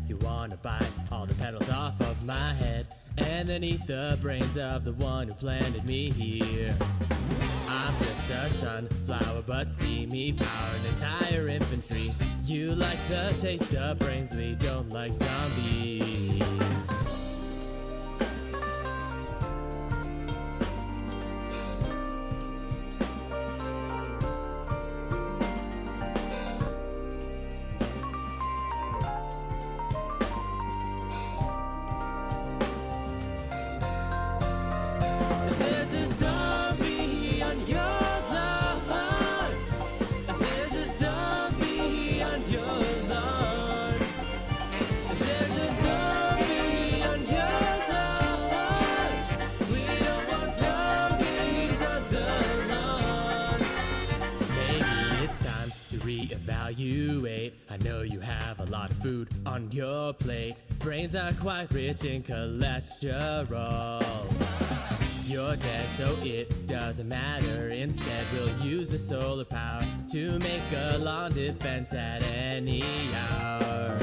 You wanna bite all the petals off of my head and then eat the brains of the one who planted me here. I'm just a sunflower, but see me power an entire infantry. You like the taste of brains, we don't like zombies. Reevaluate. I know you have a lot of food on your plate. Brains are quite rich in cholesterol. You're dead, so it doesn't matter. Instead, we'll use the solar power to make a lawn defense at any hour.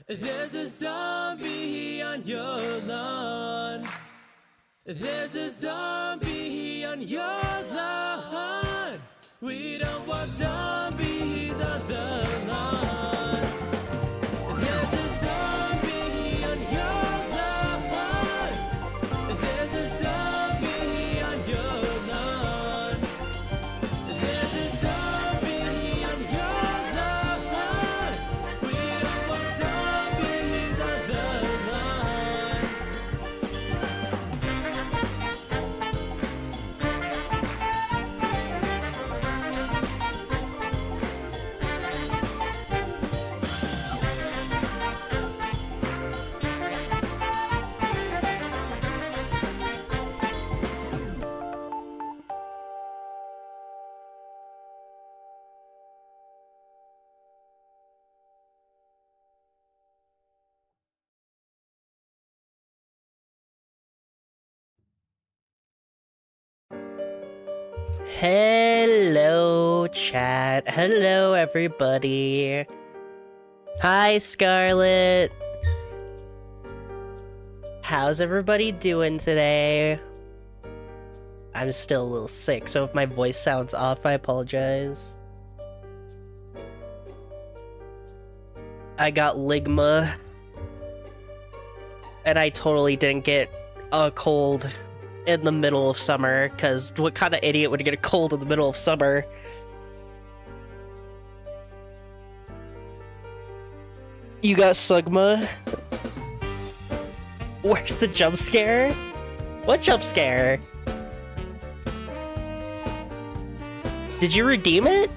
There's a zombie on your lawn. There's a zombie on your lawn. We don't want zombies on the lawn. There's a zombie on your lawn. There's a zombie on your lawn. There's a zombie on your lawn. We don't want zombies on the lawn. Hello, chat. Hello, everybody. Hi, Scarlet. How's everybody doing today? I'm still a little sick, so if my voice sounds off, I apologize. I got Ligma. And I totally didn't get a cold in the middle of summer, because what kind of idiot would get a cold in the middle of summer? You got Sugma? Where's the jump scare? What jump scare? Did you redeem it?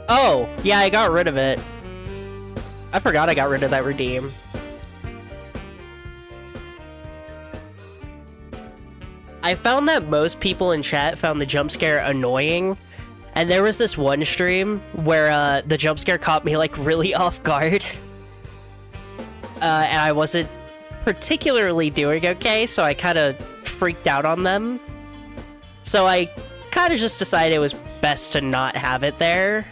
Oh, yeah, I got rid of it. I forgot I got rid of that redeem. I found that most people in chat found the jump scare annoying, and there was this one stream where the jump scare caught me like really off guard. And I wasn't particularly doing okay, so I kind of freaked out on them. So I kind of just decided it was best to not have it there.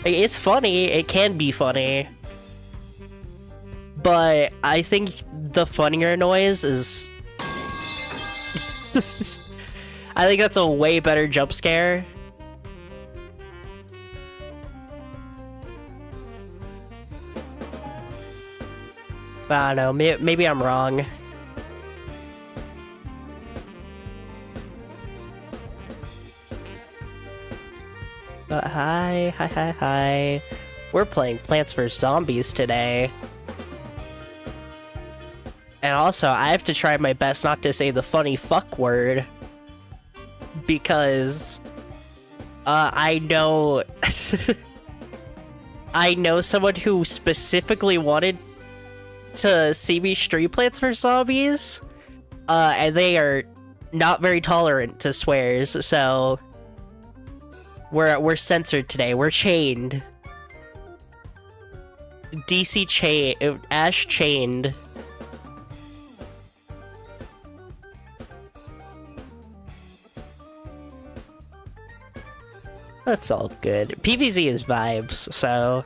It's funny, it can be funny. But I think the funnier noise is... I think that's a way better jump scare. I don't know, maybe I'm wrong. But hi. We're playing Plants vs. Zombies today. And also, I have to try my best not to say the funny fuck word. Because... I know... I know someone who specifically wanted to see me stream Plants vs. Zombies. And they are not very tolerant to swears, so... We're censored today. We're chained. DC chain... Ash chained. That's all good. PvZ is vibes, so...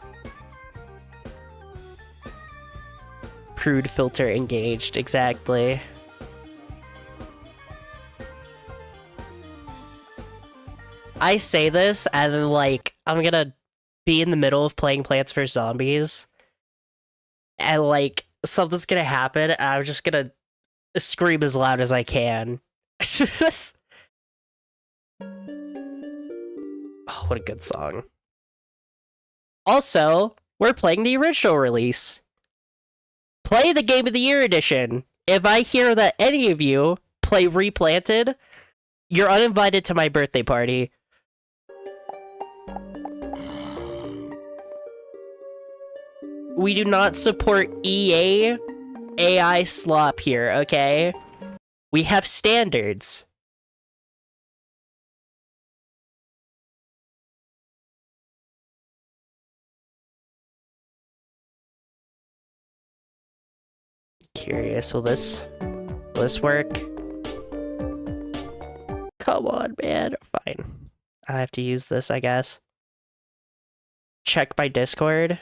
Prude filter engaged, exactly. I say this, and then, like, I'm gonna be in the middle of playing Plants vs. Zombies, and, like, something's gonna happen, and I'm just gonna scream as loud as I can. Oh, what a good song. Also, we're playing the original release. Play the Game of the Year edition. If I hear that any of you play Replanted, you're uninvited to my birthday party. We do not support EA AI slop here, okay? We have standards. Curious, will this work? Come on, man. Fine. I have to use this, I guess. Check my Discord.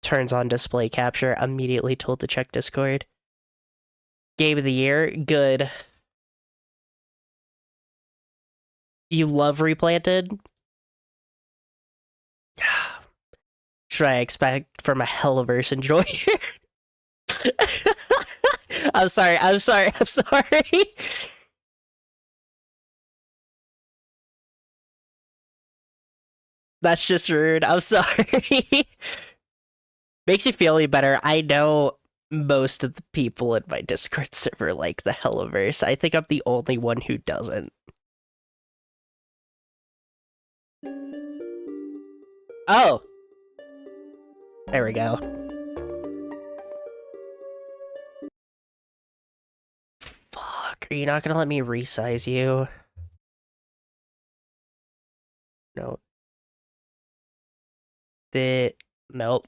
Turns on display capture. Immediately told to check Discord. Game of the Year. Good. You love Replanted? Should I expect from a Helliverse enjoyer? I'm sorry. That's just rude. I'm sorry. Makes you feel any better. I know most of the people in my Discord server like the Helliverse. I think I'm the only one who doesn't. Oh! There we go. Fuck, are you not gonna let me resize you? No. Nope.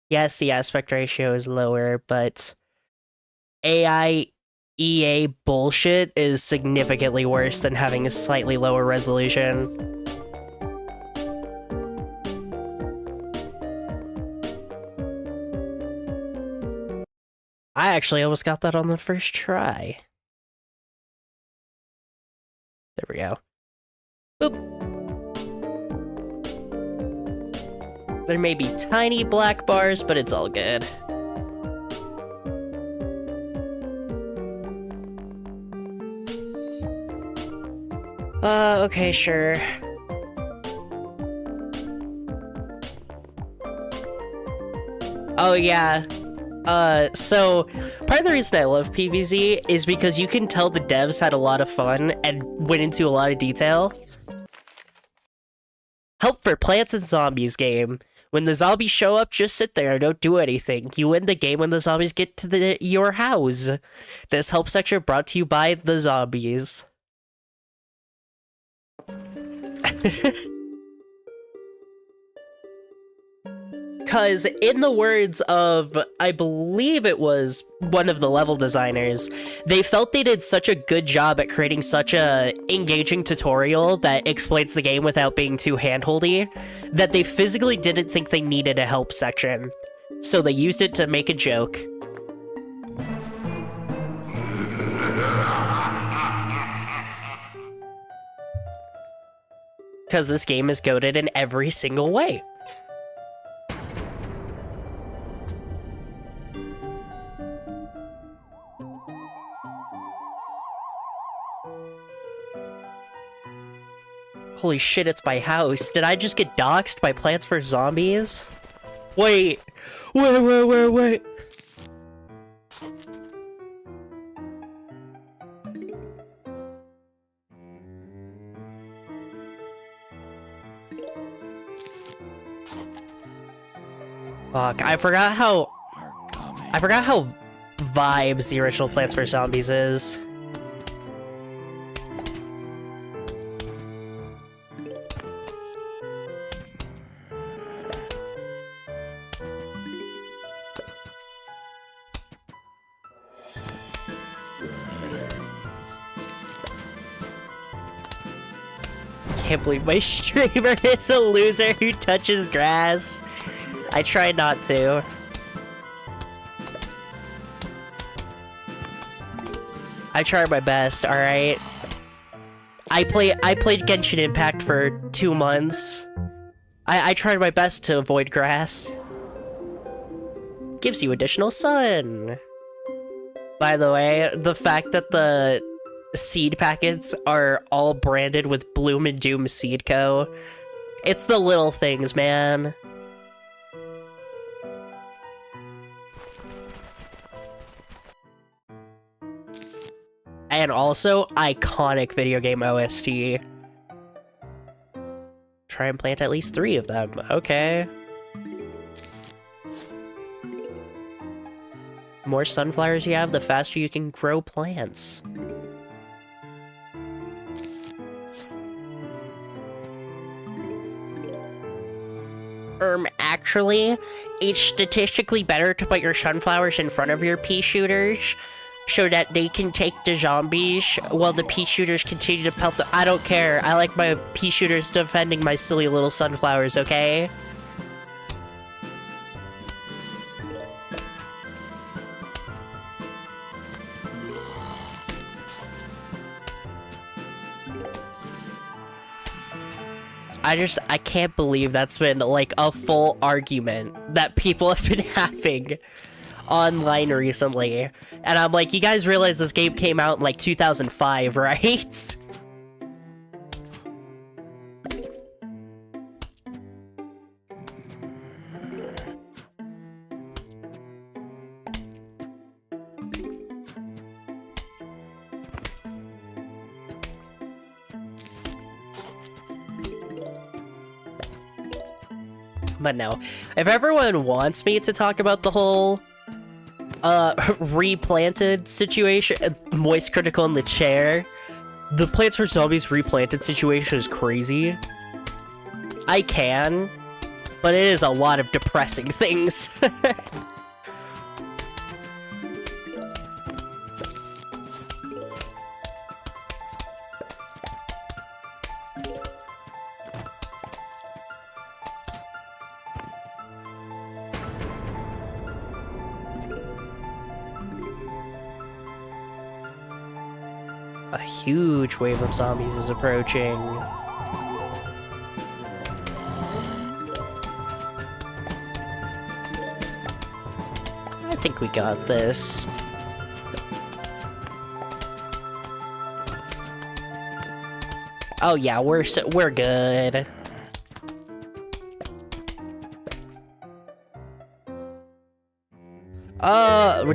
Yes, the aspect ratio is lower, but AI EA bullshit is significantly worse than having a slightly lower resolution. I actually almost got that on the first try. There we go. Boop. There may be tiny black bars, but it's all good. Okay, sure. Oh, yeah. So part of the reason I love PvZ is because you can tell the devs had a lot of fun and went into a lot of detail. Help for Plants and Zombies game. When the zombies show up, just sit there and don't do anything. You win the game when the zombies get to your house. This help section brought to you by the zombies. Because in the words of, I believe it was one of the level designers, they felt they did such a good job at creating such a engaging tutorial that explains the game without being too handholdy, that they physically didn't think they needed a help section. So they used it to make a joke. Because this game is goated in every single way. Holy shit, it's my house. Did I just get doxxed by Plants vs. Zombies? Wait. Wait. Fuck, I forgot how vibes the original Plants vs. Zombies is. Can't believe my streamer is a loser who touches grass. I try not to. I try my best, alright? I played Genshin Impact for 2 months. I tried my best to avoid grass. Gives you additional sun. By the way, the fact that the seed packets are all branded with Bloom and Doom Seed Co. It's the little things, man. And also, iconic video game OST. Try and plant at least 3 of them. Okay. The more sunflowers you have, the faster you can grow plants. Actually, it's statistically better to put your sunflowers in front of your pea shooters so that they can take the zombies while the pea shooters continue to pelt the— I don't care. I like my pea shooters defending my silly little sunflowers, okay? I can't believe that's been, like, a full argument that people have been having online recently. And I'm like, you guys realize this game came out in, like, 2005, right? But no, if everyone wants me to talk about the whole replanted situation, Moist Critical in the chair, the Plants vs. Zombies replanted situation is crazy. I can, but it is a lot of depressing things. A huge wave of zombies is approaching. I think we got this. Oh yeah, we're good.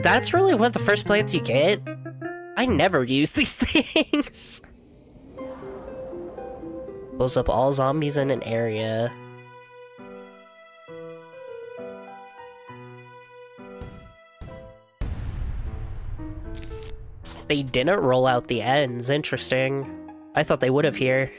That's really one of the first plants you get? I never use these things. Blows up all zombies in an area. They didn't roll out the ends, interesting. I thought they would have here.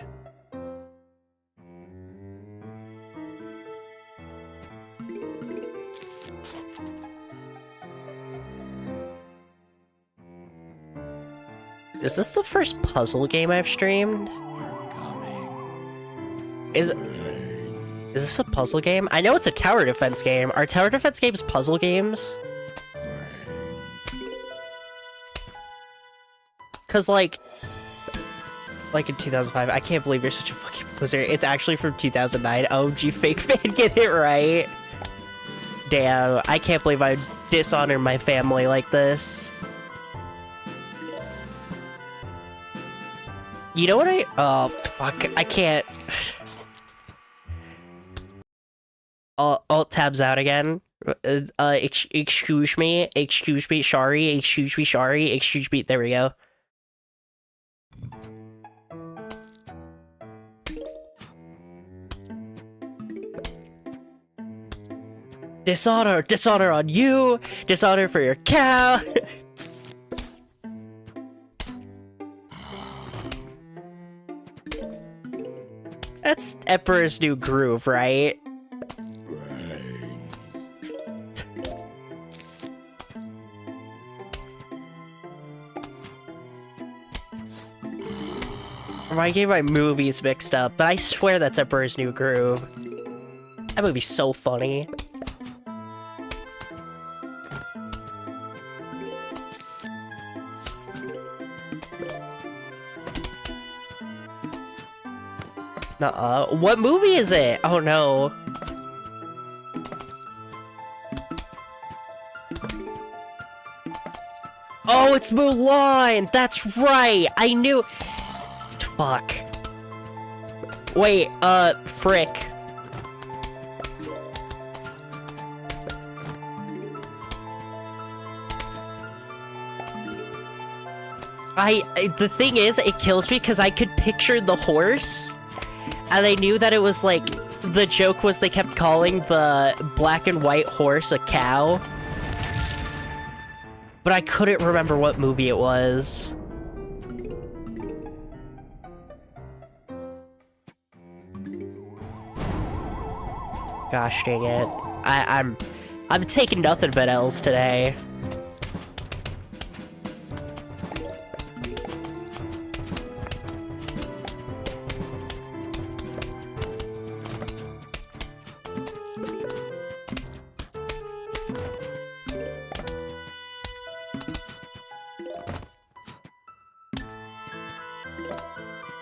Is this the first puzzle game I've streamed? Is this a puzzle game? I know it's a tower defense game. Are tower defense games puzzle games? Cause like in 2005, I can't believe you're such a fucking loser. It's actually from 2009. OG fake fan, get it right. Damn, I can't believe I dishonor my family like this. You know what oh, fuck, I can't. Alt tabs out again. Excuse me, sorry, excuse me, there we go. Dishonor on you, dishonor for your cow. That's Emperor's New Groove, right? I get my movies mixed up, but I swear that's Emperor's New Groove. That movie's so funny. Nuh-uh. What movie is it? Oh no. Oh, it's Mulan! That's right! I knew... Fuck. Wait, frick. The thing is, it kills me because I could picture the horse, and I knew that it was like, the joke was they kept calling the black and white horse a cow. But I couldn't remember what movie it was. Gosh dang it. I'm taking nothing but L's today.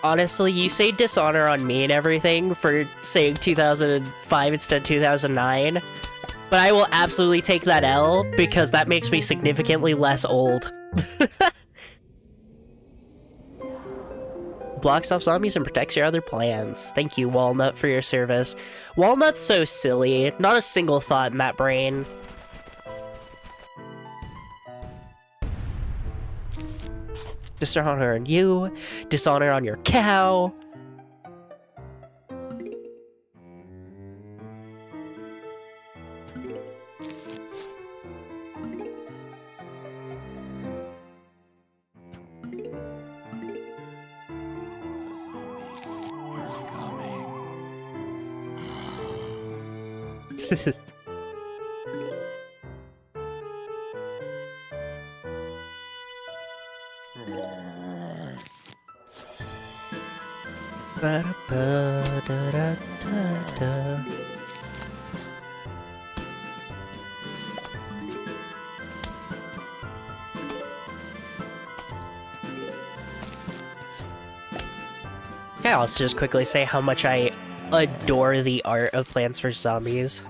Honestly, you say dishonor on me and everything for saying 2005 instead of 2009, but I will absolutely take that L because that makes me significantly less old. Blocks off zombies and protects your other plans. Thank you, Walnut, for your service. Walnut's so silly. Not a single thought in that brain. Dishonor on you, dishonor on your cow. This is... Ba-da-ba-da-da-da-da. Can I also just quickly say how much I adore the art of Plants vs. Zombies?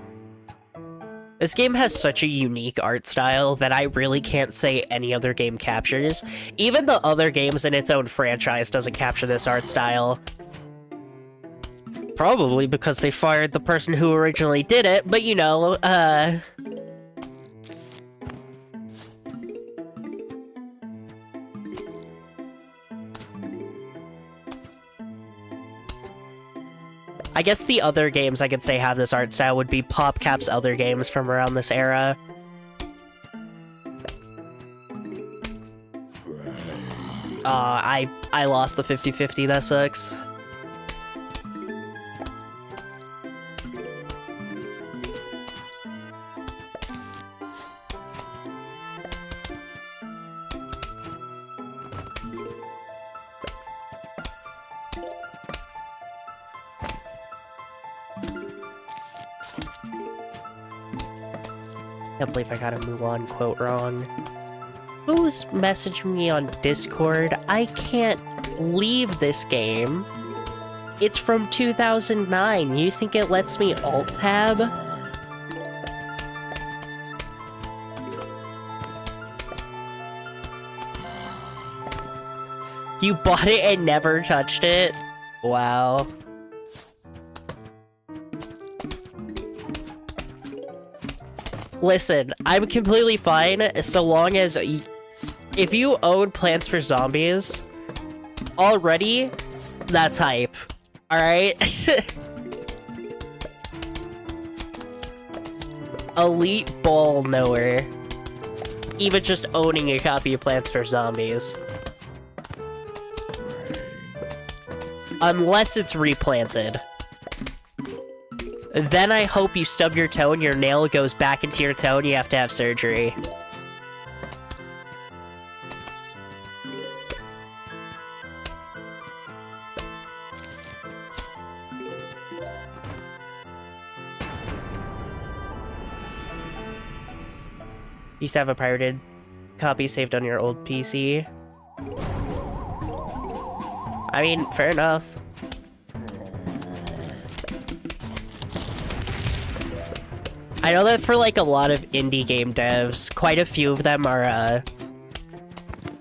This game has such a unique art style that I really can't say any other game captures. Even the other games in its own franchise doesn't capture this art style. Probably because they fired the person who originally did it, but you know, I guess the other games I could say have this art style would be PopCap's other games from around this era. I lost the 50-50, that sucks. Can't believe I got a Mulan quote wrong. Who's messaged me on Discord? I can't leave this game. It's from 2009. You think it lets me alt-tab? You bought it and never touched it? Wow. Listen, I'm completely fine so long as if you own Plants vs. Zombies already, that's hype. Alright? Elite ball knower. Even just owning a copy of Plants vs. Zombies. Unless it's replanted. Then I hope you stub your toe and your nail goes back into your toe and you have to have surgery. You used to have a pirated copy saved on your old PC. I mean, fair enough. I know that for like a lot of indie game devs, quite a few of them are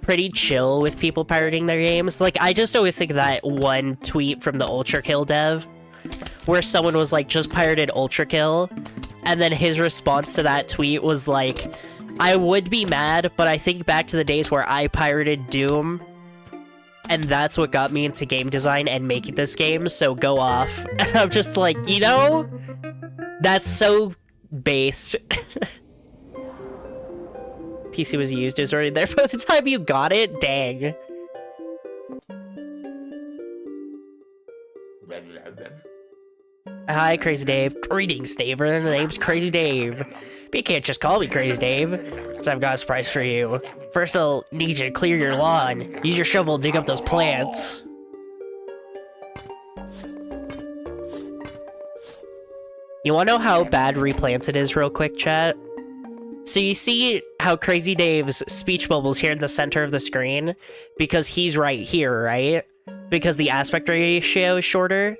pretty chill with people pirating their games. Like, I just always think that one tweet from the Ultra Kill dev, where someone was like, just pirated Ultra Kill, and then his response to that tweet was like, I would be mad, but I think back to the days where I pirated Doom, and that's what got me into game design and making this game, so go off. And I'm just like, you know, that's so based. PC was used, it was already there by the time you got it? Dang. Hi, Crazy Dave. Greetings, Daver. The name's Crazy Dave. But you can't just call me Crazy Dave, because I've got a surprise for you. First, I'll need you to clear your lawn. Use your shovel to dig up those plants. You wanna know how bad replanted is real quick, chat? So you see how Crazy Dave's speech bubble's here in the center of the screen? Because he's right here, right? Because the aspect ratio is shorter?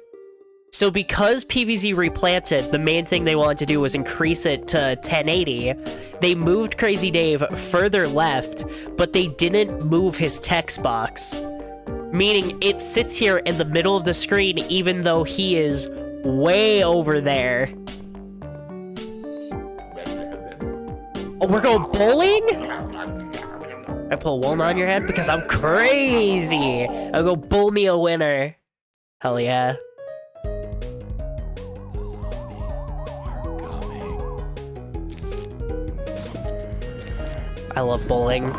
So because PvZ replanted, the main thing they wanted to do was increase it to 1080. They moved Crazy Dave further left, but they didn't move his text box. Meaning it sits here in the middle of the screen even though he is way over there. Oh, we're going bowling? I pull a walnut on your head because I'm crazy. I'll go bowl me a winner. Hell yeah. I love bowling.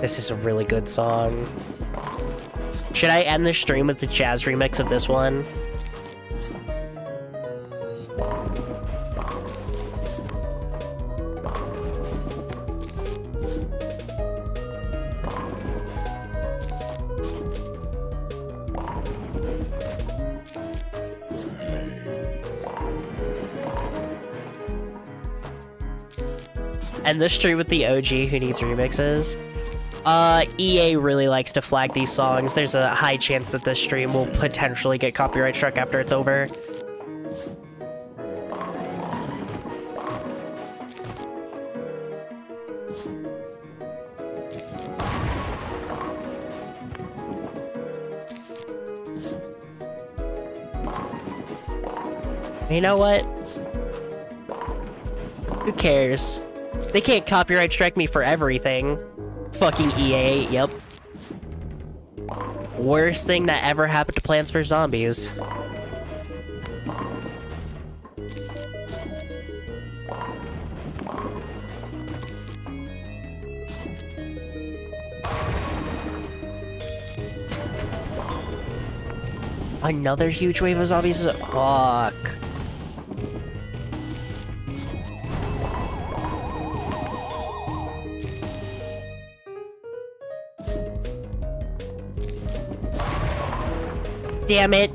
This is a really good song. Should I end the stream with the jazz remix of this one? And the stream with the OG who needs remixes. EA really likes to flag these songs. There's a high chance that this stream will potentially get copyright struck after it's over. You know what? Who cares? They can't copyright strike me for everything. Fucking EA, yep. Worst thing that ever happened to Plants vs. Zombies. Another huge wave of zombies? Fuck. Damn it.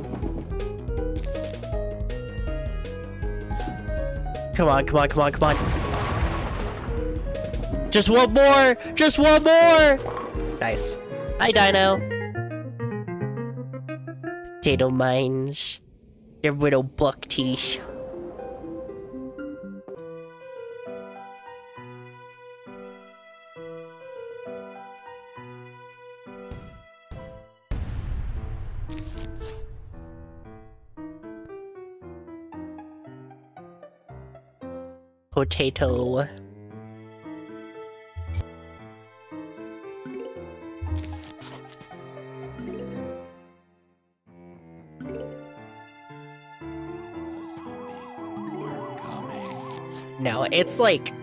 Come on, come on, come on, come on. Just one more! Just one more! Nice. Hi, Dino. Potato mines. Their little buck teeth. Potato. No, it's like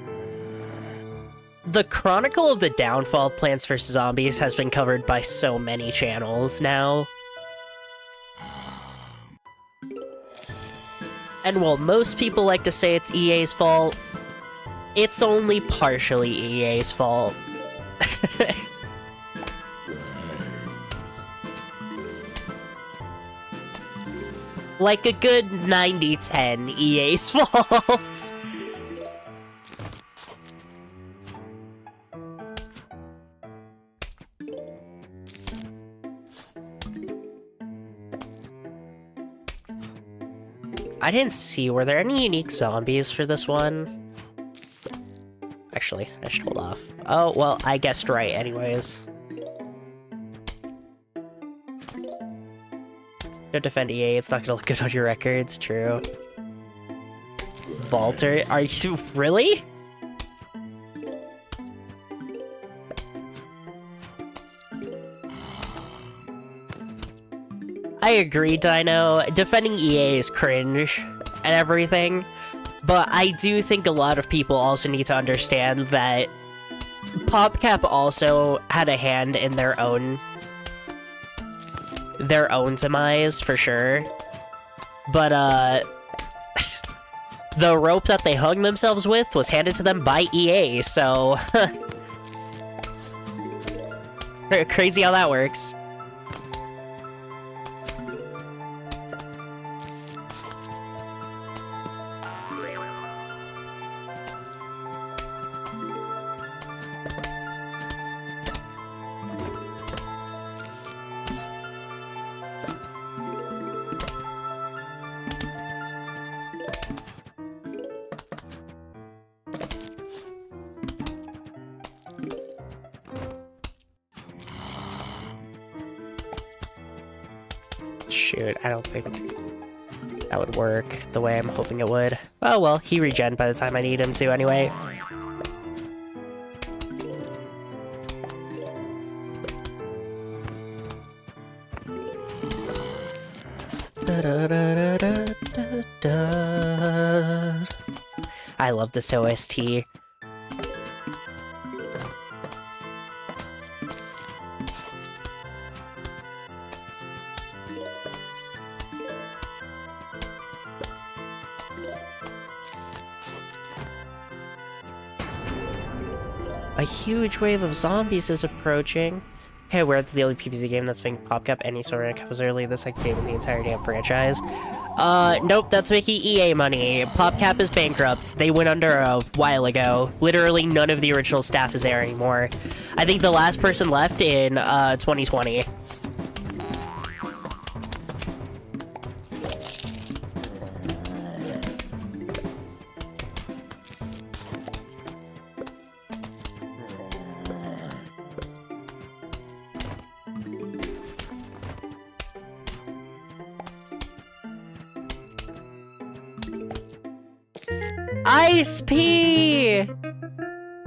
the Chronicle of the Downfall of Plants vs. Zombies has been covered by so many channels now. And while most people like to say it's EA's fault, it's only partially EA's fault. Like a good 90-10 EA's fault. I didn't see, were there any unique zombies for this one? Actually, I should hold off. Oh, well, I guessed right anyways. Don't defend EA, it's not gonna look good on your records, true. Valter, are you really? I agree, Dino. Defending EA is cringe and everything, but I do think a lot of people also need to understand that PopCap also had a hand in their own demise, for sure. But, the rope that they hung themselves with was handed to them by EA, so... Crazy how that works. Shoot, I don't think that would work the way I'm hoping it would. Oh well, he regen by the time I need him to anyway. I love this OST. A huge wave of zombies is approaching. Okay, we're at the only PvZ game that's making PopCap any sort of comes early, the second game in the entire damn franchise. Nope, that's making EA money. PopCap is bankrupt. They went under a while ago. Literally none of the original staff is there anymore. I think the last person left in 2020. Ice P!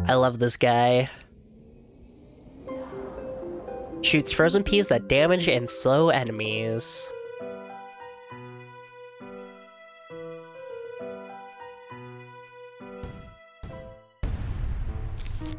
I love this guy. Shoots frozen peas that damage and slow enemies.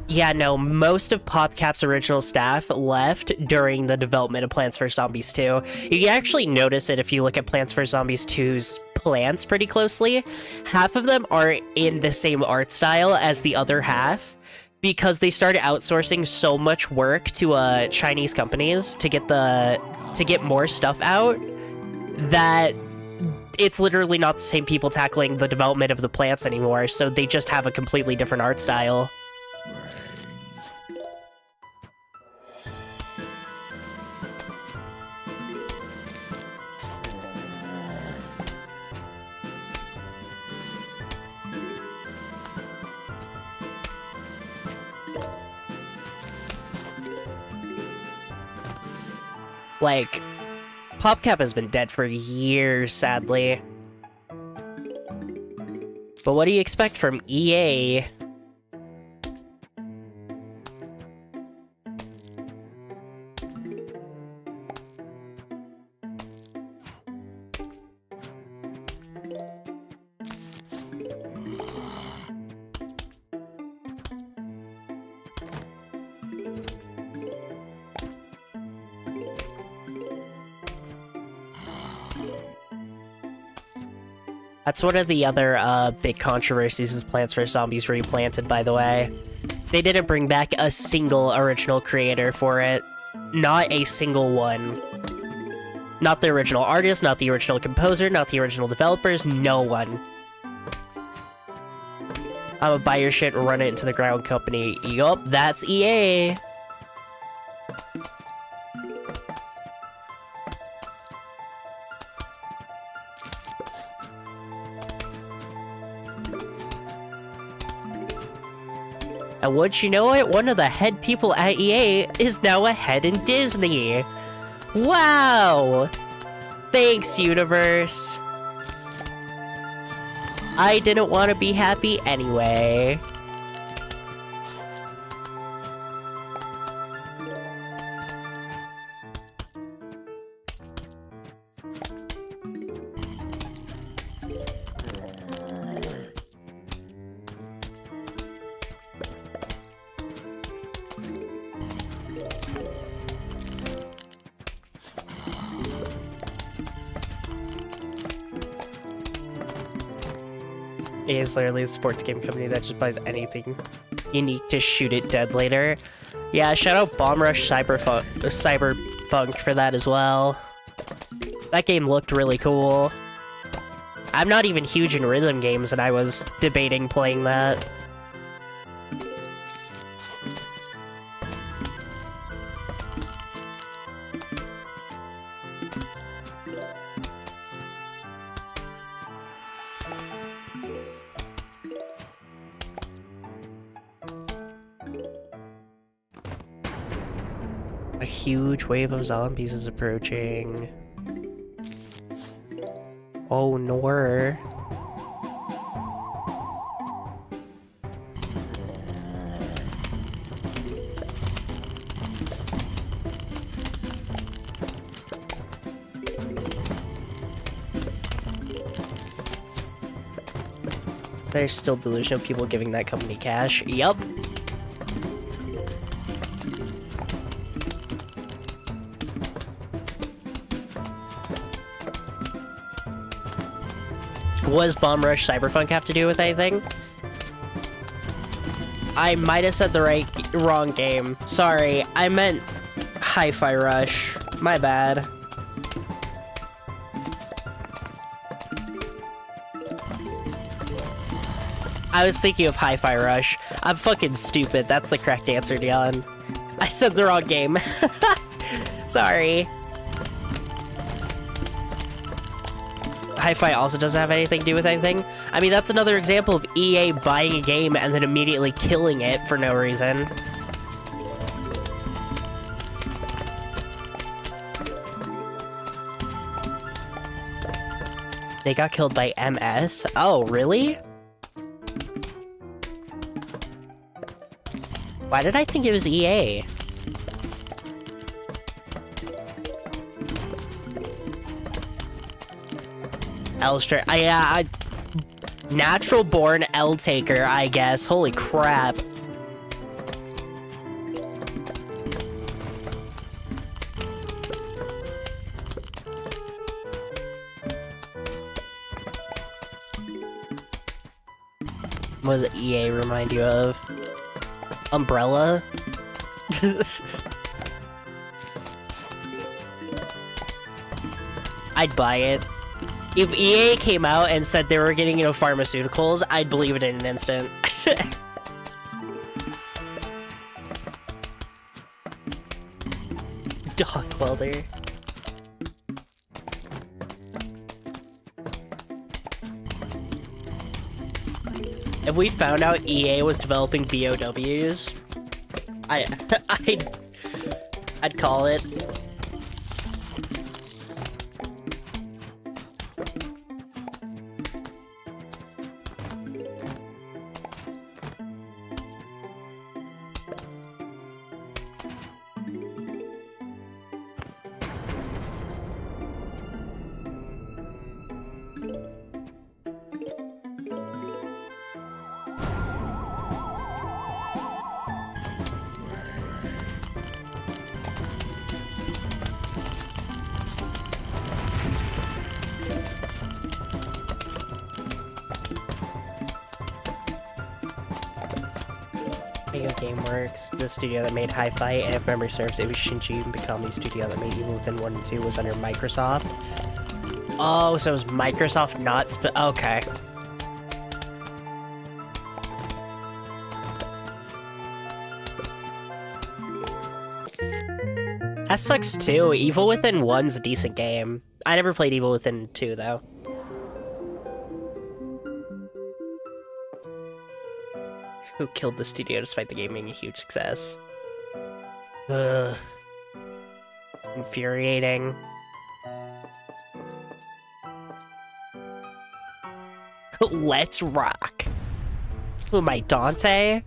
Yeah, no, most of PopCap's original staff left during the development of Plants vs. Zombies 2. You can actually notice it if you look at Plants vs. Zombies 2's plants pretty closely. Half of them are in the same art style as the other half because they started outsourcing so much work to Chinese companies to get more stuff out that it's literally not the same people tackling the development of the plants anymore, so they just have a completely different art style. Like, PopCap has been dead for years, sadly. But what do you expect from EA? That's one of the other big controversies with Plants vs. Zombies Replanted, by the way. They didn't bring back a single original creator for it. Not a single one. Not the original artist, not the original composer, not the original developers, no one. I'ma buy your shit and run it into the ground company. Yup, that's EA! And once you know it, one of the head people at EA is now a head in Disney. Wow! Thanks, universe. I didn't want to be happy anyway. EA is literally a sports game company that just buys anything unique to shoot it dead later. Yeah, shout out Bomb Rush Cyberpunk for that as well. That game looked really cool. I'm not even huge in rhythm games, and I was debating playing that. A huge wave of zombies is approaching. Oh no. There's still delusion of people giving that company cash. Yup. What does Bomb Rush Cyberpunk have to do with anything? I might have said the wrong game. Sorry, I meant Hi-Fi Rush. My bad. I was thinking of Hi-Fi Rush. I'm fucking stupid. That's the correct answer, Dion. I said the wrong game. Sorry. Hi-Fi also doesn't have anything to do with anything. I mean, that's another example of EA buying a game and then immediately killing it for no reason. They got killed by MS? Oh, really? Why did I think it was EA? Elster, natural born L taker, I guess. Holy crap. What does EA remind you of? Umbrella? I'd buy it. If EA came out and said they were getting into pharmaceuticals, I'd believe it in an instant. Dog welder. If we found out EA was developing BOWs, I'd call it. Gameworks, the studio that made Hi-Fi, and if memory serves, it was Shinji Mikami studio that made Evil Within 1 and 2 was under Microsoft. Oh, so it was Microsoft not okay. That sucks too. Evil Within 1's a decent game. I never played Evil Within 2 though. Who killed the studio despite the game being a huge success? Ugh. Infuriating. Let's rock. Who am I, Dante?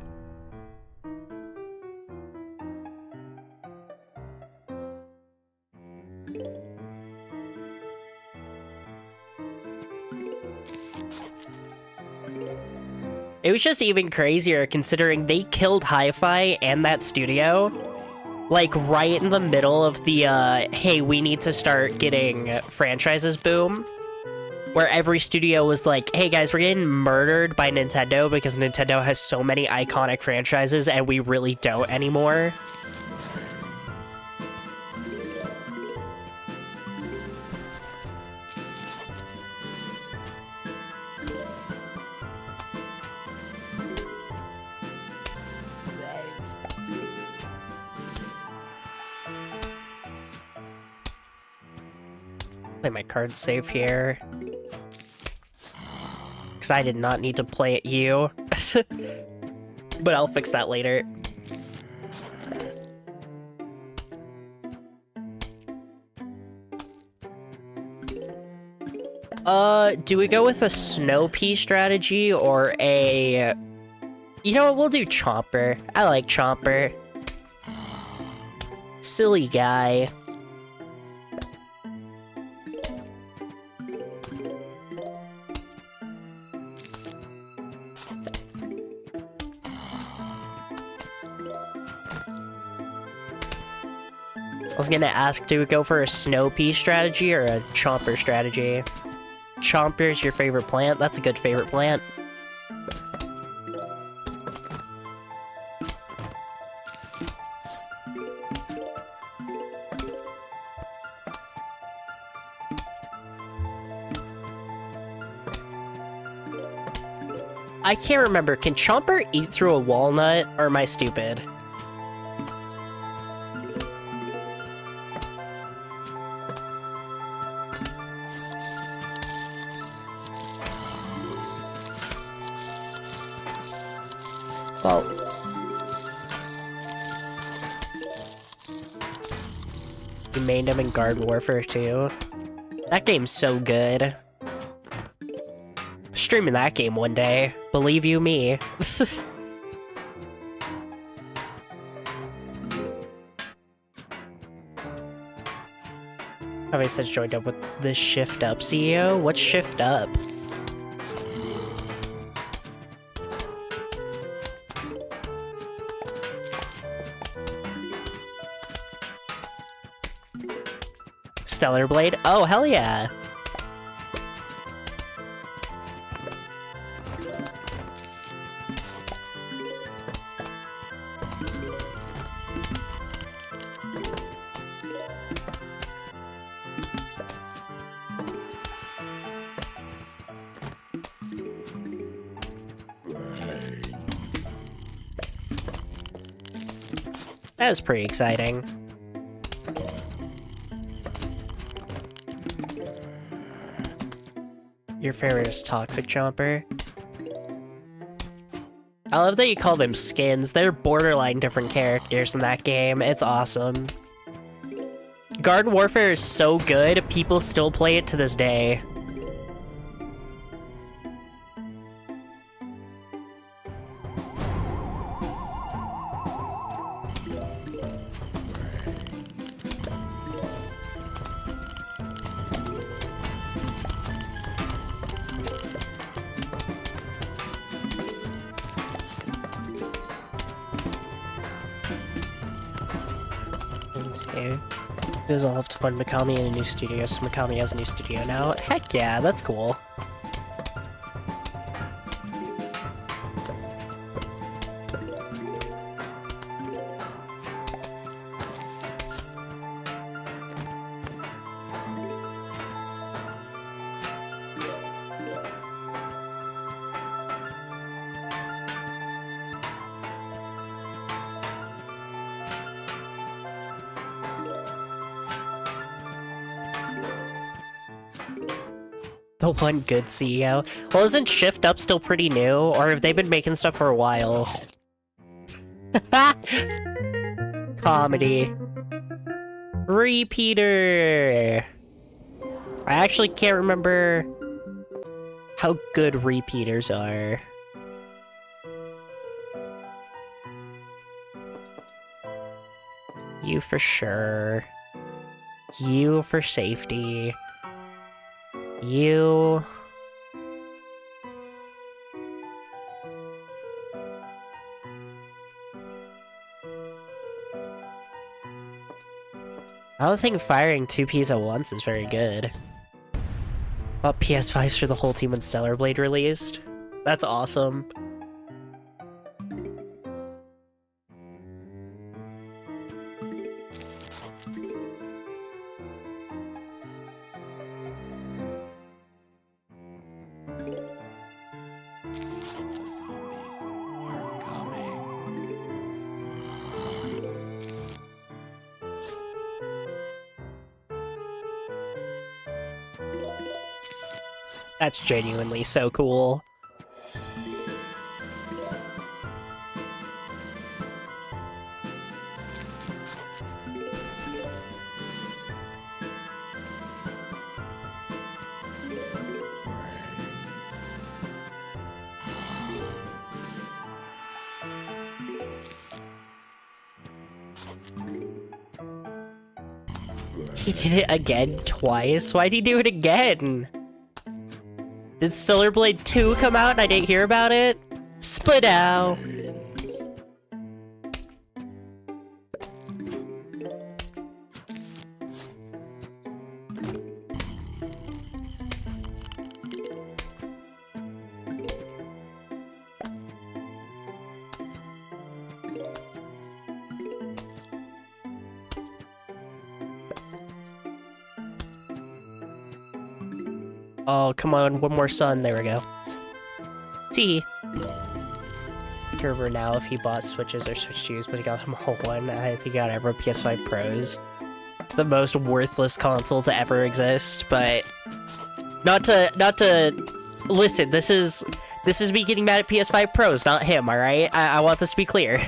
It was just even crazier considering they killed Hi-Fi and that studio, like right in the middle of the, hey, we need to start getting franchises boom, where every studio was like, hey guys, we're getting murdered by Nintendo because Nintendo has so many iconic franchises and we really don't anymore. Play my card safe here. Because I did not need to play at you. But I'll fix that later. Do we go with a Snow Pea strategy or a... You know what, we'll do Chomper. I like Chomper. Silly guy. I was gonna ask, do we go for a Snow Pea strategy or a Chomper strategy? Chomper's your favorite plant? That's a good favorite plant. I can't remember. Can Chomper eat through a walnut, or am I stupid? Well, you made him in Garden Warfare 2. That game's so good. Streaming that game one day. Believe you me. Somebody says joined up with the Shift Up CEO. What's Shift Up? Stellar Blade? Oh, hell yeah! That was pretty exciting. Your favorite is Toxic Chomper? I love that you call them skins. They're borderline different characters in that game. It's awesome. Garden Warfare is so good, people still play it to this day. You guys all have to find Mikami in a new studio, so Mikami has a new studio now. Heck yeah, that's cool. The one good CEO. Well, isn't Shift Up still pretty new, or have they been making stuff for a while? Comedy. Repeater! I actually can't remember how good repeaters are. You for sure. You for safety. You... I don't think firing 2 Ps at once is very good. Bought PS5s for the whole team when Stellar Blade released. That's awesome. That's genuinely so cool. He did it again twice? Why'd he do it again? Did Stellar Blade 2 come out and I didn't hear about it? Split out. Oh, come on, one more sun. There we go. T. to remember now if he bought Switches or Switch 2s, but he got them all one. I think he got everyone PS5 Pros. The most worthless console to ever exist, but not to listen, this is me getting mad at PS5 Pros, not him, alright? I want this to be clear.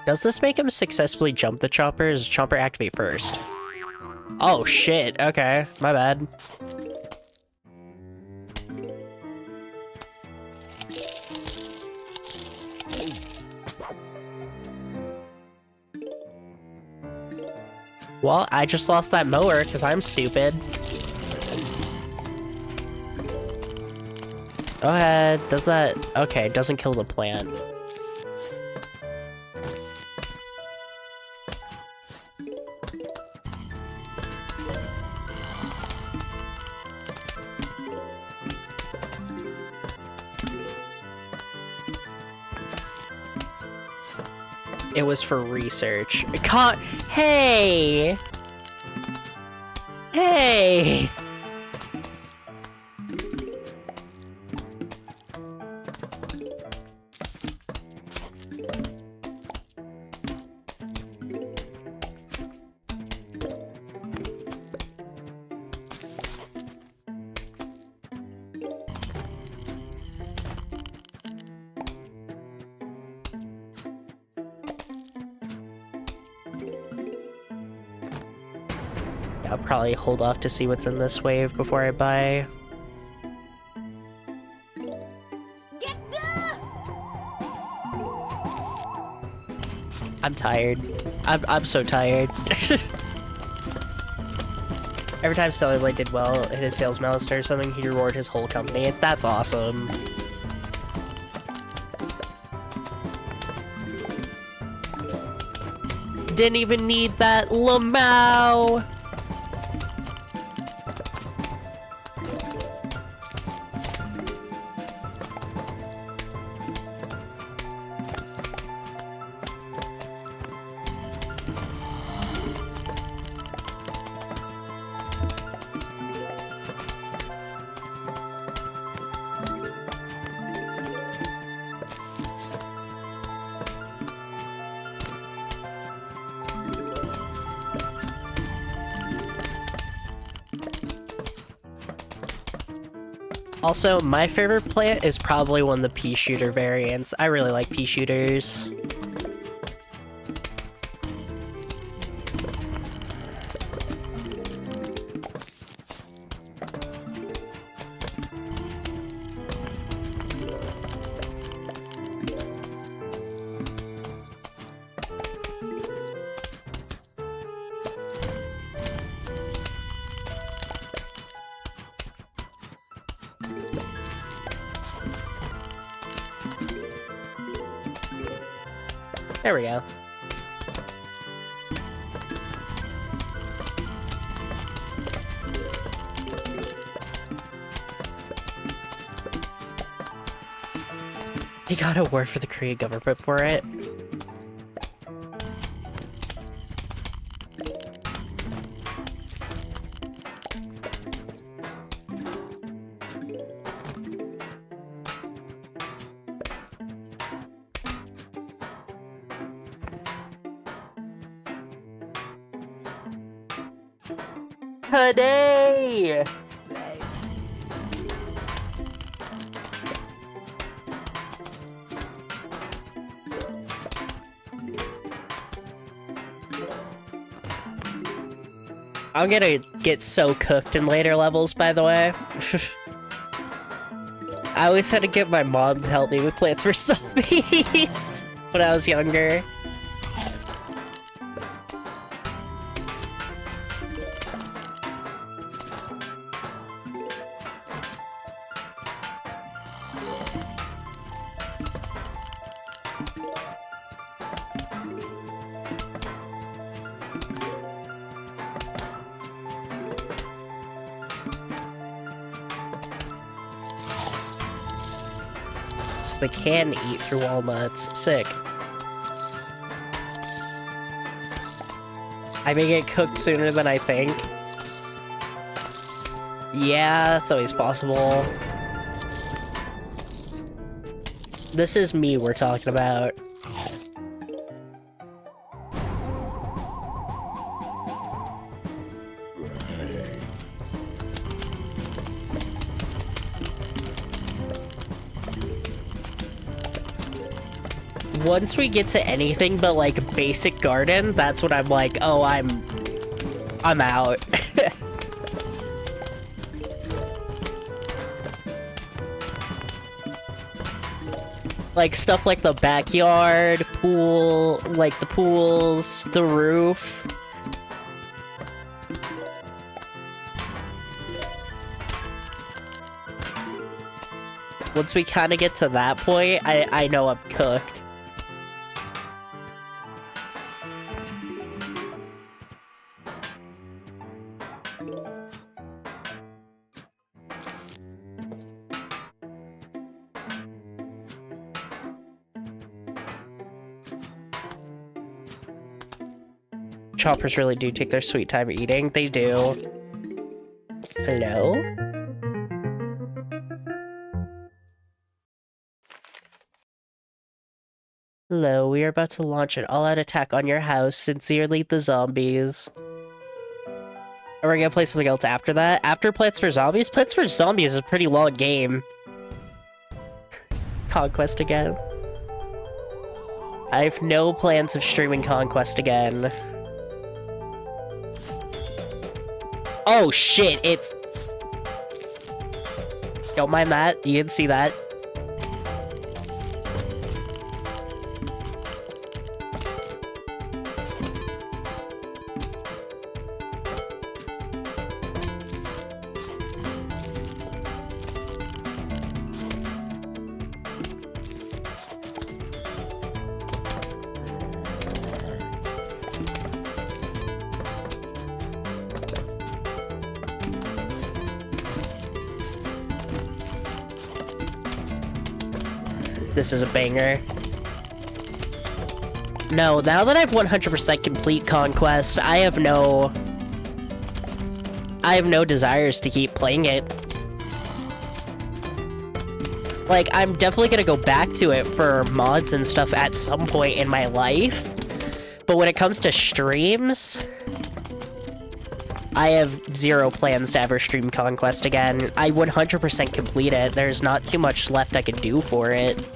Does this make him successfully jump the chopper? Does chopper activate first? Oh shit, okay, my bad. Well, I just lost that mower because I'm stupid. Go ahead, does that... Okay, doesn't kill the plant. It was for research. Hey! Hey! I'll probably hold off to see what's in this wave before I buy. I'm tired. I'm so tired. Every time Stellar Blade did well, hit his sales milestone or something, he'd reward his whole company. That's awesome. Didn't even need that Lamau! Also, my favorite plant is probably one of the pea shooter variants. I really like pea shooters. There we go. He got an award for the Korean government for it. Today! I'm gonna get so cooked in later levels, by the way. I always had to get my mom to help me with Plants for Zombies when I was younger. so they can eat through walnuts. Sick. I may get cooked sooner than I think. Yeah, that's always possible. This is me we're talking about. Once we get to anything but like basic garden, that's when I'm like, oh, I'm out. Like stuff like the backyard, pool, like the pools, the roof. Once we kind of get to that point, I know I'm cooked. Choppers really do take their sweet time eating. They do. Hello? Hello, we are about to launch an all-out attack on your house. Sincerely, the zombies. Are we gonna play something else after that? After Plants vs. Zombies? Plants vs. Zombies is a pretty long game. Conquest again. I have no plans of streaming Conquest again. Oh shit, it's... Don't mind that, you can see that. This is a banger. No, now that I've 100% complete Conquest, I have no desires to keep playing it. Like, I'm definitely gonna go back to it for mods and stuff at some point in my life. But when it comes to streams, I have zero plans to ever stream Conquest again. I 100% complete it. There's not too much left I could do for it.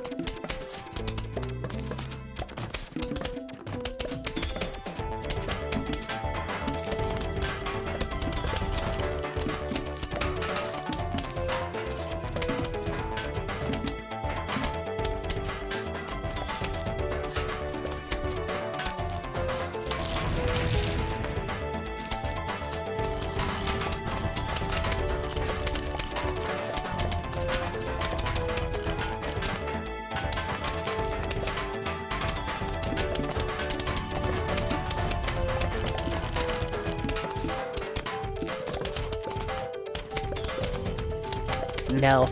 No.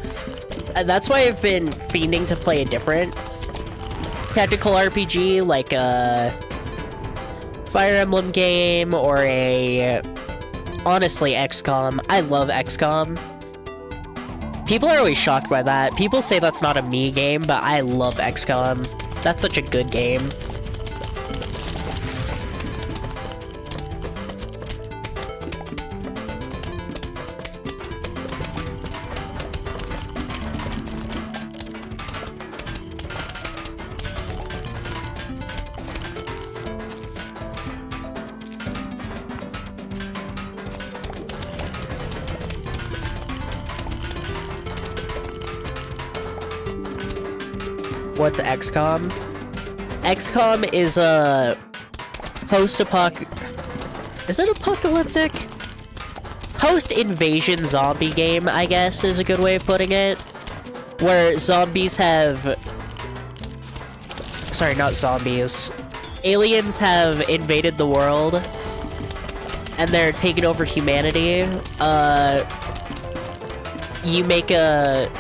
And that's why I've been fiending to play a different tactical RPG, like a Fire Emblem game, or honestly, XCOM. I love XCOM. People are always shocked by that. People say that's not a me game, but I love XCOM. That's such a good game. What's XCOM? XCOM is a Is it apocalyptic? Post-invasion zombie game, I guess, is a good way of putting it. Where zombies have... Sorry, not zombies. Aliens have invaded the world. And they're taking over humanity. You make a...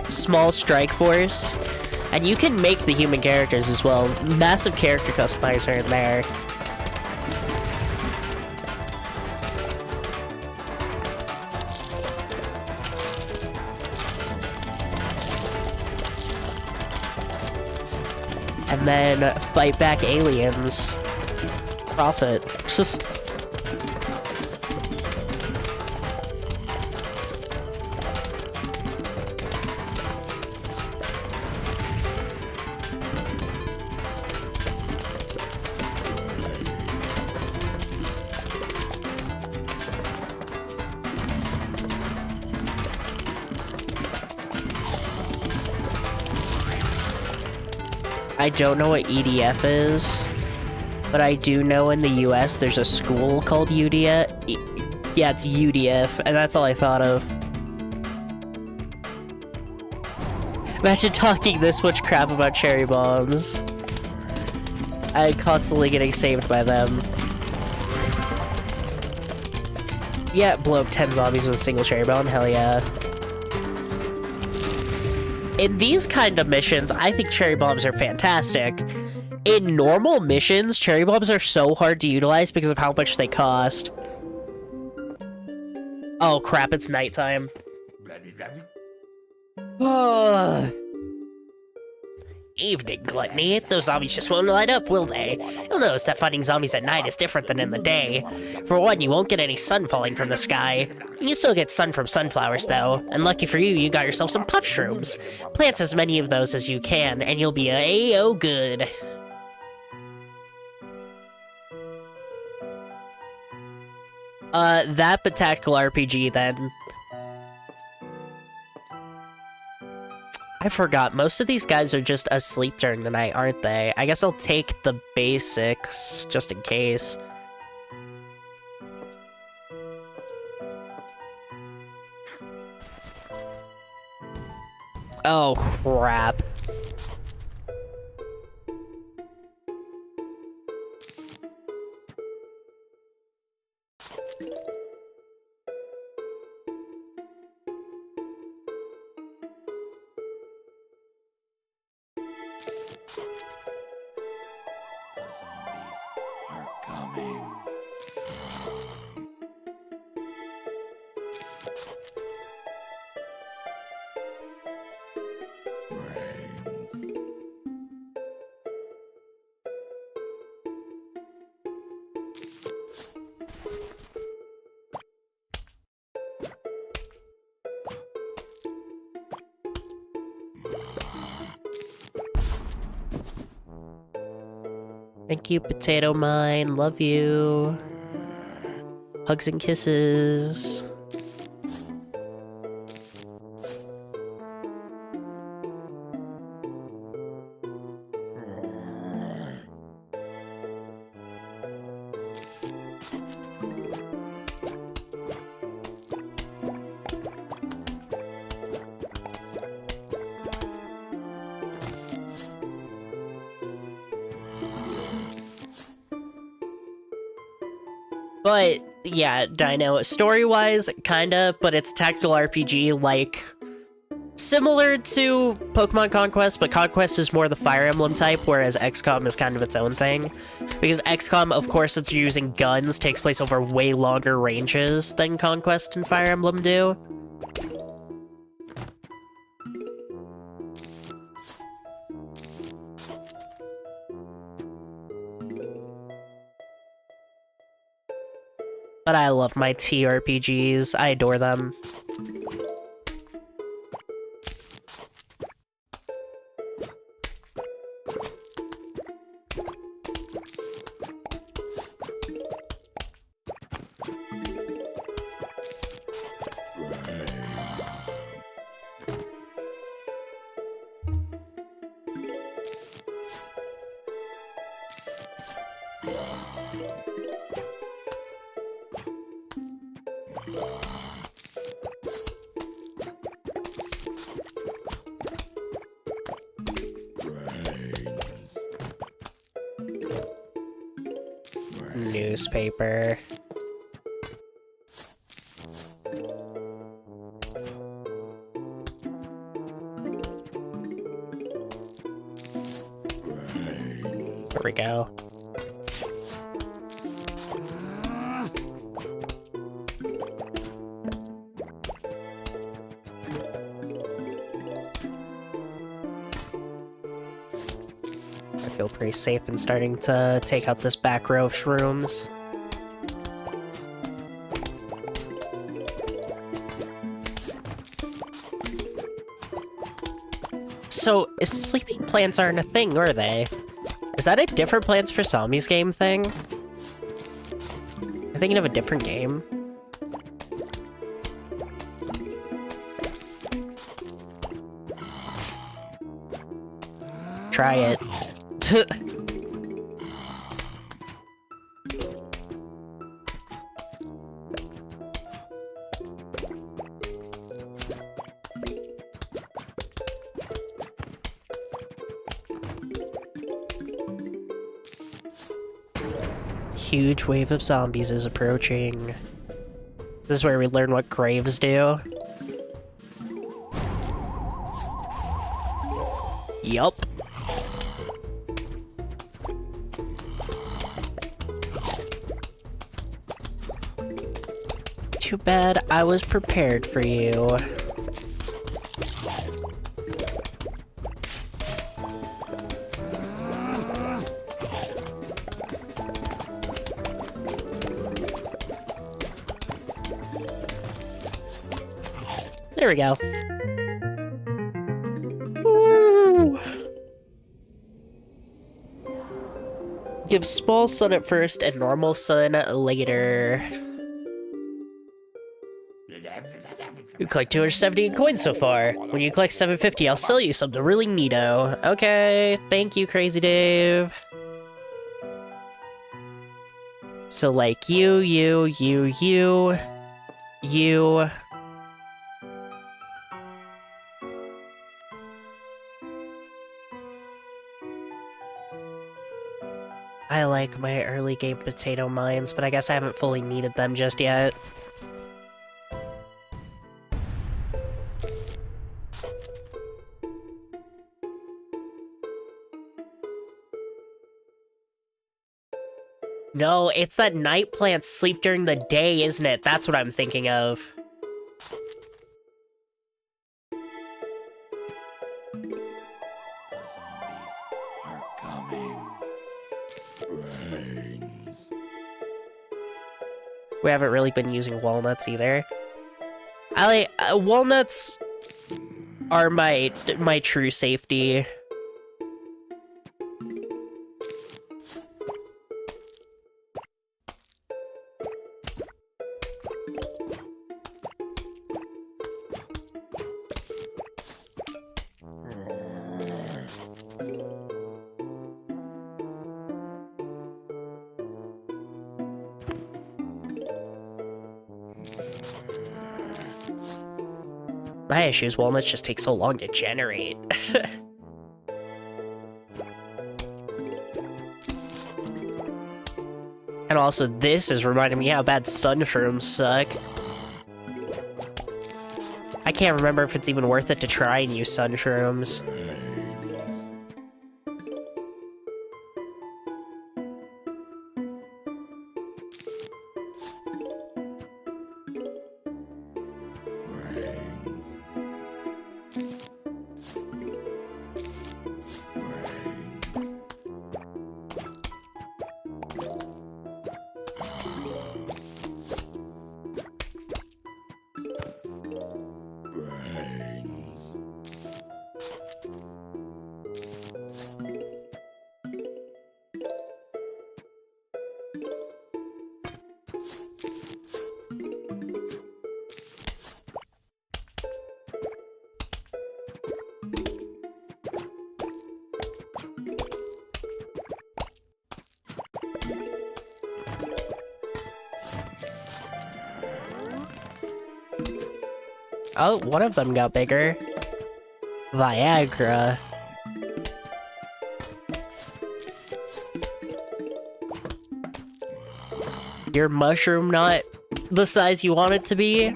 small strike force, and you can make the human characters as well. Massive character customizer in there. And then fight back aliens. Profit. I don't know what EDF is, but I do know in the US there's a school called UDF. Yeah, it's UDF, and that's all I thought of. Imagine talking this much crap about cherry bombs. I'm constantly getting saved by them. Yeah, blow up 10 zombies with a single cherry bomb, hell yeah. In these kind of missions, I think cherry bombs are fantastic. In normal missions, cherry bombs are so hard to utilize because of how much they cost. Oh crap, it's nighttime. Evening, Gluttony. Those zombies just won't light up, will they? You'll notice that fighting zombies at night is different than in the day. For one, you won't get any sun falling from the sky. You still get sun from sunflowers, though. And lucky for you, you got yourself some puff shrooms. Plant as many of those as you can, and you'll be A-O good. That but tactical RPG, then. I forgot, most of these guys are just asleep during the night, aren't they? I guess I'll take the basics, just in case. Oh, crap. Thank you, Potato Mine. Love you. Hugs and kisses. But, yeah, Dino, story-wise, kinda, but it's a tactical RPG, like, similar to Pokemon Conquest, but Conquest is more the Fire Emblem type, whereas XCOM is kind of its own thing. Because XCOM, of course, since you're using guns, takes place over way longer ranges than Conquest and Fire Emblem do. But I love my TRPGs. I adore them. Newspaper. There we go. I feel pretty safe in starting to take out this back row of shrooms. So, sleeping plants aren't a thing, are they? Is that a different Plants for Zombies game thing? I'm thinking of a different game. Try it. Huge wave of zombies is approaching. This is where we learn what graves do. Yup. Too bad I was prepared for you. There we go. Ooh. Give small sun at first and normal sun later. You collect 270 coins so far. When you collect 750, I'll sell you something really neato. Okay, thank you, Crazy Dave. So like you. I like my early game potato mines, but I guess I haven't fully needed them just yet. No, it's that night plants sleep during the day, isn't it? That's what I'm thinking of. We haven't really been using walnuts either. Walnuts are my true safety. My issue is walnuts just take so long to generate. And also, this is reminding me how bad sun shrooms suck. I can't remember if it's even worth it to try and use sun shrooms. Oh, one of them got bigger. Viagra. Your mushroom not the size you want it to be?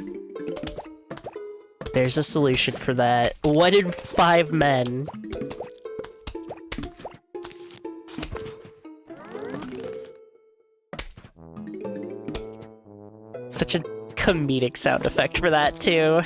There's a solution for that. 1 in 5 men. Such a comedic sound effect for that, too.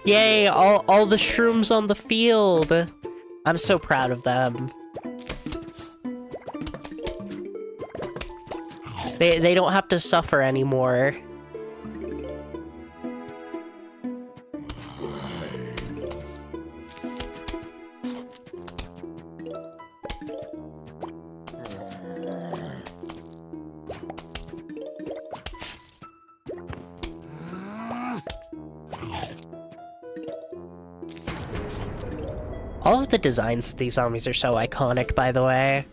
Yay, all the shrooms on the field! I'm so proud of them. They don't have to suffer anymore. All of the designs of these zombies are so iconic, by the way.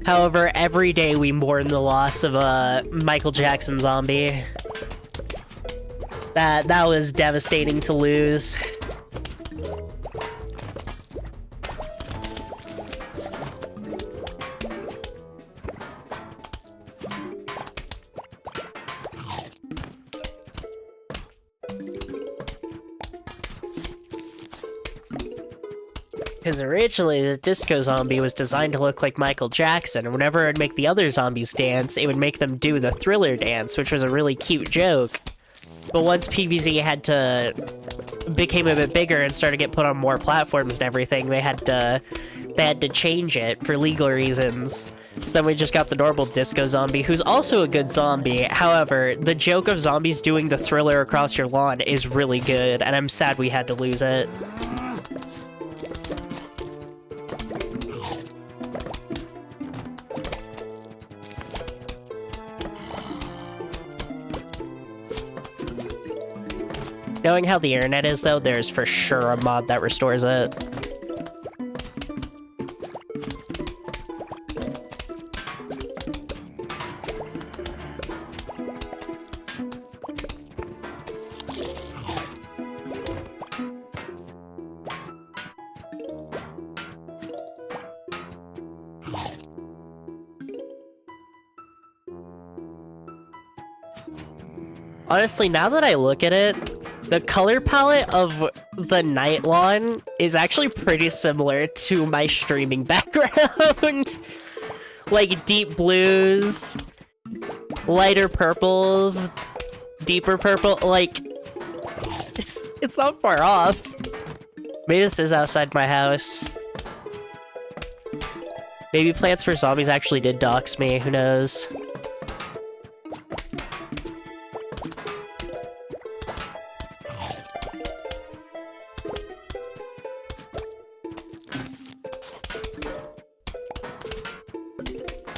However, every day we mourn the loss of a Michael Jackson zombie. That was devastating to lose. Because originally, the disco zombie was designed to look like Michael Jackson, and whenever it would make the other zombies dance, it would make them do the Thriller dance, which was a really cute joke. But once PVZ became a bit bigger and started to get put on more platforms and everything, they had to change it for legal reasons. So then we just got the normal disco zombie, who's also a good zombie. However, the joke of zombies doing the Thriller across your lawn is really good, and I'm sad we had to lose it. Knowing how the internet is, though, there's for sure a mod that restores it. Honestly, now that I look at it, the color palette of the night lawn is actually pretty similar to my streaming background. Like deep blues, lighter purples, deeper purple, like it's not far off. Maybe this is outside my house. Maybe Plants vs. Zombies actually did dox me, who knows?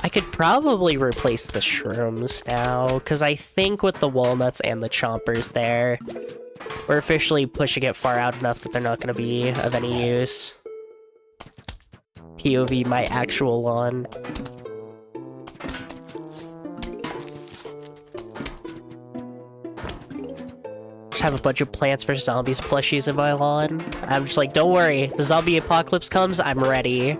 I could probably replace the shrooms now, because I think with the walnuts and the chompers there, we're officially pushing it far out enough that they're not going to be of any use. POV my actual lawn. Just have a bunch of Plants vs. Zombies plushies in my lawn. I'm just like, don't worry, the zombie apocalypse comes, I'm ready.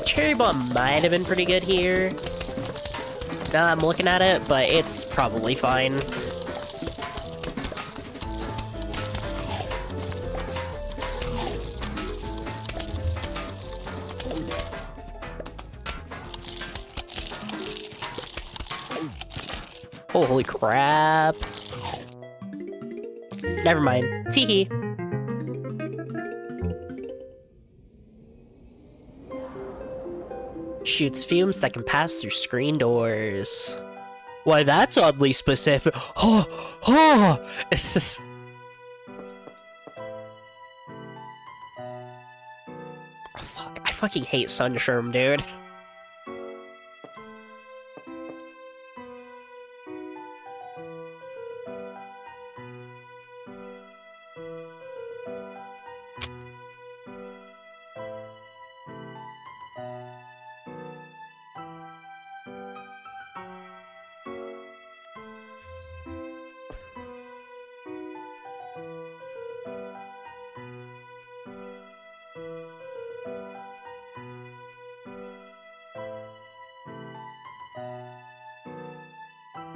Cherry Bomb might have been pretty good here. Now I'm looking at it, but it's probably fine. Holy crap. Never mind. Teehee. Shoots fumes that can pass through screen doors. Why, that's oddly specific. Oh, it's just... Oh, fuck, I fucking hate Sunshroom, dude.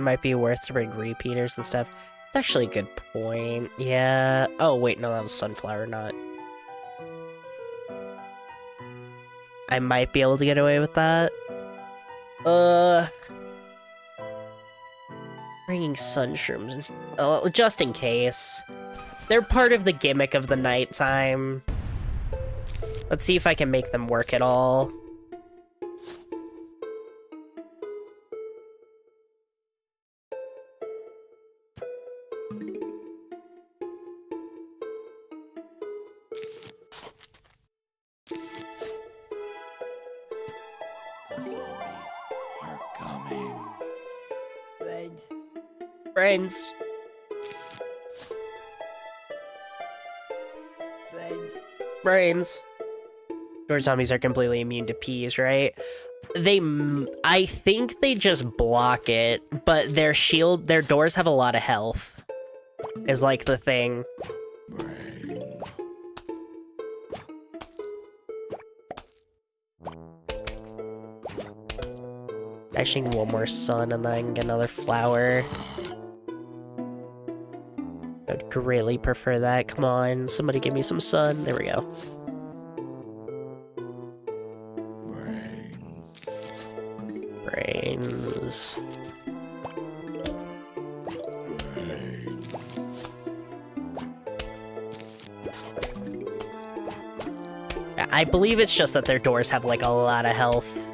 Might be worth to bring repeaters and stuff. It's actually a good point. Yeah. Oh, wait, no, that was Sunflower, not... I might be able to get away with that. Bringing Sunshrooms, just in case. They're part of the gimmick of the nighttime. Let's see if I can make them work at all. Brains. Brains. Door zombies are completely immune to peas, right? I think they just block it, but their doors have a lot of health. Is like the thing. Actually, one more sun and then I can get another flower. I'd greatly prefer that. Come on, somebody give me some sun. There we go. Brains. I believe it's just that their doors have like a lot of health.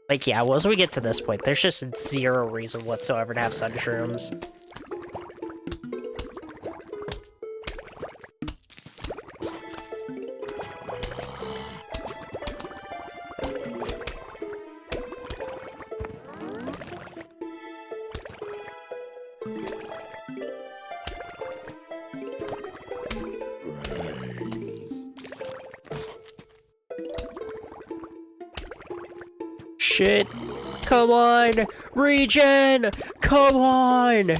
Like, yeah, once we get to this point, there's just zero reason whatsoever to have Sunshrooms. Shit. Come on! Regen! Come on!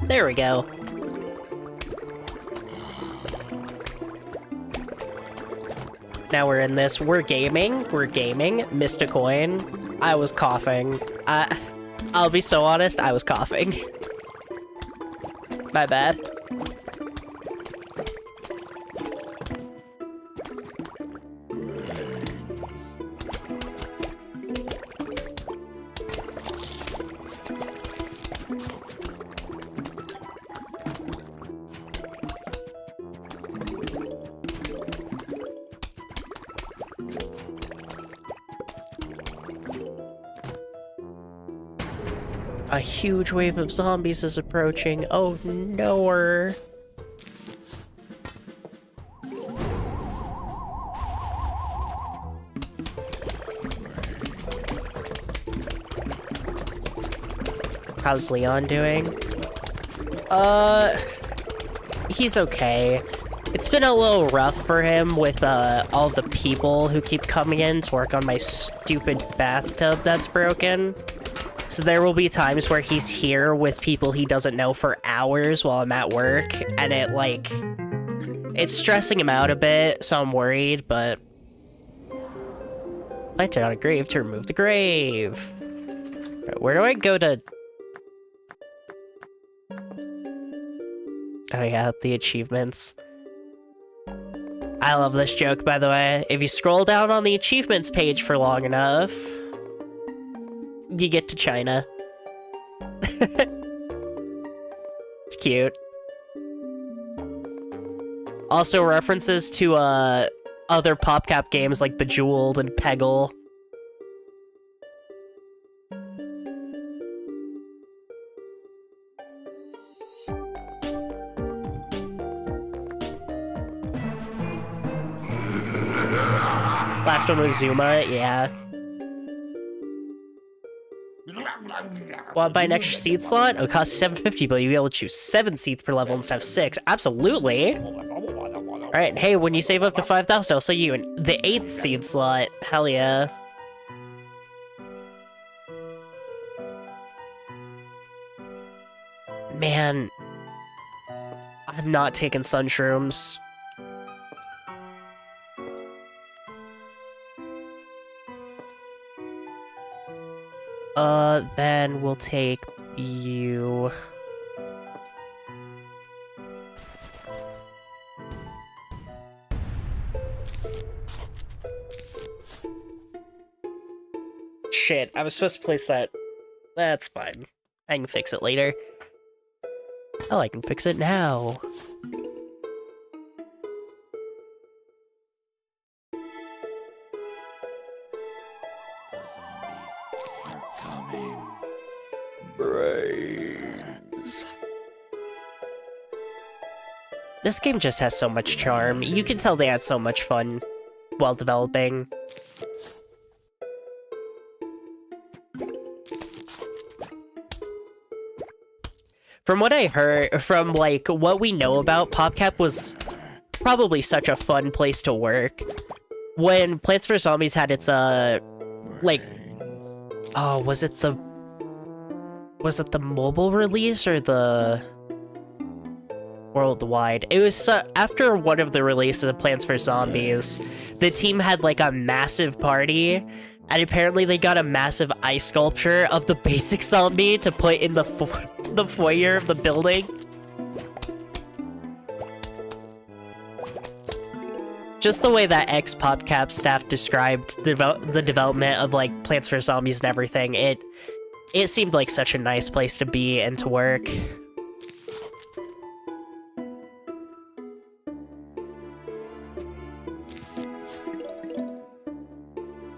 There we go. Now we're in this. We're gaming. We're gaming. Missed a coin. I was coughing. I'll be so honest, I was coughing. My bad. A huge wave of zombies is approaching. Oh no. How's Leon doing? He's okay. It's been a little rough for him with all the people who keep coming in to work on my stupid bathtub that's broken. So there will be times where he's here with people he doesn't know for hours while I'm at work, and it's stressing him out a bit, so I'm worried, but... Planted on a grave to remove the grave. Where do I go to... Oh yeah, the achievements. I love this joke, by the way. If you scroll down on the achievements page for long enough, you get to China. It's cute. Also references to other PopCap games like Bejeweled and Peggle. Last one was Zuma, yeah. Want to buy an extra seed slot? It'll cost $7.50, but you'll be able to choose 7 seats per level instead of 6. Absolutely! Alright, hey, when you save up to 5,000, I'll sell you the 8th seed slot. Hell yeah. Man. I'm not taking sunshrooms. Then we'll take you... Shit, I was supposed to place that. That's fine. I can fix it later. Hell, I can fix it now. Brains. This game just has so much charm. You can tell they had so much fun while developing. From what I heard, from like what we know about, PopCap was probably such a fun place to work. When Plants vs. Zombies had its like, oh, was it the mobile release or the worldwide? It was after one of the releases of Plants vs. Zombies, the team had like a massive party, and apparently they got a massive ice sculpture of the basic zombie to put in the foyer of the building. Just the way that ex-PopCap staff described the development of like Plants vs. Zombies and everything, it seemed like such a nice place to be and to work.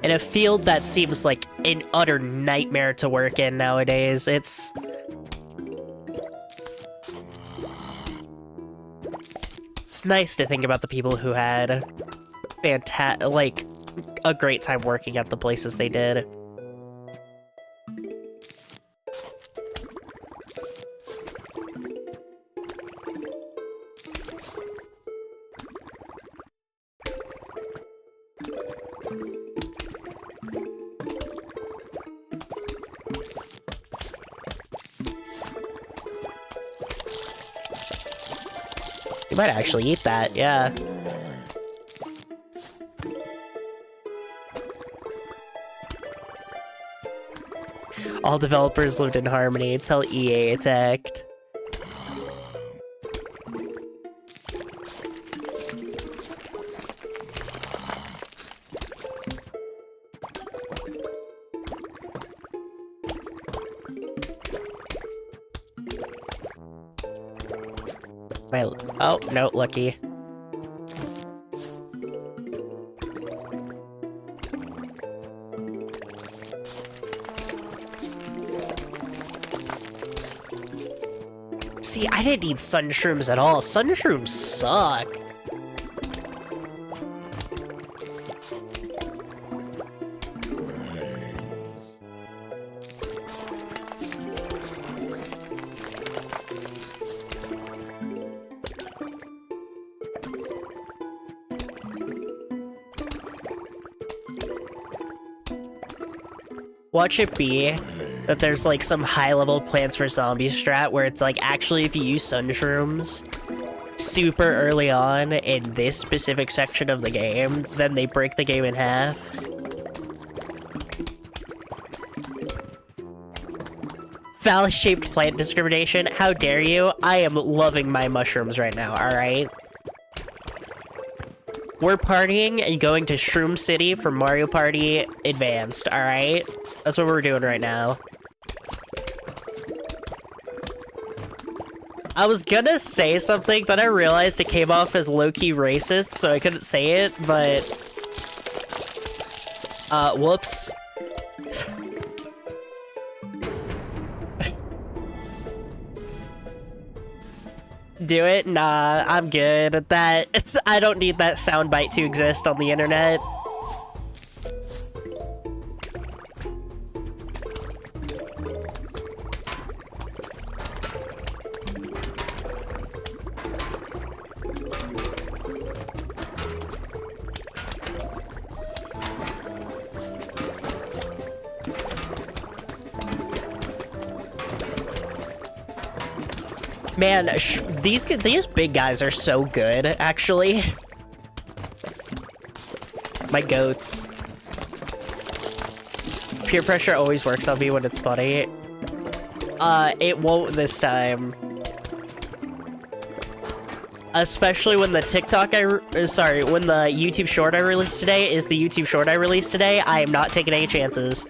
In a field that seems like an utter nightmare to work in nowadays, it's nice to think about the people who had a great time working at the places they did. You might actually eat that, yeah. All developers lived in harmony until EA attacked. Oh, no, lucky. See, I didn't need sunshrooms at all. Sunshrooms suck. Watch it be that there's like some high-level Plants vs. Zombies strat where it's like, actually, if you use Sunshrooms super early on in this specific section of the game, then they break the game in half. Phallus-shaped plant discrimination? How dare you? I am loving my mushrooms right now, alright? We're partying and going to Shroom City for Mario Party Advanced, alright? That's what we're doing right now. I was gonna say something, but I realized it came off as low-key racist, so I couldn't say it, but... whoops. Do it? Nah, I'm good at that. I don't need that soundbite to exist on the internet. Man, these big guys are so good, actually. My goats. Peer pressure always works on me when it's funny. It won't this time. Especially when the when the YouTube short I released today is the YouTube short I released today, I am not taking any chances.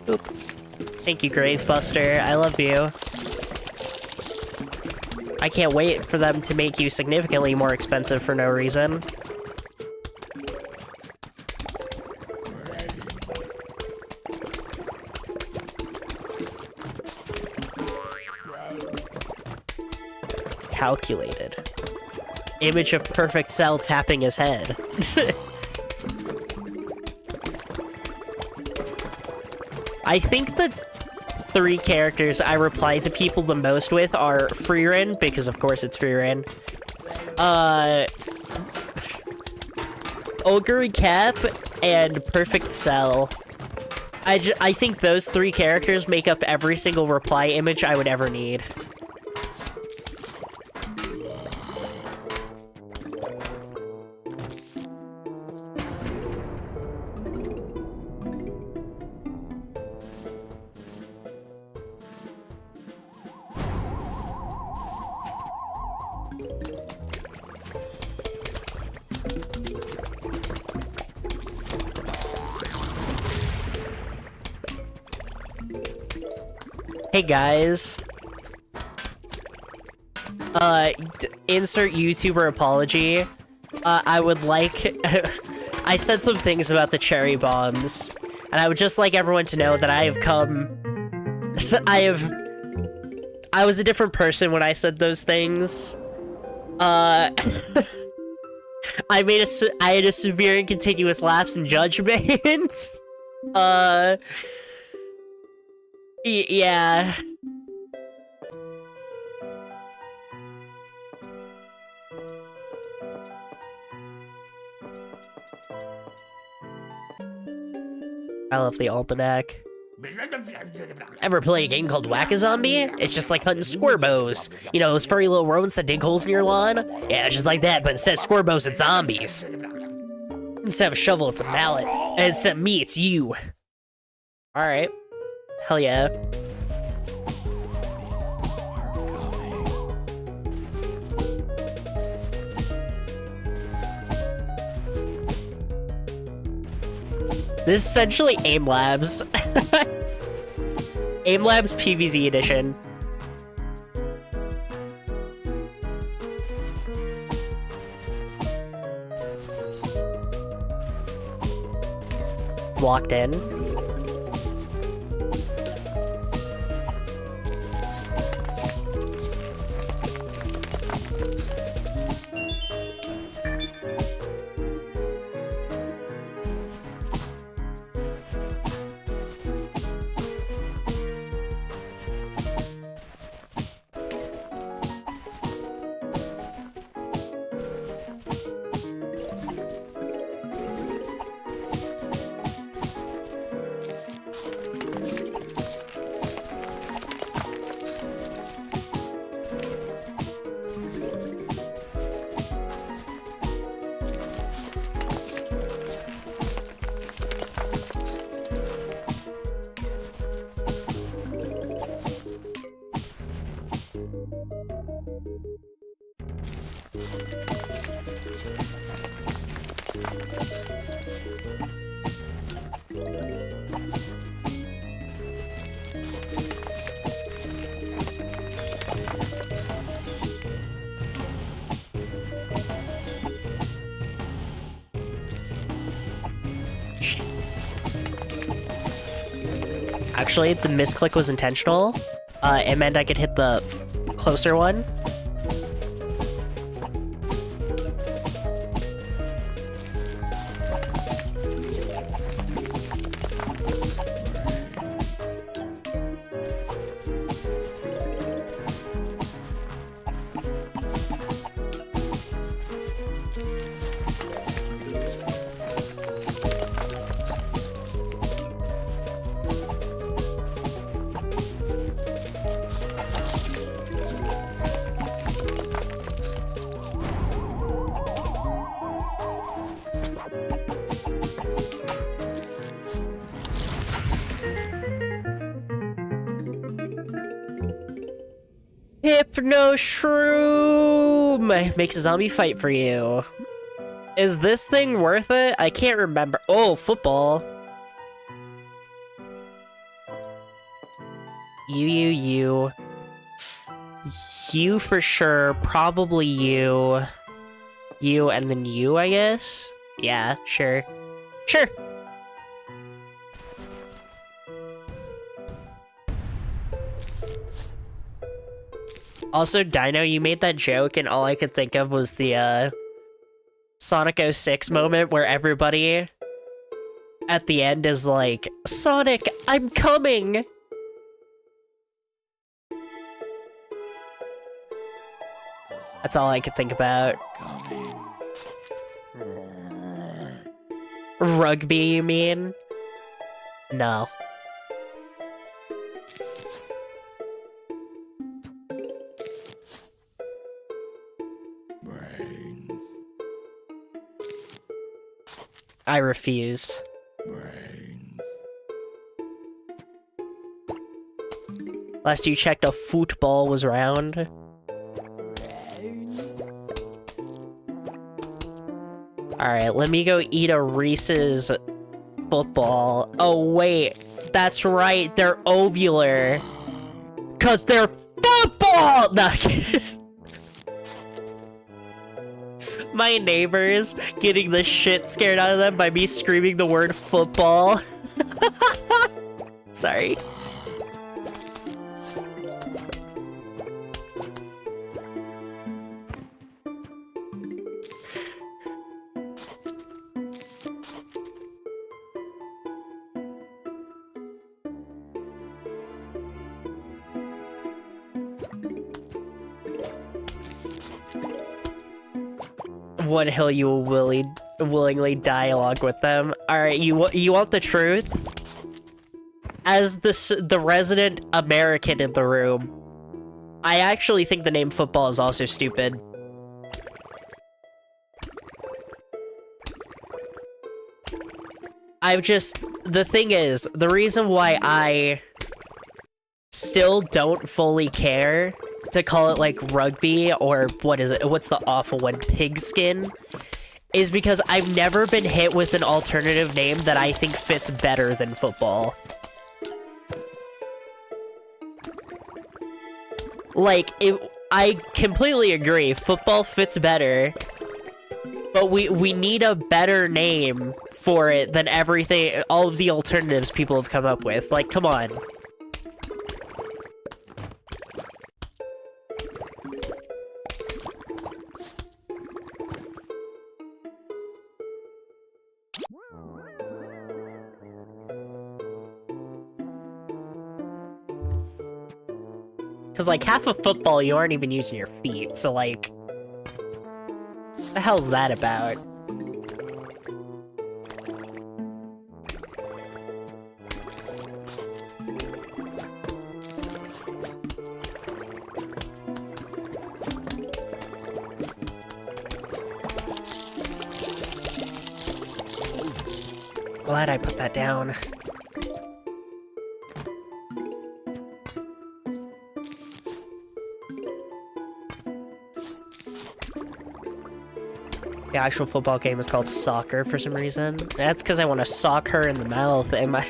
Oop. Thank you, Gravebuster. I love you. I can't wait for them to make you significantly more expensive for no reason. Calculated. Image of Perfect Cell tapping his head. I think the 3 characters I reply to people the most with are Frieren, because of course it's Frieren. Ogre Cap and Perfect Cell. I think those 3 characters make up every single reply image I would ever need. Hey guys. Insert YouTuber apology. I would like... I said some things about the cherry bombs, and I would just like everyone to know that I have come... I was a different person when I said those things. I had a severe and continuous lapse in judgment. Yeah. I love the almanac. Ever play a game called Whack-A-Zombie? It's just like hunting squirbos. You know, those furry little rodents that dig holes in your lawn? Yeah, it's just like that, but instead of squirbos, it's zombies. Instead of a shovel, it's a mallet. And instead of me, it's you. Alright. Hell yeah. This is essentially AIM Labs. AIM Labs PvZ edition. Walked in. Shit. Actually, the misclick was intentional. It meant I could hit the closer one. Hypno Shroom makes a zombie fight for you. Is this thing worth it? I can't remember. Oh, football. You. You for sure. Probably you. You and then you, I guess? Yeah, sure. Sure. Also, Dino, you made that joke, and all I could think of was the Sonic 06 moment where everybody at the end is like, Sonic, I'm coming! That's all I could think about. Rugby, you mean? No. I refuse. Brains. Last you checked, a football was round. Alright, let me go eat a Reese's football. Oh, wait. That's right, they're ovular. 'Cause they're football! No, my neighbors getting the shit scared out of them by me screaming the word football. Sorry. One hill you will willingly dialogue with them. Alright, you want the truth? As the resident American in the room, I actually think the name football is also stupid. The thing is, the reason why I still don't fully care to call it like rugby or what is it? What's the awful one? Pigskin? Is because I've never been hit with an alternative name that I think fits better than football. Like, I completely agree, football fits better, but we need a better name for it than everything, all of the alternatives people have come up with. Like, come on. Because, like, half of football, you aren't even using your feet, so, like... What the hell's that about? Glad I put that down. The actual football game is called soccer for some reason. That's because I want to sock her in the mouth. Am I?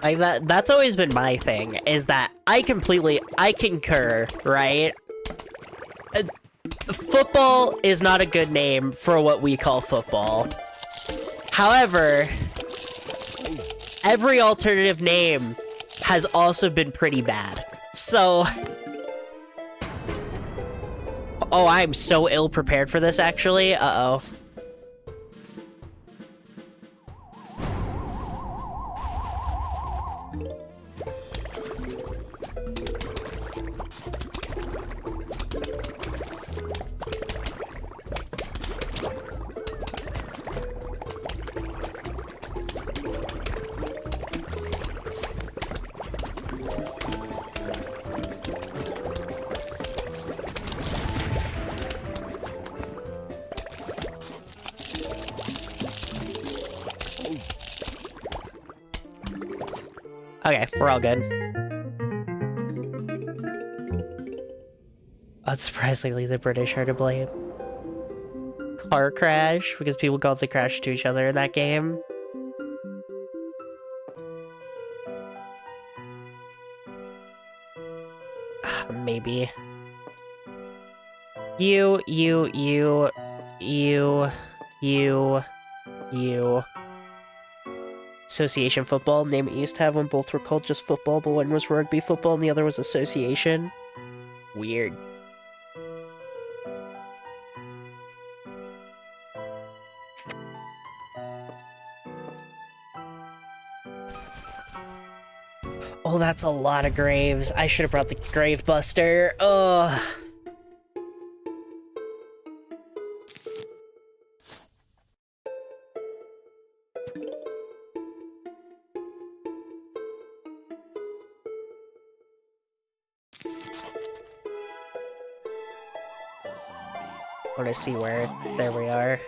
Like, that's always been my thing, is that I concur, right? Football is not a good name for what we call football. However, every alternative name has also been pretty bad. So... Oh, I'm so ill-prepared for this, actually. Uh-oh. Okay, we're all good. Unsurprisingly, the British are to blame. Car crash, because people constantly crash into each other in that game. Maybe. You. Association football, name it used to have when both were called just football, but one was rugby football and the other was association. Weird. Oh, that's a lot of graves. I should have brought the Grave Buster. Ugh. I want to see where... There we are.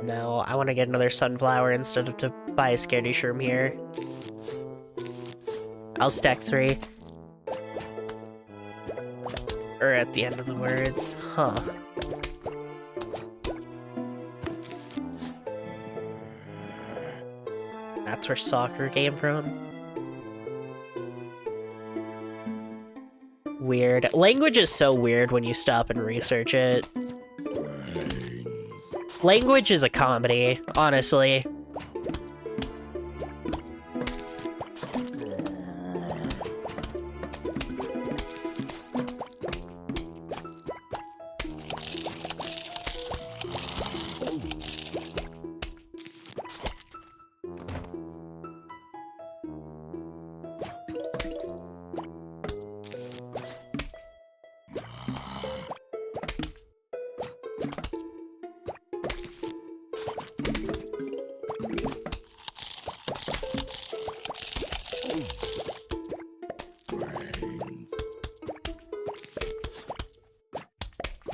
No, I want to get another sunflower instead of to buy a scaredy shroom here. I'll stack 3. Or at the end of the words. Huh. That's where soccer came from. Weird. Language is so weird when you stop and research it. Language is a comedy, honestly.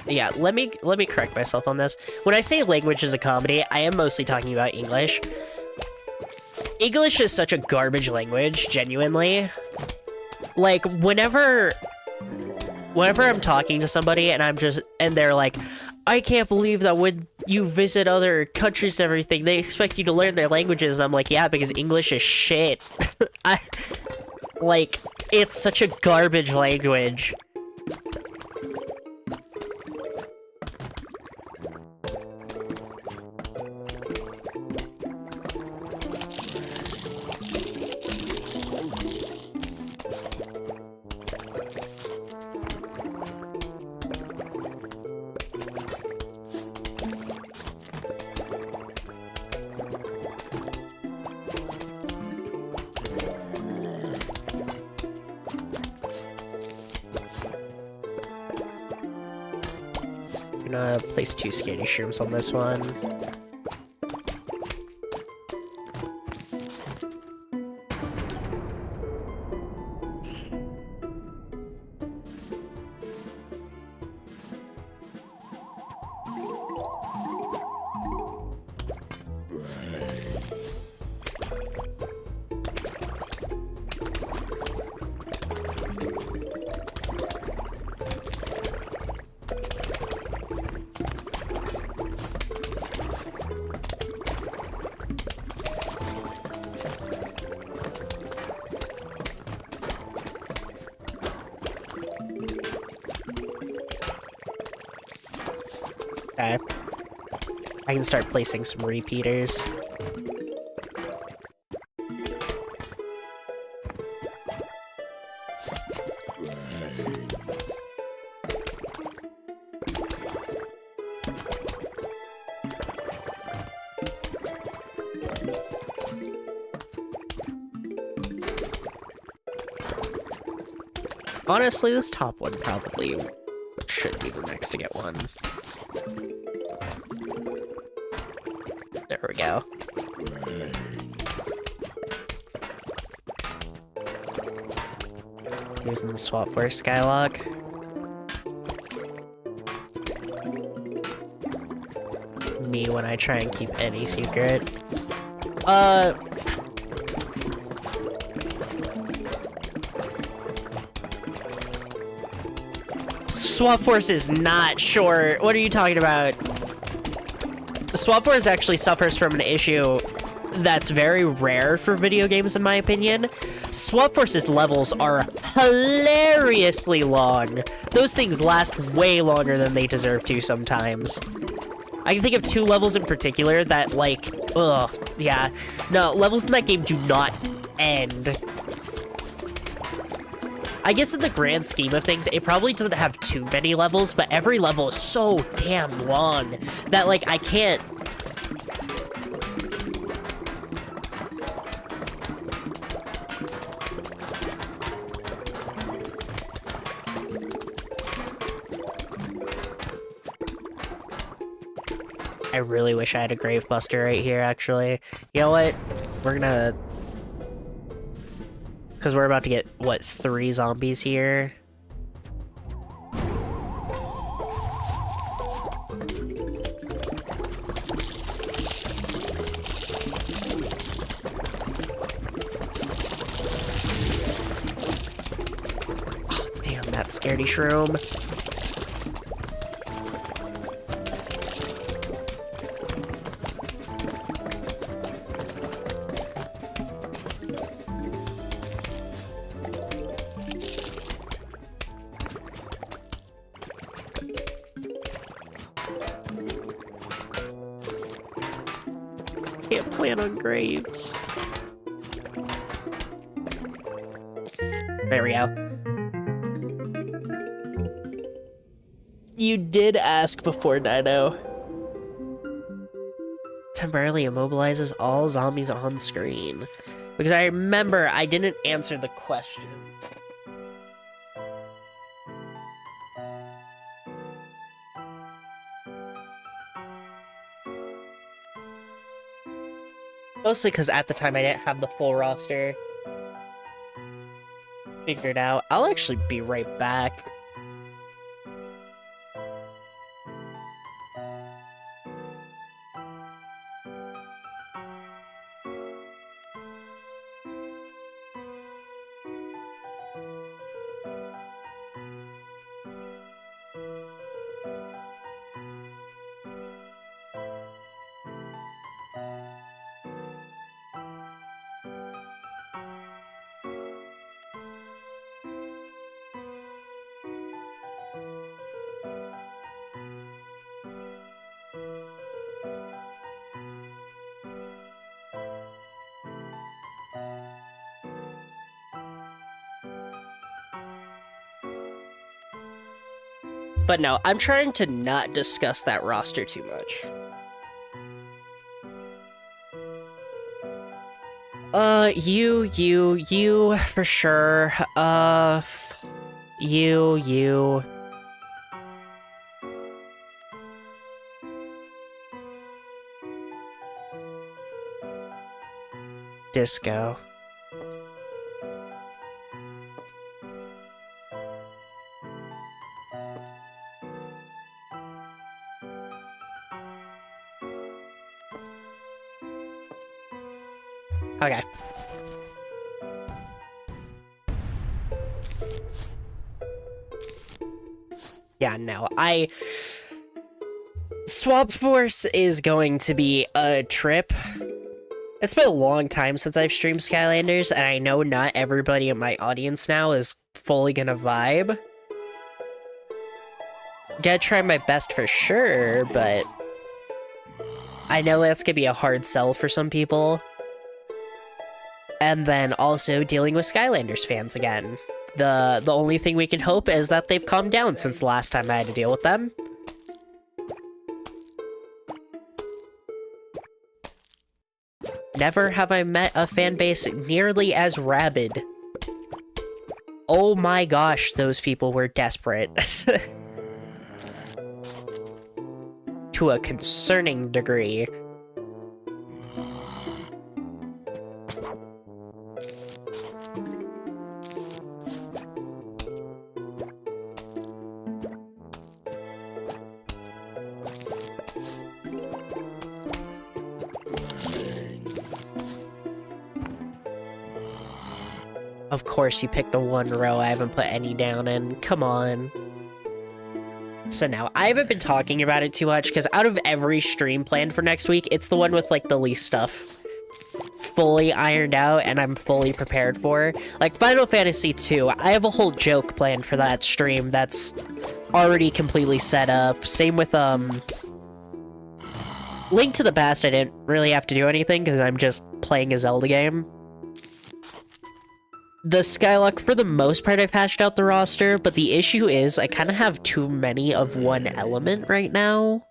Yeah, let me correct myself on this. When I say language is a comedy, I am mostly talking about English. English is such a garbage language, genuinely. Like, whenever I'm talking to somebody and they're like, I can't believe that when you visit other countries and everything, they expect you to learn their languages. I'm like, yeah, because English is shit. Like, it's such a garbage language. I'm gonna place 2 scaredy shrooms on this one. Okay. I can start placing some repeaters. Honestly, this top one probably should be the next to get one. There we go. Using the swap for Skylock. Me when I try and keep any secret. Swap Force is not short. What are you talking about? Swap Force actually suffers from an issue that's very rare for video games, in my opinion. Swap Force's levels are hilariously long. Those things last way longer than they deserve to sometimes. I can think of 2 levels in particular that, like, ugh, yeah. No, levels in that game do not end. I guess in the grand scheme of things, it probably doesn't have too many levels, but every level is so damn long that, like, I can't... I really wish I had a Gravebuster right here, actually. You know what? We're gonna... Because we're about to get, what, 3 zombies here? Oh, damn, that scaredy shroom. Can't plan on graves. There we go. You did ask before, Dino. Temporarily immobilizes all zombies on screen. Because I remember I didn't answer the question. Mostly because at the time I didn't have the full roster figured out. I'll actually be right back. But no, I'm trying to not discuss that roster too much. You, for sure. You. Disco. Okay. Yeah, no, Swap Force is going to be a trip. It's been a long time since I've streamed Skylanders, and I know not everybody in my audience now is fully gonna vibe. Gotta try my best for sure, but I know that's gonna be a hard sell for some people. And then also dealing with Skylanders fans again. The only thing we can hope is that they've calmed down since the last time I had to deal with them. Never have I met a fan base nearly as rabid. Oh my gosh, those people were desperate. To a concerning degree. Of course you picked the one row I haven't put any down in. Come on. So now, I haven't been talking about it too much, because out of every stream planned for next week, it's the one with, like, the least stuff fully ironed out and I'm fully prepared for. Like, Final Fantasy II, I have a whole joke planned for that stream that's already completely set up. Same with, Link to the Past, I didn't really have to do anything, because I'm just playing a Zelda game. The Skylock, for the most part, I've hashed out the roster, but the issue is I kind of have too many of one element right now.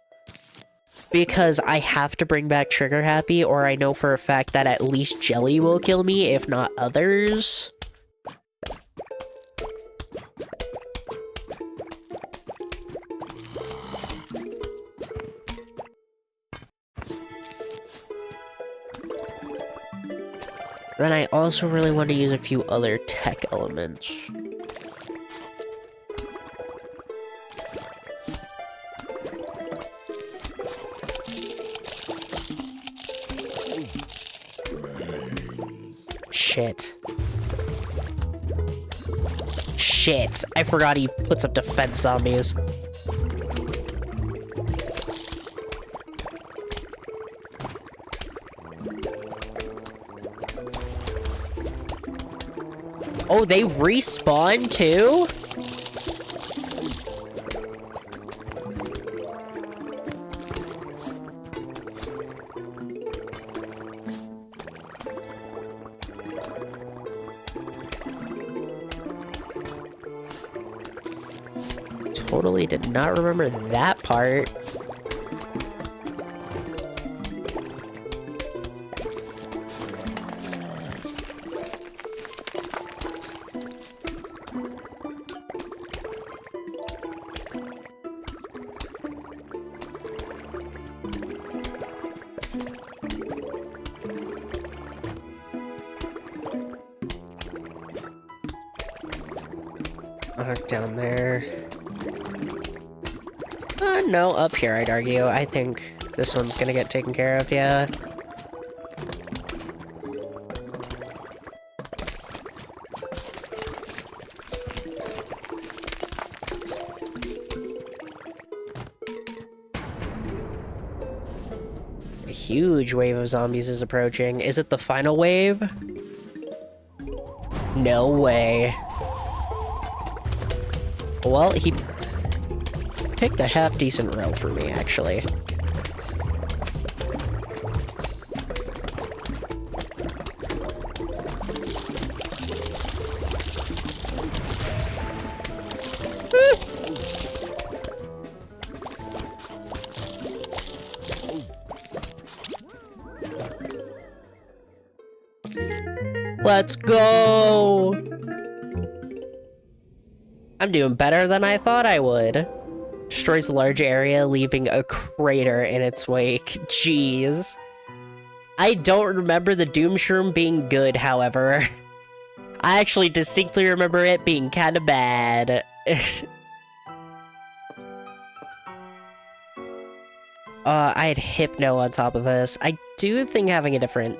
Because I have to bring back Trigger Happy, or I know for a fact that at least Jelly will kill me, if not others. Then I also really want to use a few other tech elements. Shit. Shit. I forgot he puts up defense zombies. Oh, they respawn too? Totally did not remember that part. Down there. No, up here, I'd argue. I think this one's gonna get taken care of, yeah. A huge wave of zombies is approaching. Is it the final wave? No way. Well, he picked a half-decent row for me, actually. Let's go! I'm doing better than I thought I would. Destroys a large area, leaving a crater in its wake. Jeez. I don't remember the Doom Shroom being good, however. I actually distinctly remember it being kinda bad. I had Hypno on top of this. I do think having a different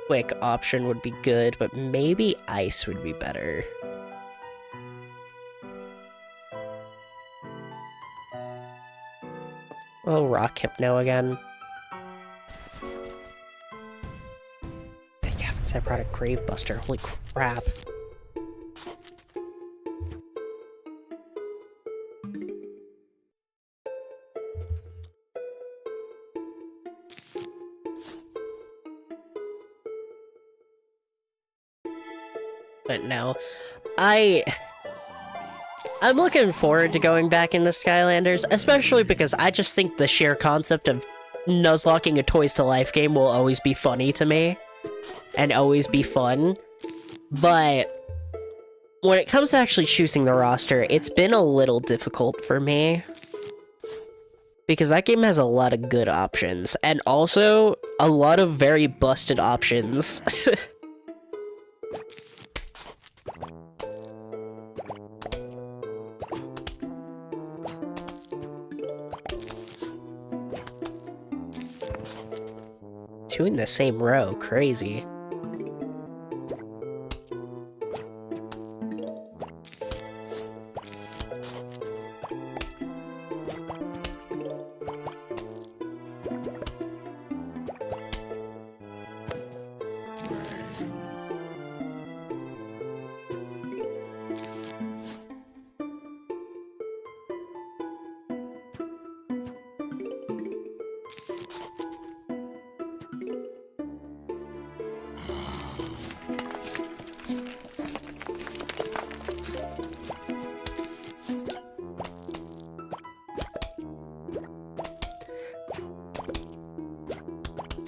quick option would be good, but maybe ice would be better. Oh, Rock Hypno again. Thank heavens I brought a Gravebuster, holy crap. But no, I'm looking forward to going back into Skylanders, especially because I just think the sheer concept of Nuzlocking a Toys to Life game will always be funny to me, and always be fun. But when it comes to actually choosing the roster, it's been a little difficult for me. Because that game has a lot of good options, and also a lot of very busted options. Two in the same row, crazy.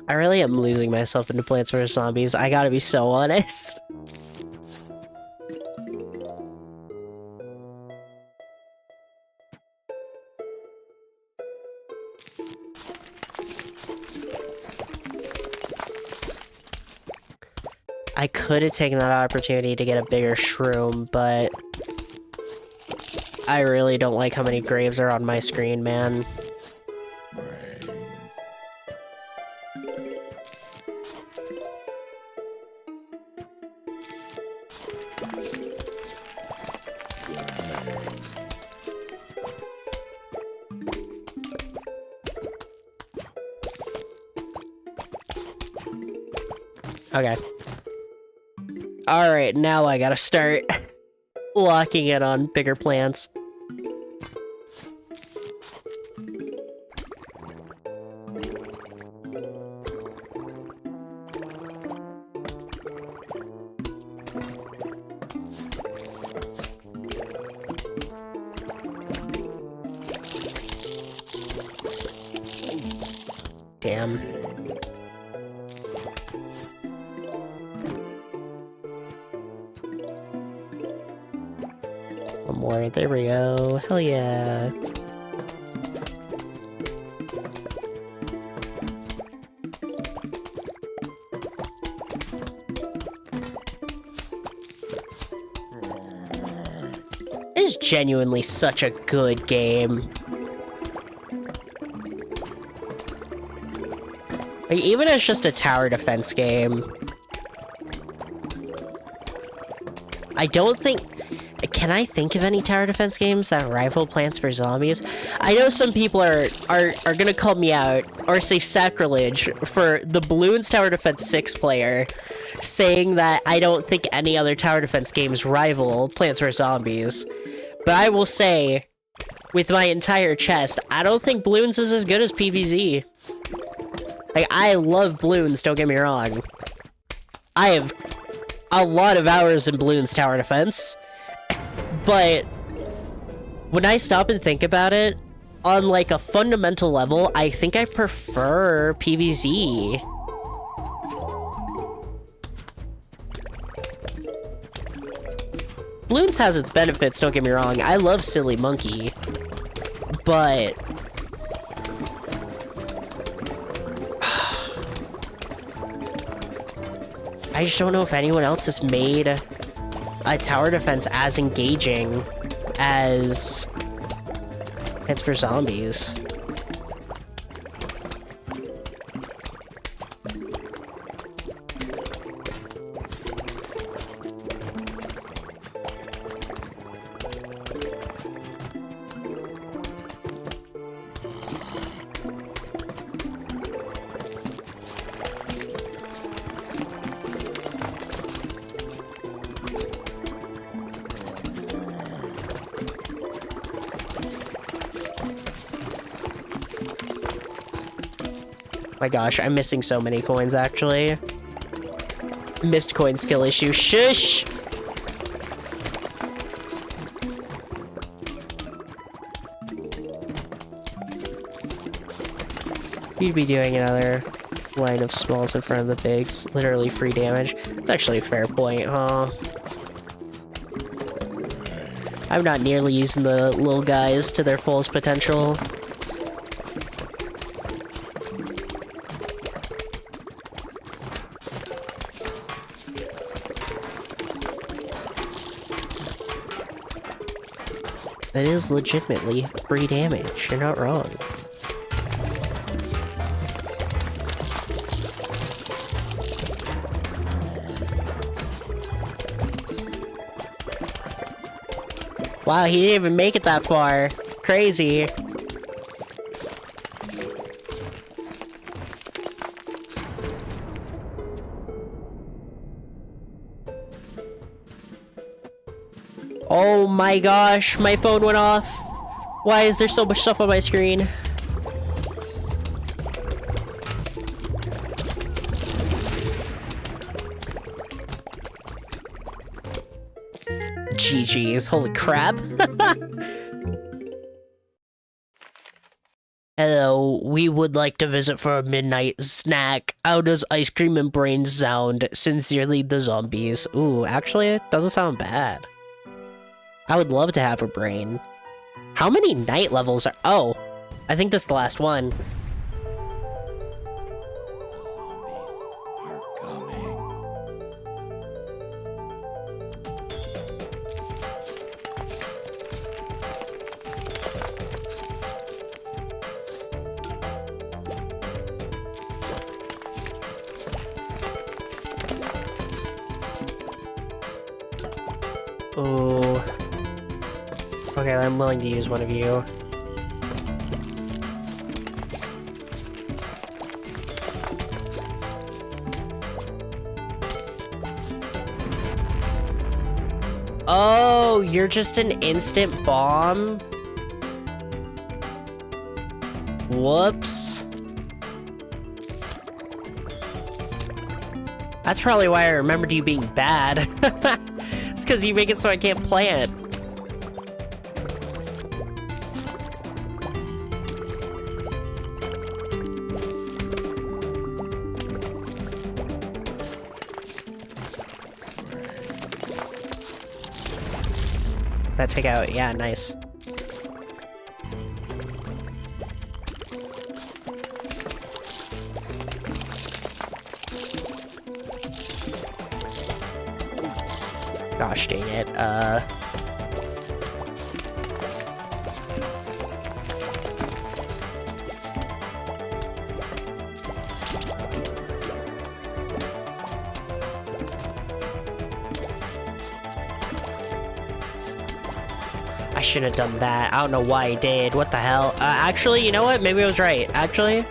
I really am losing myself into Plants vs. Zombies, I gotta be so honest. I could have taken that opportunity to get a bigger shroom, but I really don't like how many graves are on my screen, man. Okay. Alright, now I gotta start locking it on bigger plants. Damn. One more, there we go. Hell yeah. It is genuinely such a good game. Like, even as just a tower defense game, I don't think... Can I think of any tower defense games that rival Plants vs. Zombies? I know some people are gonna call me out, or say sacrilege, for the Bloons Tower Defense 6 player, saying that I don't think any other tower defense games rival Plants vs. Zombies. But I will say, with my entire chest, I don't think Bloons is as good as PvZ. Like, I love Bloons, don't get me wrong. I have a lot of hours in Bloons Tower Defense. But when I stop and think about it, on like a fundamental level, I think I prefer PvZ. Bloons has its benefits, don't get me wrong. I love Silly Monkey. But I just don't know if anyone else has made a tower defense as engaging as Plants vs. Zombies. My gosh, I'm missing so many coins, actually. Missed coin skill issue. Shush! You'd be doing another line of smalls in front of the bigs. Literally free damage. That's actually a fair point, huh? I'm not nearly using the little guys to their fullest potential. That is legitimately free damage. You're not wrong. Wow, he didn't even make it that far. Crazy. Oh my gosh, my phone went off. Why is there so much stuff on my screen? GG's, holy crap. Hello, we would like to visit for a midnight snack. How does ice cream and brains sound? Sincerely, the zombies. Ooh, actually, it doesn't sound bad. I would love to have a brain. How many night levels are... Oh, I think this is the last one. Oh. Okay, I'm willing to use one of you. Oh, you're just an instant bomb? Whoops. That's probably why I remembered you being bad. It's because you make it so I can't plant. That take out, yeah, nice. Gosh dang it, I shouldn't have done that. I don't know why I did. What the hell? Actually, you know what? Maybe I was right. Actually.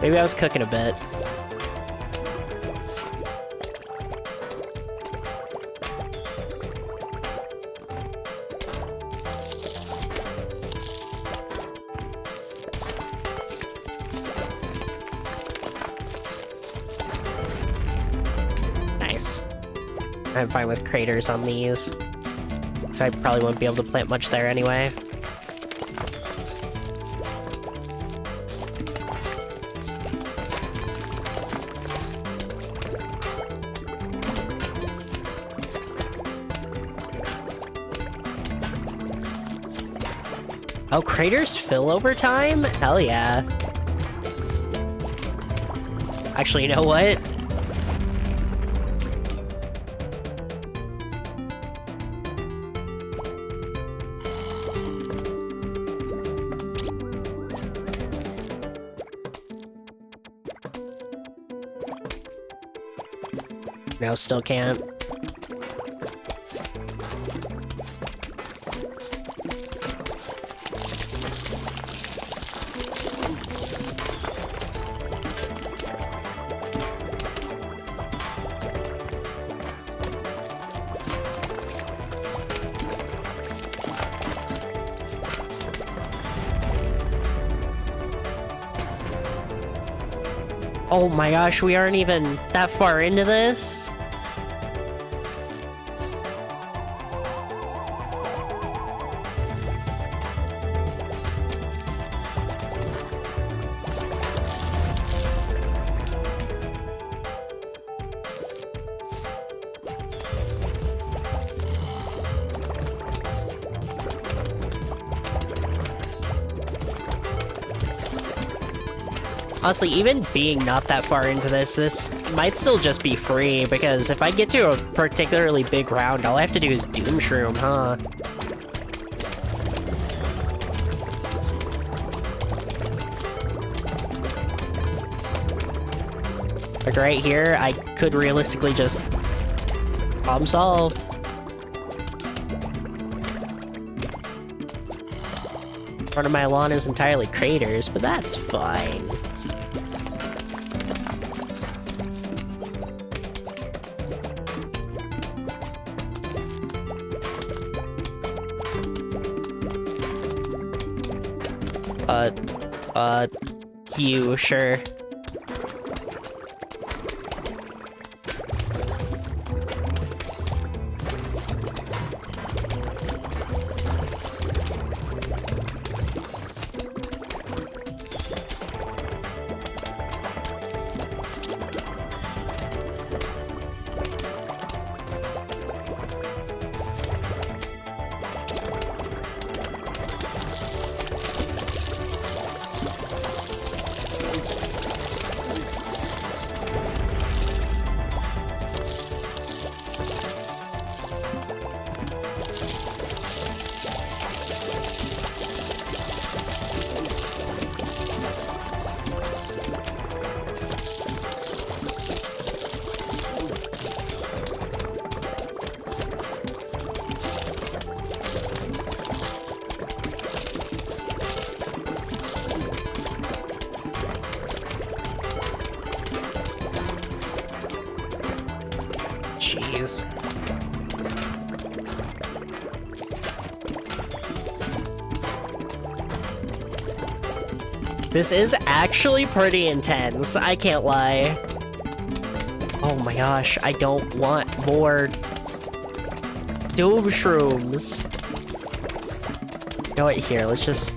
Maybe I was cooking a bit. Nice. I'm fine with craters on these. Because I probably won't be able to plant much there anyway. Oh, craters fill over time? Hell yeah. Actually, you know what? No, still can't. Oh my gosh, we aren't even that far into this. Honestly, even being not that far into this might still just be free, because if I get to a particularly big round, all I have to do is Doom Shroom, huh? Like right here, I could realistically just problem solved. Part of my lawn is entirely craters, but that's fine. You, sure. Jeez. This is actually pretty intense, I can't lie. Oh my gosh, I don't want more Doom Shrooms. You know what, here, let's just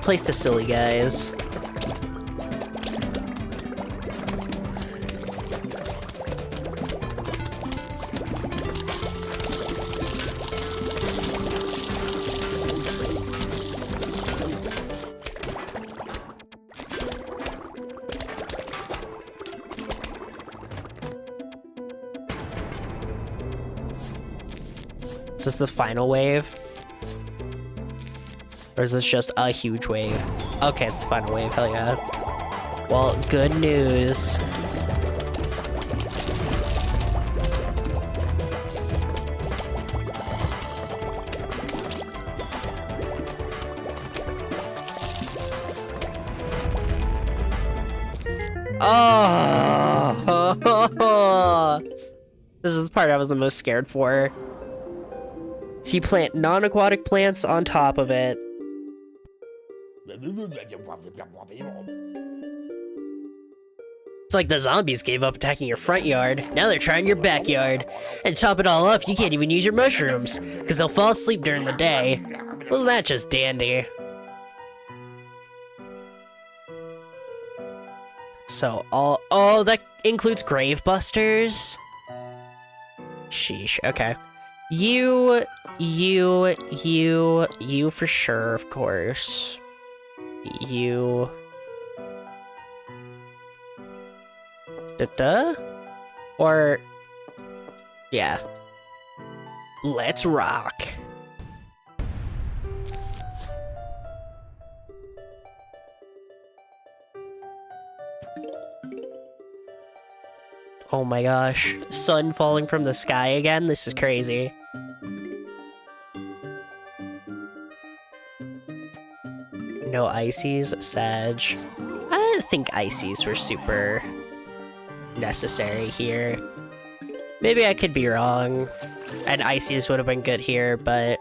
place the silly guys. Is this the final wave? Or is this just a huge wave? Okay, it's the final wave, hell yeah. Well, good news. Oh! This is the part I was the most scared for. So you plant non-aquatic plants on top of it. It's like the zombies gave up attacking your front yard. Now they're trying your backyard. And to top it all off, you can't even use your mushrooms, because they'll fall asleep during the day. Wasn't that just dandy? So, oh, that includes Gravebusters? Sheesh, okay. You for sure, of course. You. Da-da? Or, yeah. Let's rock. Oh my gosh, sun falling from the sky again? This is crazy. No ices, Sag. I didn't think ices were super necessary here. Maybe I could be wrong, and ices would have been good here, but...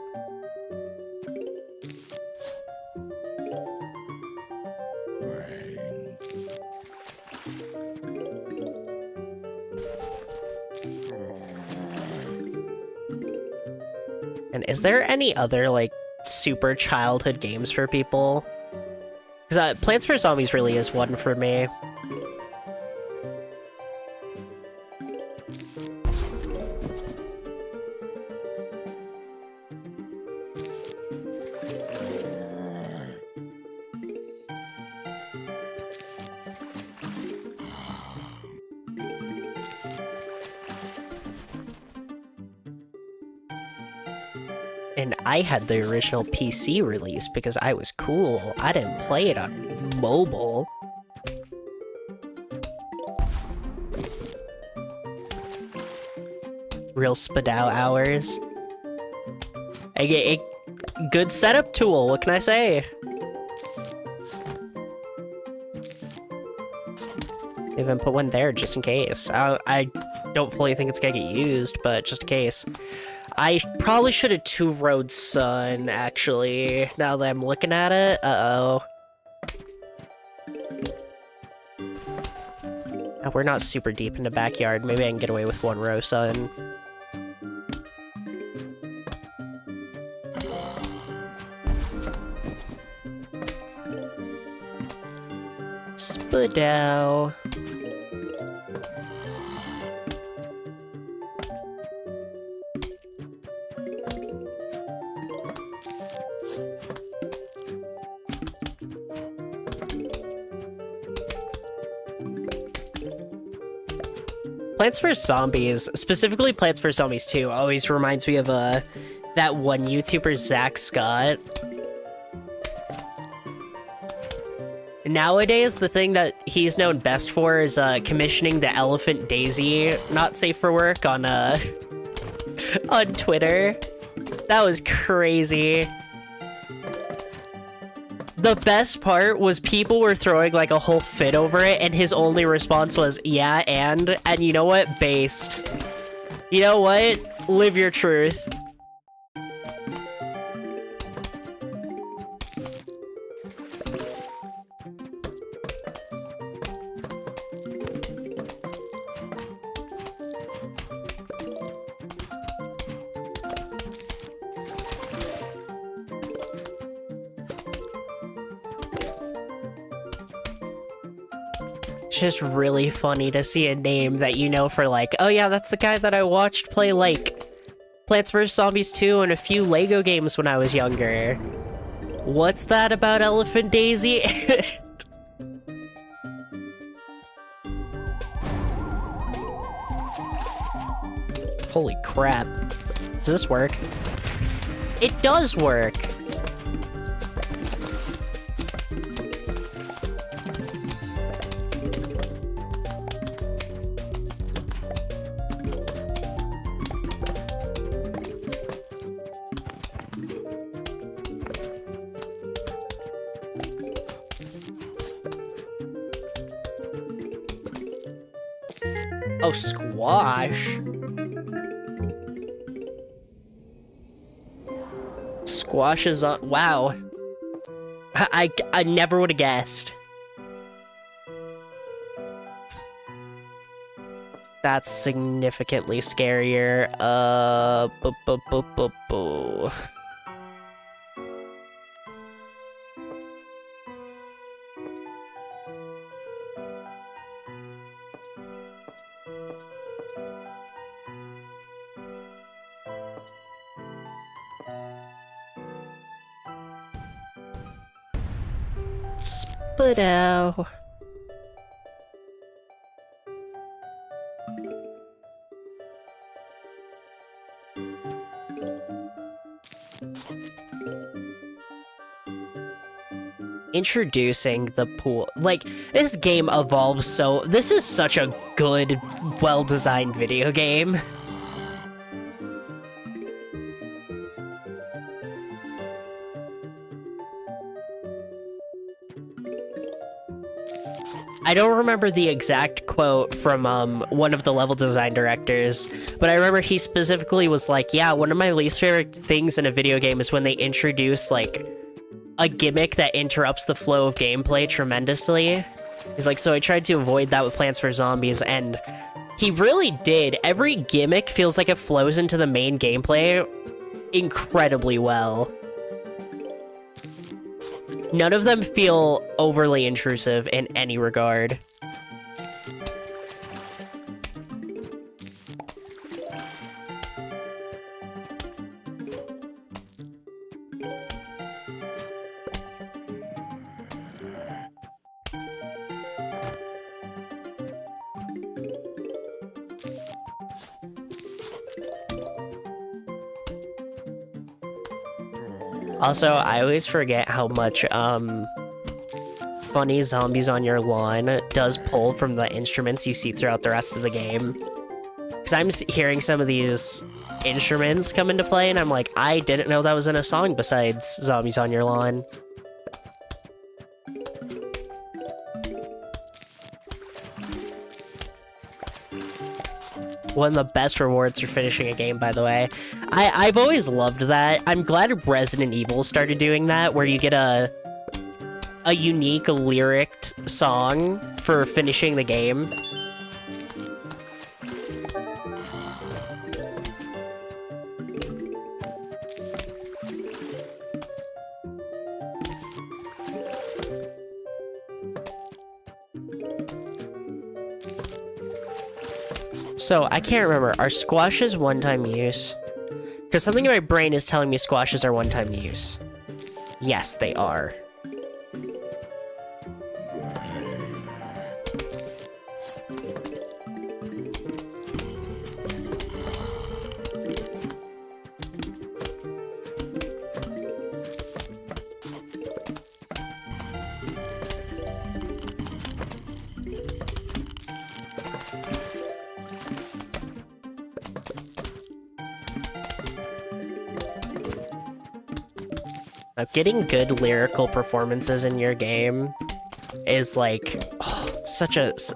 And is there any other, like, super childhood games for people? Because Plants vs. Zombies really is one for me. And I had the original PC release because I was cool. I didn't play it on mobile. Real Spadao hours. A good setup tool, what can I say? Even put one there just in case. I don't fully think it's gonna get used, but just in case. I probably should have two-road sun, actually, now that I'm looking at it. Uh-oh. We're not super deep in the backyard. Maybe I can get away with one row sun. Spadao. Plants vs. Zombies, specifically Plants vs. Zombies 2, always reminds me of that one YouTuber, Zach Scott. Nowadays, the thing that he's known best for is commissioning the Elephant Daisy not safe for work on on Twitter. That was crazy. The best part was people were throwing like a whole fit over it, and his only response was, yeah, and you know what? Based. You know what? Live your truth. It's just really funny to see a name that you know for like, oh yeah, that's the guy that I watched play like Plants vs. Zombies 2 and a few Lego games when I was younger. What's that about Elephant Daisy? Holy crap. Does this work? It does work! Oh, squash. Squash is on. Wow. I never would have guessed. That's significantly scarier. Boo. Spadao. Introducing the pool. Like, this game evolves so... This is such a good, well-designed video game. I don't remember the exact quote from one of the level design directors, but I remember he specifically was like, yeah, one of my least favorite things in a video game is when they introduce, like, a gimmick that interrupts the flow of gameplay tremendously. He's like, so I tried to avoid that with Plants vs. Zombies, and he really did. Every gimmick feels like it flows into the main gameplay incredibly well. None of them feel overly intrusive in any regard. Also, I always forget how much, Funny Zombies on Your Lawn does pull from the instruments you see throughout the rest of the game. Because I'm hearing some of these instruments come into play, and I'm like, I didn't know that was in a song besides Zombies on Your Lawn. One of the best rewards for finishing a game, by the way. I've always loved that. I'm glad Resident Evil started doing that, where you get a unique lyric song for finishing the game. So, I can't remember. Are squashes one-time use? Because something in my brain is telling me squashes are one-time use. Yes, they are. Getting good lyrical performances in your game is like,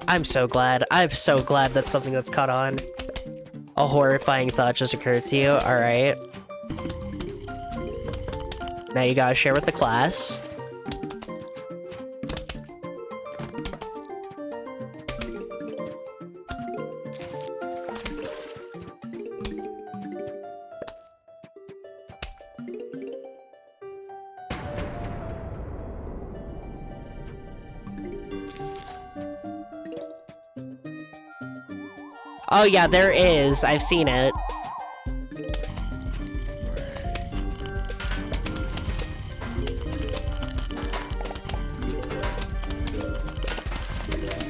I'm so glad. I'm so glad that's something that's caught on. A horrifying thought just occurred to you. Alright. Now you gotta share with the class. Oh yeah, there is. I've seen it.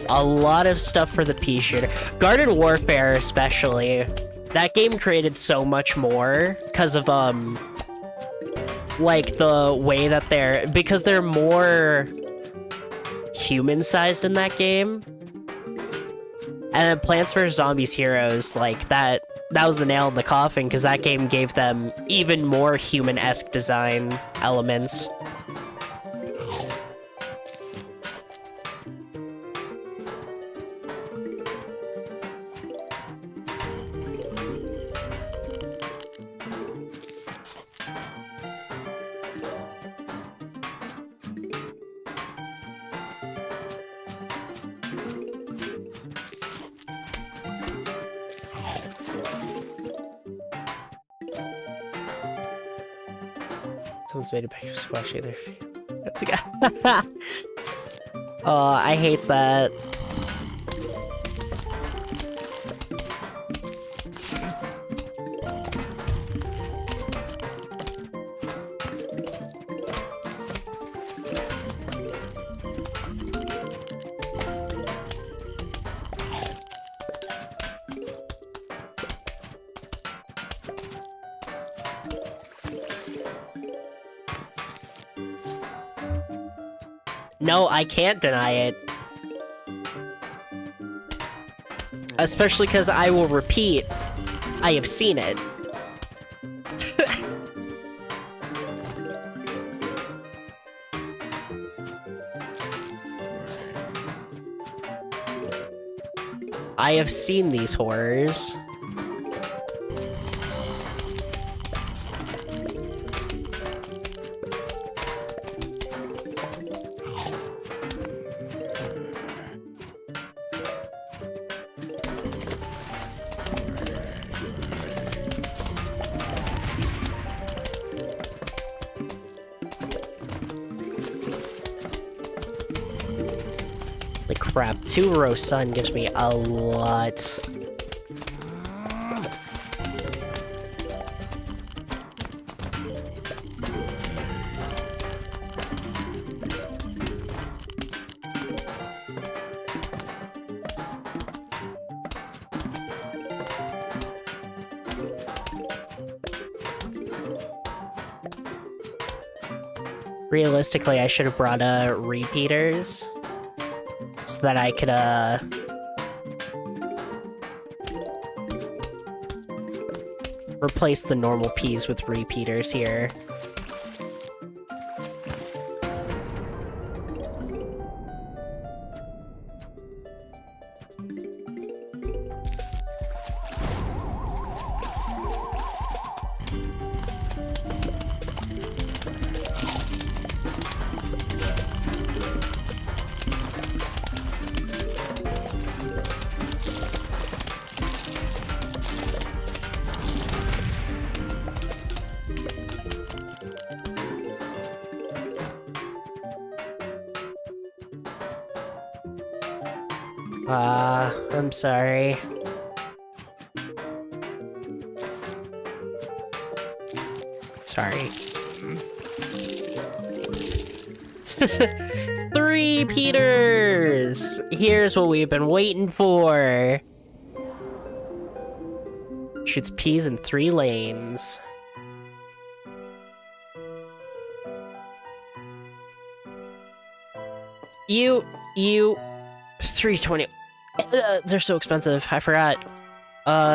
A lot of stuff for the pea shooter. Garden Warfare especially. That game created so much more because of, like, the way that because they're more human-sized in that game. And then Plants vs. Zombies Heroes, like, that was the nail in the coffin, because that game gave them even more human-esque design elements. Someone's made a big squash either. That's a guy. Oh, I hate that. No, I can't deny it. Especially because I will repeat, I have seen it. I have seen these horrors. crap. 2 row sun gives me a lot. Realistically, I should have brought repeaters so that I could replace the normal peas with repeaters here. I'm sorry. Sorry. 3 Peters! Here's what we've been waiting for. Shoots peas in 3 lanes. You 320. They're so expensive. I forgot.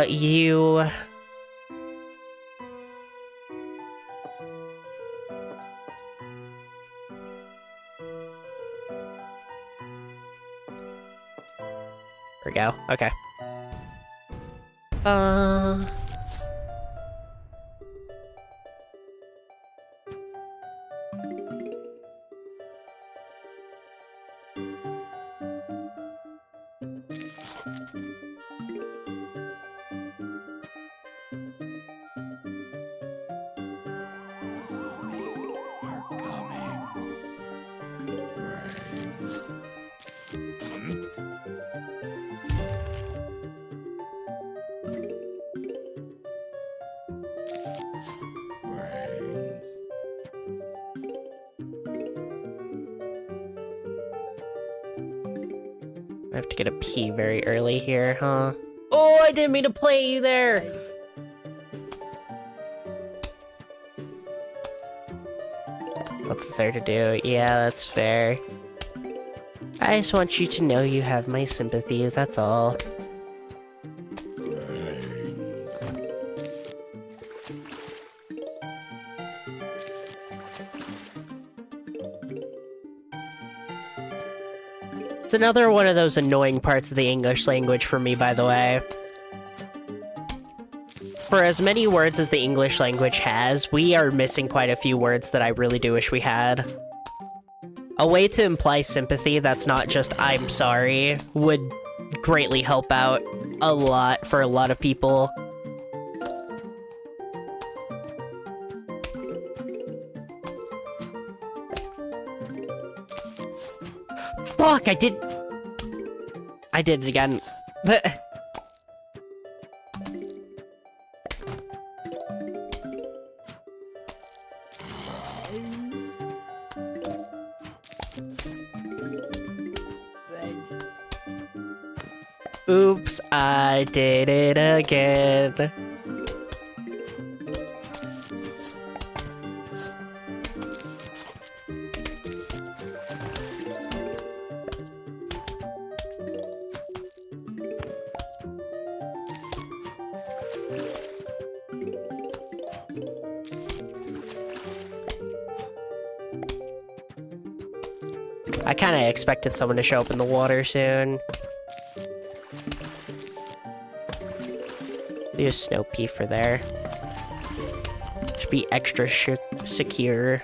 You. There we go. Okay. I have to get a pee very early here, huh? Oh, I didn't mean to play you there! What's there to do? Yeah, that's fair. I just want you to know you have my sympathies, that's all. It's another one of those annoying parts of the English language for me, by the way. For as many words as the English language has, we are missing quite a few words that I really do wish we had. A way to imply sympathy that's not just "I'm sorry" would greatly help out a lot for a lot of people. Fuck, I did it again. Oops, I did it again. I kind of expected someone to show up in the water soon. Do a snow pea for there. Should be extra secure.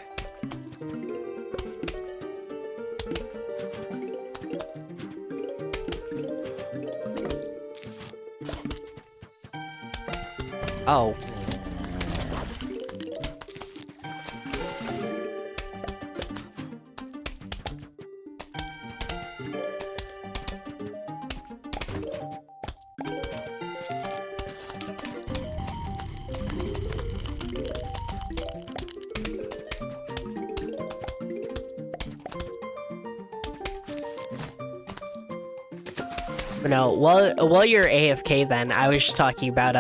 Oh. No, while you're AFK then, I was just talking about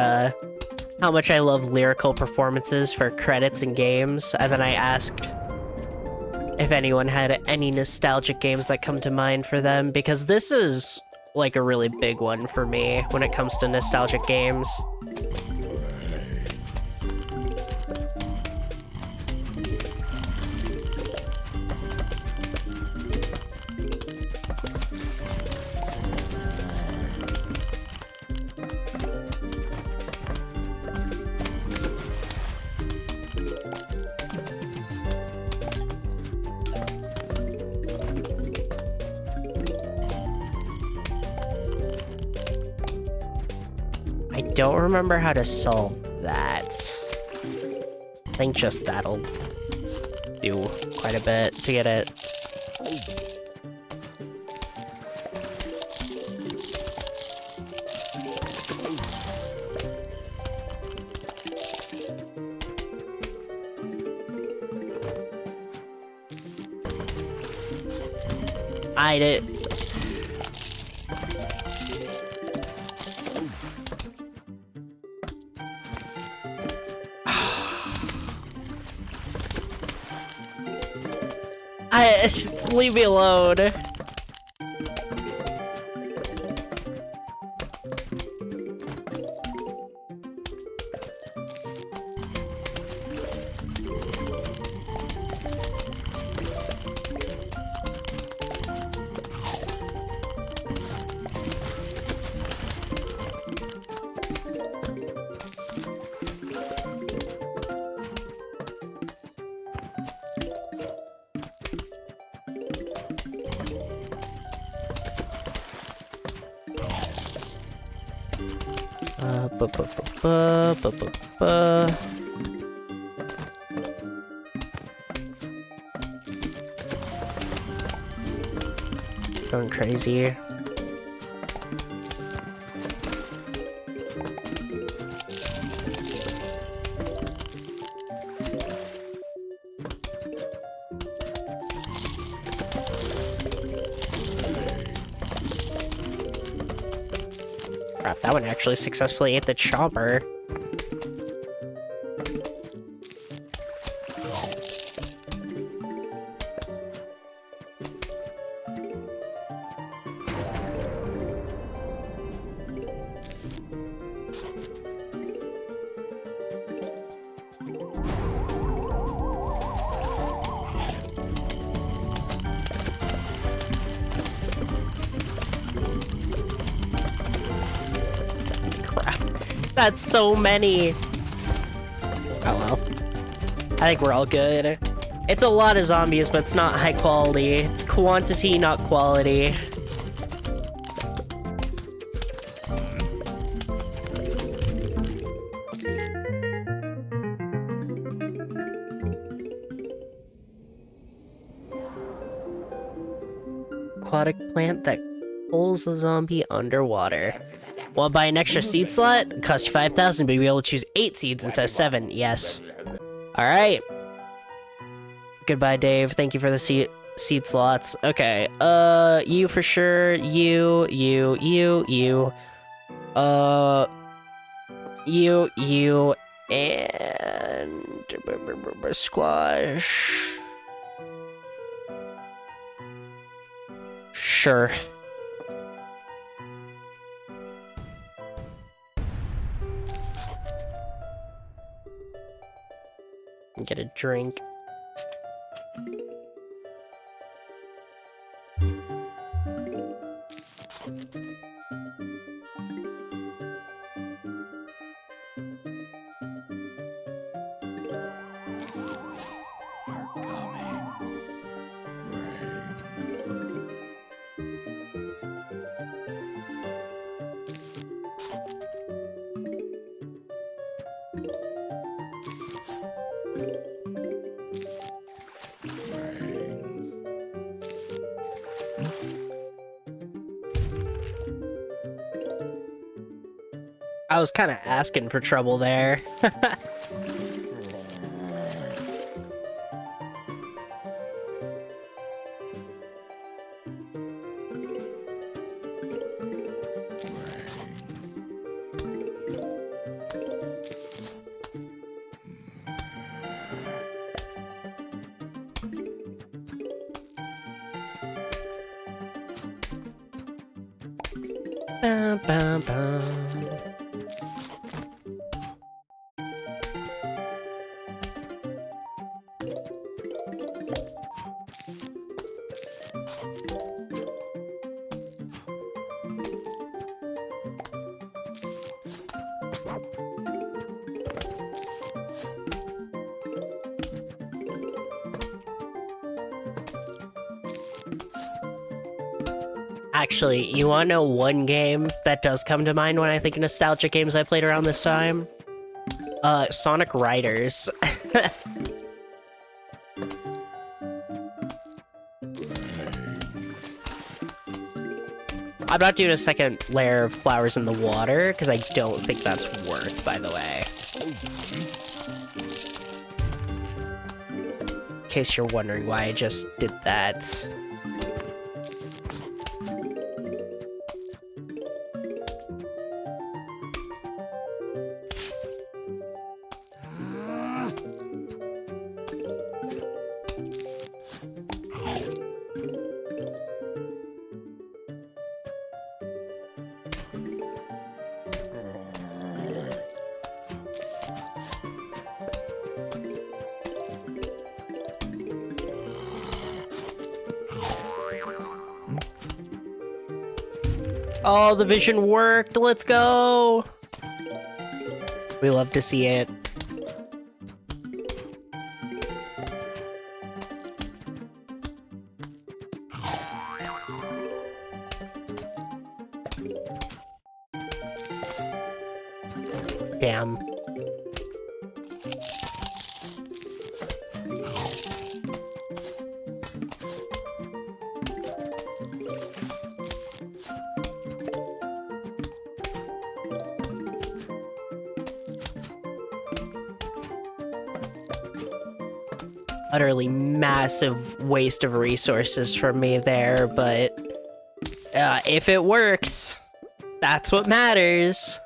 how much I love lyrical performances for credits and games, and then I asked if anyone had any nostalgic games that come to mind for them, because this is like a really big one for me when it comes to nostalgic games. I don't remember how to solve that. I think just that'll do quite a bit to get it. I did. Leave me alone. Going crazy. Crap, that one actually successfully ate the chopper. That's so many. Oh well. I think we're all good. It's a lot of zombies, but it's not high quality. It's quantity, not quality. Aquatic plant that pulls a zombie underwater. Want to buy an extra seed slot? It costs 5,000, but you'll be able to choose 8 seeds instead of 7. Yes. Alright. Goodbye, Dave. Thank you for the seed slots. Okay. You for sure. You. You, and... Squash. Sure. Get a drink. I was kind of asking for trouble there. Bum, bum, bum. Actually, you wanna know one game that does come to mind when I think of nostalgic games I played around this time? Sonic Riders. I'm not doing a second layer of flowers in the water, because I don't think that's worth, by the way. In case you're wondering why I just did that. Oh, the vision worked. Let's go. We love to see it. Damn. Utterly massive waste of resources from me there, but if it works, that's what matters.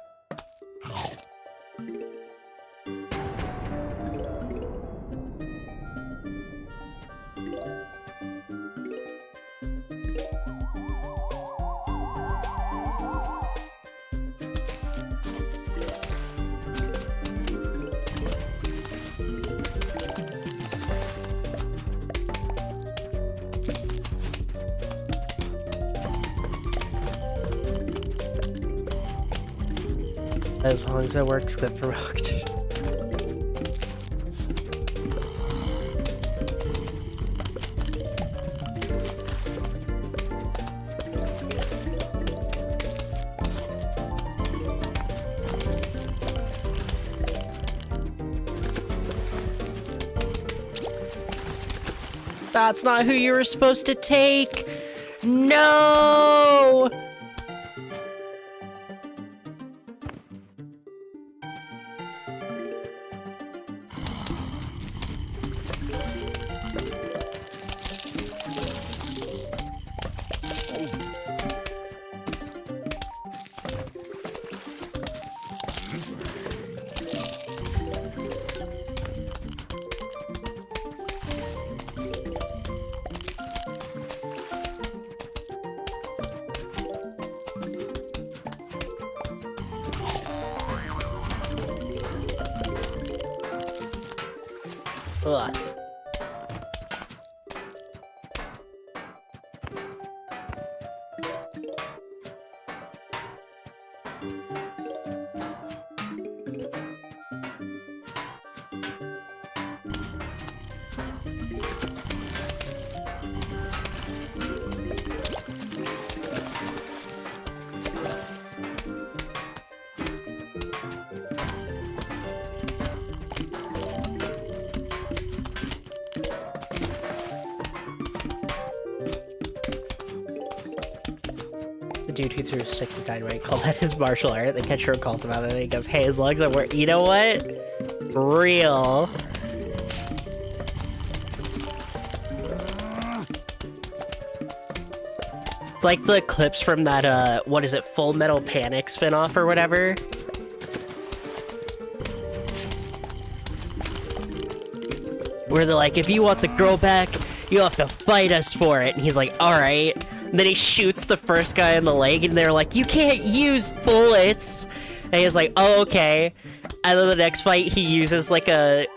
As long as it works, get provoked. That's not who you were supposed to take. No! Ugh. The dude who threw a stick of dynamite called that his martial art. The catcher calls him out and he goes, hey, as long as I work, you know what? Real. It's like the clips from that, what is it, Full Metal Panic spinoff or whatever? Where they're like, if you want the girl back, you have to fight us for it. And he's like, alright. And then he shoots the first guy in the leg, and they're like, "You can't use bullets." And he's like, "Oh, okay." And then the next fight, he uses like a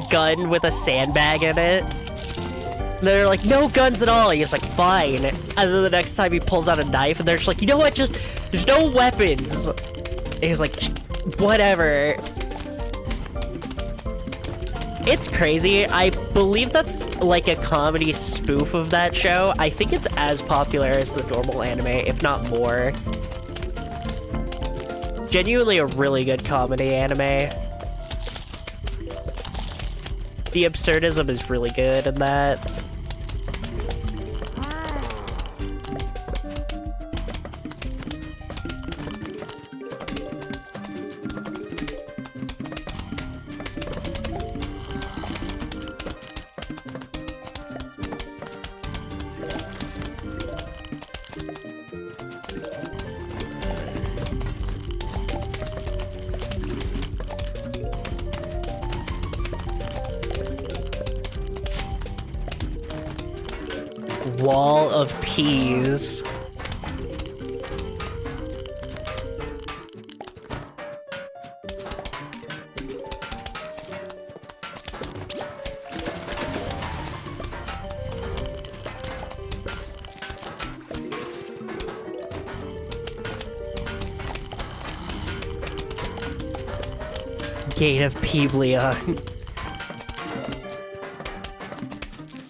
gun with a sandbag in it. And they're like, "No guns at all." He's like, "Fine." And then the next time he pulls out a knife, and they're just like, "You know what? Just there's no weapons." And he's like, "Whatever." It's crazy. I believe that's like a comedy spoof of that show. I think it's as popular as the normal anime, if not more. Genuinely a really good comedy anime. The absurdism is really good in that. Wall of peas. Gate of Peblion.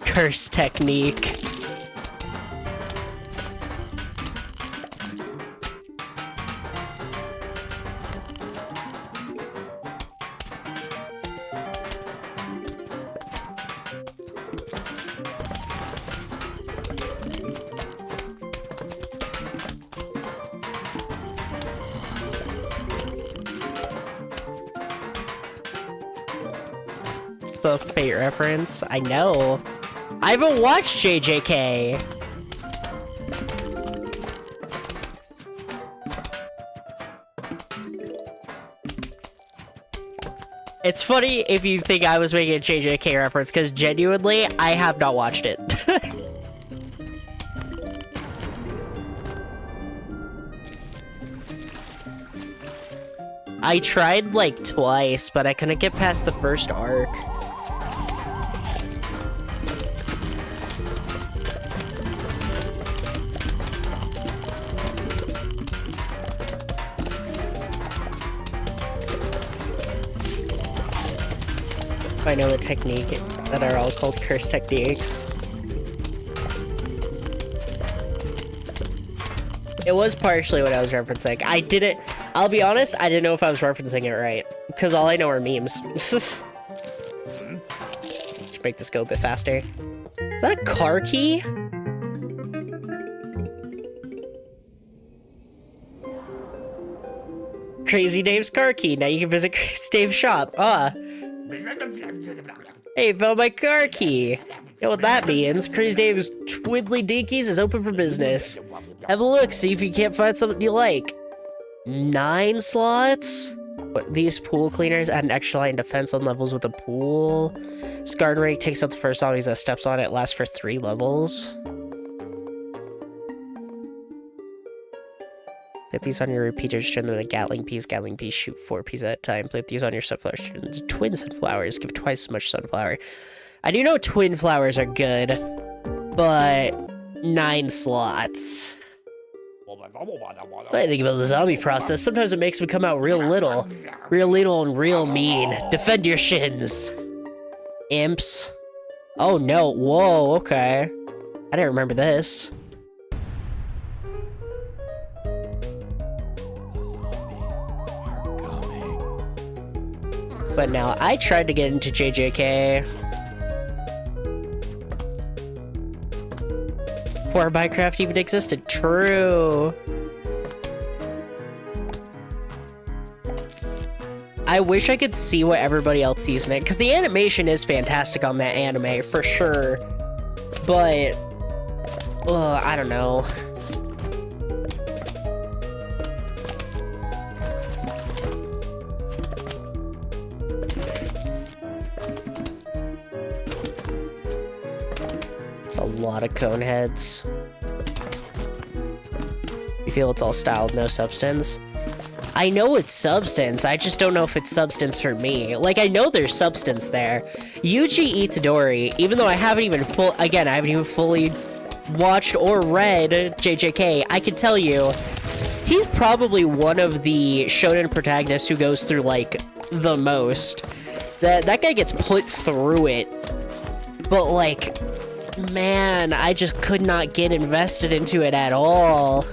Curse technique. The Fate reference. I know. I haven't watched JJK. It's funny if you think I was making a JJK reference, because genuinely, I have not watched it. I tried like twice, but I couldn't get past the first arc. I know the technique that are all called curse techniques. It was partially what I was referencing. I'll be honest, I didn't know if I was referencing it right, because all I know are memes. Just make this go a bit faster. Is that a car key? Crazy Dave's car key. Now you can visit Crazy Dave's shop. Hey, found my car key. You know what that means? Crazy Dave's Twiddly Dinkies is open for business. Have a look, see if you can't find something you like. 9 slots? But these pool cleaners add an extra line defense on levels with the pool. Scarred Rake takes out the first zombies that steps on it, lasts for 3 levels. Put these on your repeaters, turn them into Gatling peas. Gatling peas shoot 4 peas at a time. Put these on your sunflowers, turn them into twin sunflowers. Give twice as much sunflower. I do know twin flowers are good, but 9 slots. What I think about the zombie process, sometimes it makes them come out real little and real mean. Defend your shins. Imps. Oh no, whoa, okay. I didn't remember this. But now, I tried to get into JJK. Before Minecraft even existed. True. I wish I could see what everybody else sees in it, because the animation is fantastic on that anime, for sure. But, I don't know. A lot of cone heads. feel it's all style, no substance. I know it's substance, I just don't know if it's substance for me. Like, I know there's substance there. Yuji Itadori, even though I haven't even fully watched or read JJK, I can tell you, he's probably one of the shonen protagonists who goes through, like, the most. That guy gets put through it. But, like, man, I just could not get invested into it at all.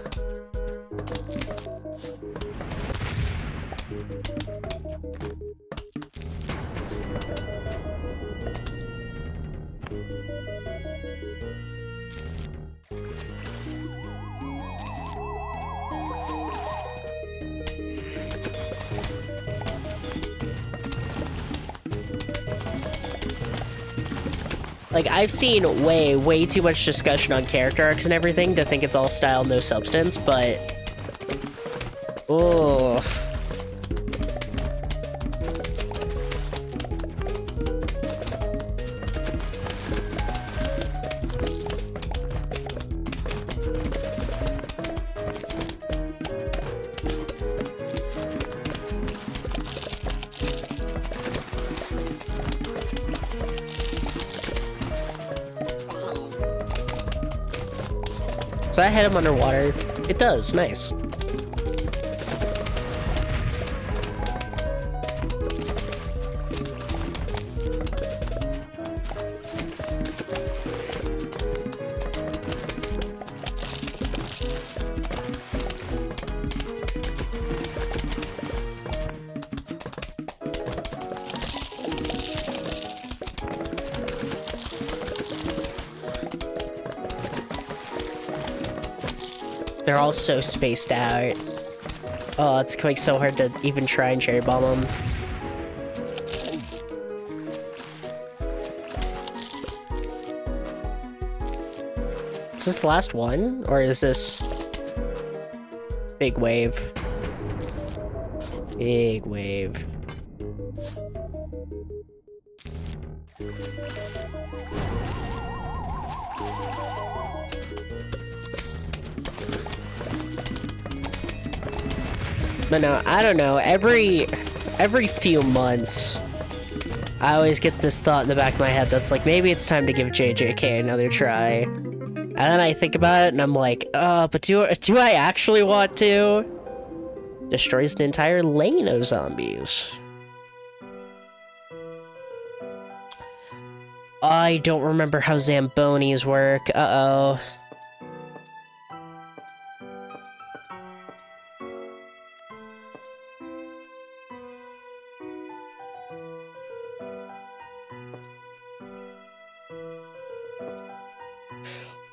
Like, I've seen way too much discussion on character arcs and everything to think it's all style, no substance, but... oh. So I hit him underwater. It does, nice. They're all so spaced out. Oh, it's becoming so hard to even try and cherry bomb them. Is this the last one? Or is this... big wave? Big wave. But no, I don't know, every few months, I always get this thought in the back of my head that's like, maybe it's time to give JJK another try. And then I think about it and I'm like, but do I actually want to? Destroys an entire lane of zombies. I don't remember how Zambonis work, uh-oh.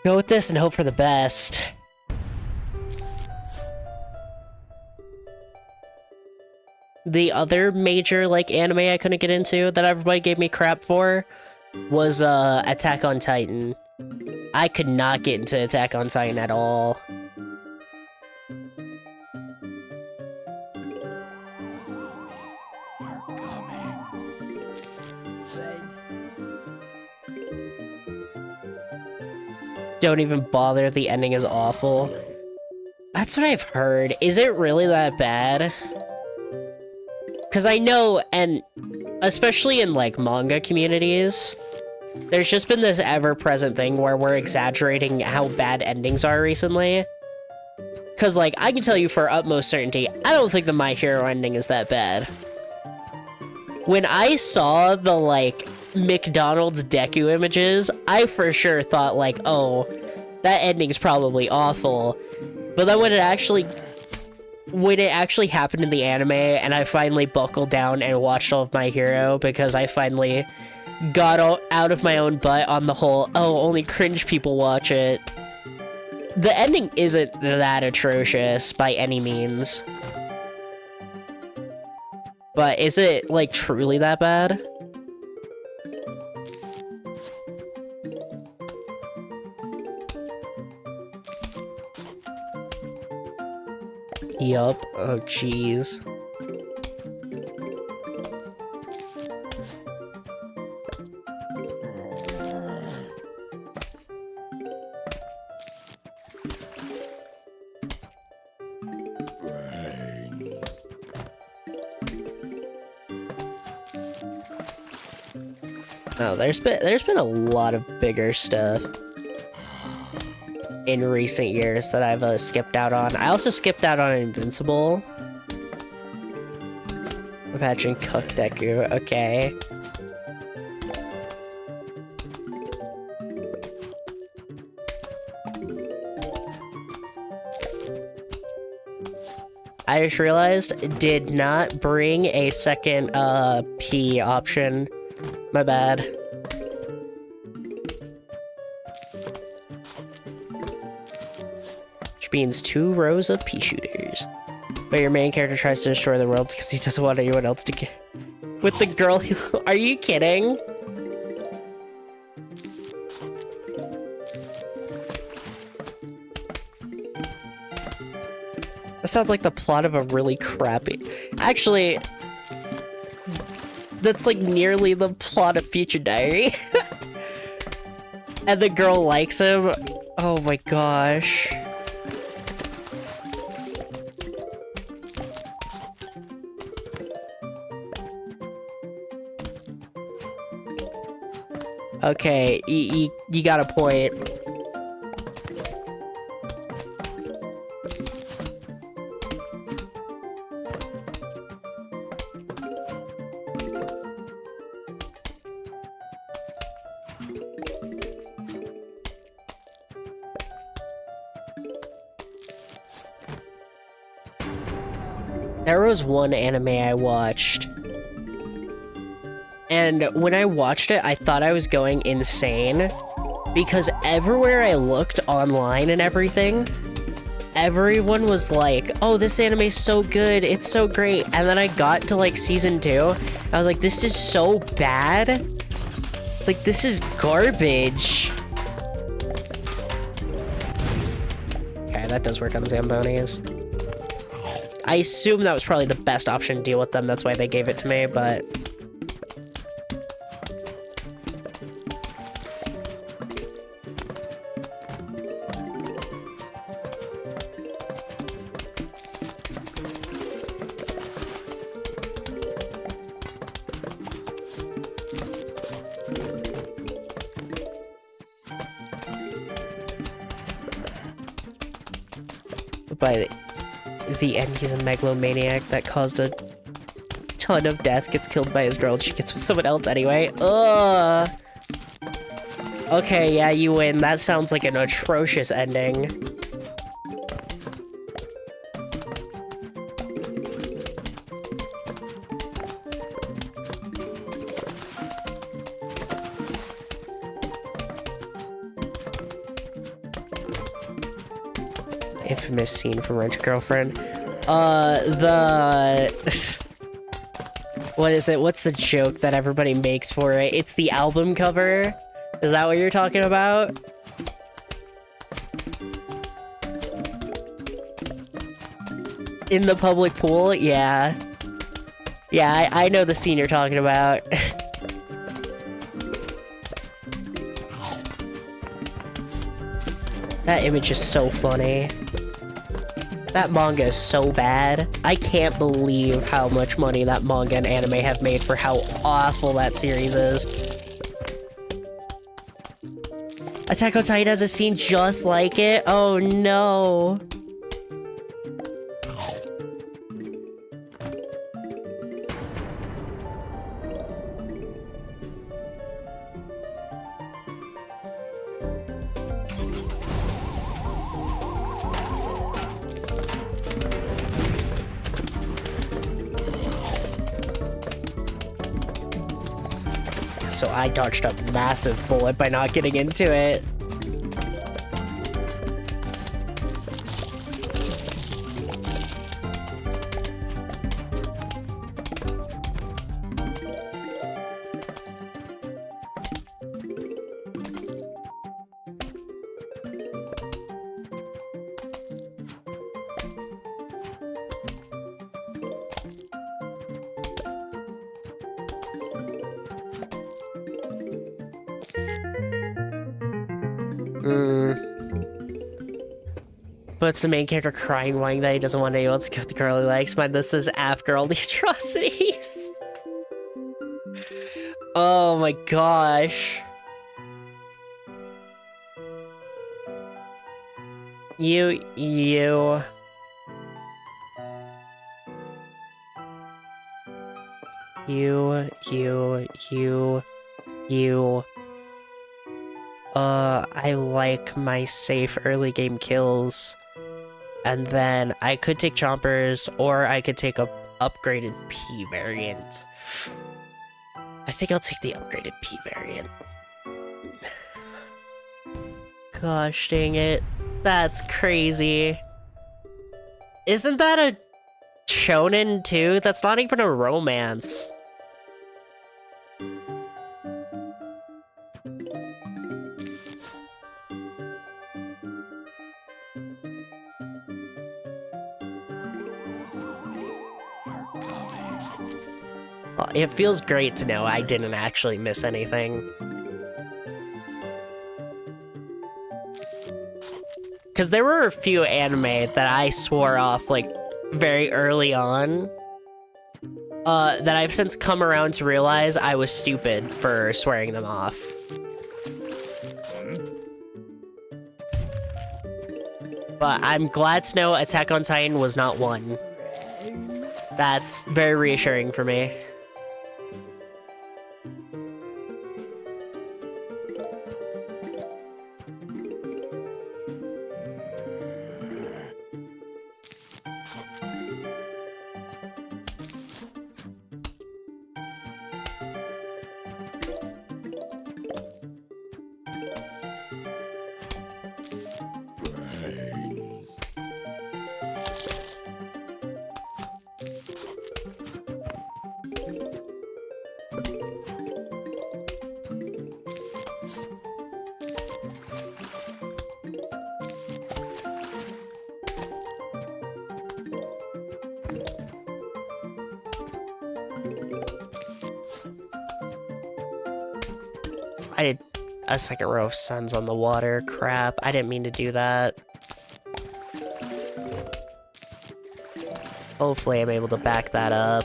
Go with this and hope for the best. The other major, like, anime I couldn't get into that everybody gave me crap for was, Attack on Titan. I could not get into Attack on Titan at all. Don't even bother, the ending is awful. That's what I've heard. Is it really that bad? Because I know, and especially in, like, manga communities, there's just been this ever-present thing where we're exaggerating how bad endings are recently. Because, like, I can tell you for utmost certainty, I don't think the My Hero ending is that bad. When I saw the, like, McDonald's Deku images, I for sure thought, like, oh, that ending's probably awful. But then when it actually happened in the anime, and I finally buckled down and watched all of My Hero, because I finally got out of my own butt on the whole, oh, only cringe people watch it. The ending isn't that atrocious by any means. But is it, like, truly that bad? Yup. Oh, jeez. No, there's been a lot of bigger stuff in recent years that I've skipped out on. I also skipped out on Invincible. Imagine Cook Deku, okay. I just realized, did not bring a second P option. My bad. Which means 2 rows of pea shooters. But your main character tries to destroy the world because he doesn't want anyone else to get... With the girl he... Are you kidding? That sounds like the plot of a really crappy... Actually... That's like nearly the plot of Future Diary. And the girl likes him. Oh my gosh. Okay, you got a point. There was one anime I watched, and when I watched it, I thought I was going insane, because everywhere I looked online and everything, everyone was like, oh, this anime's so good, it's so great, and then I got to, like, season 2, I was like, this is so bad, it's like, this is garbage. Okay, that does work on Zambonis. I assume that was probably the best option to deal with them, that's why they gave it to me, but... By the end, he's a megalomaniac that caused a ton of death, gets killed by his girl, and she gets with someone else anyway. Ugh! Okay, yeah, you win. That sounds like an atrocious ending. Infamous scene from Rent a Girlfriend. What is it? What's the joke that everybody makes for it? It's the album cover? Is that what you're talking about? In the public pool? Yeah. Yeah, I know the scene you're talking about. That image is so funny. That manga is so bad. I can't believe how much money that manga and anime have made for how awful that series is. Attack on Titan has a scene just like it? Oh no. So I dodged a massive bullet by not getting into it. But it's the main character crying, whining that he doesn't want anyone to go with the girl he likes. Man, this is Af Girl, the atrocities. Oh my gosh. You. I like my safe early game kills. And then I could take Chompers, or I could take a upgraded P variant. I think I'll take the upgraded P variant. Gosh dang it. That's crazy. Isn't that a shonen too? That's not even a romance. Well, it feels great to know I didn't actually miss anything. Because there were a few anime that I swore off, like, very early on, that I've since come around to realize I was stupid for swearing them off. But I'm glad to know Attack on Titan was not one. That's very reassuring for me. I did a second row of suns on the water. Crap, I didn't mean to do that. Hopefully I'm able to back that up.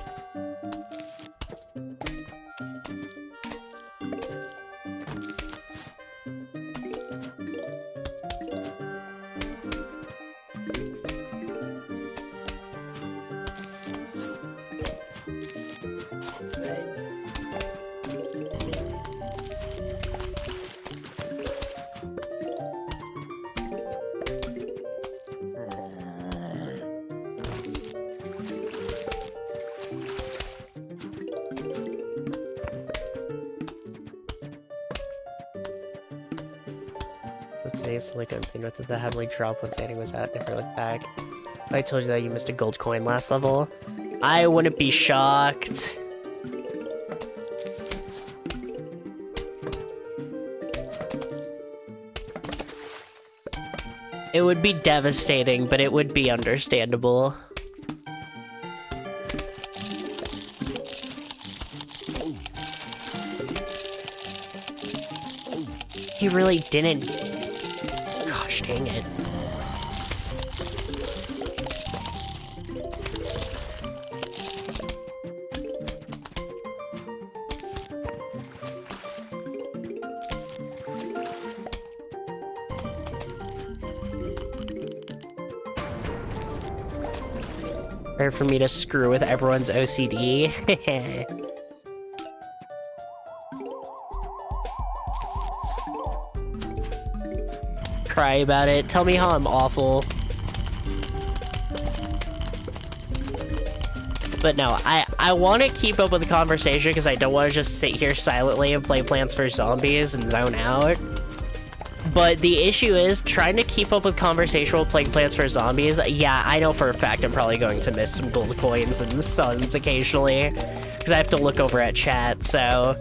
Today's like unseen with the heavily dropped when Sandy was out, never looked back. If I told you that you missed a gold coin last level, I wouldn't be shocked. It would be devastating, but it would be understandable. He really didn't. Gosh dang it. Rare for me to screw with everyone's OCD. Cry about it. Tell me how I'm awful. But no, I want to keep up with the conversation because I don't want to just sit here silently and play Plants vs. Zombies and zone out. But the issue is, trying to keep up with conversation while playing Plants vs. Zombies, yeah, I know for a fact I'm probably going to miss some gold coins and suns occasionally, because I have to look over at chat, so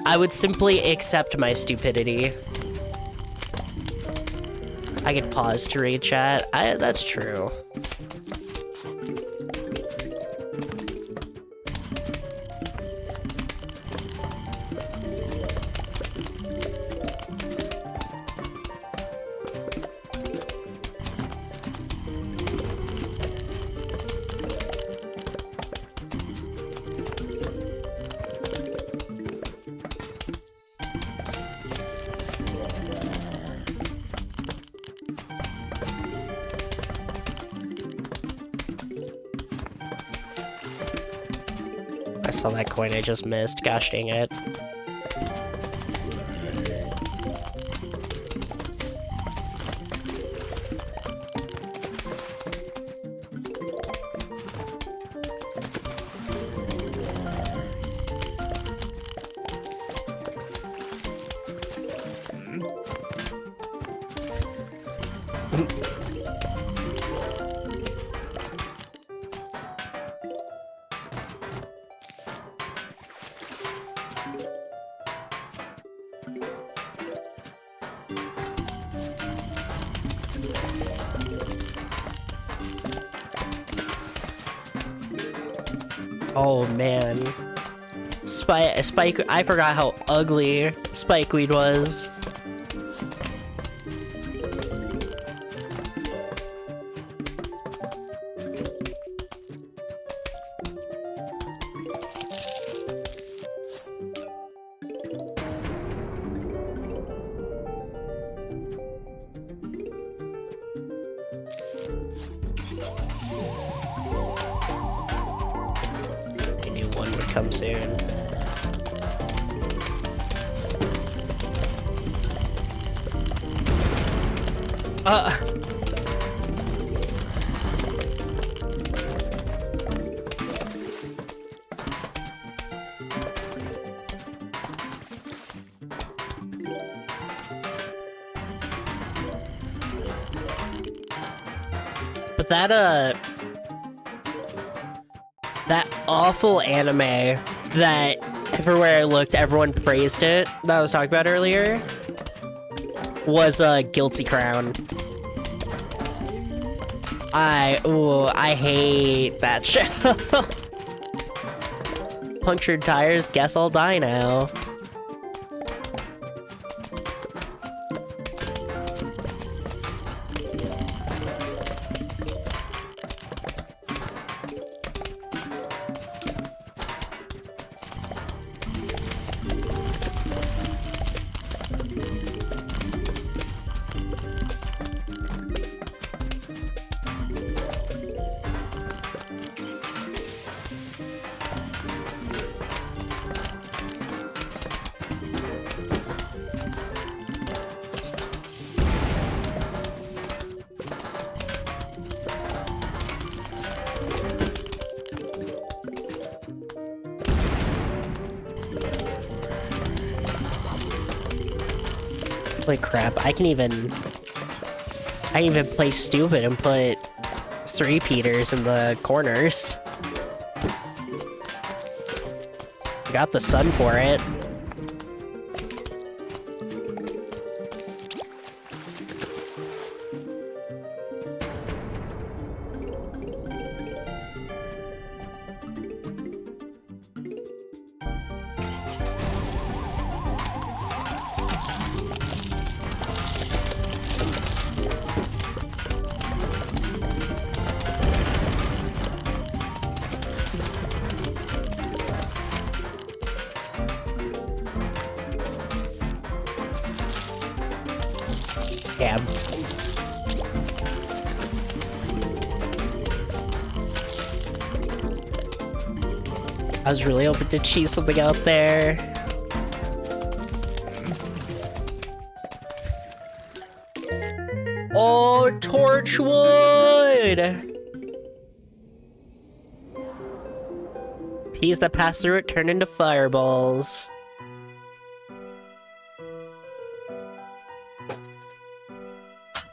I would simply accept my stupidity. I could pause to read chat. That's true. I saw that coin, I just missed. Gosh dang it. Oh man. Spike, I forgot how ugly Spikeweed was. Come soon. But that awful anime that everywhere I looked, everyone praised it, that I was talking about earlier, was Guilty Crown. I hate that show. Punctured tires, guess I'll die now. Holy crap, I can even play stupid and put 3-peaters in the corners. Got the sun for it. Yeah. I was really hoping to cheese something out there. Oh, Torchwood! Peas that pass through it turn into fireballs.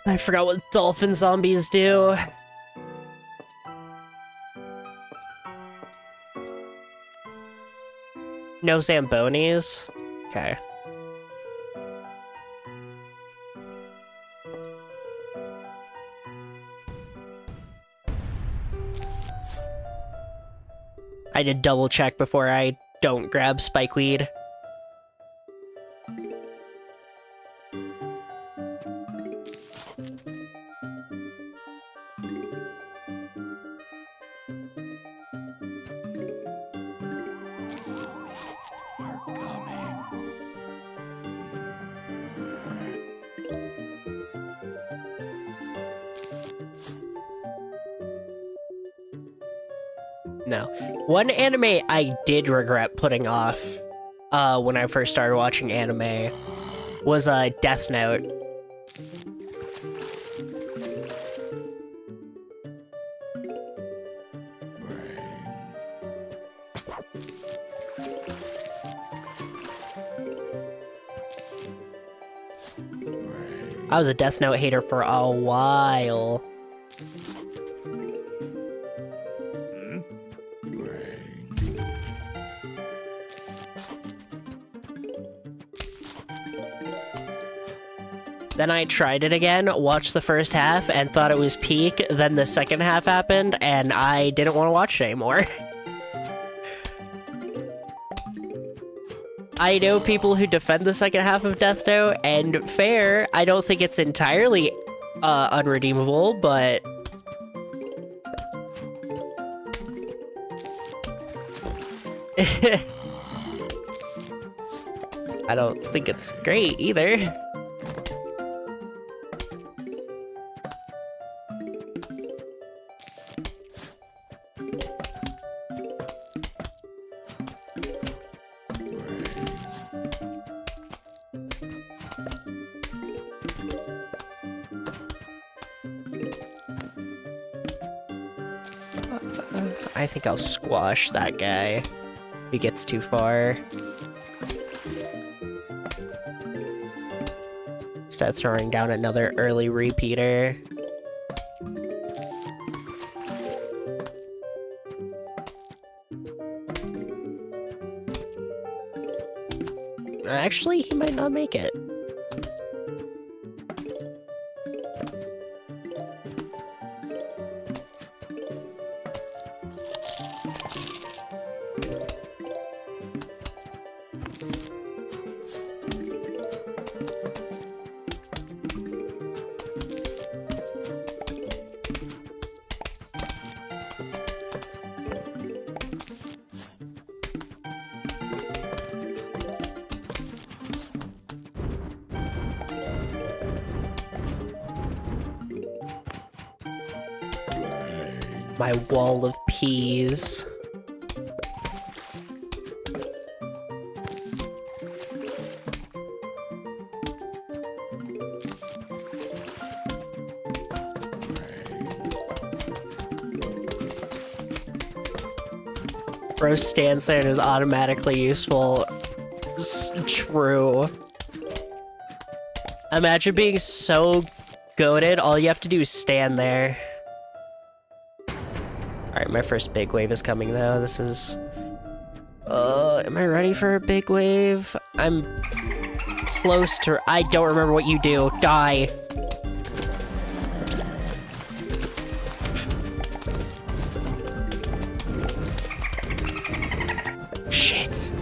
I forgot what dolphin zombies do. No Zambonis? Okay. I did double check before I don't grab Spikeweed. No. One anime I did regret putting off when I first started watching anime was Death Note. I was a Death Note hater for a while. Then I tried it again, watched the first half, and thought it was peak. Then the second half happened, and I didn't want to watch it anymore. I know people who defend the second half of Death Note, and fair, I don't think it's entirely unredeemable, but... I don't think it's great either. I think I'll squash that guy if he gets too far. Start throwing down another early repeater. Actually, he might not make it. My wall of peas. Bro stands there and is automatically useful. True. Imagine being so goated, all you have to do is stand there. Alright, my first big wave is coming though. This is... am I ready for a big wave? I'm close to... I don't remember what you do. Die. Shit.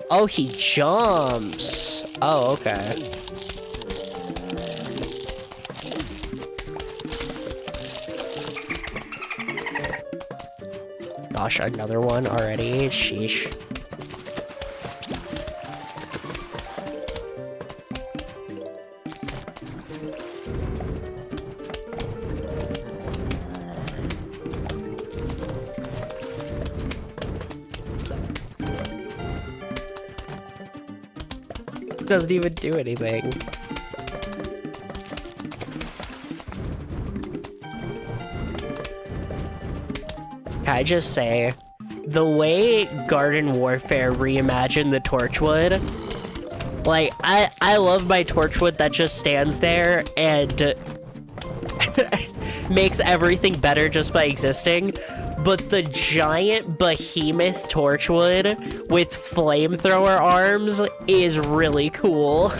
Oh, he jumps. Oh, okay. Gosh, another one already? Sheesh. Doesn't even do anything. Can I just say, the way Garden Warfare reimagined the Torchwood, like, I love my Torchwood that just stands there and makes everything better just by existing, but the giant behemoth Torchwood with flamethrower arms is really cool.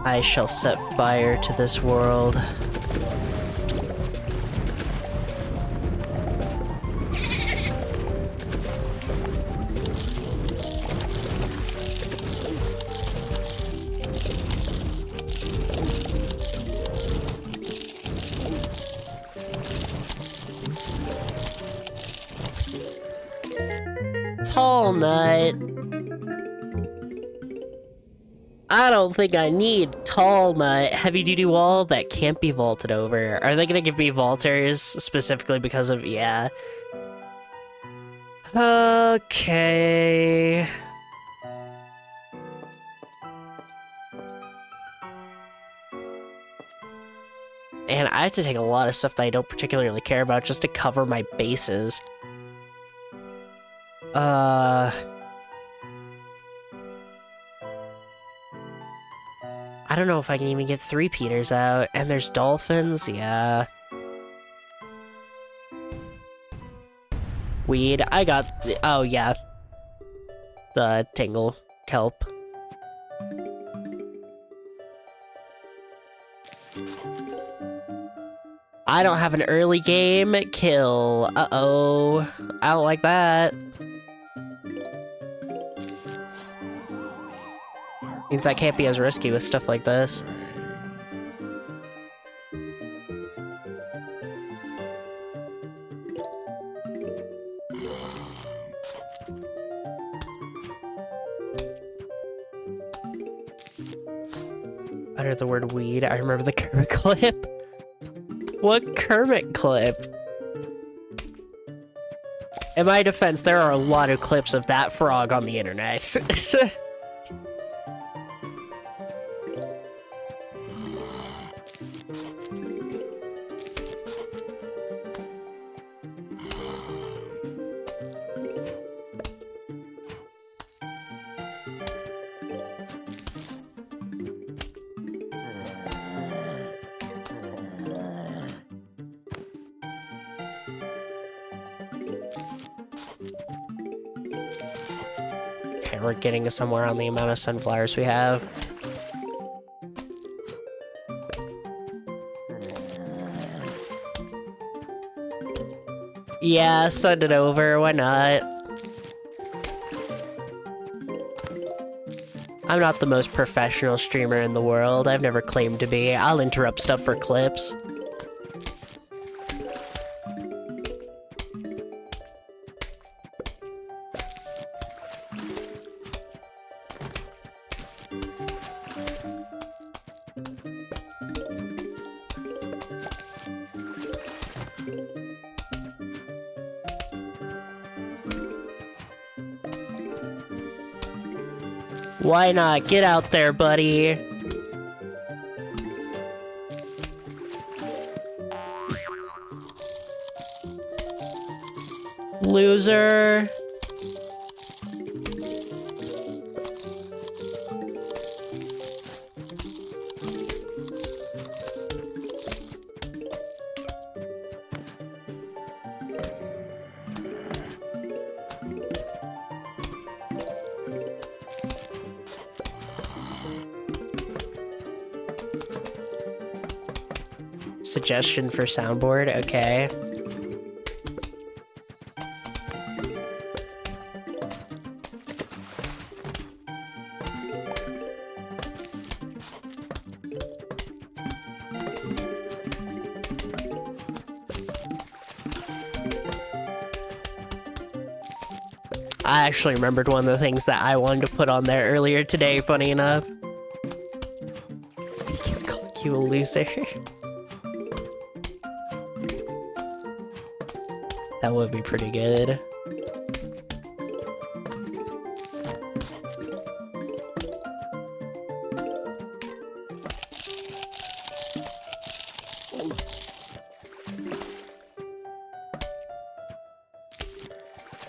I shall set fire to this world. Tall Nut. I don't think I need Tall Nut. Heavy duty wall that can't be vaulted over. Are they gonna give me vaulters specifically because of, yeah. Okay. And I have to take a lot of stuff that I don't particularly care about just to cover my bases. I don't know if I can even get 3 Peters out. And there's dolphins, yeah. Weed, I got... oh, yeah. The tingle kelp. I don't have an early game kill. Uh-oh. I don't like that. Means I can't be as risky with stuff like this. Utter the word weed. I remember the Kermit clip. What Kermit clip? In my defense, there are a lot of clips of that frog on the internet. We're getting somewhere on the amount of sunflowers we have. Yeah, send it over, why not? I'm not the most professional streamer in the world, I've never claimed to be. I'll interrupt stuff for clips. Why not? Get out there, buddy. Loser. Suggestion for soundboard, okay. I actually remembered one of the things that I wanted to put on there earlier today, funny enough. He can call you a loser. That would be pretty good.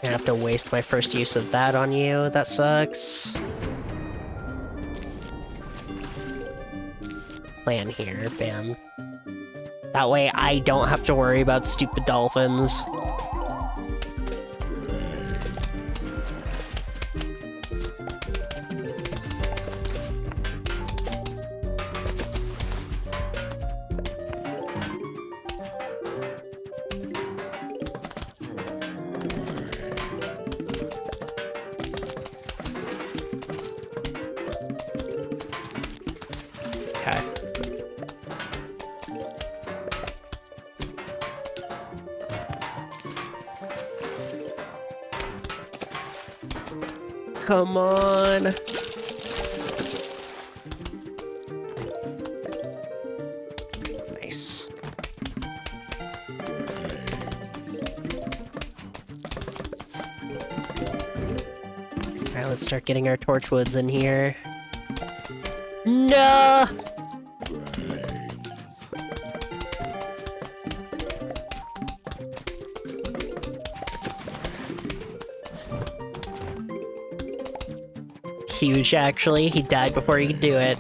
Gonna have to waste my first use of that on you. That sucks. Plan here, bam. That way I don't have to worry about stupid dolphins. Okay. Come on. Nice. Alright, let's start getting our torchwoods in here. No! Huge, actually. He died before he could do it.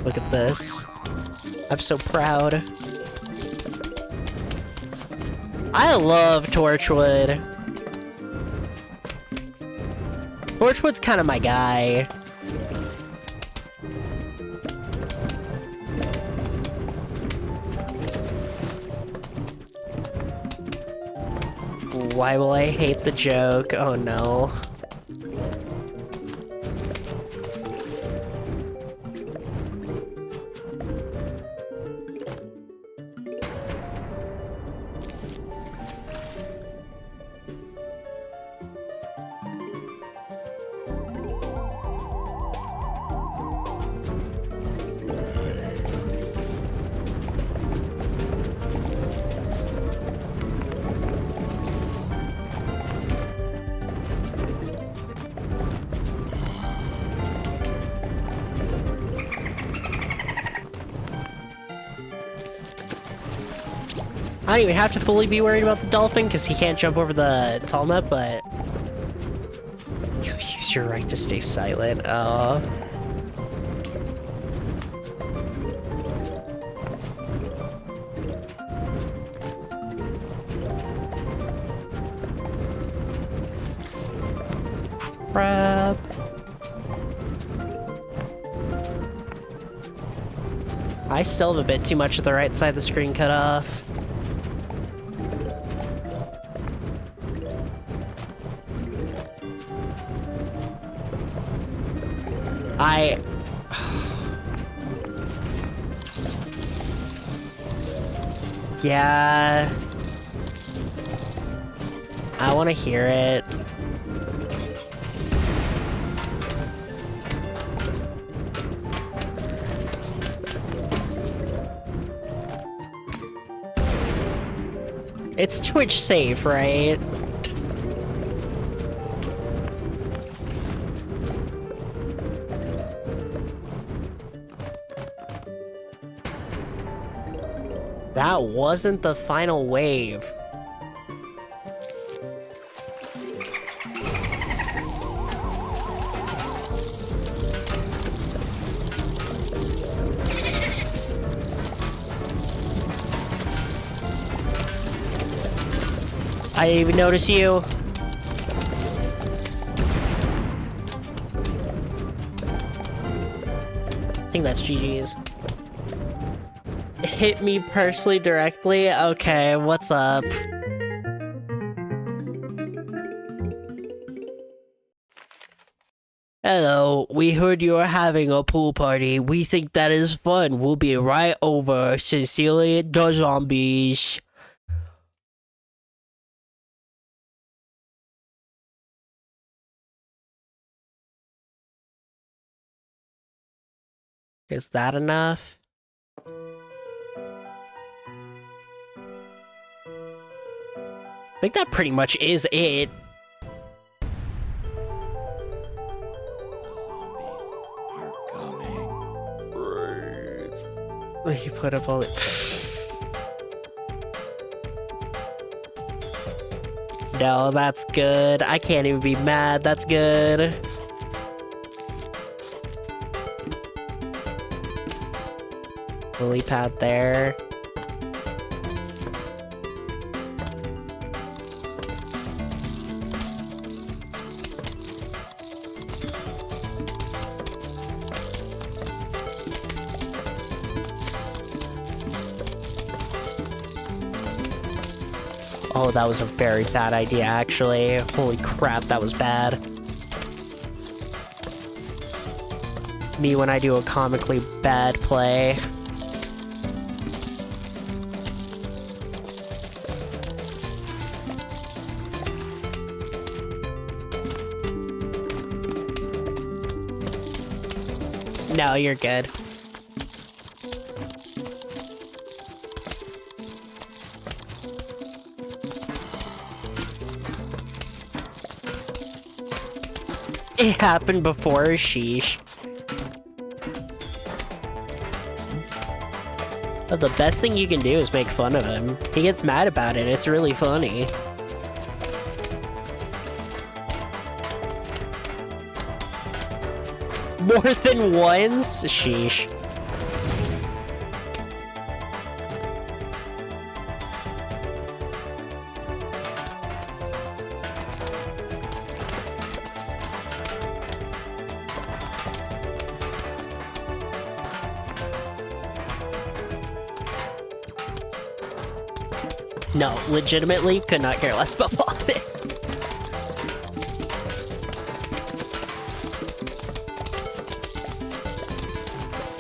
Look at this. I'm so proud. I love Torchwood. Torchwood's kind of my guy. Why will I hate the joke? Oh no. I don't even have to fully be worried about the dolphin because he can't jump over the tall nut, but you use your right to stay silent. Crap. I still have a bit too much of the right side of the screen cut off. Yeah. I want to hear it. It's Twitch safe, right? That wasn't the final wave. I didn't even notice you. I think that's GG's. Hit me personally directly? Okay, what's up? Hello, we heard you are having a pool party. We think that is fun. We'll be right over. Sincerely, the zombies. Is that enough? I think that pretty much is it. We put up all it. No, that's good. I can't even be mad. That's good. Lily pad there. Oh, that was a very bad idea, actually. Holy crap, that was bad. Me when I do a comically bad play. No, you're good. It happened before, sheesh. But the best thing you can do is make fun of him. He gets mad about it, it's really funny. More than once? Sheesh. No, legitimately could not care less about politics.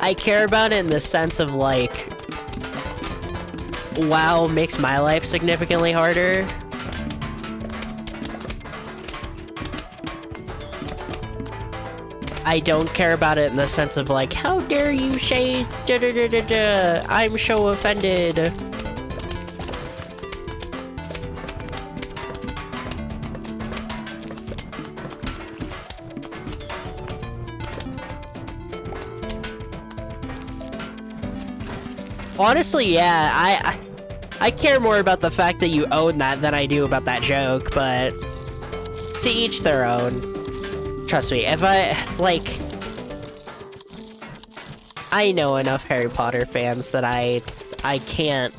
I care about it in the sense of like, WoW makes my life significantly harder. I don't care about it in the sense of like, how dare you say da da da da da, I'm so offended. Honestly, yeah, I care more about the fact that you own that than I do about that joke, but to each their own. Trust me, if I know enough Harry Potter fans that I can't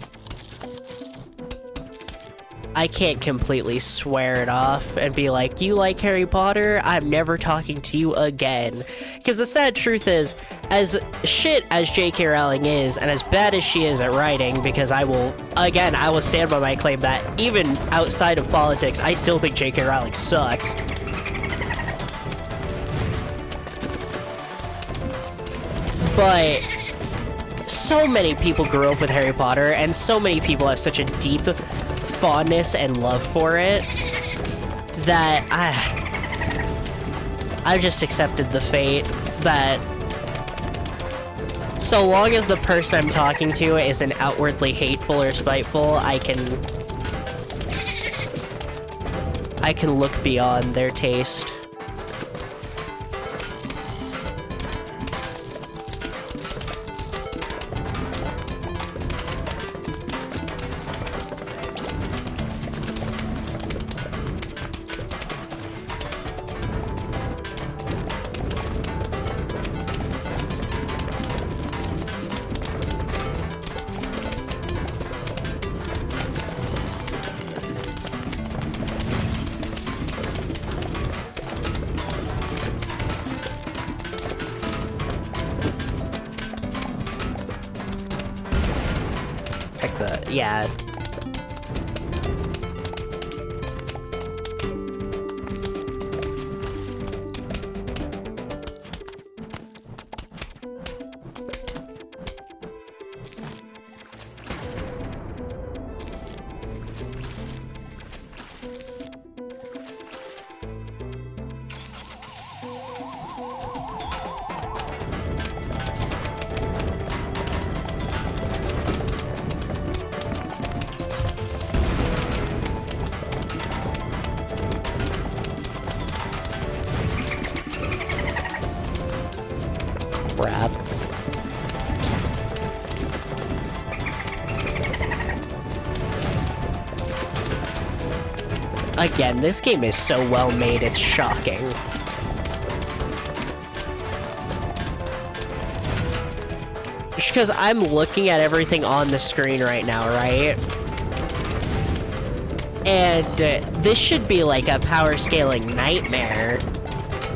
completely swear it off and be like, you like Harry Potter? I'm never talking to you again. Because the sad truth is, as shit as J.K. Rowling is, and as bad as she is at writing, because I will stand by my claim that even outside of politics, I still think J.K. Rowling sucks. But so many people grew up with Harry Potter, and so many people have such a deep fondness and love for it that I've just accepted the fate that so long as the person I'm talking to isn't outwardly hateful or spiteful, I can look beyond their taste. Yeah. Crap. Again, this game is so well made, it's shocking. Just because I'm looking at everything on the screen right now, right? And this should be like a power scaling nightmare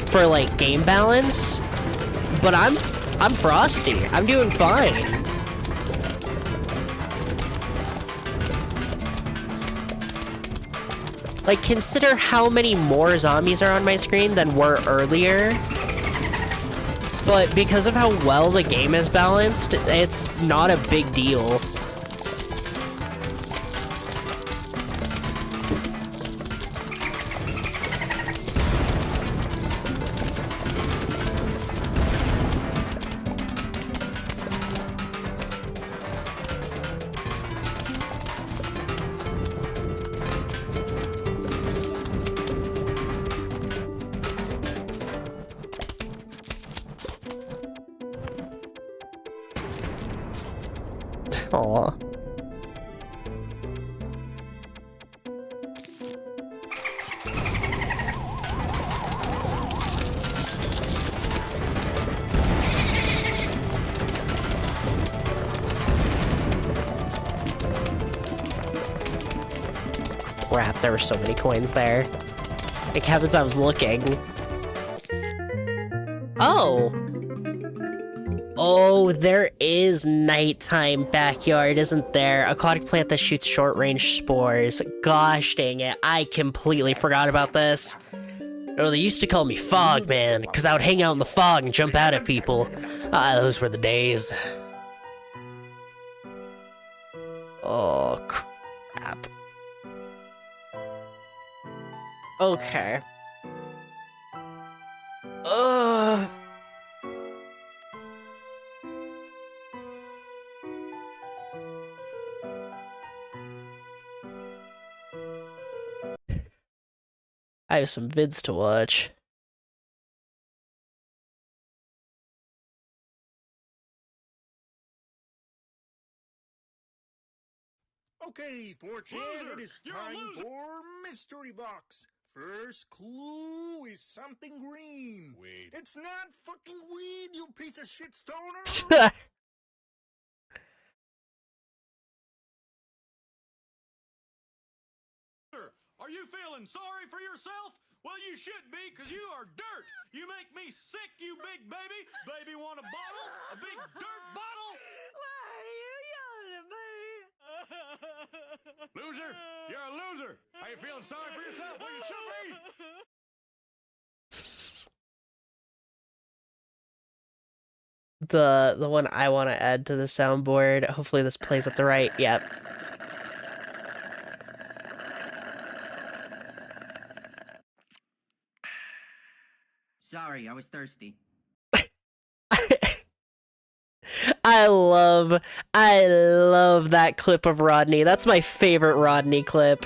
for like game balance. But I'm frosty. I'm doing fine. Like, consider how many more zombies are on my screen than were earlier. But because of how well the game is balanced, it's not a big deal. Aw. Crap, there were so many coins there. Thank heavens I was looking. Oh! Oh, there is nighttime backyard, isn't there? Aquatic plant that shoots short-range spores. Gosh dang it, I completely forgot about this. Oh, they used to call me Fog Man, because I would hang out in the fog and jump out at people. Ah, those were the days. Oh, crap. Okay. Ugh. I have some vids to watch. Okay, 4chan, it is time for Mystery Box. First clue is something green. Weed. It's not fucking weed, you piece of shit stoner! Are you feeling sorry for yourself? Well, you should be, because you are dirt. You make me sick, you big baby. Baby want a bottle? A big dirt bottle? Why are you yelling at me? Loser, you're a loser. Are you feeling sorry for yourself? Well, you should be. The one I want to add to the soundboard. Hopefully this plays at the right. Yep. Sorry, I was thirsty. I love that clip of Rodney. That's my favorite Rodney clip.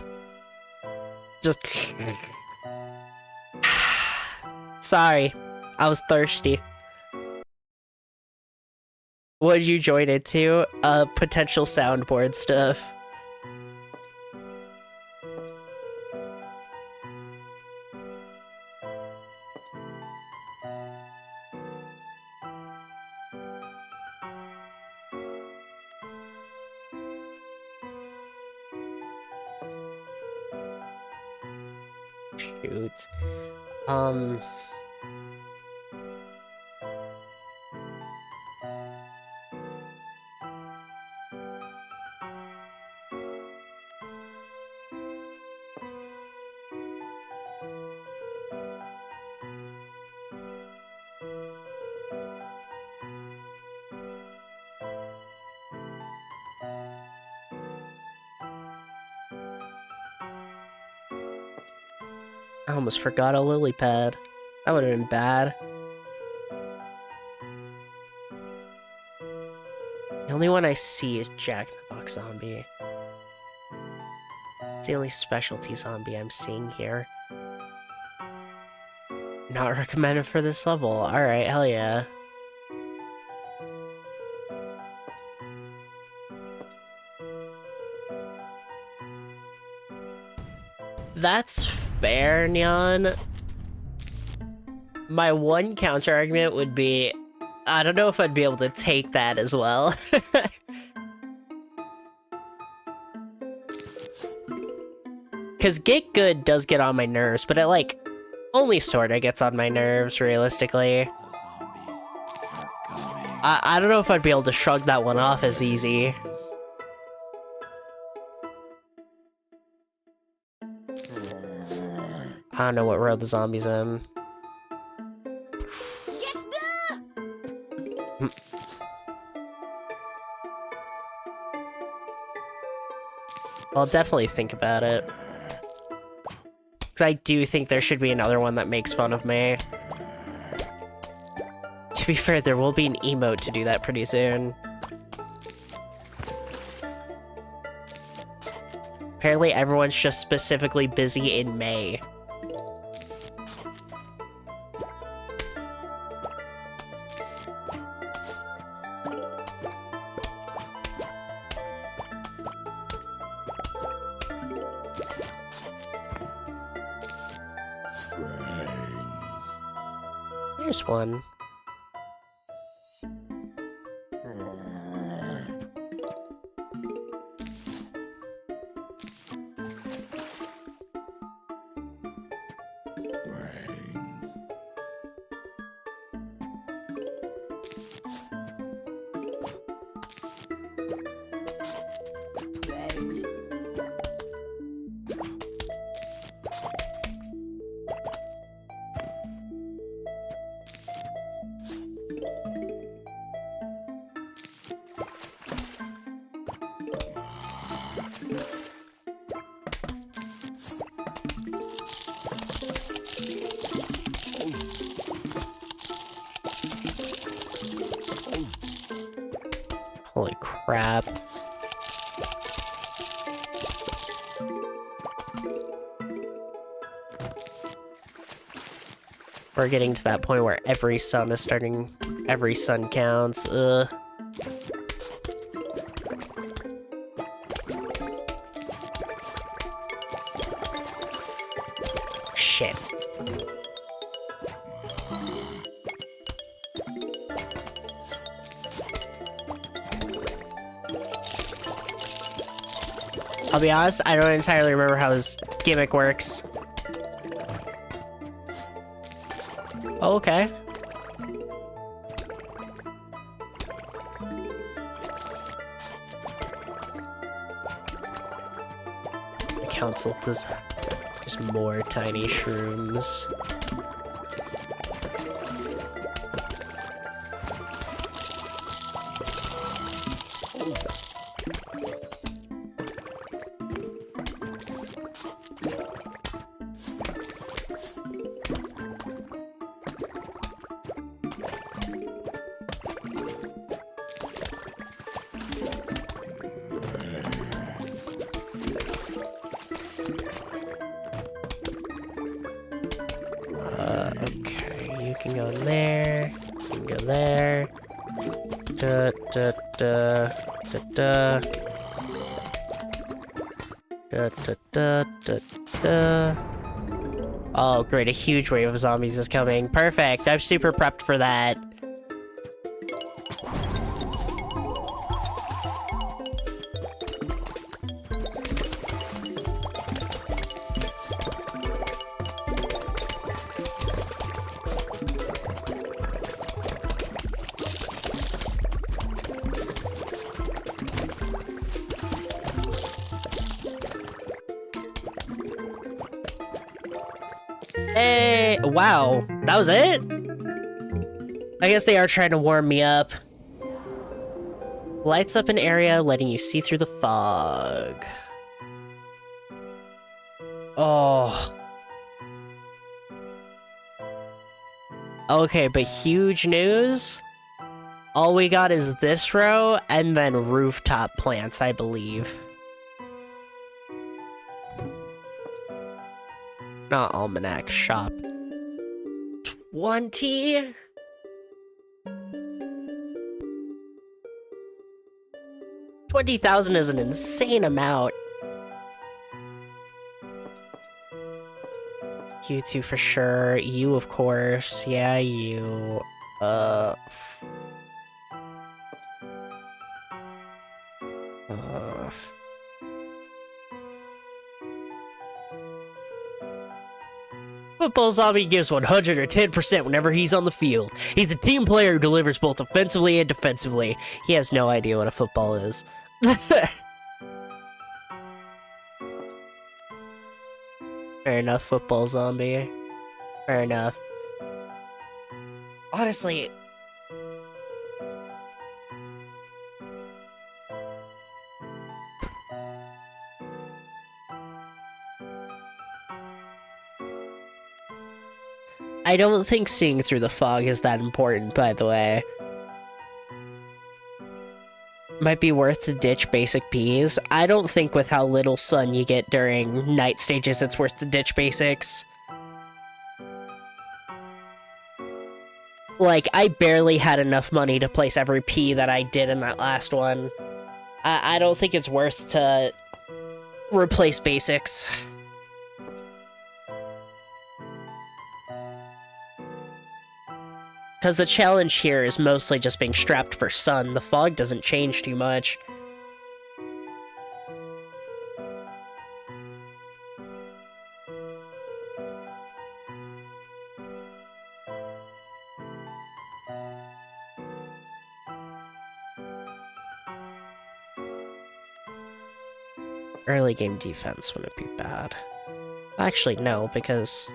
Just sorry, I was thirsty. What did you join it to? Potential soundboard stuff. Shoot. I almost forgot a lily pad. That would have been bad. The only one I see is Jack in the Box Zombie. It's the only specialty zombie I'm seeing here. Not recommended for this level. Alright, hell yeah. That's fair, Nyan. My one counter argument would be, I don't know if I'd be able to take that as well. Because Get Good does get on my nerves, but it, like, only sorta gets on my nerves, realistically. I don't know if I'd be able to shrug that one off as easy. I don't know what row the zombie's in. Get the... I'll definitely think about it. Because I do think there should be another one that makes fun of me. To be fair, there will be an emote to do that pretty soon. Apparently everyone's just specifically busy in May. There's one. Holy crap. We're getting to that point where every sun is starting, every sun counts, ugh. Shit. I'll be honest, I don't entirely remember how his gimmick works. Oh, okay. The council does... There's more tiny shrooms. Okay, you can go in there. You can go there. Da da da da da. Da da da da da. Oh, great! A huge wave of zombies is coming. Perfect. I'm super prepped for that. Hey, wow, that was it? I guess they are trying to warm me up. Lights up an area, letting you see through the fog. Oh. Okay, but huge news? All we got is this row, and then rooftop plants, I believe. Not almanac, shop. 20? $20,000 is an insane amount. You two for sure. You, of course. Yeah, you. Football Zombie gives 110% whenever he's on the field. He's a team player who delivers both offensively and defensively. He has no idea what a football is. Alright, Fair enough, football zombie. Fair enough. Honestly... I don't think seeing through the fog is that important, by the way. Might be worth to ditch basic Ps. I don't think with how little sun you get during night stages it's worth to ditch basics. Like, I barely had enough money to place every P that I did in that last one. I don't think it's worth to replace basics. Because the challenge here is mostly just being strapped for sun. The fog doesn't change too much. Early game defense wouldn't be bad. Actually, no, because...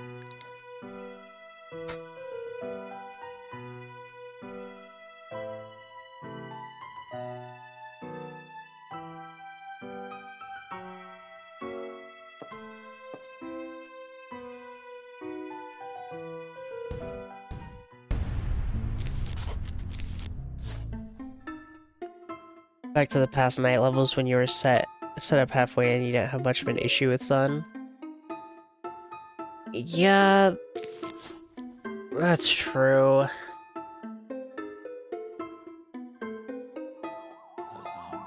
Back to the past night levels when you were set up halfway and you didn't have much of an issue with sun. Yeah, that's true.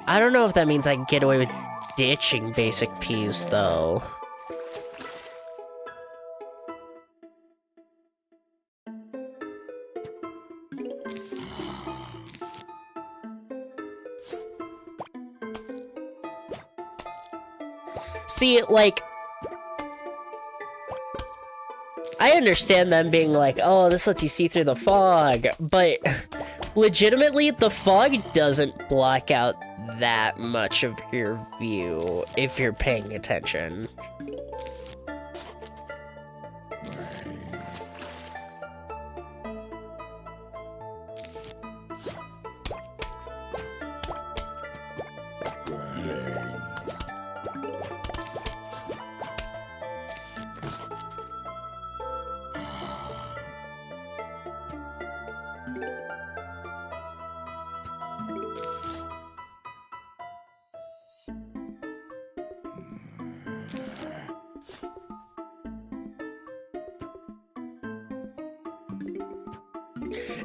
I don't know if that means I can get away with ditching basic Ps, though. See, like, I understand them being like, oh, this lets you see through the fog, but legitimately, the fog doesn't block out that much of your view if you're paying attention.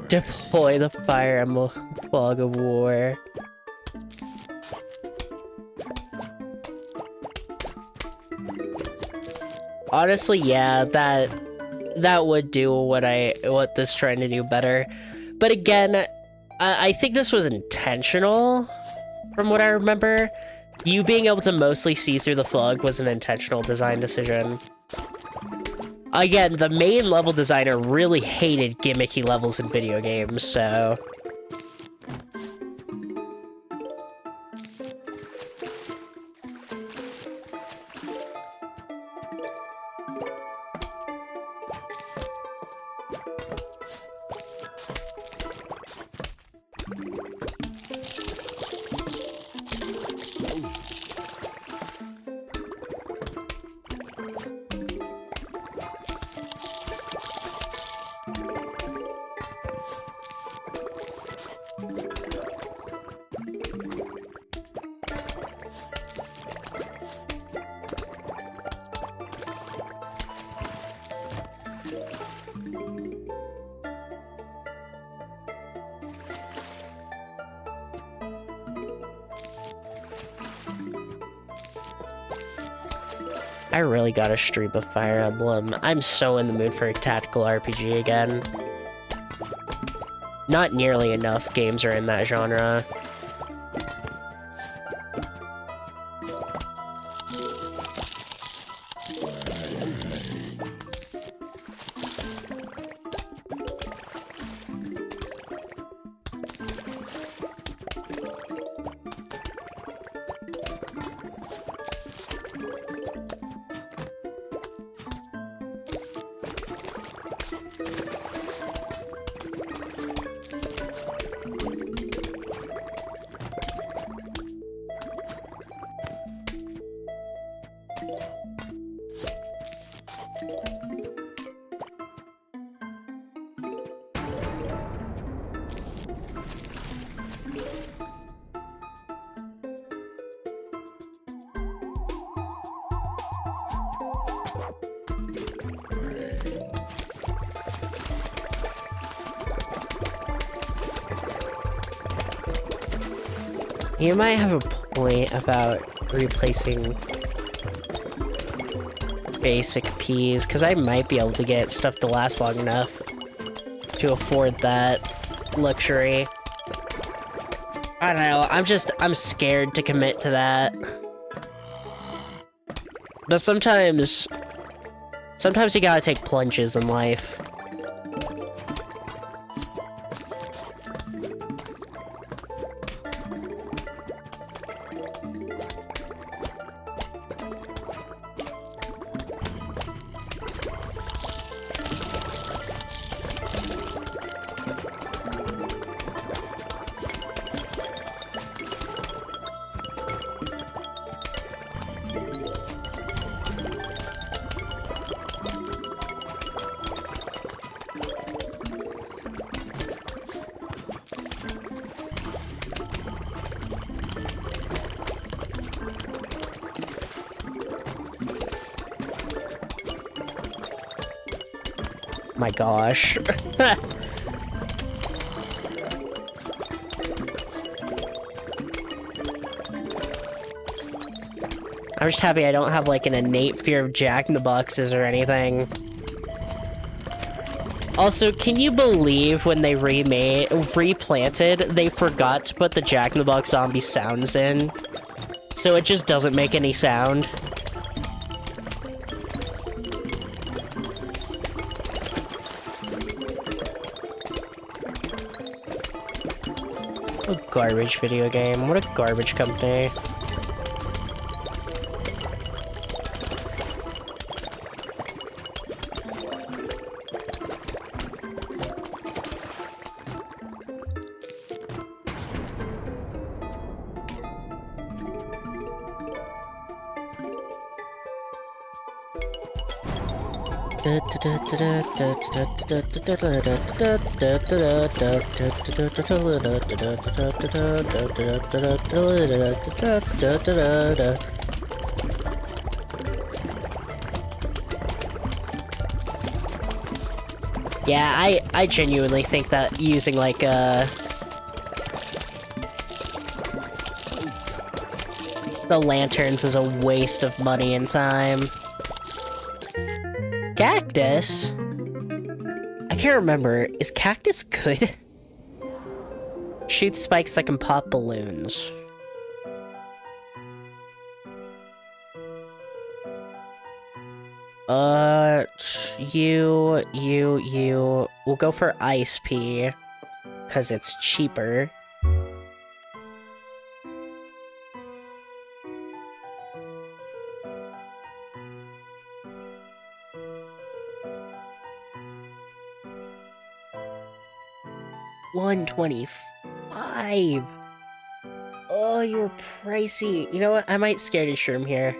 Deploy the Fire Emblem Fog of War. Honestly, yeah, that would do what this is trying to do better. But again, I think this was intentional, from what I remember. You being able to mostly see through the fog was an intentional design decision. Again, the main level designer really hated gimmicky levels in video games, so... I really gotta stream a Fire Emblem. I'm so in the mood for a tactical RPG again. Not nearly enough games are in that genre. You might have a point about replacing basic Ps, because I might be able to get stuff to last long enough to afford that luxury. I don't know, I'm scared to commit to that. But sometimes you gotta take plunges in life. My gosh. I'm just happy I don't have like an innate fear of Jack in the Boxes or anything. Also, can you believe when they replanted, they forgot to put the Jack in the Box zombie sounds in? So it just doesn't make any sound. What a garbage video game. What a garbage company. Yeah, I genuinely think that using like the lanterns is a waste of money and time. Cactus? I can't remember. Is cactus good? Shoot spikes that can pop balloons. We'll go for Ice Pea, because it's cheaper. $125. Oh, you're pricey. You know what? I might scare the shroom here.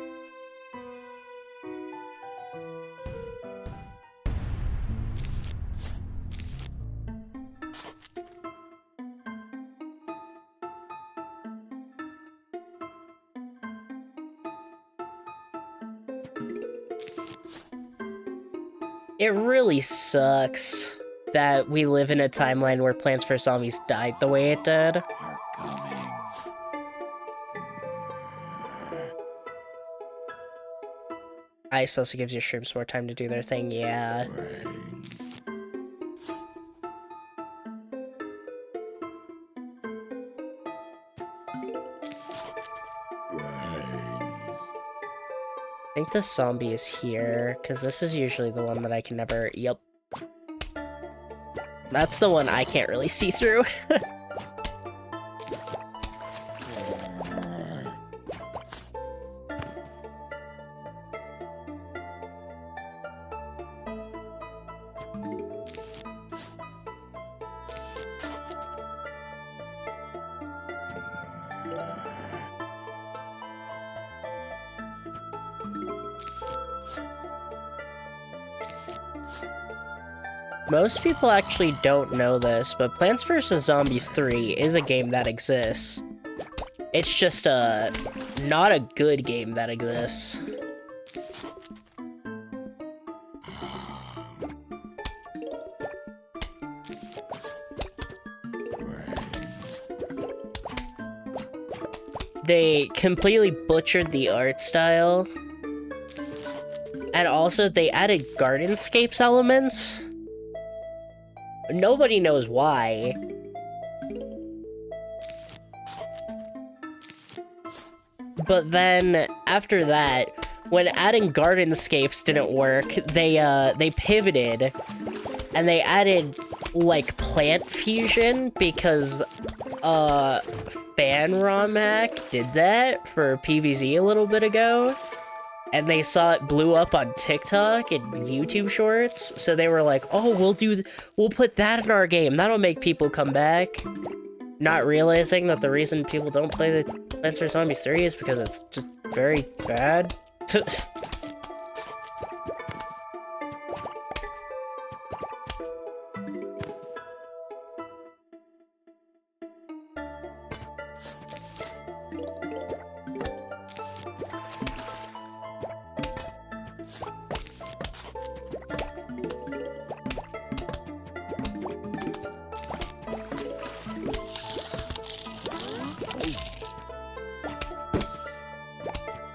It really sucks that we live in a timeline where Plants vs. Zombies died the way it did. Ice also gives your shrooms more time to do their thing, yeah. I think the zombie is here, because this is usually the one that I can never... Yep. That's the one I can't really see through. Most people actually don't know this, but Plants vs. Zombies 3 is a game that exists. It's just not a good game that exists. They completely butchered the art style. And also, they added Gardenscapes elements. Nobody knows why. But then, after that, when adding Gardenscapes didn't work, they pivoted. And they added, like, plant fusion, because, FanRomHack did that for PvZ a little bit ago. And they saw it blew up on TikTok and YouTube Shorts, so they were like, "Oh, we'll put that in our game. That'll make people come back." Not realizing that the reason people don't play the Plants vs Zombies 3 is because it's just very bad.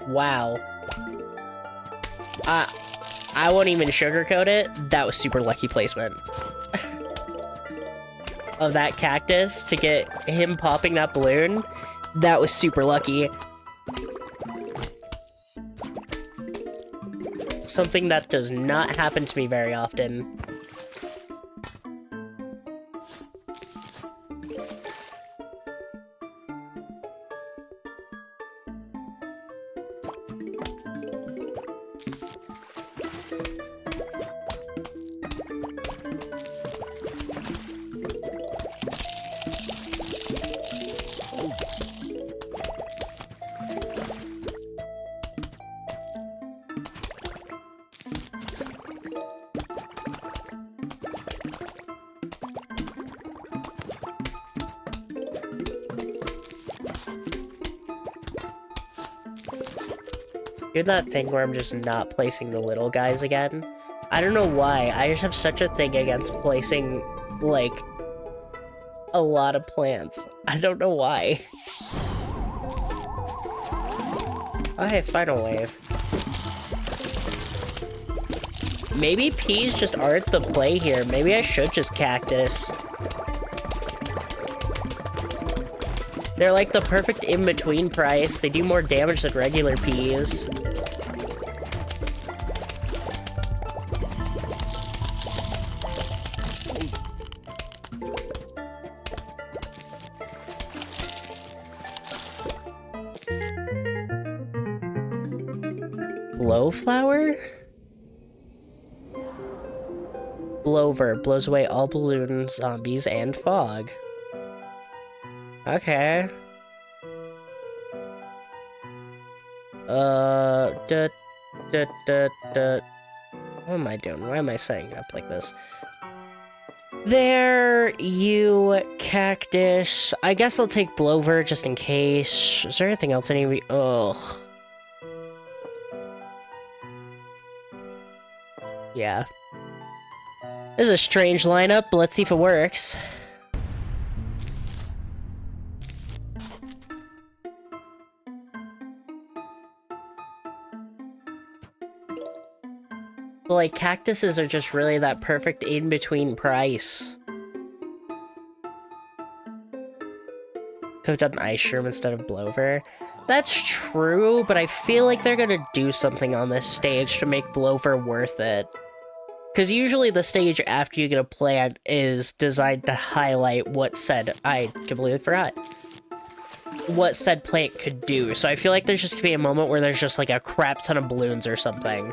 Wow. I won't even sugarcoat it. That was super lucky placement. Of that cactus to get him popping that balloon. That was super lucky. Something that does not happen to me very often. You're that thing where I'm just not placing the little guys again. I don't know why, I just have such a thing against placing, like, a lot of plants. I don't know why. Oh hey, Final Wave. Maybe peas just aren't the play here. Maybe I should just cactus. They're like the perfect in-between price. They do more damage than regular peas. Blowflower? Blower blows away all balloons, zombies, and fog. Okay. What am I doing? Why am I setting it up like this? There, you cactus. I guess I'll take Blower just in case. Is there anything else I need? Ugh. Yeah. This is a strange lineup, but let's see if it works. But, like, cactuses are just really that perfect in-between price. Could've done Ice Shroom instead of Blower. That's true, but I feel like they're gonna do something on this stage to make Blower worth it. Because usually the stage after you get a plant is designed to highlight what said... I completely forgot. What said plant could do. So I feel like there's just gonna be a moment where there's just like a crap ton of balloons or something.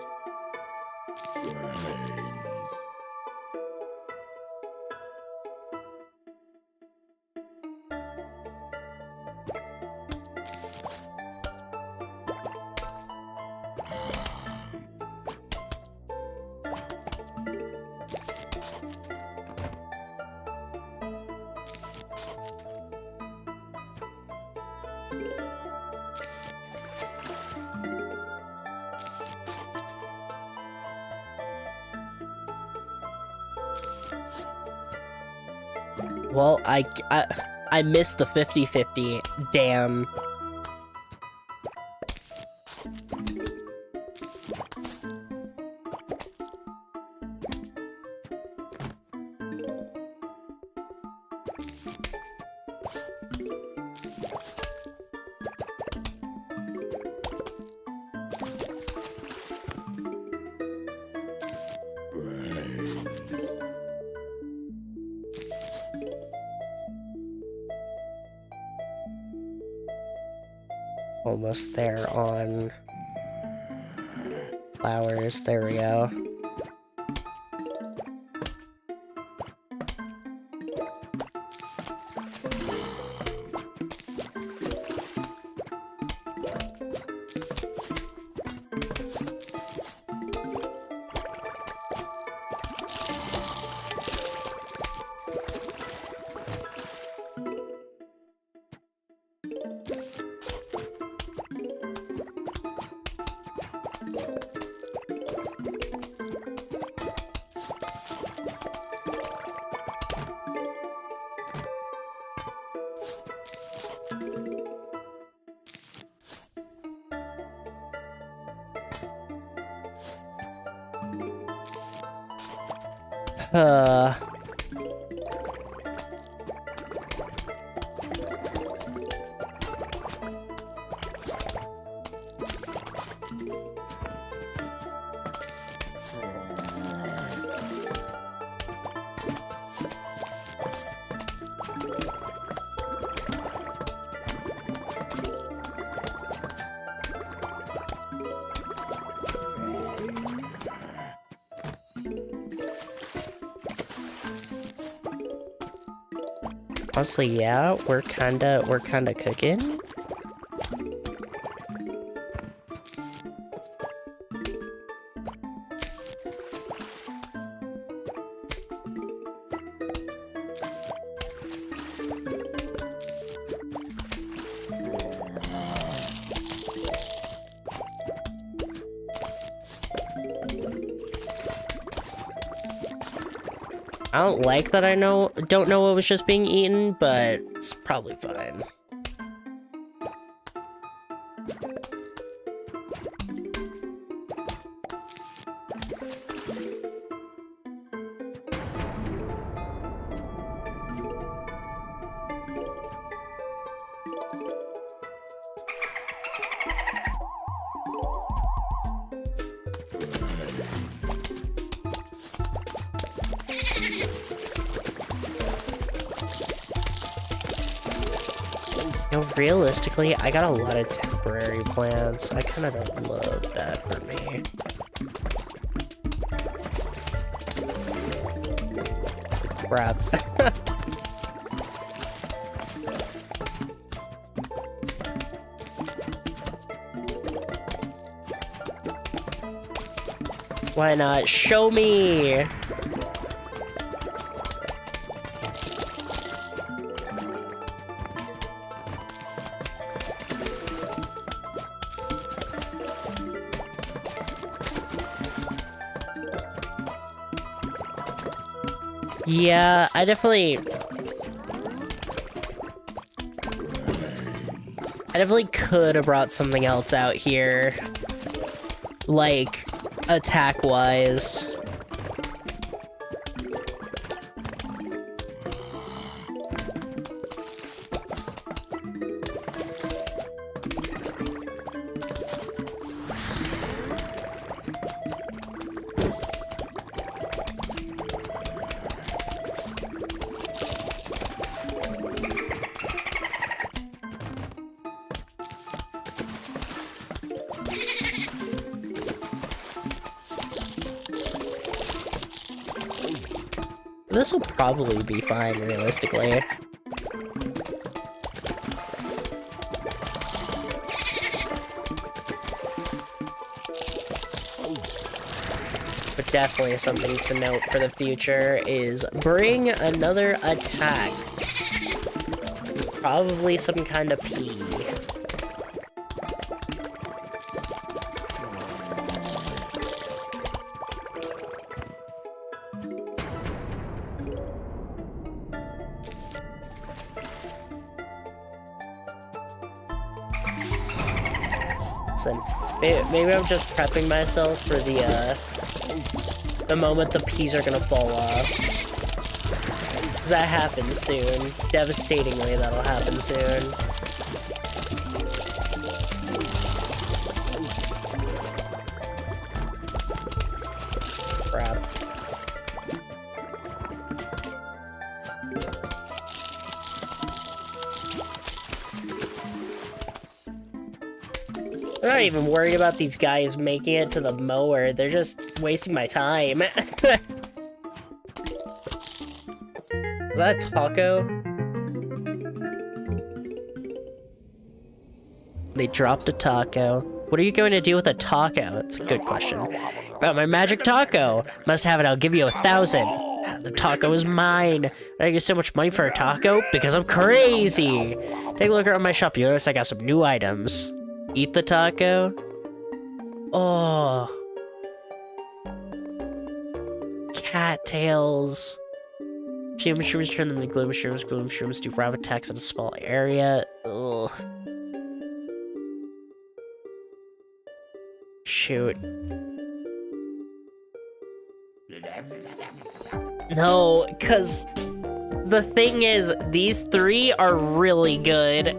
Well, I missed the 50-50. Damn. Almost there on flowers. There we go. Uh... Honestly, yeah, we're kinda cooking. I don't like that I don't know what was just being eaten, but it's probably fine. No, realistically, I got a lot of temporary plants. I kind of don't love that for me. Crap. Why not? Show me! Yeah, I definitely could have brought something else out here, like, attack-wise. This will probably be fine, realistically. But definitely something to note for the future is bring another attack. Probably some kind of pea. Listen, maybe I'm just prepping myself for the moment the peas are gonna fall off. That happens soon. Devastatingly, that'll happen soon. Crap. not even worried about these guys making it to the mower. They're just wasting my time. Is that a taco? They dropped a taco. What are you going to do with a taco? That's a good question. About my magic taco. Must have it, I'll give you 1,000. The taco is mine. I get so much money for a taco because I'm crazy. Take a look around my shop. You notice I got some new items. Eat the taco. Oh. Cattails. Shade mushrooms turn them into glue mushrooms. Glue mushrooms do rapid attacks in a small area. Ugh. Shoot. No, because the thing is, these 3 are really good.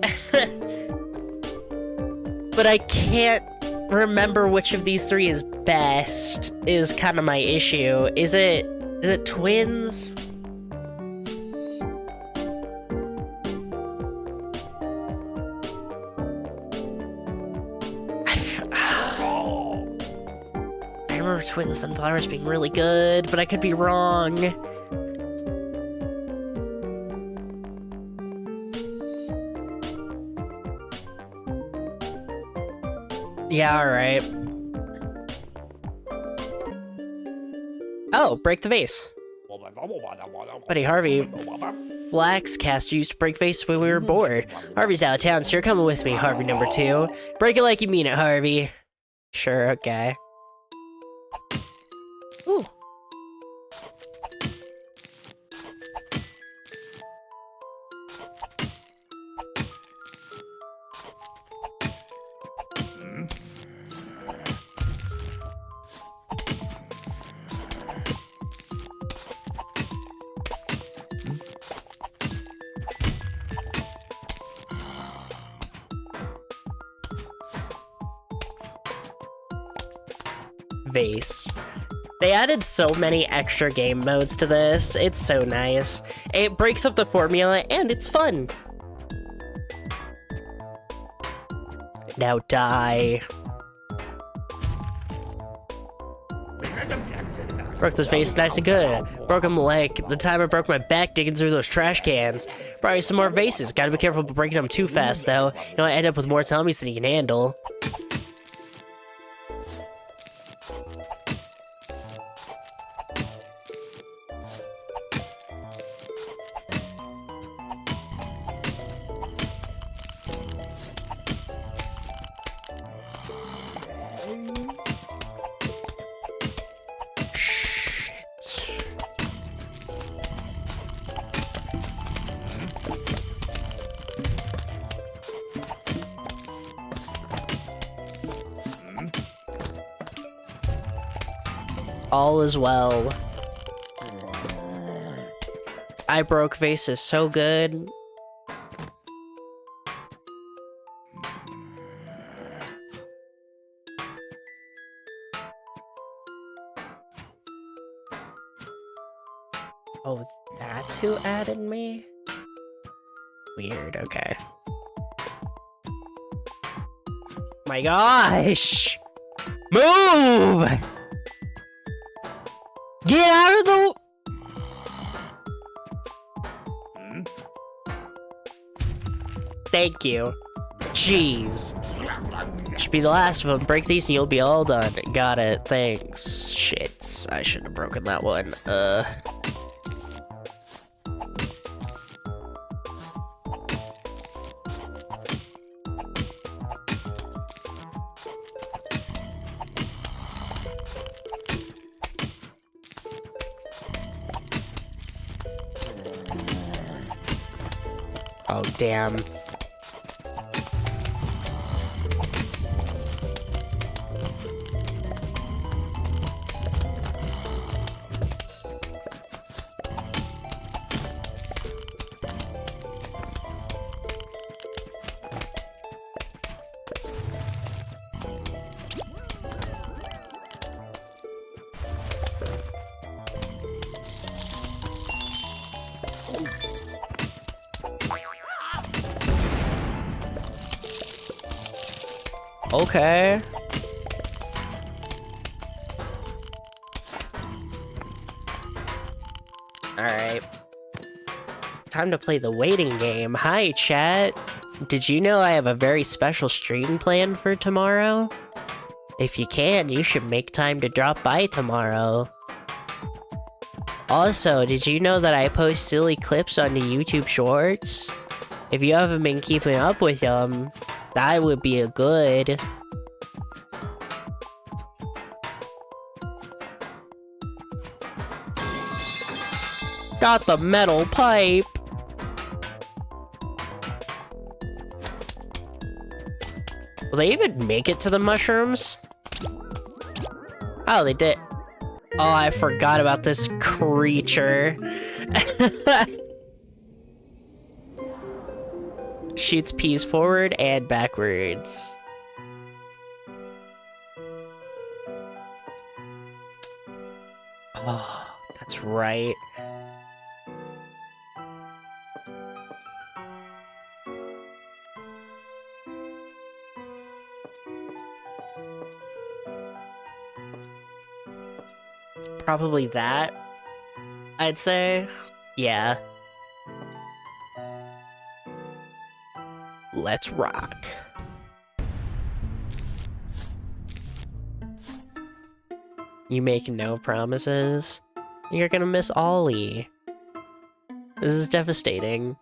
But I can't remember which of these 3 is best, is kind of my issue. Is it twins? I remember twin sunflowers being really good, but I could be wrong. Yeah, alright. Oh, break the vase. Buddy Harvey, Flaxcaster used to break vase when we were bored. Harvey's out of town, so you're coming with me, Harvey number 2. Break it like you mean it, Harvey. Sure, okay. Ooh. Vase. They added so many extra game modes to this. It's so nice. It breaks up the formula and it's fun. Now die. Broke this vase nice and good. Broke him like the time I broke my back digging through those trash cans. Probably some more vases. Gotta be careful about breaking them too fast though. You know, I end up with more zombies than you can handle. All is well. I broke vases so good. Oh, that's who added me? Weird, okay. My gosh! Move! Get out of the... Thank you. Jeez. Should be the last of them. Break these and you'll be all done. Got it. Thanks. Shit. I shouldn't have broken that one. Oh, damn. Okay. Alright. Time to play the waiting game. Hi, chat. Did you know I have a very special stream planned for tomorrow? If you can, you should make time to drop by tomorrow. Also, did you know that I post silly clips on the YouTube Shorts? If you haven't been keeping up with them, that would be a good. Got the metal pipe. Will they even make it to the mushrooms? Oh, they did. Oh, I forgot about this creature. Shoots peas forward and backwards. Oh, that's right. Probably that, I'd say. Yeah. Let's rock. You make no promises. You're gonna miss Ollie. This is devastating.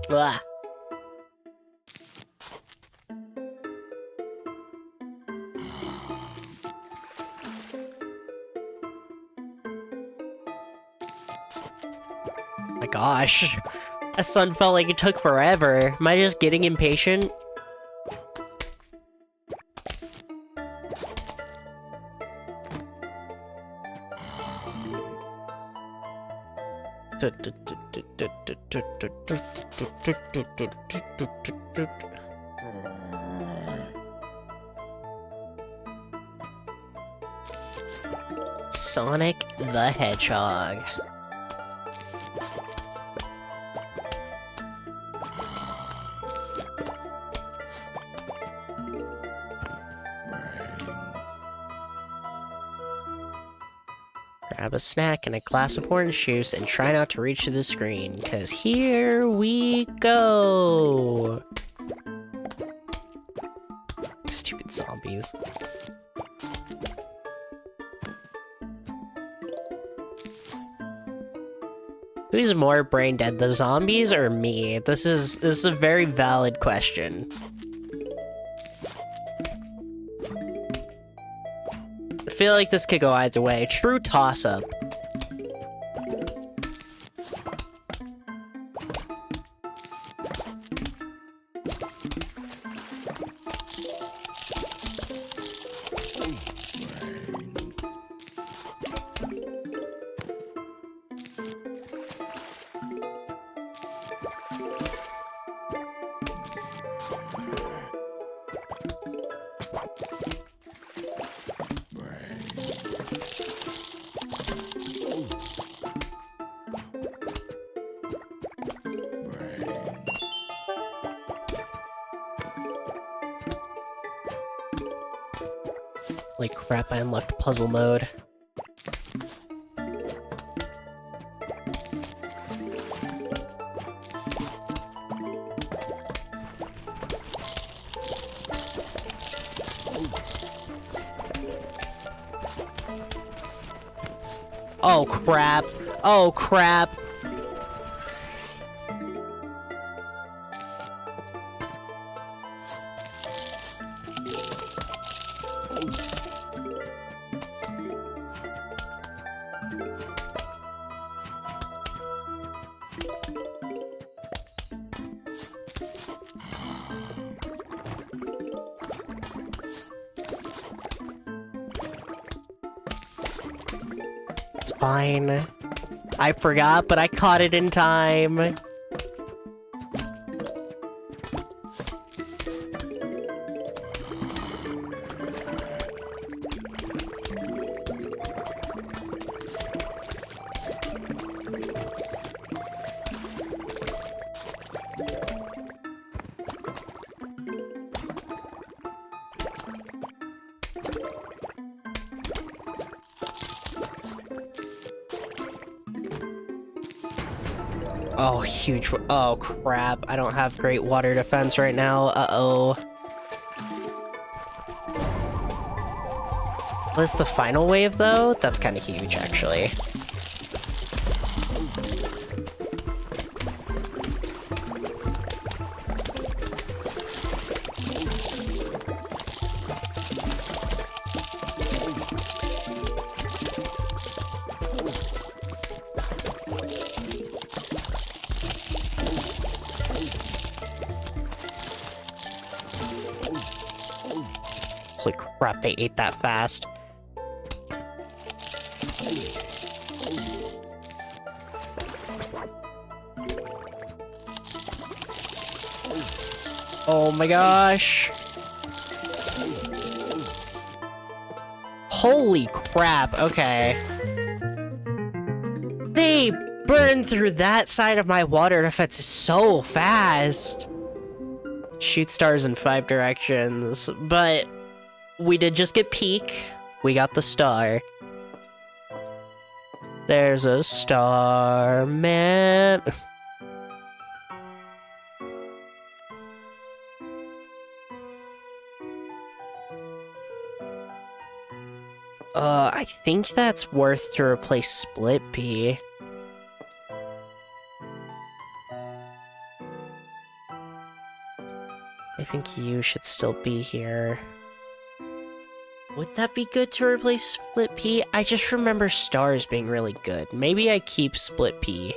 Blah. My gosh. That sun felt like it took forever. Am I just getting impatient? Sonic the Hedgehog. Grab a snack and a glass of orange juice and try not to reach to the screen, cause here we go! Stupid zombies. Who's more brain dead, the zombies or me? This is a very valid question. I feel like this could go either way. True toss-up. Like crap, I unlocked puzzle mode. Oh crap. Oh crap. It's fine. I forgot, but I caught it in time. Oh, huge. Oh, crap. I don't have great water defense right now. Uh-oh. What's the final wave, though? That's kind of huge, actually. Holy crap, they ate that fast. Oh my gosh. Holy crap, okay. They burned through that side of my water defense so fast. Shoot stars in 5 directions, but we did just get peak. We got the star. There's a star, man. I think that's worth to replace Split Pea. I think you should still be here. Would that be good to replace Split Pea? I just remember stars being really good. Maybe I keep Split Pea.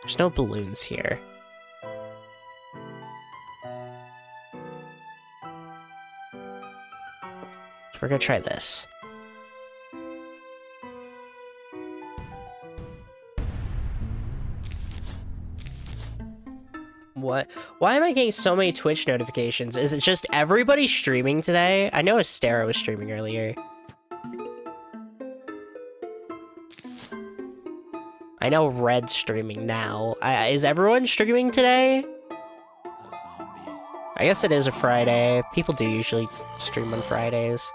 There's no balloons here. So we're gonna try this. What? Why am I getting so many Twitch notifications? Is it just everybody streaming today? I know Astera was streaming earlier. I know Red's streaming now. Is everyone streaming today? I guess it is a Friday. People do usually stream on Fridays.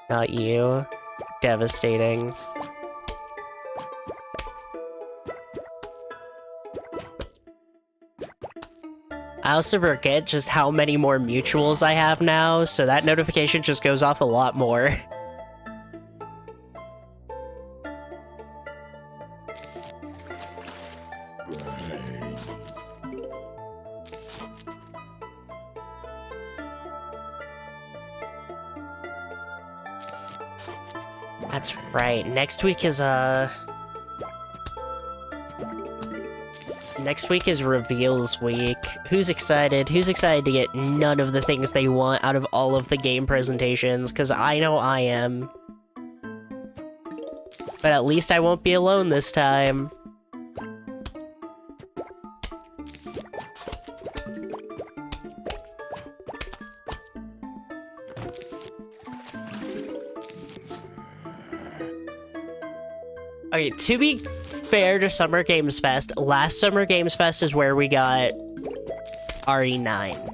Not you. Devastating. I also forget just how many more mutuals I have now, so that notification just goes off a lot more. That's right. Next week is reveals week. Who's excited? Who's excited to get none of the things they want out of all of the game presentations? Because I know I am. But at least I won't be alone this time. Okay, to be fair to Summer Games Fest, last Summer Games Fest is where we got RE9.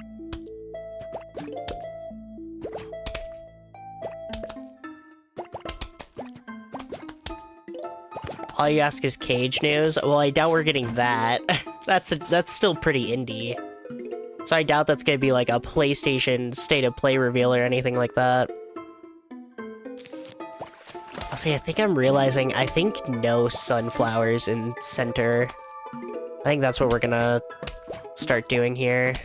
All you ask is Cage news? Well, I doubt we're getting that. That's still pretty indie. So I doubt that's gonna be like a PlayStation State of Play reveal or anything like that. I'll say, I think I'm realizing, I think no sunflowers in center. I think that's what we're gonna start doing here.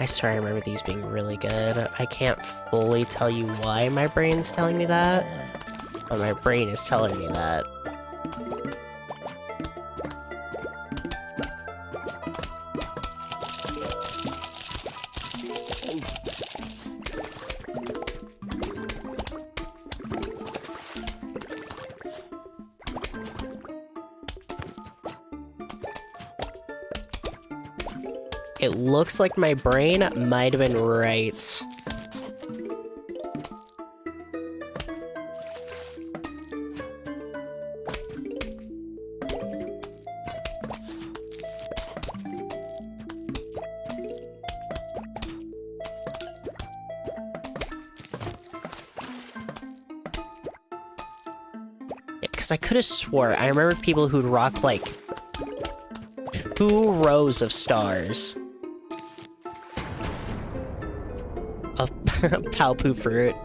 I swear I remember these being really good. I can't fully tell you why my brain's telling me that. But my brain is telling me that. It looks like my brain might have been right. Because I could have swore, I remember people who'd rock like 2 rows of stars. Of Palpu fruit.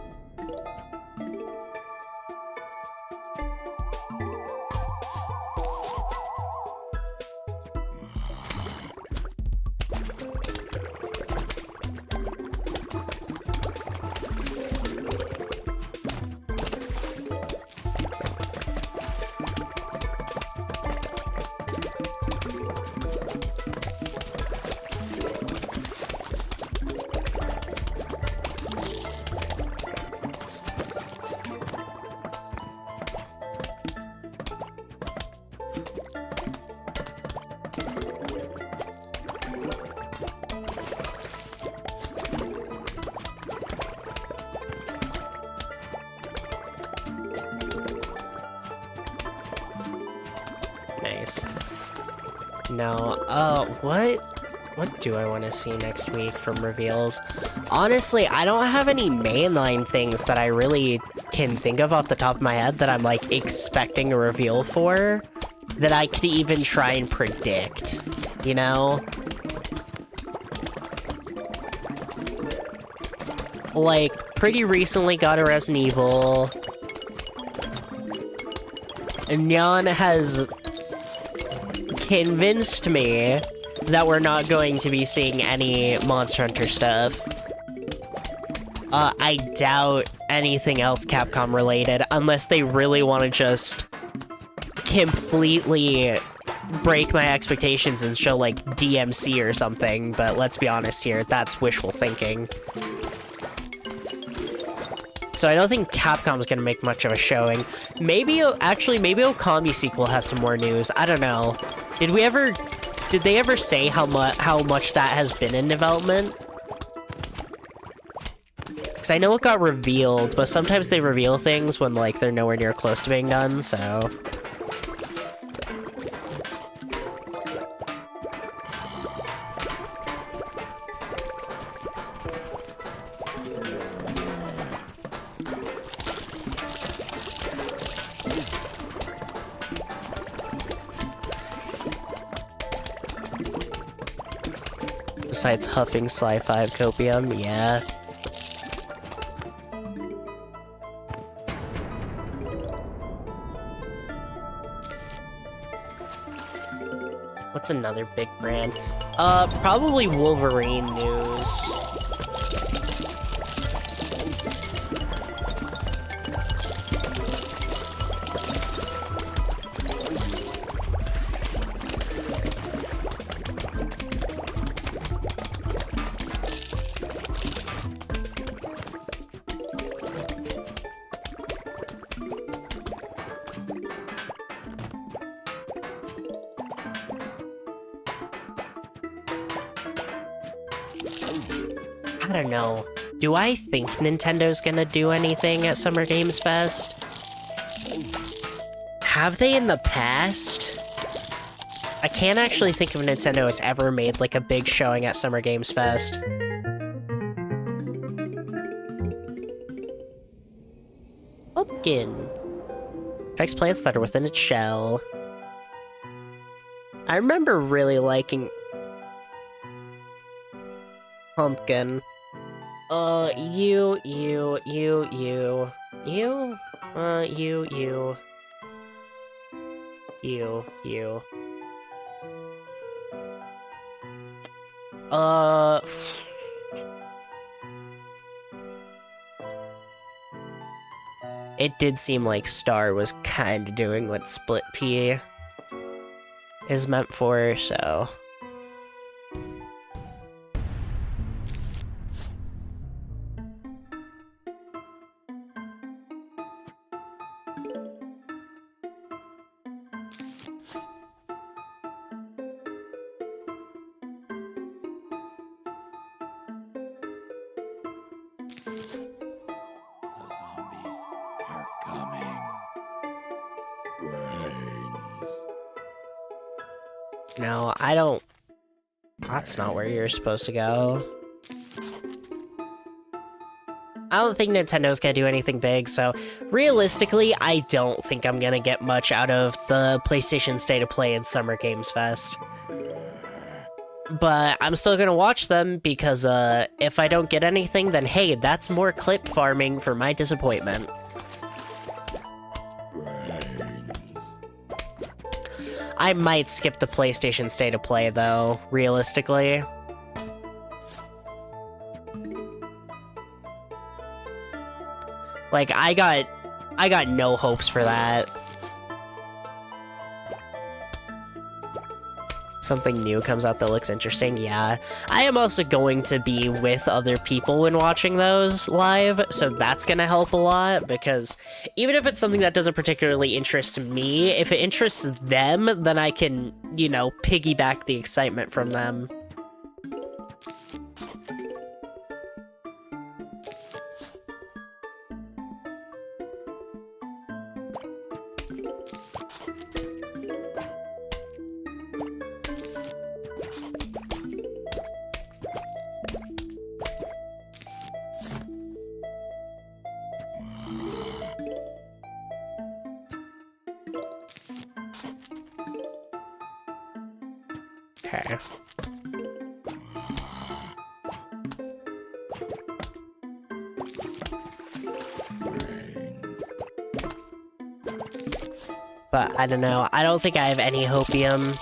Nice. No, what do I want to see next week from reveals? Honestly, I don't have any mainline things that I really can think of off the top of my head that I'm, like, expecting a reveal for, that I could even try and predict, you know? Like, pretty recently got a Resident Evil. Nyan has convinced me that we're not going to be seeing any Monster Hunter stuff. I doubt anything else Capcom related, unless they really want to just completely break my expectations and show, like, DMC or something, but let's be honest here, that's wishful thinking. So I don't think Capcom's gonna make much of a showing. Maybe Okami sequel has some more news. I don't know. Did they ever say how much that has been in development? Because I know it got revealed, but sometimes they reveal things when, like, they're nowhere near close to being done, so... Besides huffing Sly 5 copium, yeah. What's another big brand? Probably Wolverine news. I don't know. Do I think Nintendo's gonna do anything at Summer Games Fest? Have they in the past? I can't actually think of Nintendo has ever made, like, a big showing at Summer Games Fest. Pumpkin. Affects plants that are within its shell. I remember really liking Pumpkin. You. it did seem like Star was kind of doing what Split P is meant for, so... No, I don't... That's not where you're supposed to go. I don't think Nintendo's gonna do anything big, so realistically, I don't think I'm gonna get much out of the PlayStation State of Play and Summer Games Fest. But I'm still gonna watch them because, if I don't get anything, then hey, that's more clip farming for my disappointment. I might skip the PlayStation State of Play, though, realistically. Like, I got no hopes for that. Something new comes out that looks interesting, yeah. I am also going to be with other people when watching those live, so that's gonna help a lot, because even if it's something that doesn't particularly interest me, if it interests them, then I can, you know, piggyback the excitement from them. Okay. But I don't know. I don't think I have any hopium.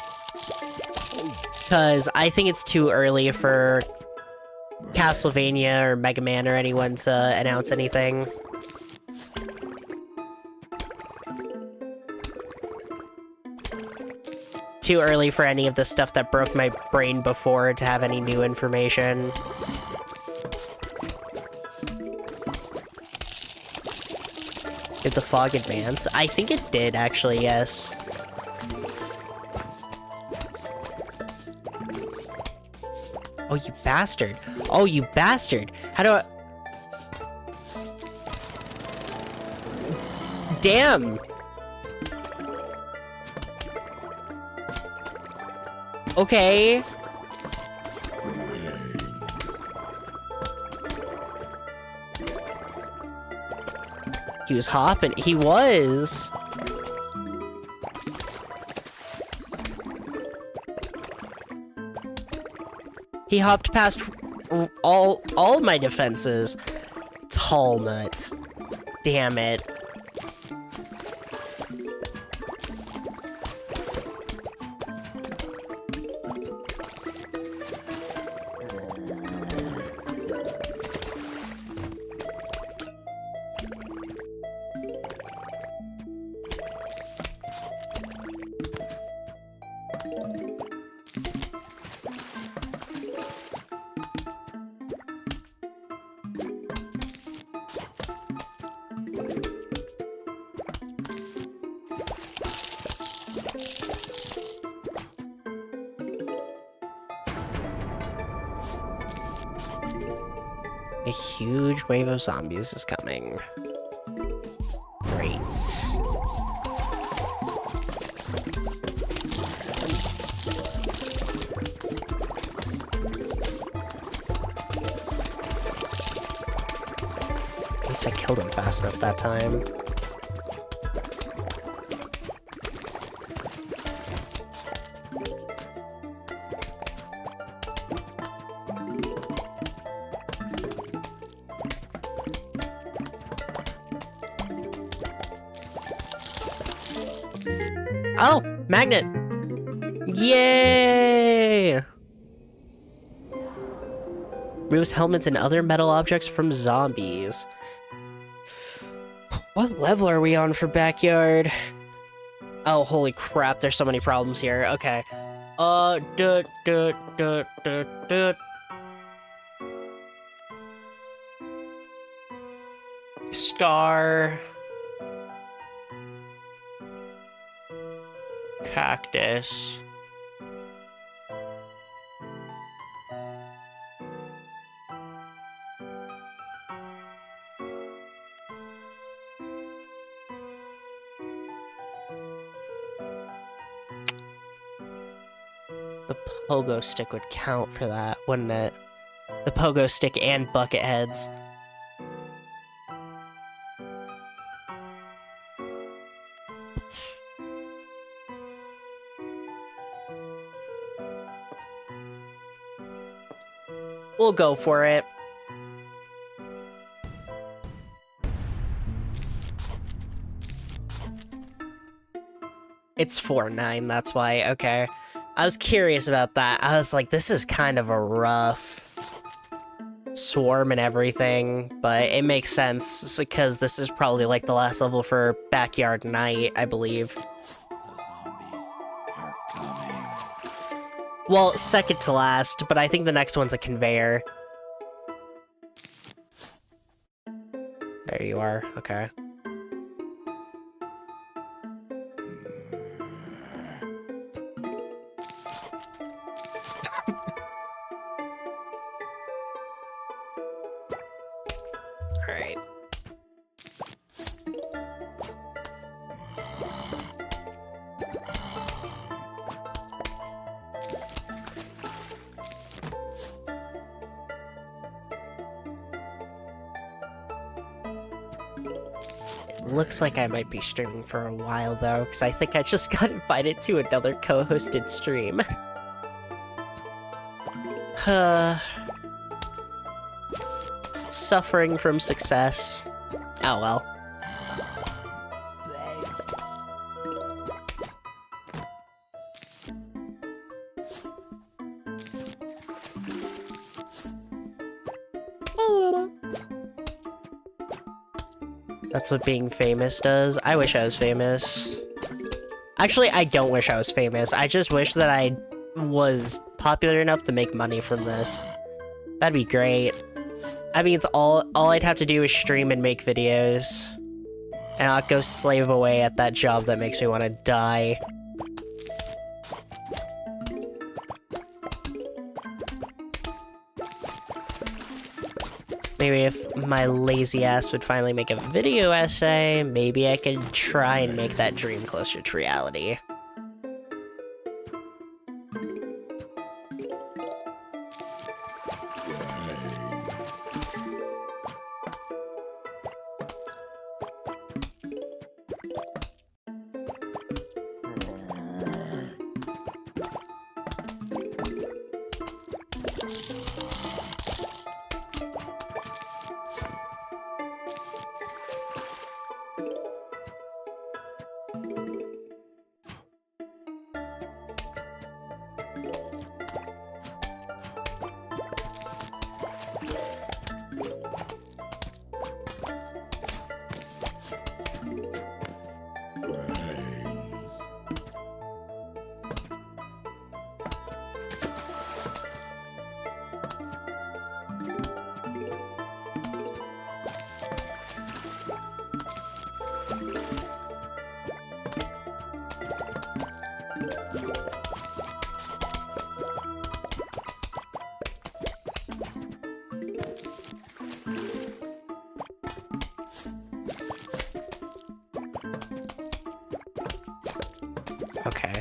Because I think it's too early for Castlevania or Mega Man or anyone to announce anything. Too early for any of the stuff that broke my brain before to have any new information. Did the fog advance? I think it did, actually, yes. Oh, you bastard. Oh, you bastard. How do I... Damn! Okay. He was hopping. He was. He hopped past all of my defenses. Tall nut. Damn it. A huge wave of zombies is coming. Great. At least I killed him fast enough that time. Oh, magnet! Yay! Removes helmets and other metal objects from zombies. What level are we on for backyard? Oh, holy crap, there's so many problems here. Okay. Duh. Star. Cactus. The pogo stick would count for that, wouldn't it? The pogo stick and bucket heads. We'll go for it. It's 4-9, that's why. Okay. I was curious about that. I was like, this is kind of a rough swarm and everything, but it makes sense because this is probably like the last level for Backyard Night, I believe. Well, second to last, but I think the next one's a conveyor. There you are, okay. Alright. Looks like I might be streaming for a while though, because I think I just got invited to another co-hosted stream. Suffering from success. Oh well. That's what being famous does. I wish I was famous. Actually, I don't wish I was famous. I just wish that I was popular enough to make money from this. That'd be great. I mean, it's all I'd have to do is stream and make videos. And I'll go slave away at that job that makes me want to die. Maybe if my lazy ass would finally make a video essay, maybe I could try and make that dream closer to reality. Okay.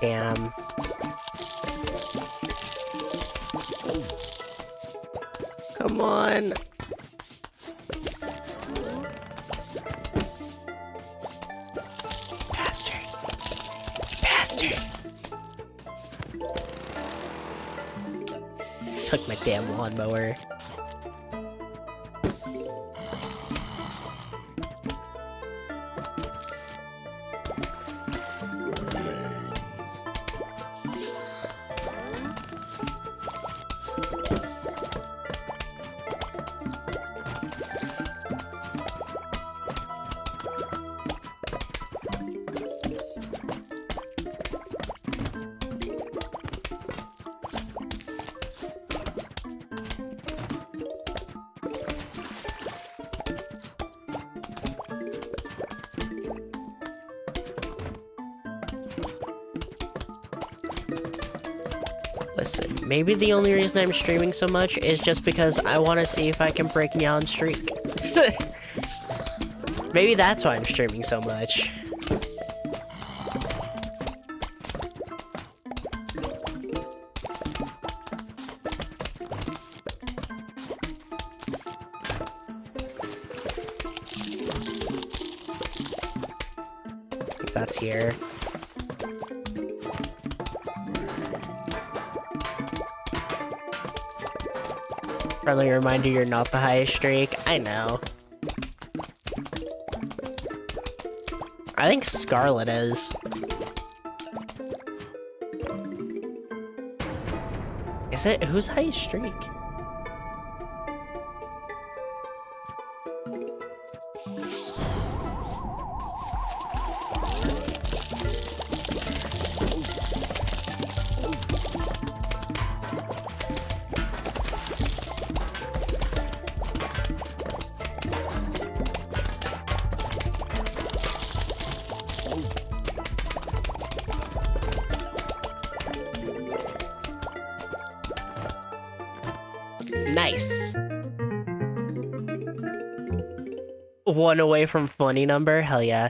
Damn. Come on. Bastard. Bastard. Took my damn lawnmower. Listen, maybe the only reason I'm streaming so much is just because I want to see if I can break Nyan's streak. Maybe that's why I'm streaming so much. I think that's here. Friendly reminder, you're not the highest streak. I know. I think Scarlet is. Is it? Who's highest streak? Nice. One away from funny number? Hell yeah.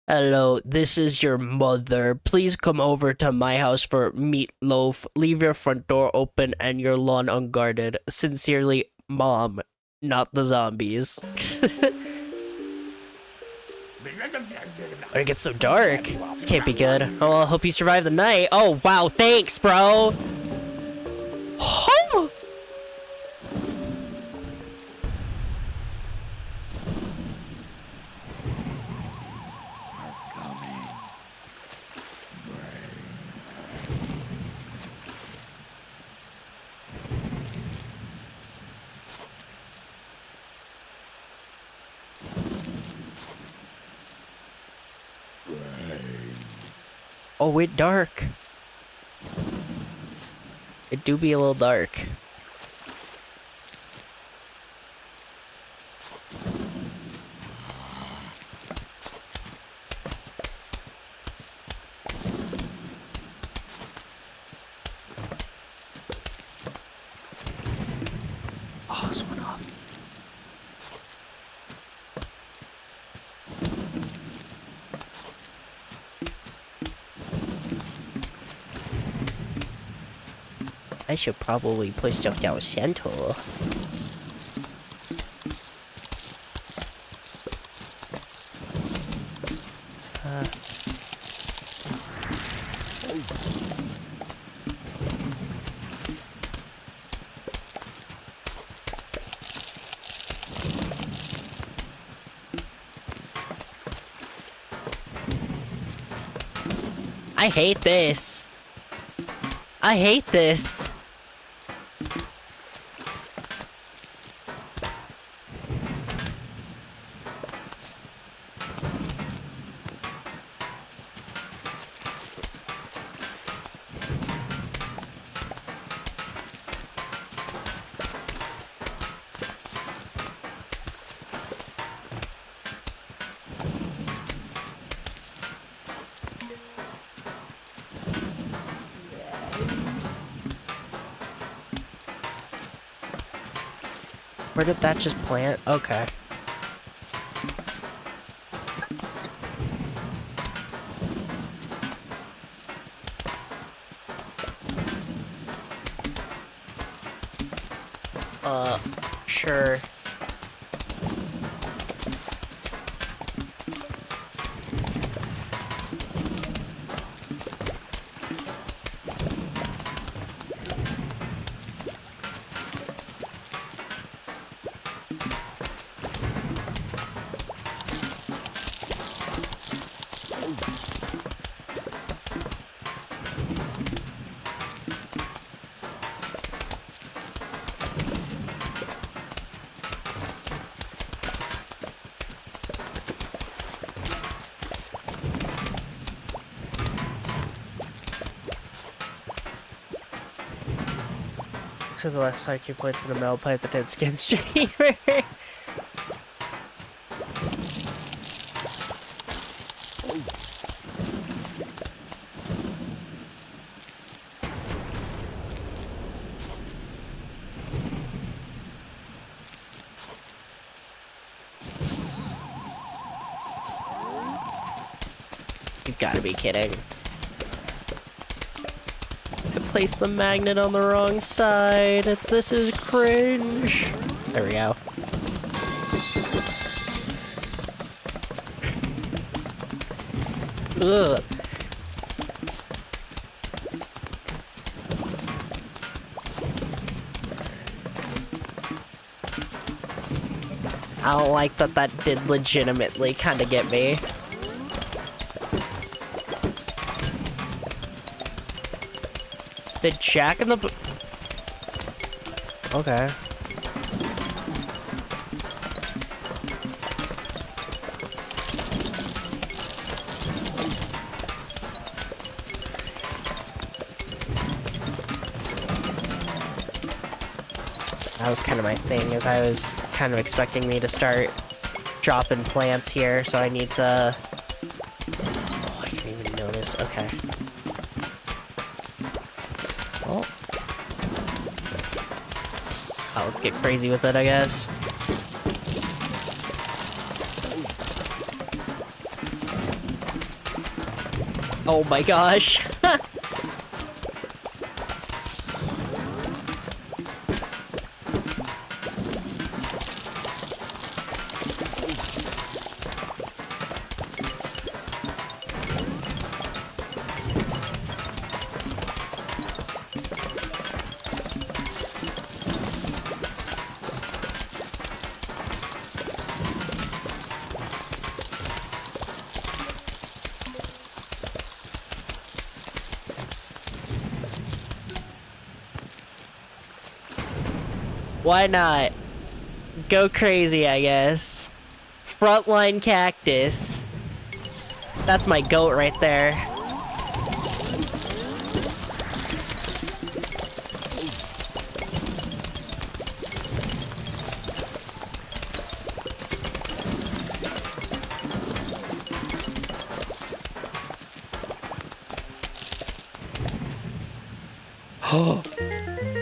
Hello, this is your mother. Please come over to my house for meatloaf. Leave your front door open and your lawn unguarded. Sincerely, Mom. Not the zombies. Why it gets so dark? This can't be good. Oh, well, I hope you survive the night. Oh, wow, thanks, bro. Oh. Oh, it dark. It do be a little dark. Oh, this one off. I should probably put stuff down center. I hate this. I hate this. Where did that just plant? Okay. Sure. So the last 5 key points in a metal pipe, the dead skin streamer. You gotta be kidding. I placed the magnet on the wrong side. This is cringe. There we go. Ugh. I don't like that did legitimately kind of get me. The Jack in the... Okay. That was kind of my thing, is I was kind of expecting me to start dropping plants here, so I need to... Oh, I didn't even notice. Okay. Well. Oh, let's get crazy with it, I guess. Oh my gosh. Why not? Go crazy, I guess. Frontline cactus. That's my goat right there.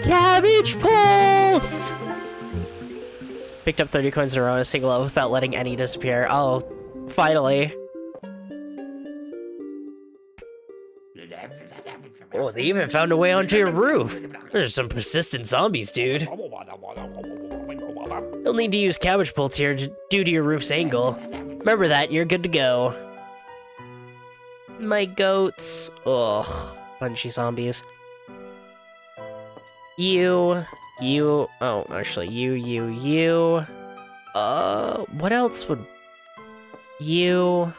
Cabbage Pulse! Picked up 30 coins in a row in a single level without letting any disappear. Oh, finally. Oh, they even found a way onto your roof. There's some persistent zombies, dude. You'll need to use Cabbage Pulse here due to your roof's angle. Remember that, you're good to go. My goats. Ugh, punchy zombies. You, oh, actually, you. What else would... You...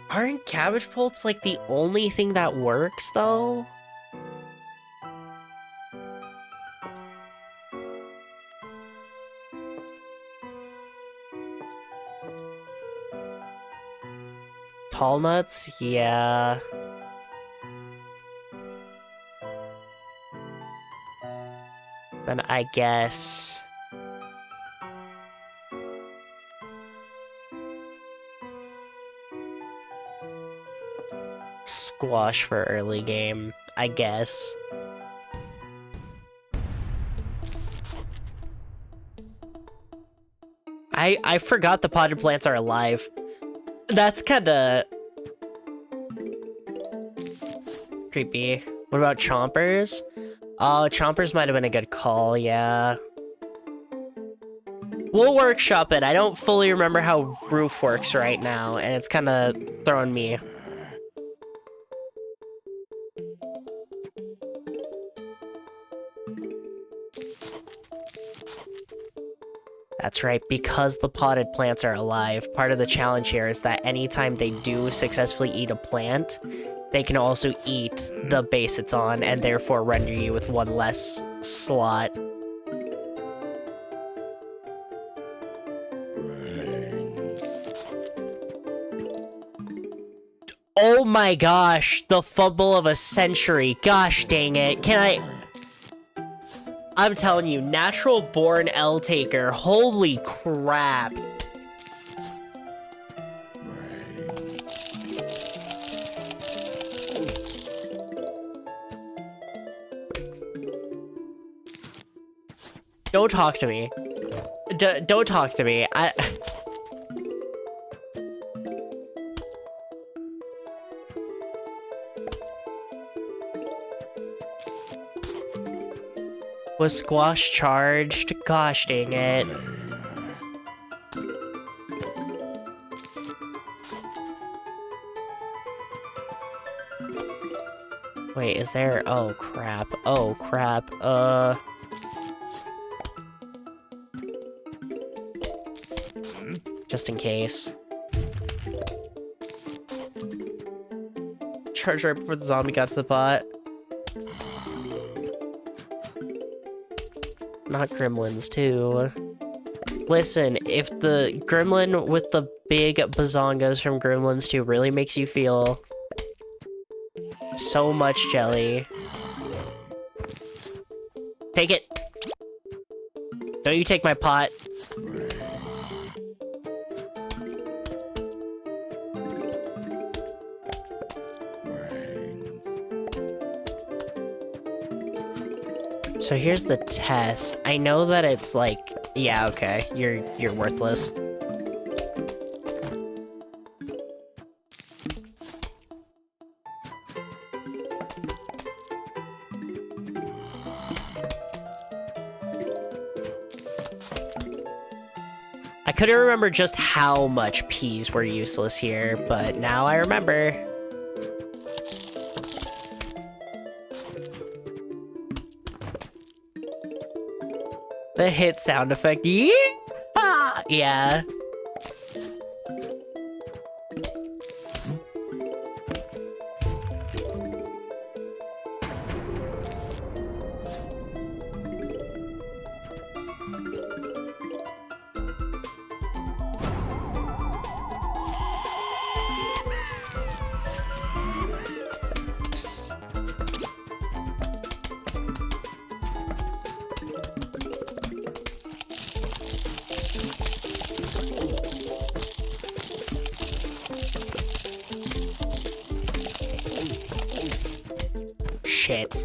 Aren't Cabbage Pulse, like, the only thing that works, though? Tall nuts? Yeah. Then I guess... Squash for early game, I guess. I forgot the potted plants are alive. That's kinda... creepy. What about Chompers? Oh, Chompers might have been a good call, yeah. We'll workshop it. I don't fully remember how Roof works right now, and it's kind of throwing me. That's right, because the potted plants are alive, part of the challenge here is that anytime they do successfully eat a plant, they can also eat the base it's on, and therefore render you with one less slot. Oh my gosh, the fumble of a century. Gosh dang it. I'm telling you, natural born L taker. Holy crap. Don't talk to me. Don't talk to me. Was Squash charged? Gosh dang it. Wait, is there? Oh crap. Oh crap. Just in case. Charge right before the zombie got to the pot. Not gremlins, too. Listen, if the gremlin with the big bazongas from Gremlins 2 really makes you feel so much jelly. Take it. Don't you take my pot. So here's the test. I know that it's like, yeah, okay, you're worthless. I couldn't remember just how much peas were useless here, but now I remember. The hit sound effect. Yeah. Yeah. Shit.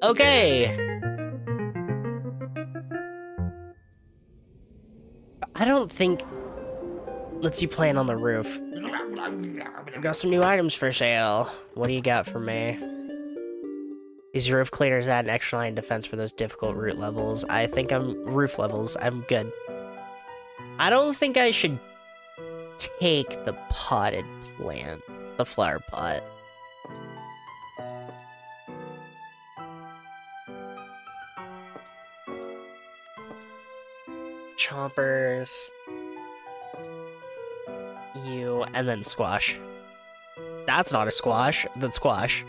Okay. I don't think lets you plant on the roof. Got some new items for sale. What do you got for me? These roof cleaners add an extra line of defense for those difficult roof levels. Roof levels. I'm good. I don't think I should take the potted plant, the flower pot. Chompers. You, and then Squash. That's not a squash, that's Squash.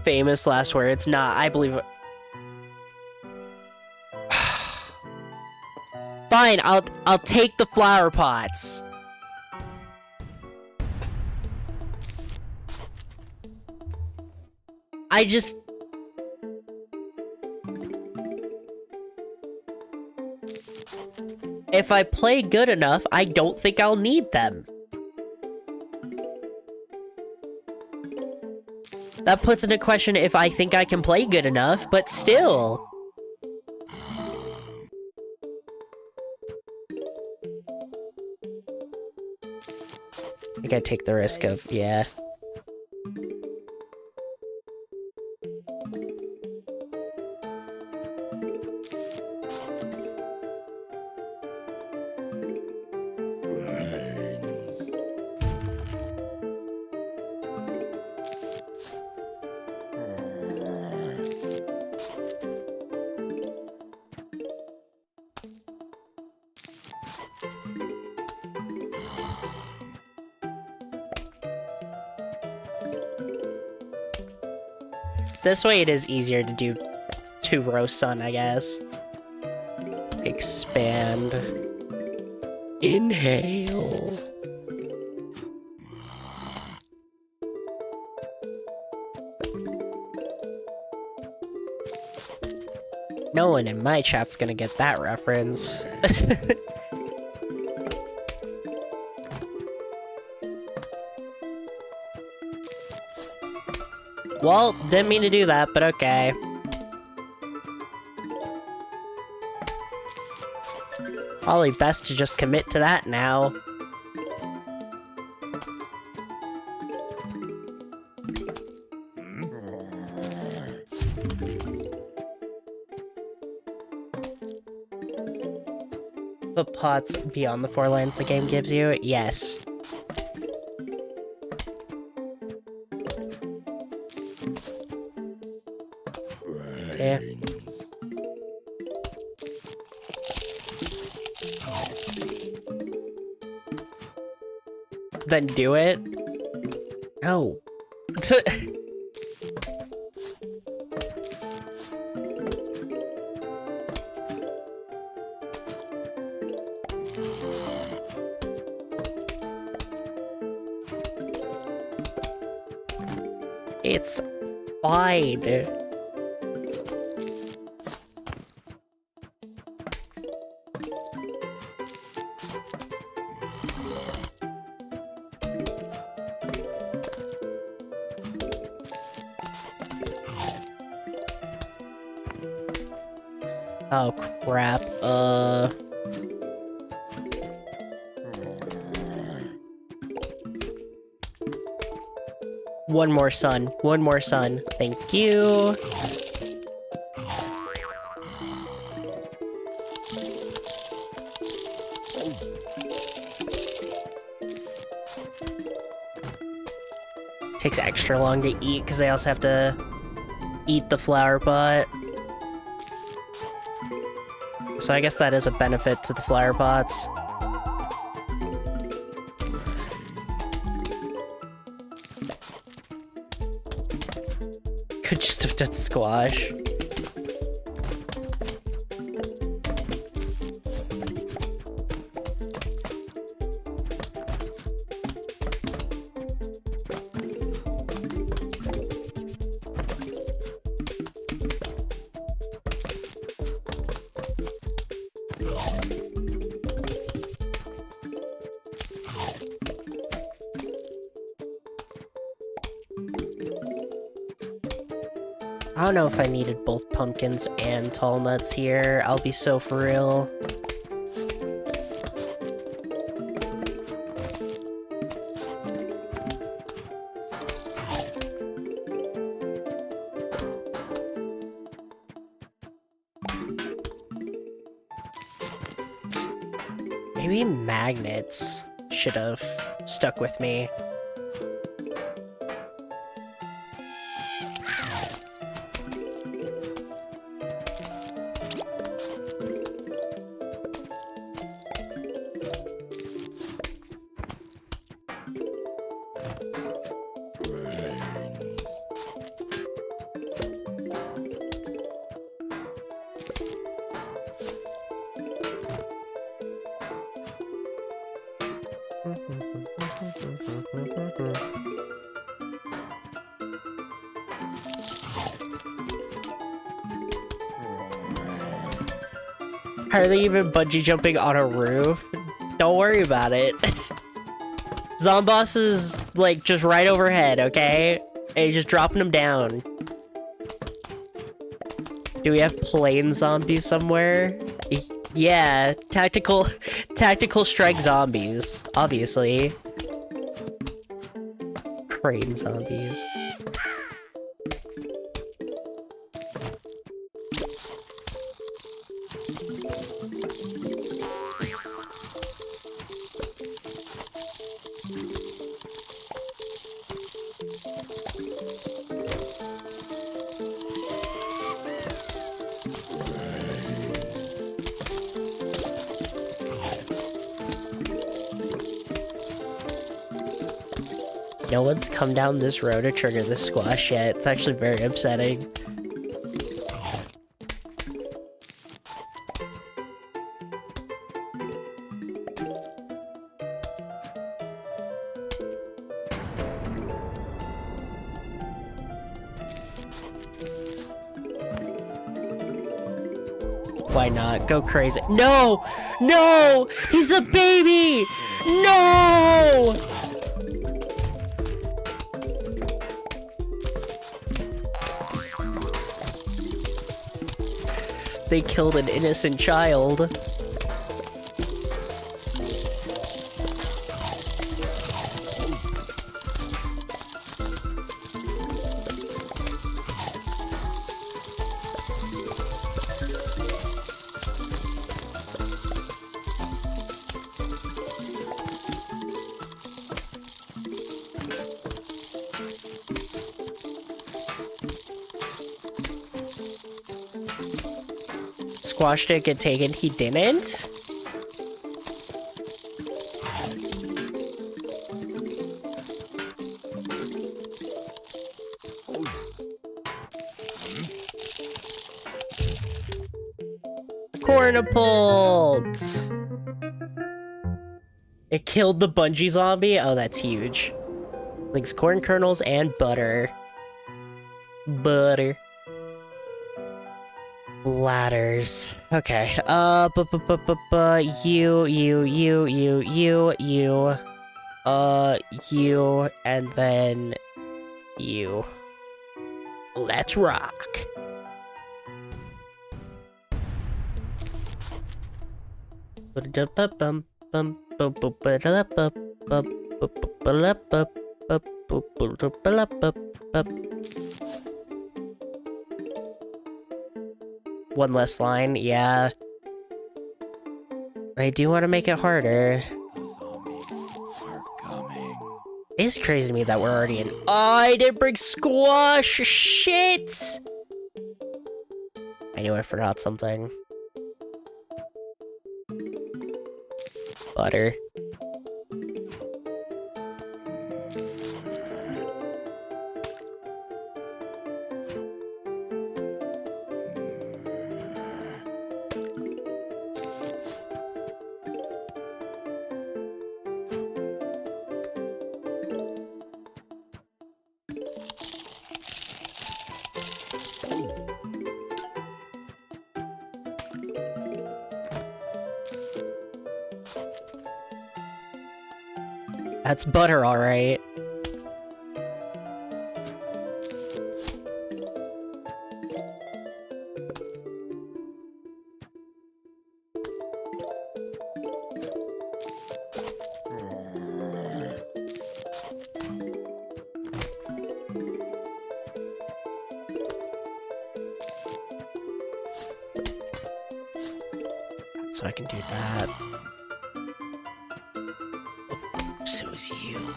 Famous last words. Nah, I believe it. Fine, I'll take the flower pots. if I play good enough, I don't think I'll need them. That puts into question if I think I can play good enough, but still. I think I take the risk of, yeah. This way it is easier to do 2 row sun, I guess. Expand. Inhale. No one in my chat's gonna get that reference. Well, didn't mean to do that, but okay. Probably best to just commit to that now. Put pots beyond the 4 lands the game gives you? Yes. Yeah. Then do it? No. It's fine. Oh crap, One more sun, thank you. Takes extra long to eat because they also have to eat the flower pot. So I guess that is a benefit to the flower pots. Could just have done squash. I don't know if I needed both pumpkins and tall nuts here. I'll be so for real. Maybe magnets should have stuck with me. How are they even bungee jumping on a roof? Don't worry about it. Zomboss is like just right overhead, okay? And you're just dropping them down. Do we have plane zombies somewhere? Yeah, tactical strike zombies, obviously. Crane zombies. No one's come down this road to trigger the squash yet. It's actually very upsetting. Why not? Go crazy. No! No! He's a baby! No! They killed an innocent child. Squash didn't get taken. He didn't? Cornapult! It killed the bungee zombie? Oh, that's huge. Links corn kernels and butter. Butter. Ladders. Okay. You, and then you. Let's rock. One less line, yeah. I do want to make it harder. It's crazy to me that we're already in. Oh, I didn't bring squash! Shit! I knew I forgot something. Butter. That's butter, alright. So I can do that. Of course it was you.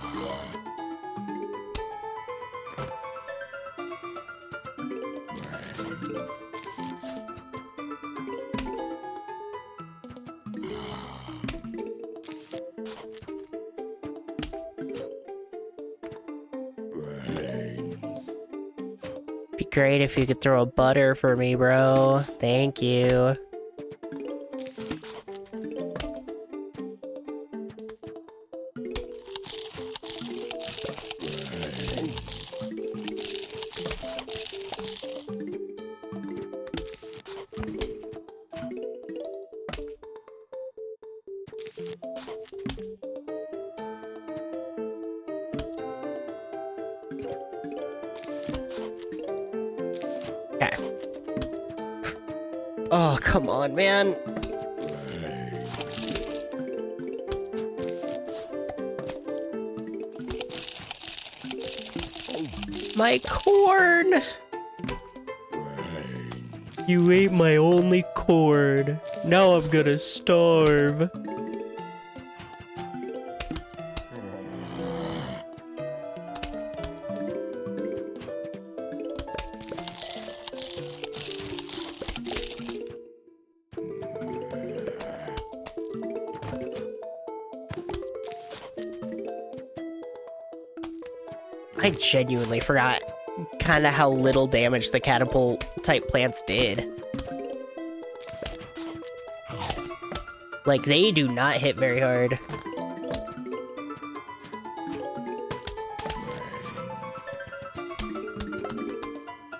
Be great if you could throw a butter for me, bro. Thank you. Okay. Oh, come on, man. My corn! You ate my only corn. Now I'm gonna starve. I genuinely forgot kind of how little damage the catapult type plants did. Like, they do not hit very hard.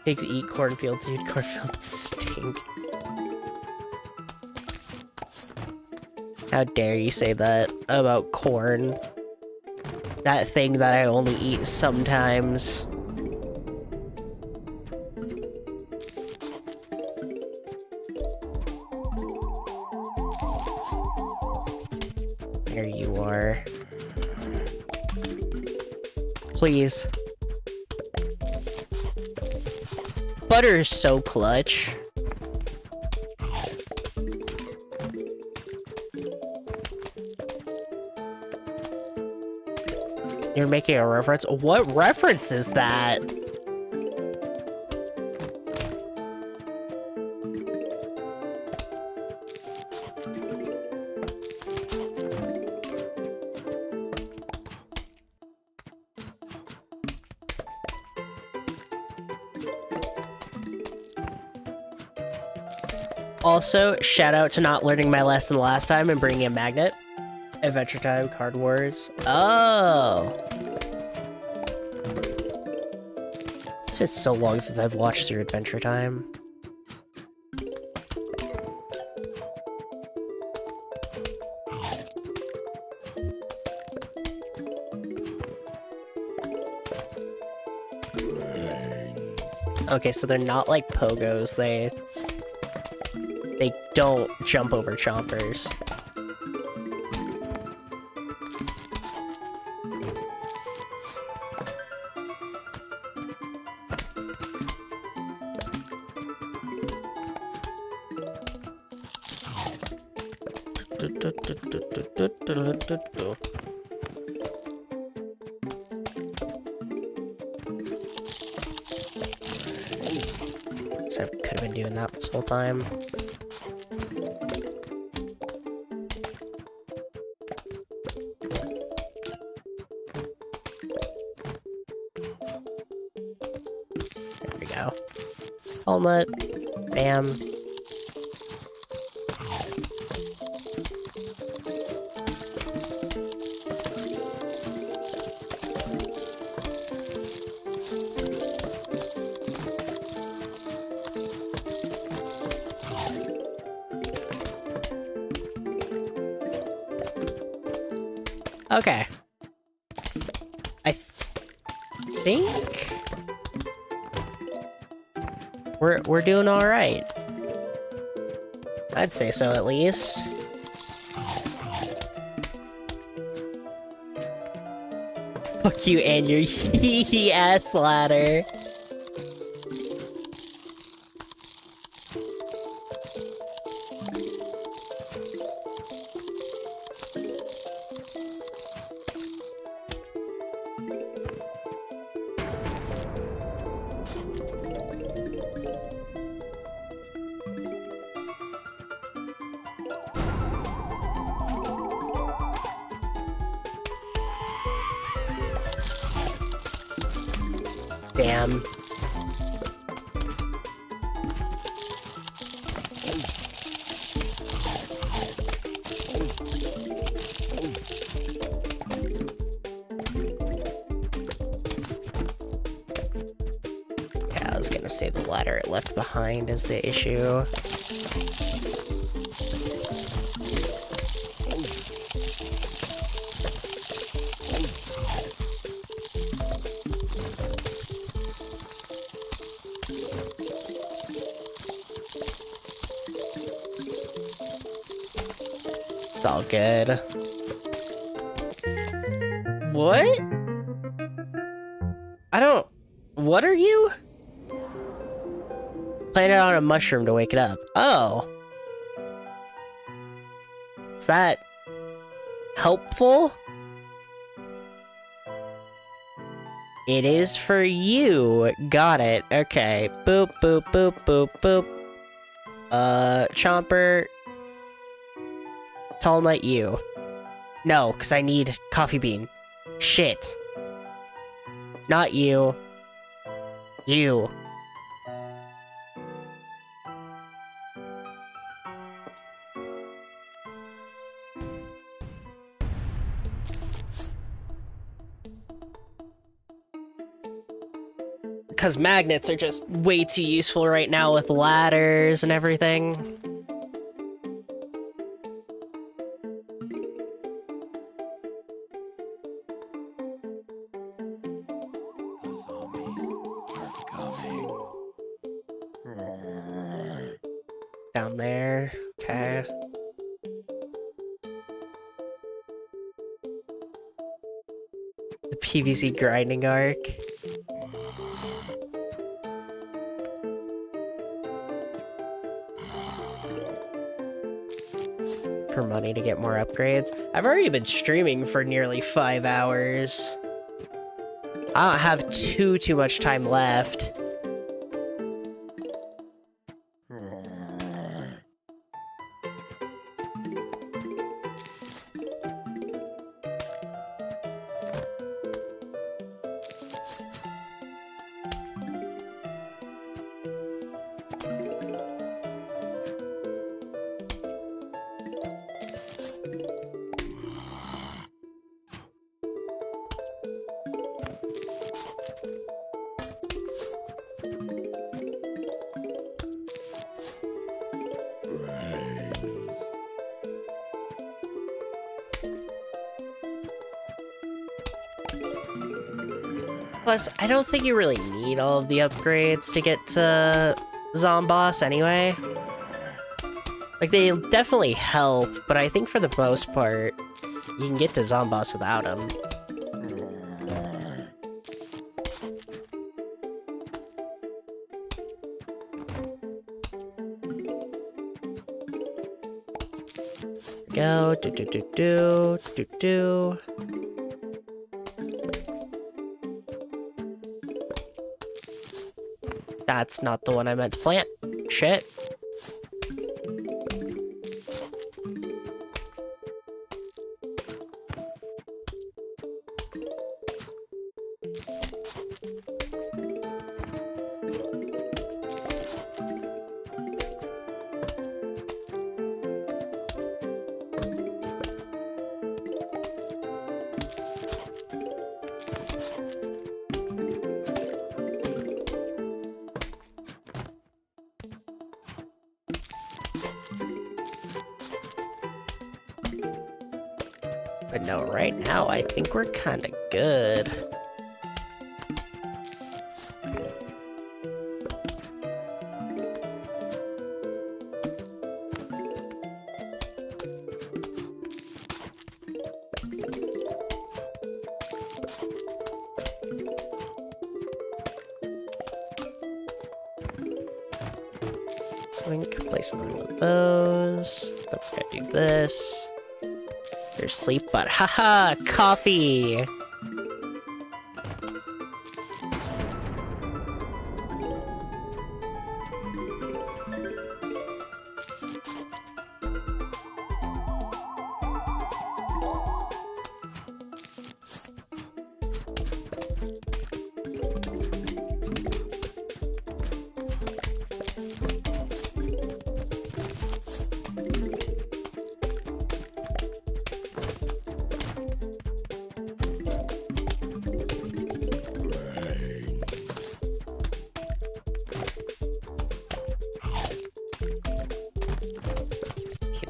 Pigs eat cornfields, dude. Cornfields stink. How dare you say that about corn? That thing that I only eat sometimes. There you are. Please. Butter is so clutch. You're making a reference? What reference is that? Also, shout out to not learning my lesson last time and bringing a magnet. Adventure Time, Card Wars. Oh! It's been so long since I've watched through Adventure Time. Okay, so they're not like pogos, they don't jump over chompers. So I could have been doing that this whole time. There we go. Walnut. Bam. Okay. I think we're doing all right. I'd say so, at least. Fuck you and your ass ladder. Damn. Yeah, I was gonna say the ladder it left behind is the issue. all good. What? I don't... What are you? Planted on a mushroom to wake it up. Oh. Is that... helpful? It is for you. Got it. Okay. Boop, boop, boop, boop, boop. Chomper. Tall Nut you. No, because I need Coffee Bean. Shit. Not you. You. Because magnets are just way too useful right now with ladders and everything. Down there. Okay. The PVC grinding arc. For money to get more upgrades. I've already been streaming for nearly 5 hours. I don't have too much time left. Plus, I don't think you really need all of the upgrades to get to Zomboss anyway. Like, they definitely help, but I think for the most part, you can get to Zomboss without them. Go, do. That's not the one I meant to plant. Shit. But no, right now I think we're kinda good. Place none of those. Then we're gonna do this. There's sleep, but haha, coffee!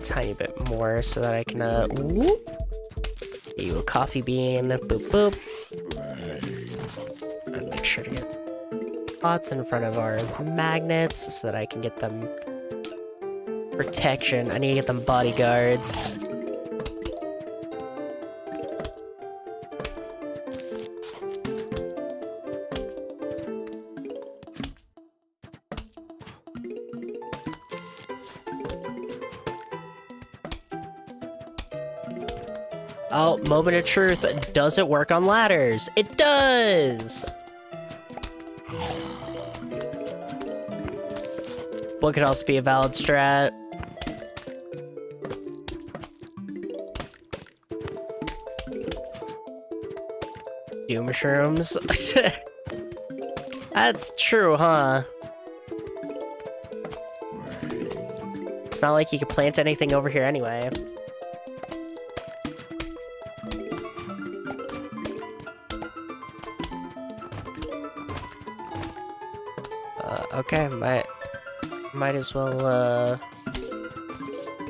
Tiny bit more so that I can whoop, get you a coffee bean, boop boop, and make sure to get spots in front of our magnets so that I can get them protection. I need to get them bodyguards. Oh, moment of truth. Does it work on ladders? It does! What could also be a valid strat? Doom mushrooms? That's true, huh? It's not like you could plant anything over here anyway. Okay, might as well,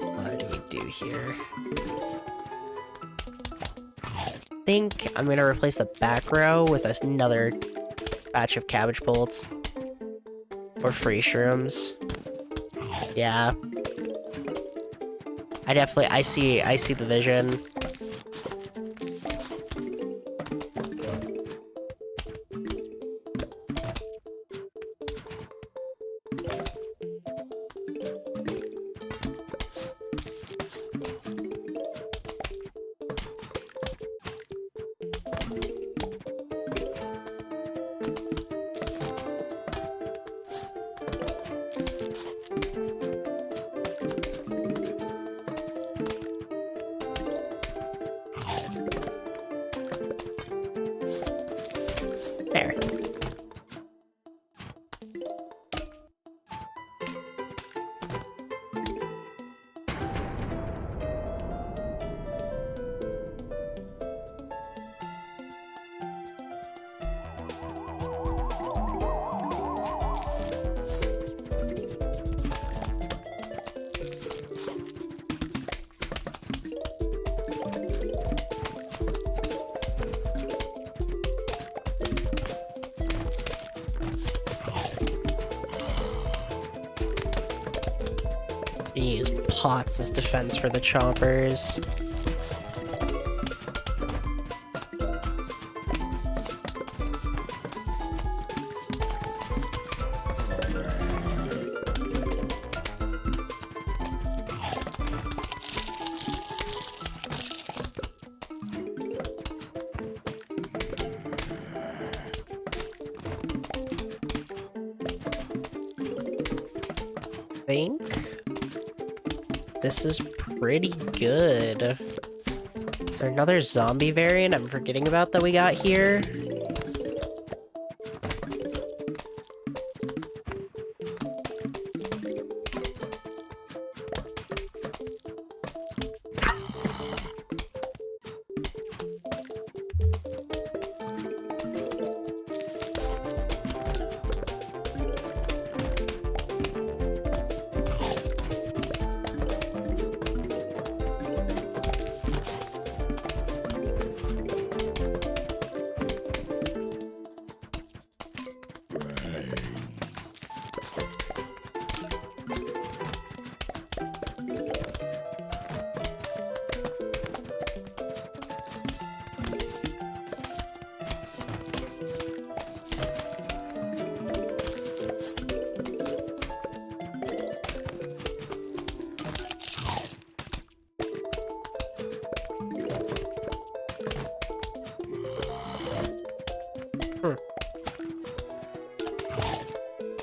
what do we do here? I think I'm gonna replace the back row with another batch of cabbage bolts. Or free shrooms. Yeah. I see the vision. There. Use pots as defense for the chompers. I think this is pretty good. Is there another zombie variant I'm forgetting about that we got here?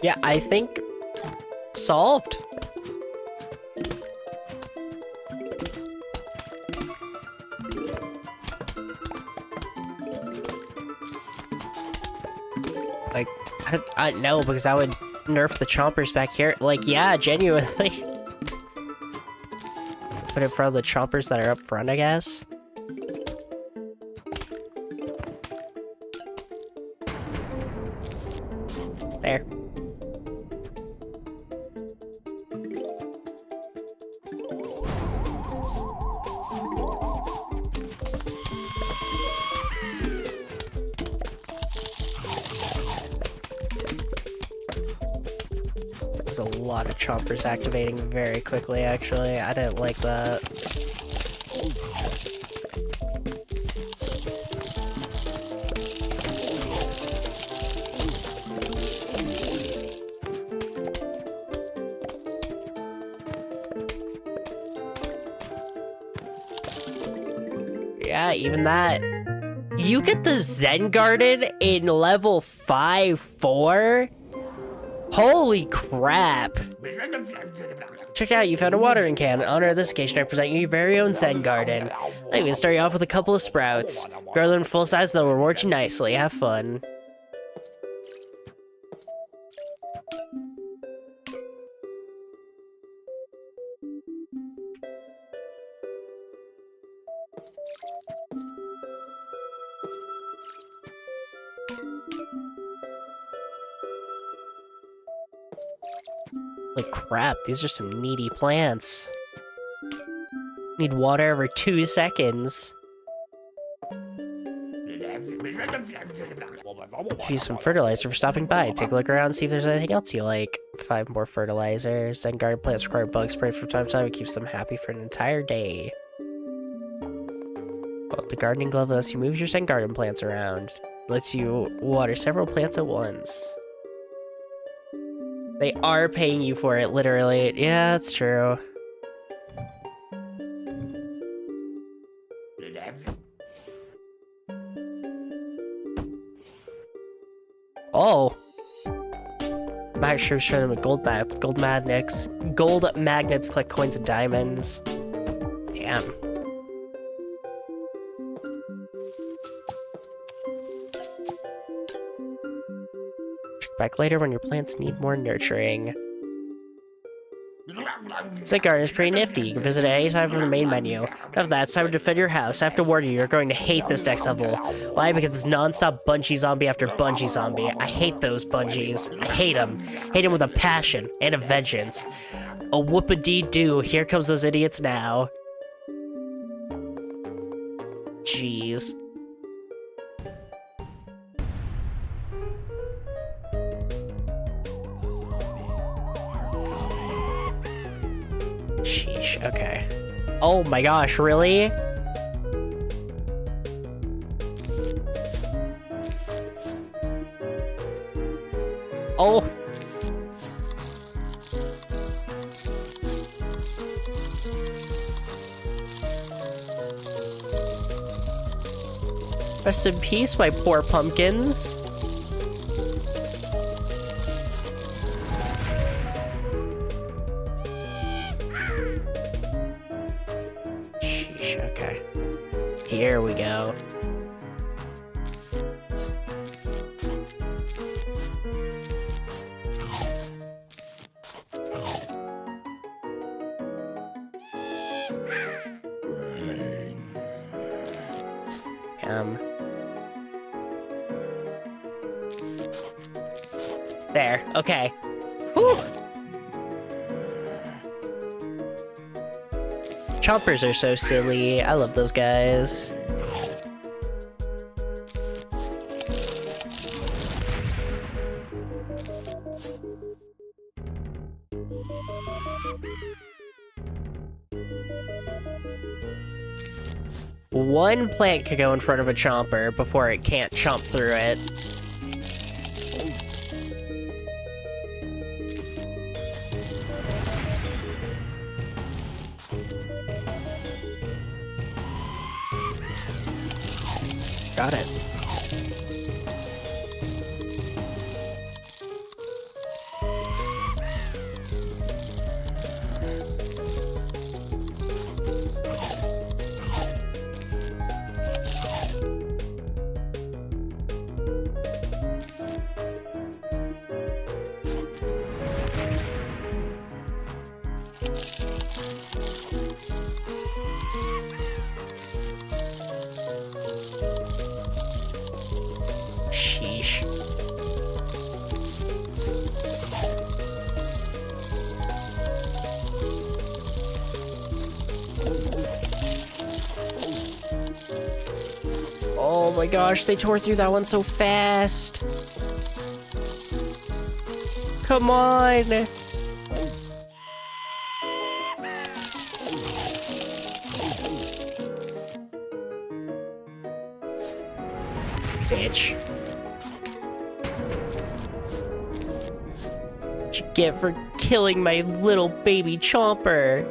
Yeah, I think solved. Like, I know, because I would nerf the chompers back here. Like, yeah, genuinely. Put it in front of the chompers that are up front, I guess. There. There's a lot of chompers activating very quickly, actually. I didn't like that. even that. You get the Zen Garden in level 5-4? Holy crap. Check it out, you found a watering can. In honor of this occasion, I present you your very own Zen Garden. I'm gonna start you off with a couple of sprouts. Grow them full size, they'll reward you nicely. Have fun. Holy crap, these are some needy plants. Need water every 2 seconds. Give you some fertilizer for stopping by. Take a look around and see if there's anything else you like. 5 more fertilizer. Zen garden plants require bug spray from time to time. It keeps them happy for an entire day. Well, the gardening glove lets you move your Zen garden plants around. Lets you water several plants at once. They are paying you for it, literally. Yeah, that's true. Oh. Max sure show them with gold magnets. Gold magnets collect coins and diamonds. Damn. Check back later when your plants need more nurturing. Zen Garden is pretty nifty. You can visit it anytime from the main menu. After that, it's time to defend your house. I have to warn you, you're going to hate this next level. Why? Because it's non-stop bungee zombie after bungee zombie. I hate those bungees. I hate them. Hate them with a passion and a vengeance. A whoop-a-dee-doo. Here comes those idiots now. Jeez. Sheesh, okay. Oh my gosh, really? Oh. Rest in peace, my poor pumpkins. Okay. Here we go. There. Okay. Whew. Chompers are so silly. I love those guys. One plant could go in front of a chomper before it can't chomp through it. Got it. Sheesh. Oh my gosh, they tore through that one so fast. Come on. Bitch. What you get for killing my little baby chomper?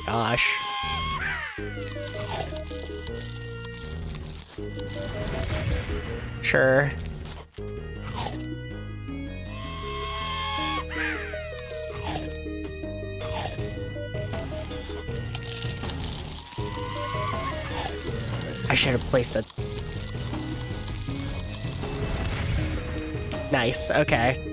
Gosh. Sure. I should have placed a... Nice, okay.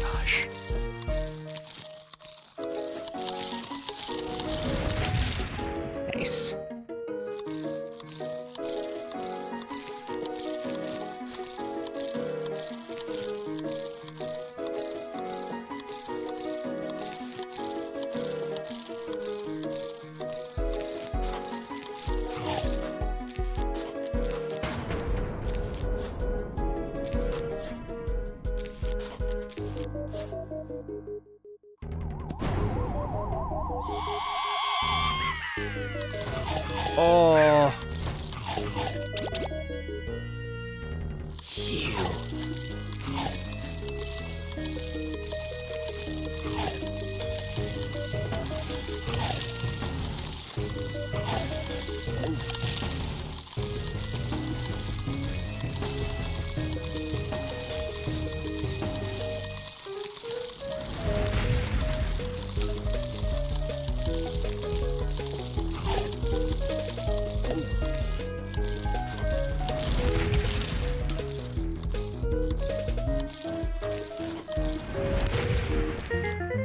Gosh. Nice. Oh. You.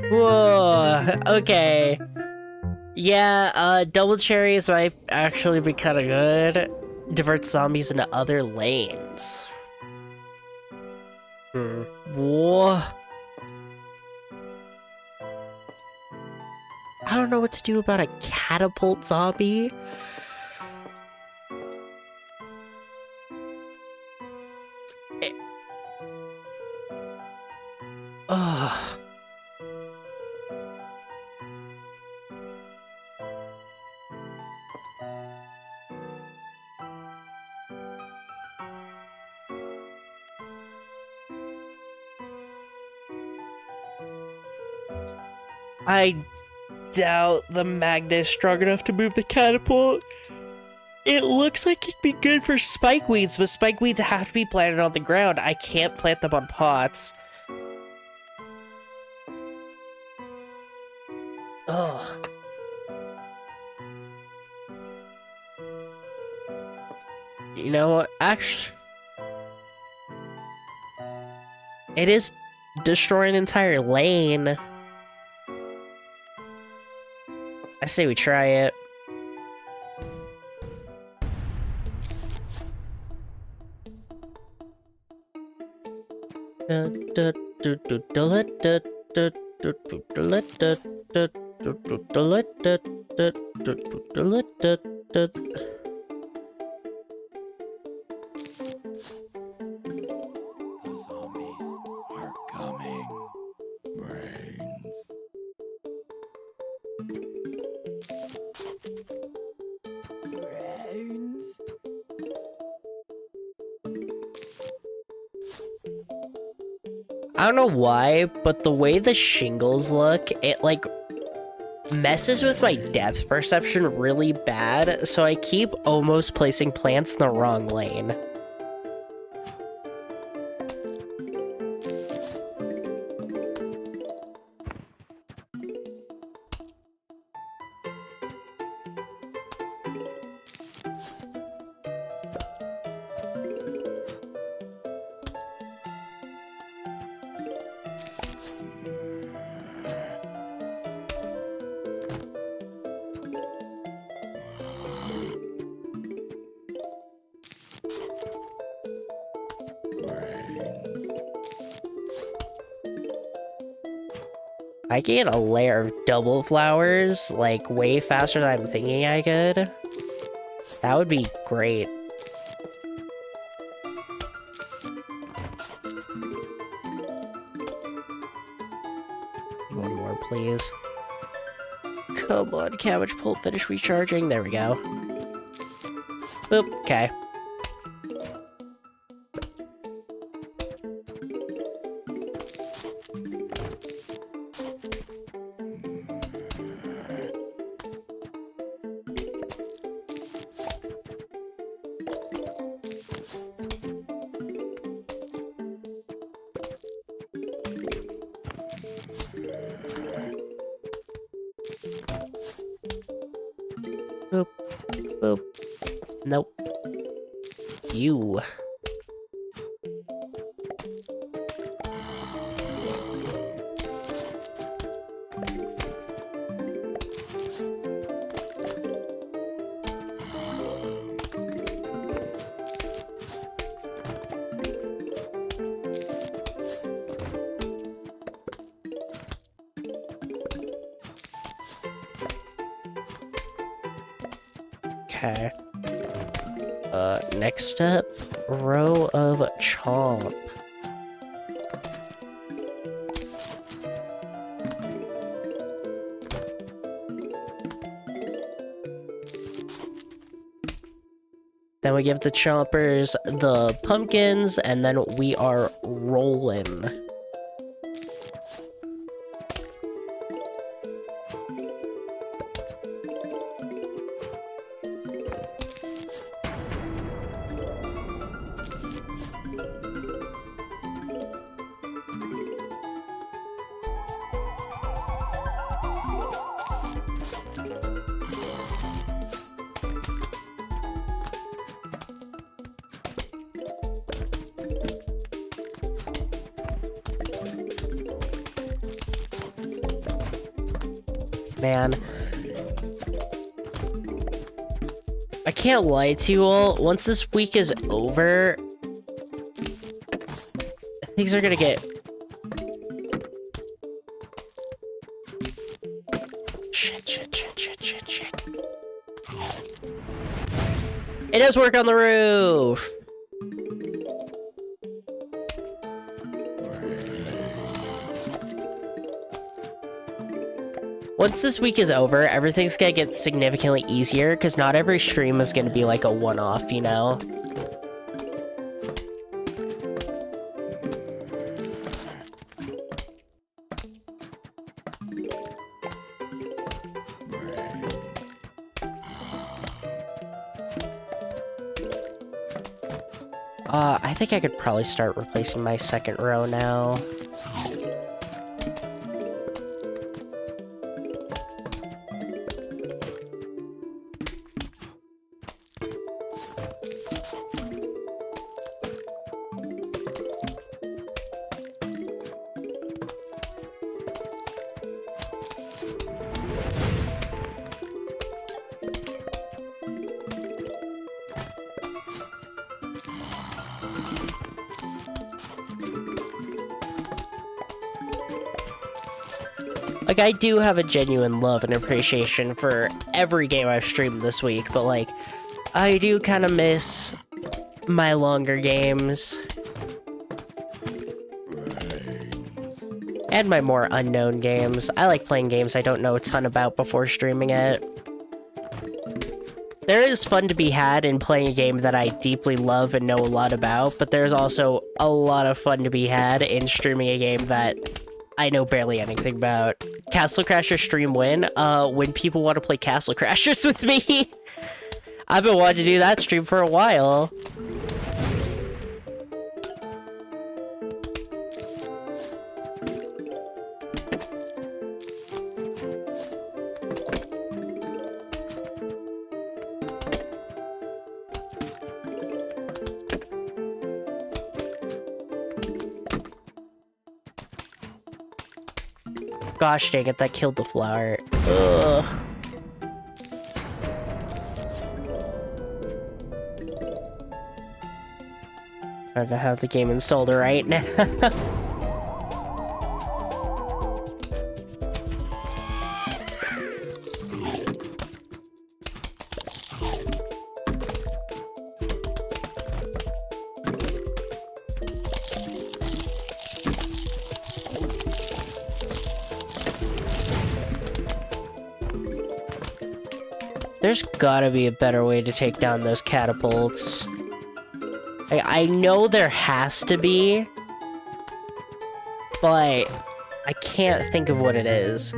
Whoa, okay. Yeah, double cherries might actually be kind of good. Divert zombies into other lanes. Whoa. I don't know what to do about a catapult zombie. Ugh. I doubt the magnet is strong enough to move the catapult. It looks like it'd be good for spikeweeds, but spikeweeds have to be planted on the ground. I can't plant them on pots. Ugh. You know, actually, it is destroying an entire lane. I say we try it. The zombies are coming. Brains. Brains. I don't know why, but the way the shingles look, it like messes with my depth perception really bad, so I keep almost placing plants in the wrong lane. I can get a layer of double flowers, like, way faster than I'm thinking I could. That would be great. One more, please. Come on, cabbage pulp, finish recharging. There we go. Boop, okay. Boop. Boop. Nope. You. Okay. Next up, row of chomp. Then we give the chompers the pumpkins, and then we are rolling. Man, I can't lie to you all, once this week is over, things are gonna get... Shit. It does work on the roof! Once this week is over, everything's gonna get significantly easier, because not every stream is gonna be like a one-off, you know? I think I could probably start replacing my second row now. Like, I do have a genuine love and appreciation for every game I've streamed this week, but, like, I do kind of miss my longer games. And my more unknown games. I like playing games I don't know a ton about before streaming it. There is fun to be had in playing a game that I deeply love and know a lot about, but there's also a lot of fun to be had in streaming a game that I know barely anything about. Castle Crashers stream when people want to play Castle Crashers with me. I've been wanting to do that stream for a while. Gosh dang it, that killed the flower. Ugh. I don't have the game installed right now. There's gotta be a better way to take down those catapults. I know there has to be, but I can't think of what it is.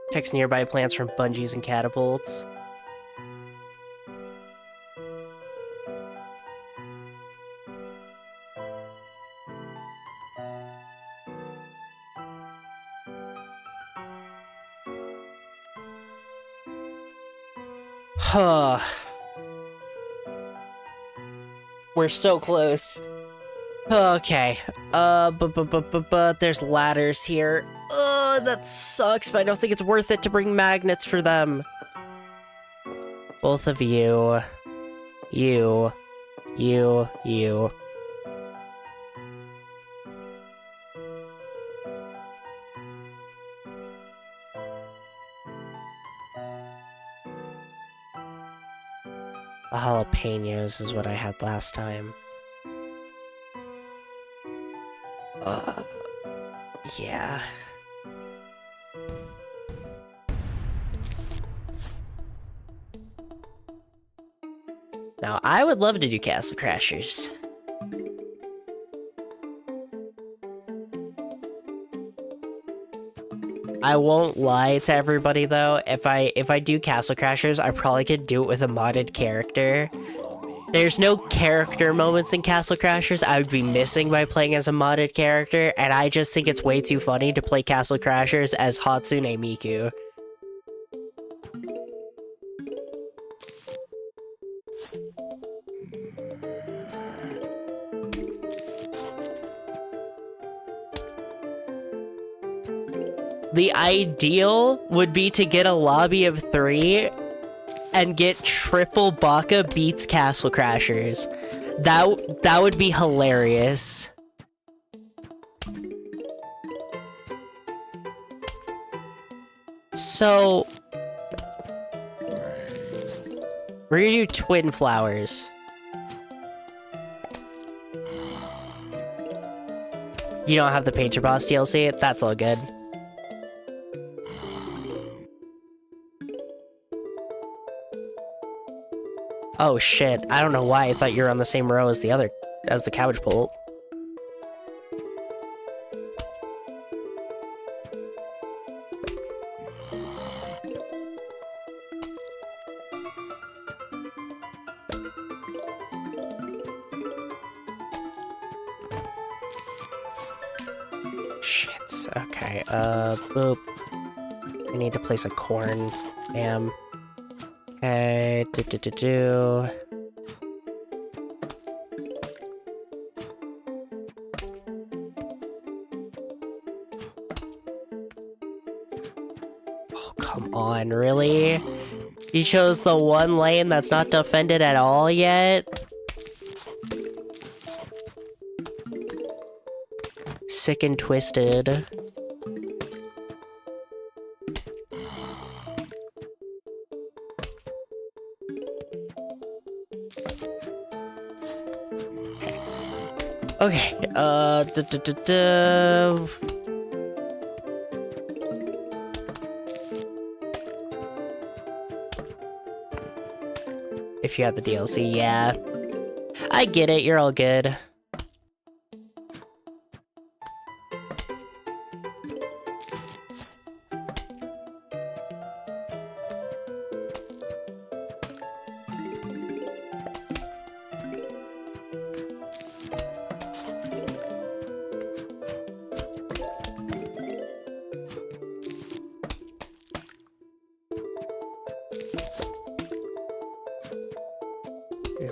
Protects nearby plants from bungees and catapults. Huh. We're so close. Okay. But there's ladders here. That sucks, but I don't think it's worth it to bring magnets for them. Both of you. You. The jalapenos is what I had last time. Yeah. Now, I would love to do Castle Crashers. I won't lie to everybody though, if I do Castle Crashers, I probably could do it with a modded character. There's no character moments in Castle Crashers I would be missing by playing as a modded character, and I just think it's way too funny to play Castle Crashers as Hatsune Miku. The ideal would be to get a lobby of 3 and get triple Baka beats Castle Crashers. That would be hilarious. So we're gonna do Twin Flowers. You don't have the Painter Boss DLC? That's all good. Oh shit, I don't know why I thought you were on the same row as the cabbage pult. Shit, okay, boop. I need to place a corn. Bam. Okay, do. Oh, come on, really? You chose the one lane that's not defended at all yet? Sick and twisted. Okay, If you have the DLC, yeah. I get it, you're all good.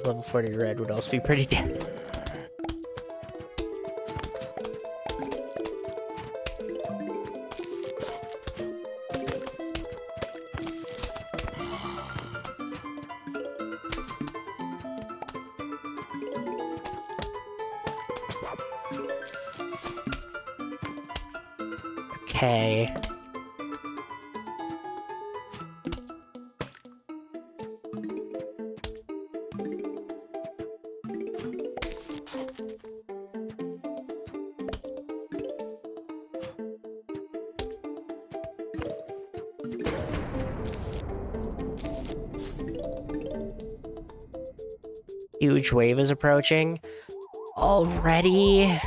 Level 40 red would also be pretty damn. Okay. Huge wave is approaching. Already?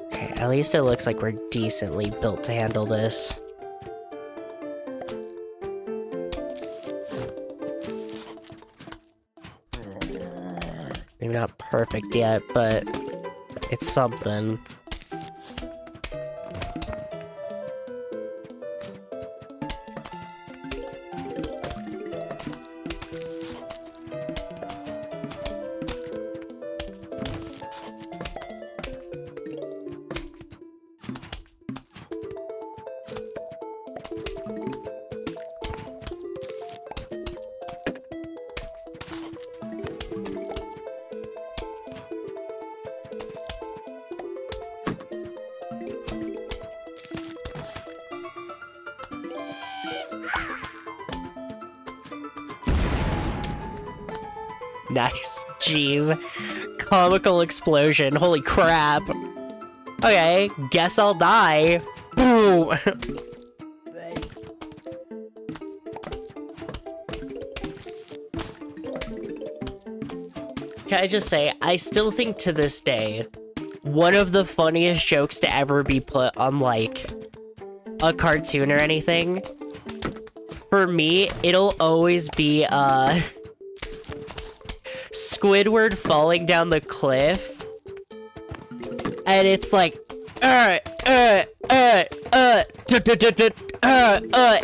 Okay, at least it looks like we're decently built to handle this. Maybe not perfect yet, but it's something. Nice. Jeez. Comical explosion. Holy crap. Okay, guess I'll die. Boom. Can I just say, I still think to this day, one of the funniest jokes to ever be put on, like, a cartoon or anything, for me, it'll always be, Squidward falling down the cliff, and it's like,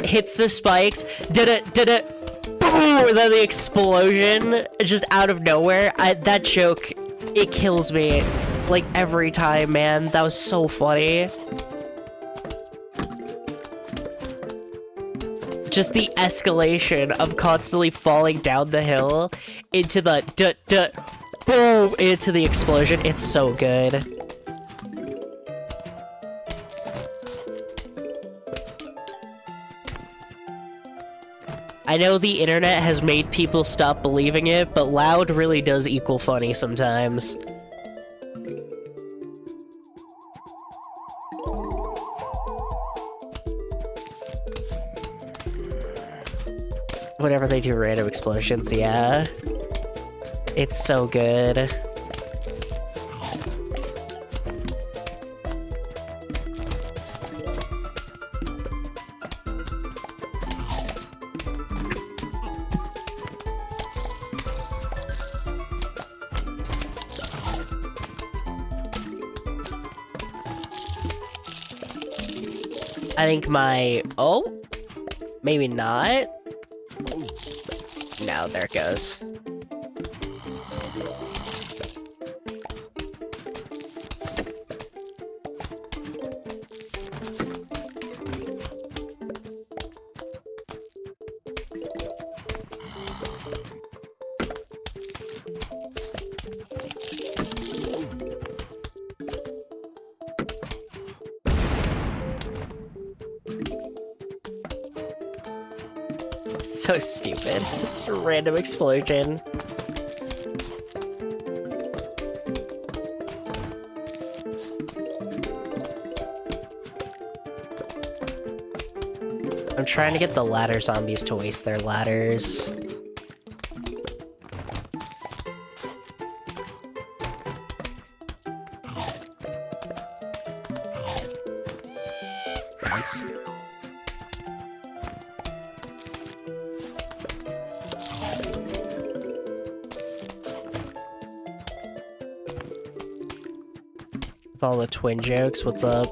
hits the spikes, boom, and then the explosion, just out of nowhere. That joke, it kills me, like, every time, man. That was so funny. Just the escalation of constantly falling down the hill into the boom, into the explosion. It's so good. I know the internet has made people stop believing it, but loud really does equal funny sometimes. Whenever they do random explosions, yeah. It's so good. I think my... Oh? Maybe not? No, there it goes. So stupid. It's a random explosion. I'm trying to get the ladder zombies to waste their ladders. Once. With all the twin jokes, what's up?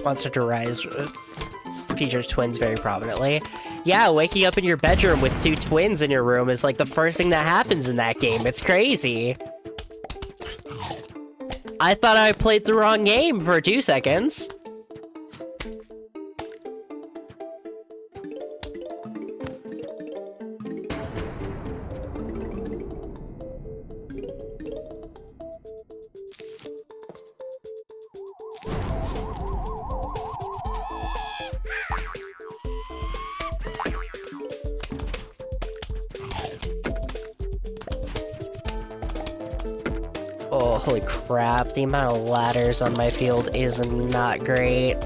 Monster to Rise features twins very prominently. Yeah, waking up in your bedroom with two twins in your room is like the first thing that happens in that game. It's crazy. I thought I played the wrong game for 2 seconds. Oh, holy crap. The amount of ladders on my field is not great.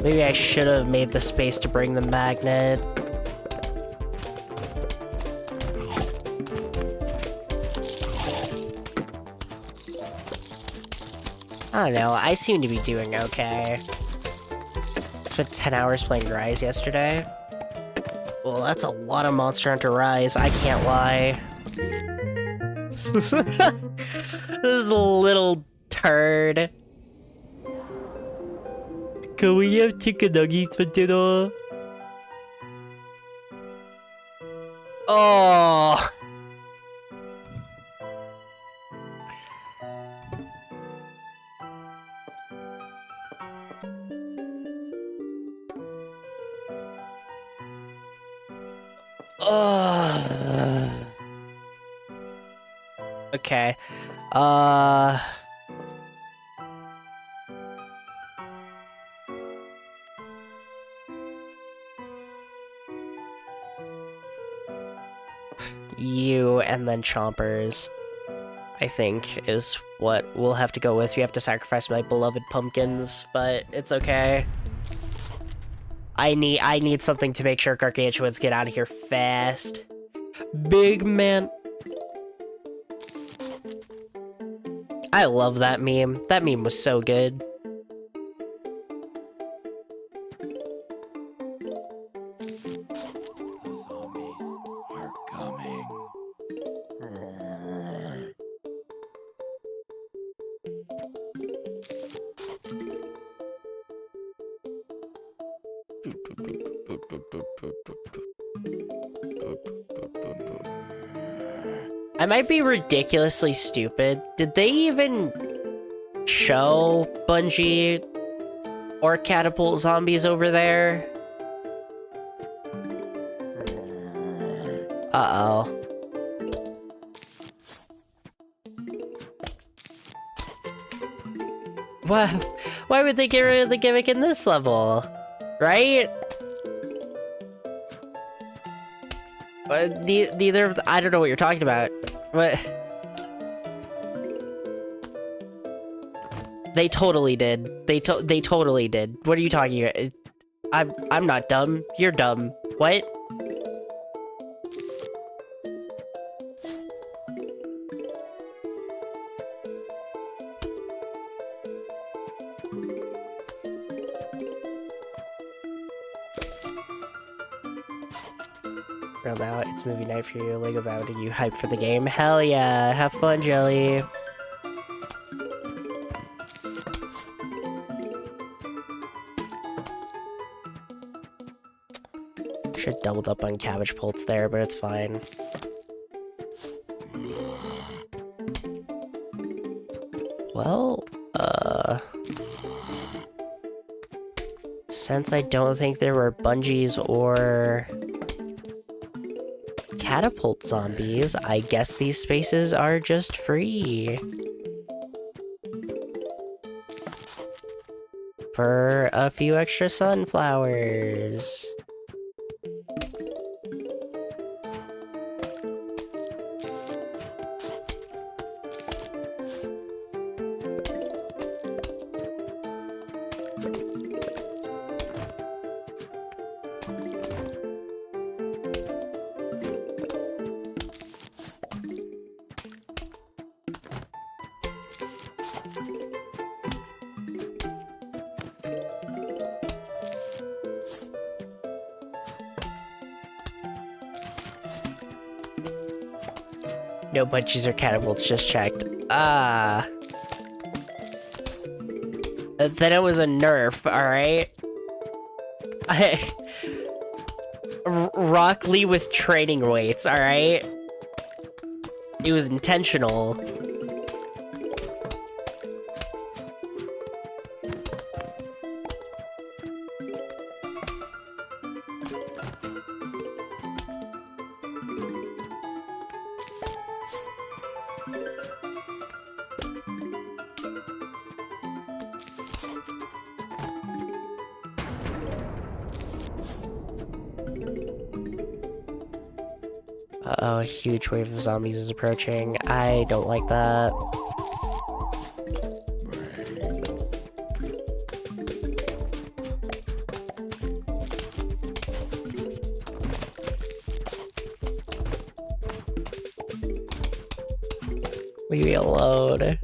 Maybe I should have made the space to bring the magnet. I don't know. I seem to be doing okay. Spent 10 hours playing Rise yesterday. Well, that's a lot of Monster Hunter Rise. I can't lie. This is a little turd. Can we have chicken nuggets for dinner? Oh. Okay. You and then Chompers, I think, is what we'll have to go with. We have to sacrifice my beloved pumpkins, but it's okay. I need something to make sure Gargantuans get out of here fast. Big man. I love that meme. That meme was so good. The zombies are coming. I might be ridiculously stupid. Did they even show Bungie or catapult zombies over there? Uh-oh. Why would they get rid of the gimmick in this level? Right? Neither of I don't know what you're talking about. What? They totally did. They totally did. What are you talking about? I'm not dumb. You're dumb. What? Well, now it's movie night for you. Lego Bound. Are you hyped for the game? Hell yeah! Have fun, Jelly. Should have doubled up on cabbage pults there, but it's fine. Well, since I don't think there were bungees or catapult zombies, I guess these spaces are just free. For a few extra sunflowers. No bungees or catapults, just checked. Ah. Then it was a nerf, alright? Rock Lee with training weights, alright? It was intentional. Uh-oh, a huge wave of zombies is approaching. I don't like that. Leave me alone.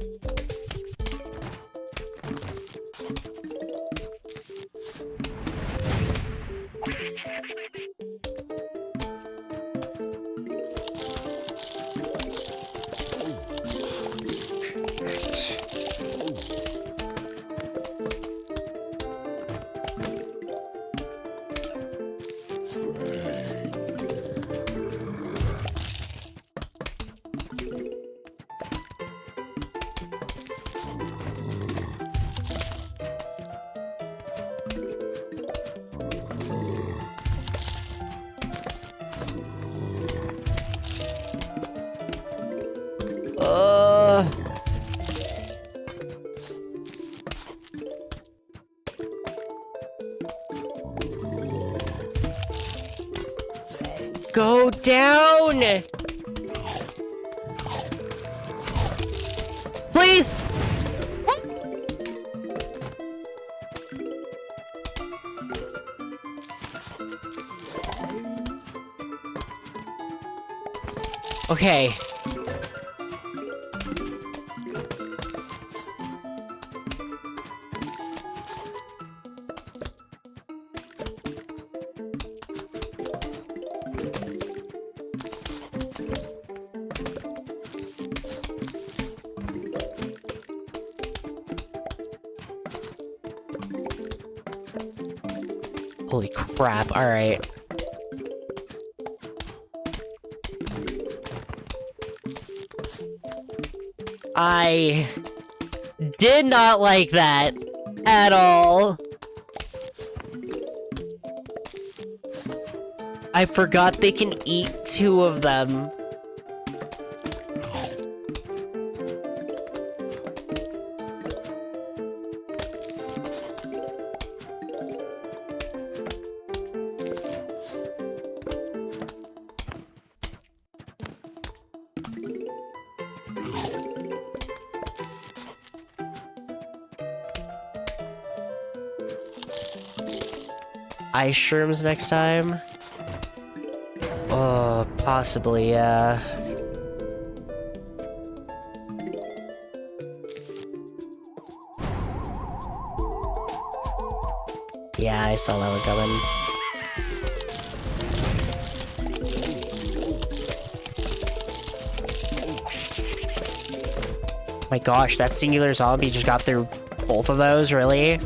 Go down! Please! Okay. Holy crap, alright. I did not like that at all. I forgot they can eat 2 of them. Ice shrooms next time? Oh, possibly, yeah. Yeah, I saw that one coming. My gosh, that singular zombie just got through both of those, really?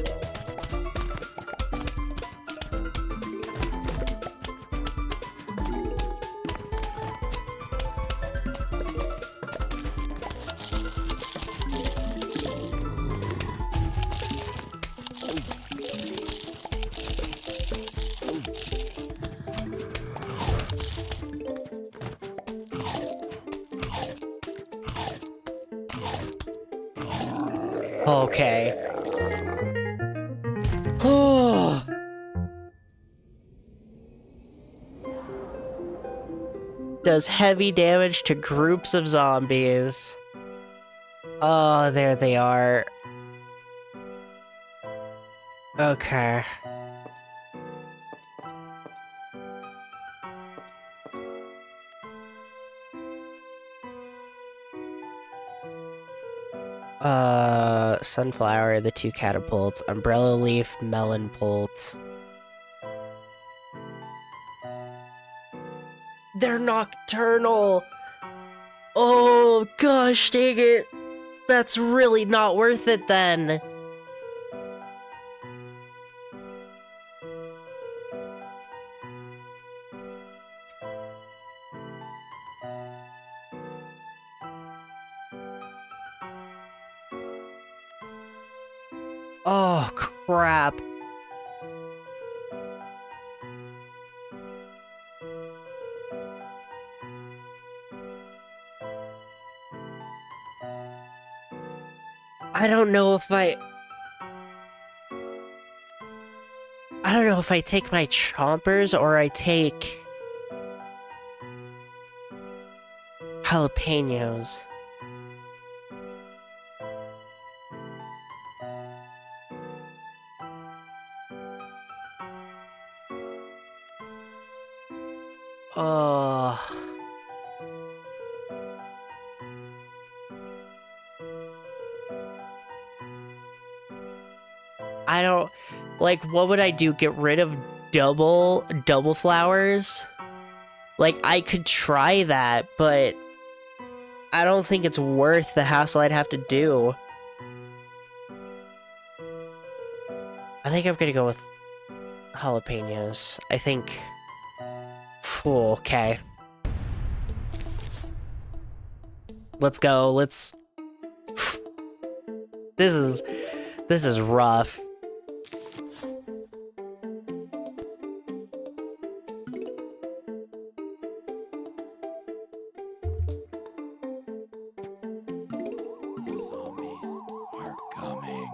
Okay. Oh. Does heavy damage to groups of zombies. Oh, there they are. Okay. Sunflower, the 2 catapults, umbrella leaf, melon bolt. They're nocturnal! Oh, gosh dang it! That's really not worth it then! Oh, crap. I don't know if I don't know if I take my chompers or I take jalapenos. Oh. I don't like what would I do? Get rid of double flowers? Like I could try that, but I don't think it's worth the hassle I'd have to do. I think I'm gonna go with jalapenos. I think. Phew, okay. Let's go. Let's. This is rough. The zombies are coming.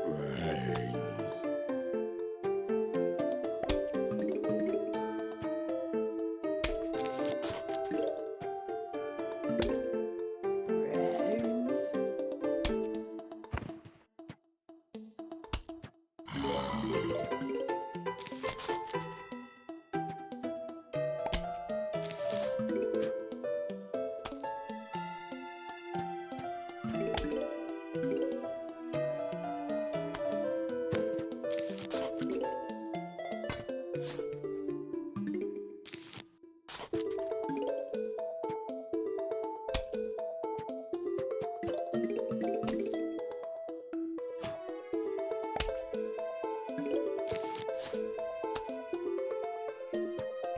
Brains.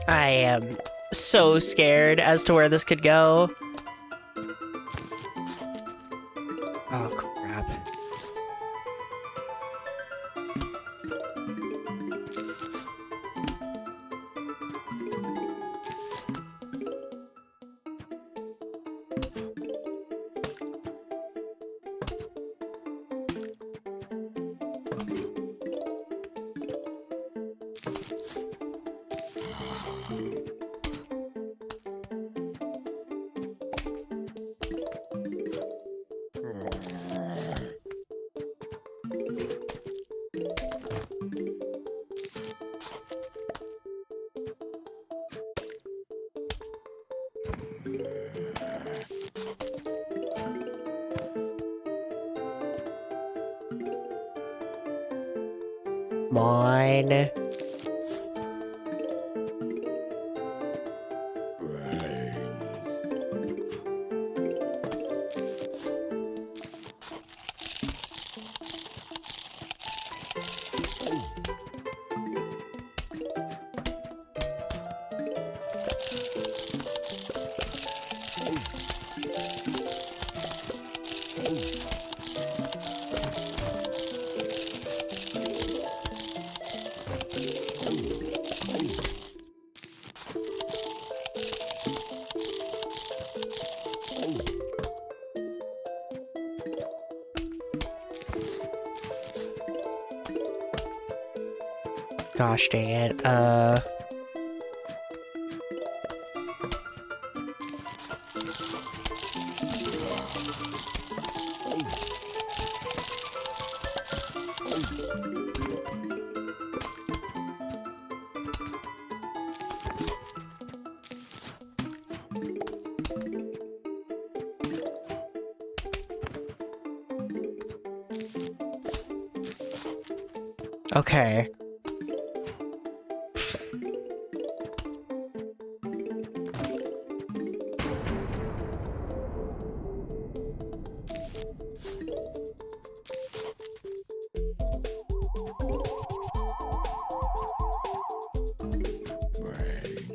I am so scared as to where this could go. Oh, crap. Mine. Brains. Gosh dang it. Okay. Brains.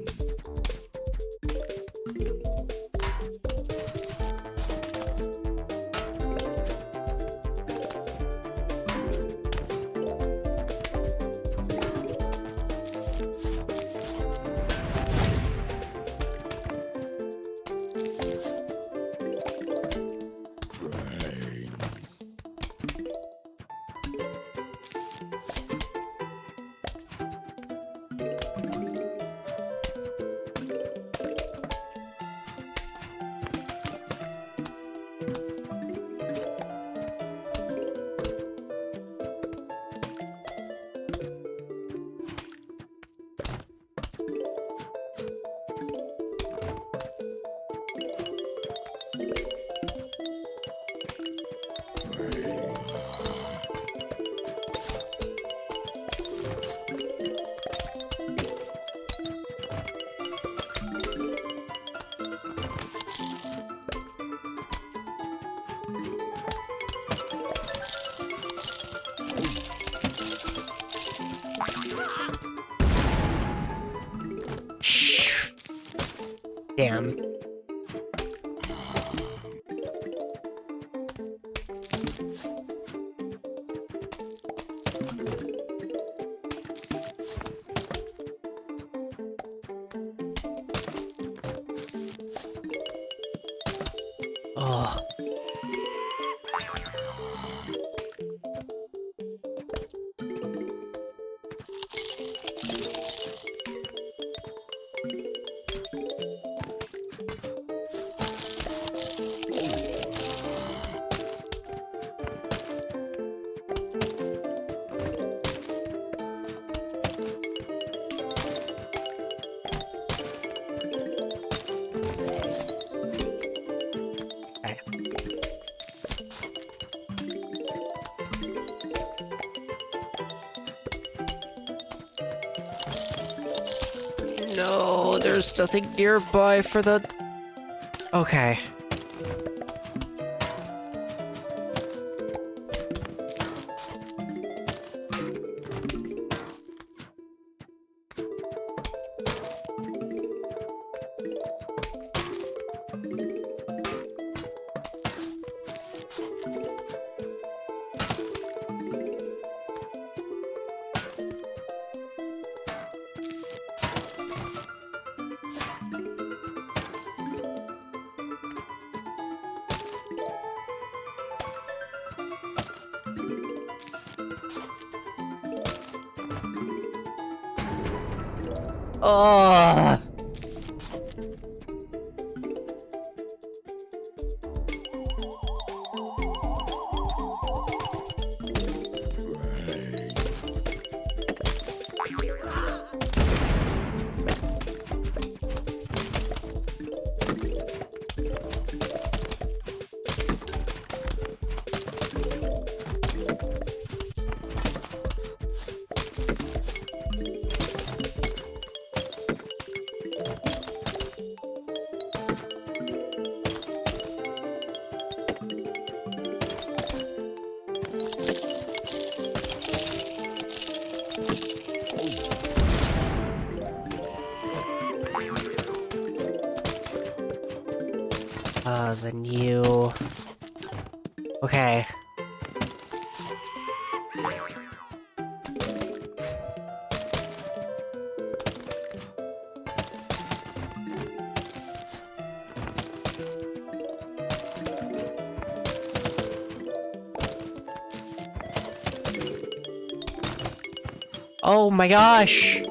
Damn. Oh. No, there's nothing nearby for the... Okay. Oh. The new... Okay. Oh my gosh!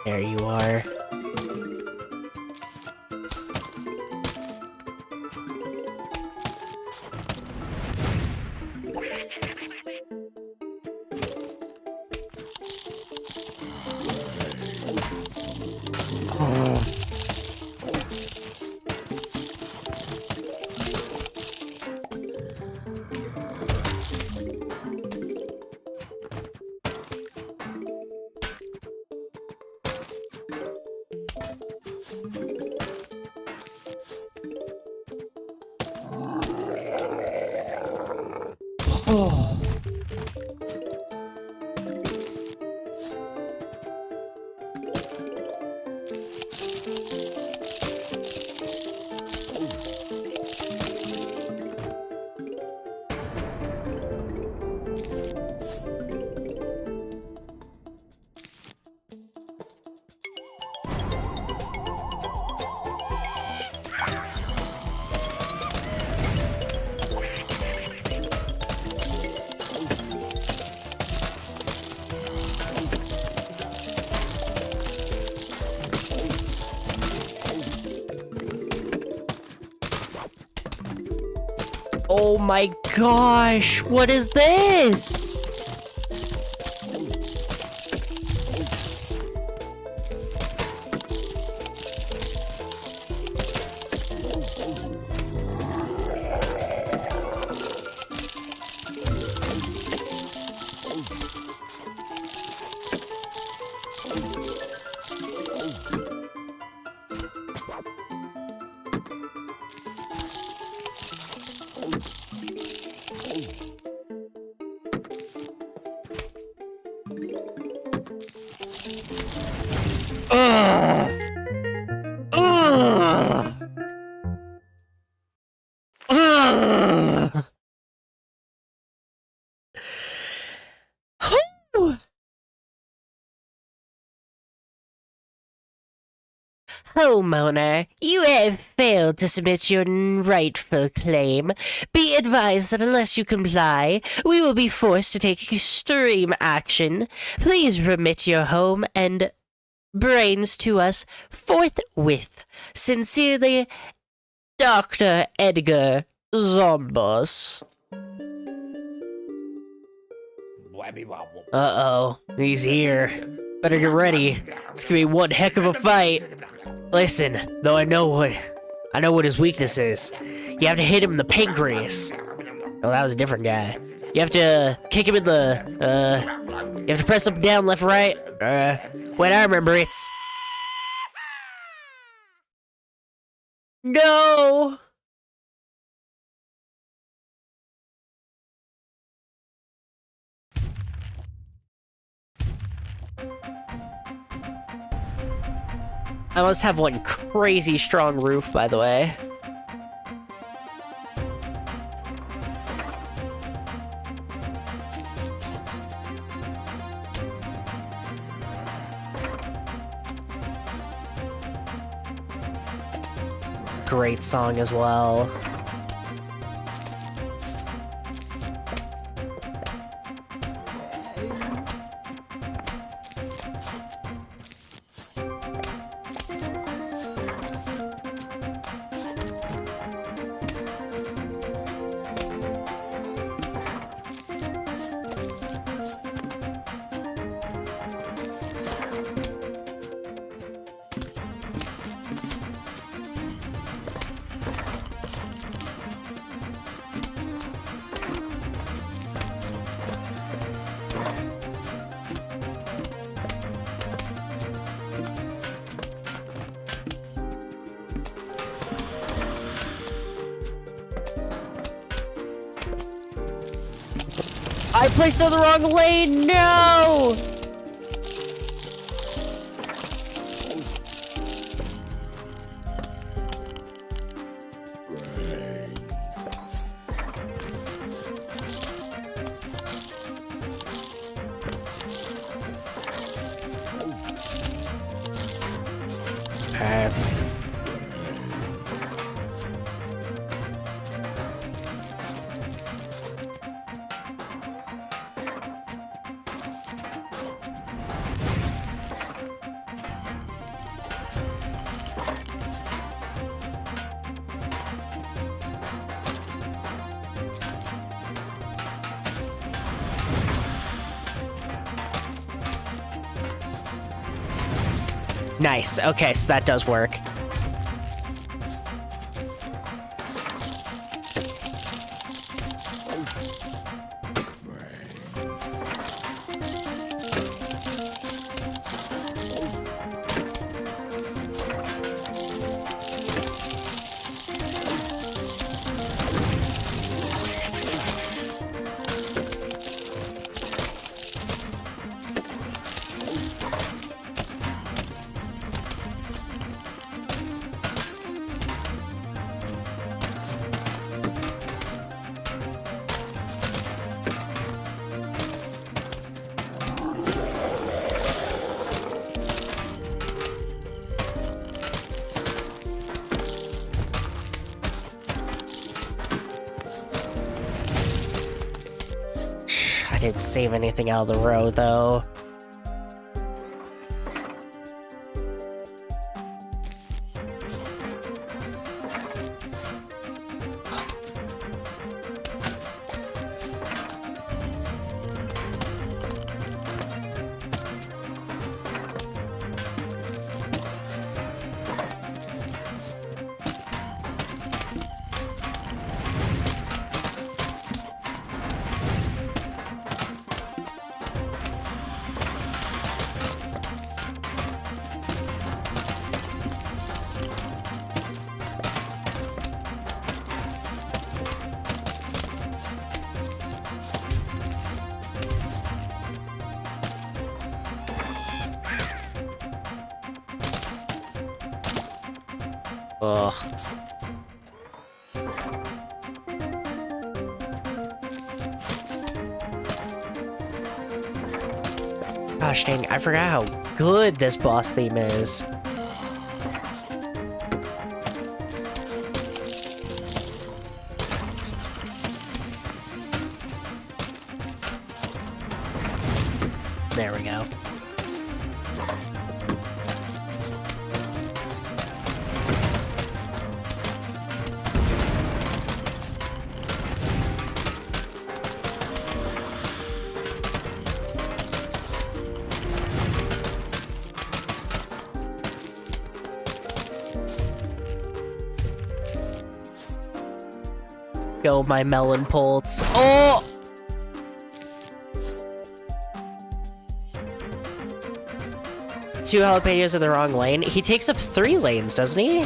There you are. Oh. Oh my gosh, what is this? Homeowner, you have failed to submit your rightful claim. Be advised that unless you comply, we will be forced to take extreme action. Please remit your home and brains to us forthwith. Sincerely, Dr. Edgar Zombos. Uh-oh, he's here. Better get ready. It's gonna be one heck of a fight. Listen, though I know what his weakness is. You have to hit him in the pancreas. Oh, that was a different guy. You have to kick him in the, you have to press up, down, left, right. Wait, I remember, it's... No! I must have one crazy strong roof, by the way. Great song as well. I placed it in the wrong lane, no! Nice. Okay, so that does work. I didn't save anything out of the road, though. Ugh. Gosh dang, I forgot how good this boss theme is. There we go. Go, my melon pulse. Oh! Two jalapenos in the wrong lane. He takes up 3 lanes, doesn't he?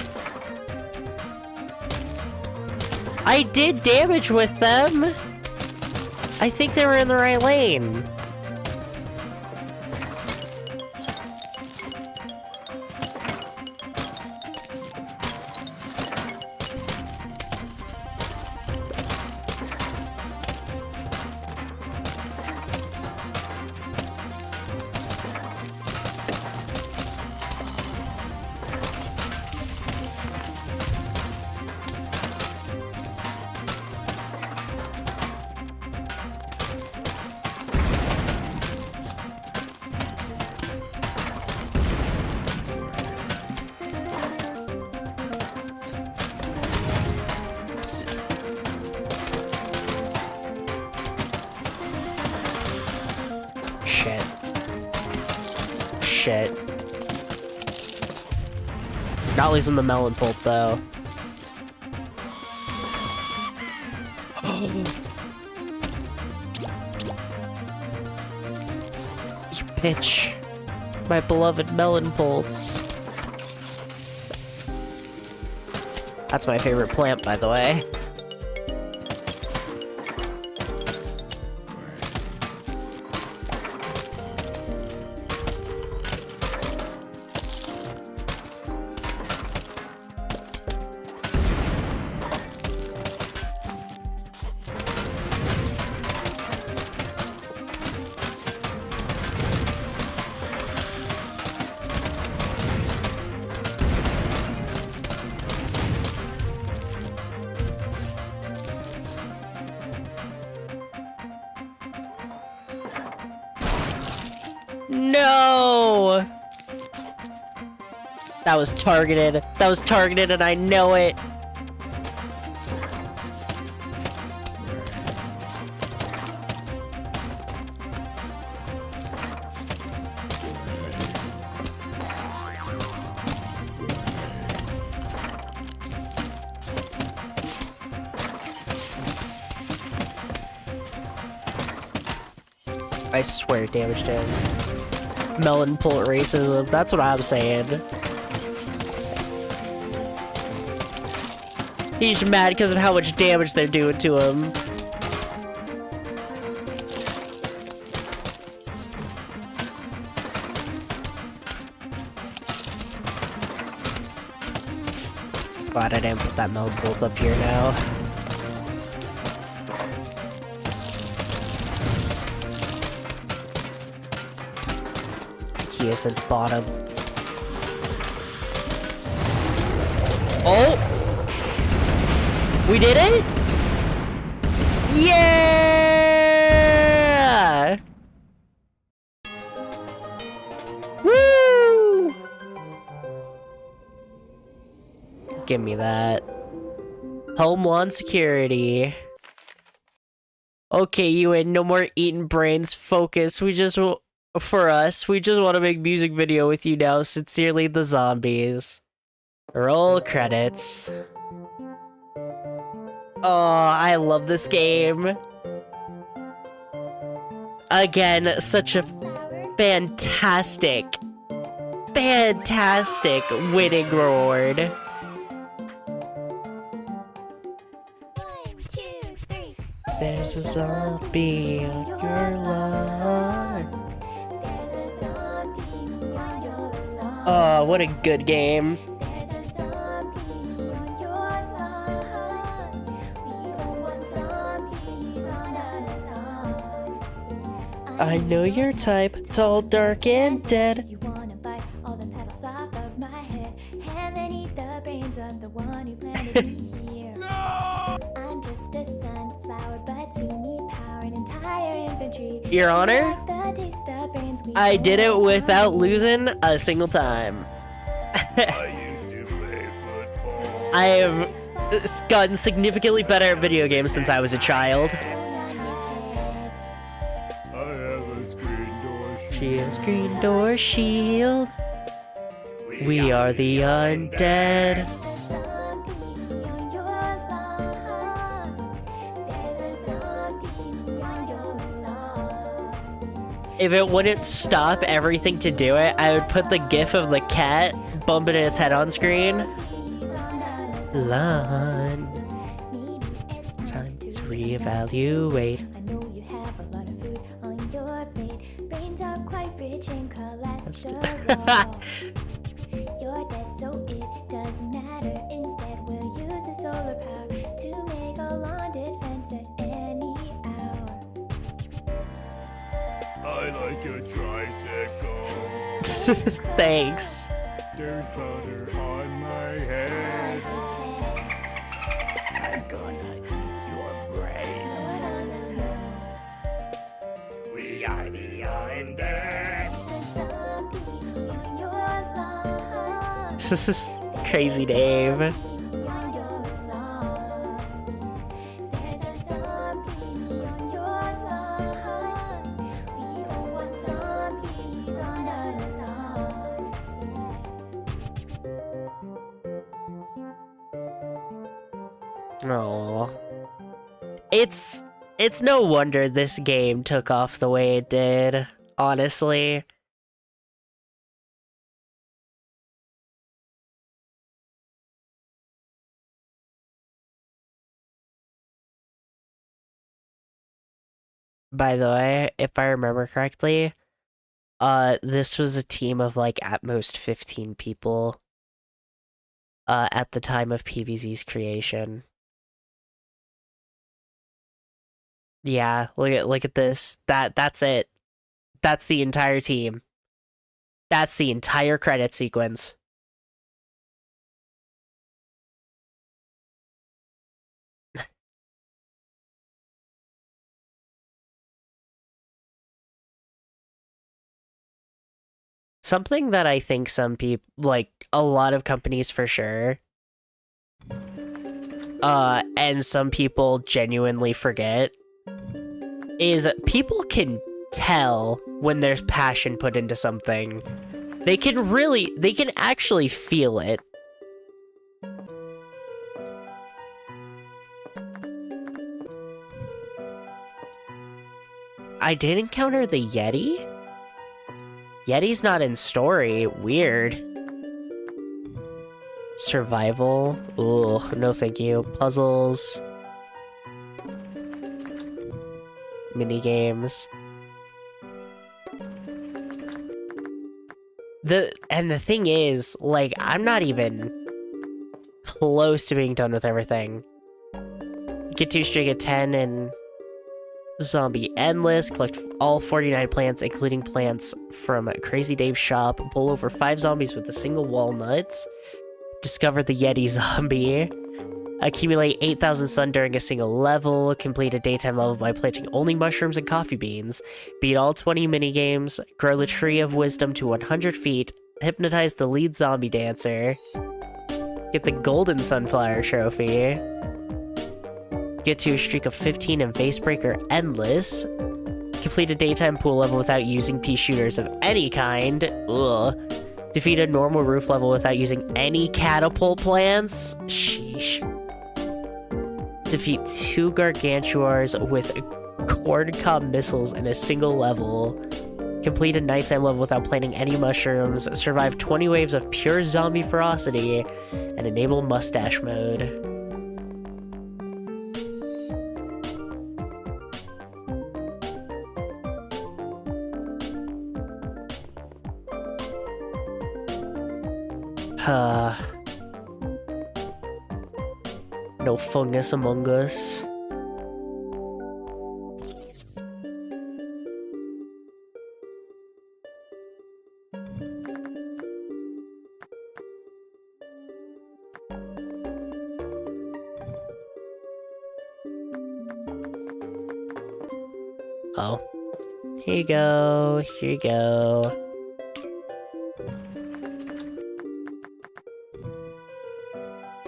I did damage with them. I think they were in the right lane. Shit. Not losing the melon pulp though. You bitch. My beloved melon pulse. That's my favorite plant, by the way. No! That was targeted. That was targeted and I know it. I swear it damaged him. Melon pulp racism, that's what I'm saying. He's mad because of how much damage they're doing to him. Glad I didn't put that melon pulp up here now. Is at the bottom. Oh! We did it? Yeah! Woo! Give me that. Home lawn security. Okay, Ewan, no more eating brains. Focus. For us, we just want to make music video with you now. Sincerely, the zombies. Roll credits. Oh, I love this game. Again, such a fantastic winning reward. 1, 2, 3. There's a zombie on your lawn. There's a zombie on your lawn. Oh, what a good game. There's a zombie I know your type, tall, dark, and dead. You wanna bite all the petals off of my head and then eat the brains of the one who planted me here. No! I'm just a sunflower, but to me power an entire infantry. Your Honor, Like the taste of brains we I did it all without want. losing a single time. I used to play football. I have gotten significantly better at video games since I was a child. I have a screen door. Shield, screen door, shield. We are the undead. There's a zombie on your lawn. There's a zombie on your lawn. If it wouldn't stop everything to do it, I would put the gif of the cat bumping its head on screen. He's on the Lawn. Maybe it's Time to reevaluate. I know you have a lot of food on your plate. Brains are quite rich in cholesterol. You're dead, so it doesn't matter. Instead, we'll use the solar power to make a lawn defense at any hour. I like your tricycle. Thanks. Dirt powder on my head. I'm gonna eat your brain. We are the undead. There's a zombie on your lawn. Crazy Dave. On your lawn. There's a zombie on your lawn. We don't want zombies on our lawn. Aww. It's no wonder this game took off the way it did, honestly. By the way, if I remember correctly, this was a team of like at most 15 people at the time of PVZ's creation. Yeah, look at this. That's it. That's the entire team. That's the entire credit sequence. Something that I think some people, like a lot of companies for sure, and some people genuinely forget, is people can tell when there's passion put into something. They can actually feel it. I did encounter the Yeti? Yeti's not in story. Weird. Survival. Ugh, no thank you. Puzzles. Minigames. The thing is, like, I'm not even close to being done with everything. Get 2 streak at 10 and Zombie Endless, collect all 49 plants, including plants from Crazy Dave's shop, pull over 5 zombies with a single walnut, discover the Yeti zombie, accumulate 8,000 sun during a single level, complete a daytime level by planting only mushrooms and coffee beans, beat all 20 minigames, grow the Tree of Wisdom to 100 feet, hypnotize the lead zombie dancer, get the Golden Sunflower Trophy, get to a streak of 15 in Facebreaker Endless, complete a daytime pool level without using pea shooters of any kind, ugh, defeat a normal roof level without using any catapult plants, sheesh, defeat 2 Gargantuars with corncob missiles in a single level, complete a nighttime level without planting any mushrooms, survive 20 waves of pure zombie ferocity, and enable mustache mode. No fungus among us. Oh. Here you go. Here you go.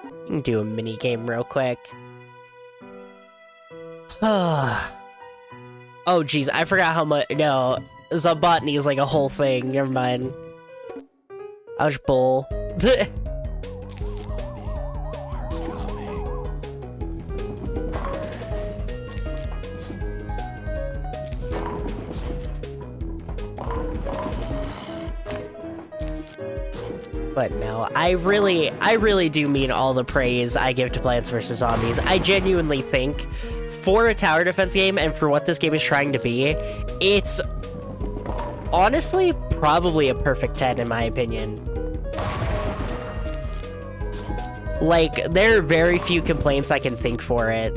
You can do a mini game real quick. Oh, jeez, I forgot how much. No, Zobotany is like a whole thing. Never mind. Ouch, bull. But no, I really do mean all the praise I give to Plants vs. Zombies. I genuinely think, for a tower defense game and for what this game is trying to be, it's honestly probably a perfect 10 in my opinion. Like, there are very few complaints I can think for it.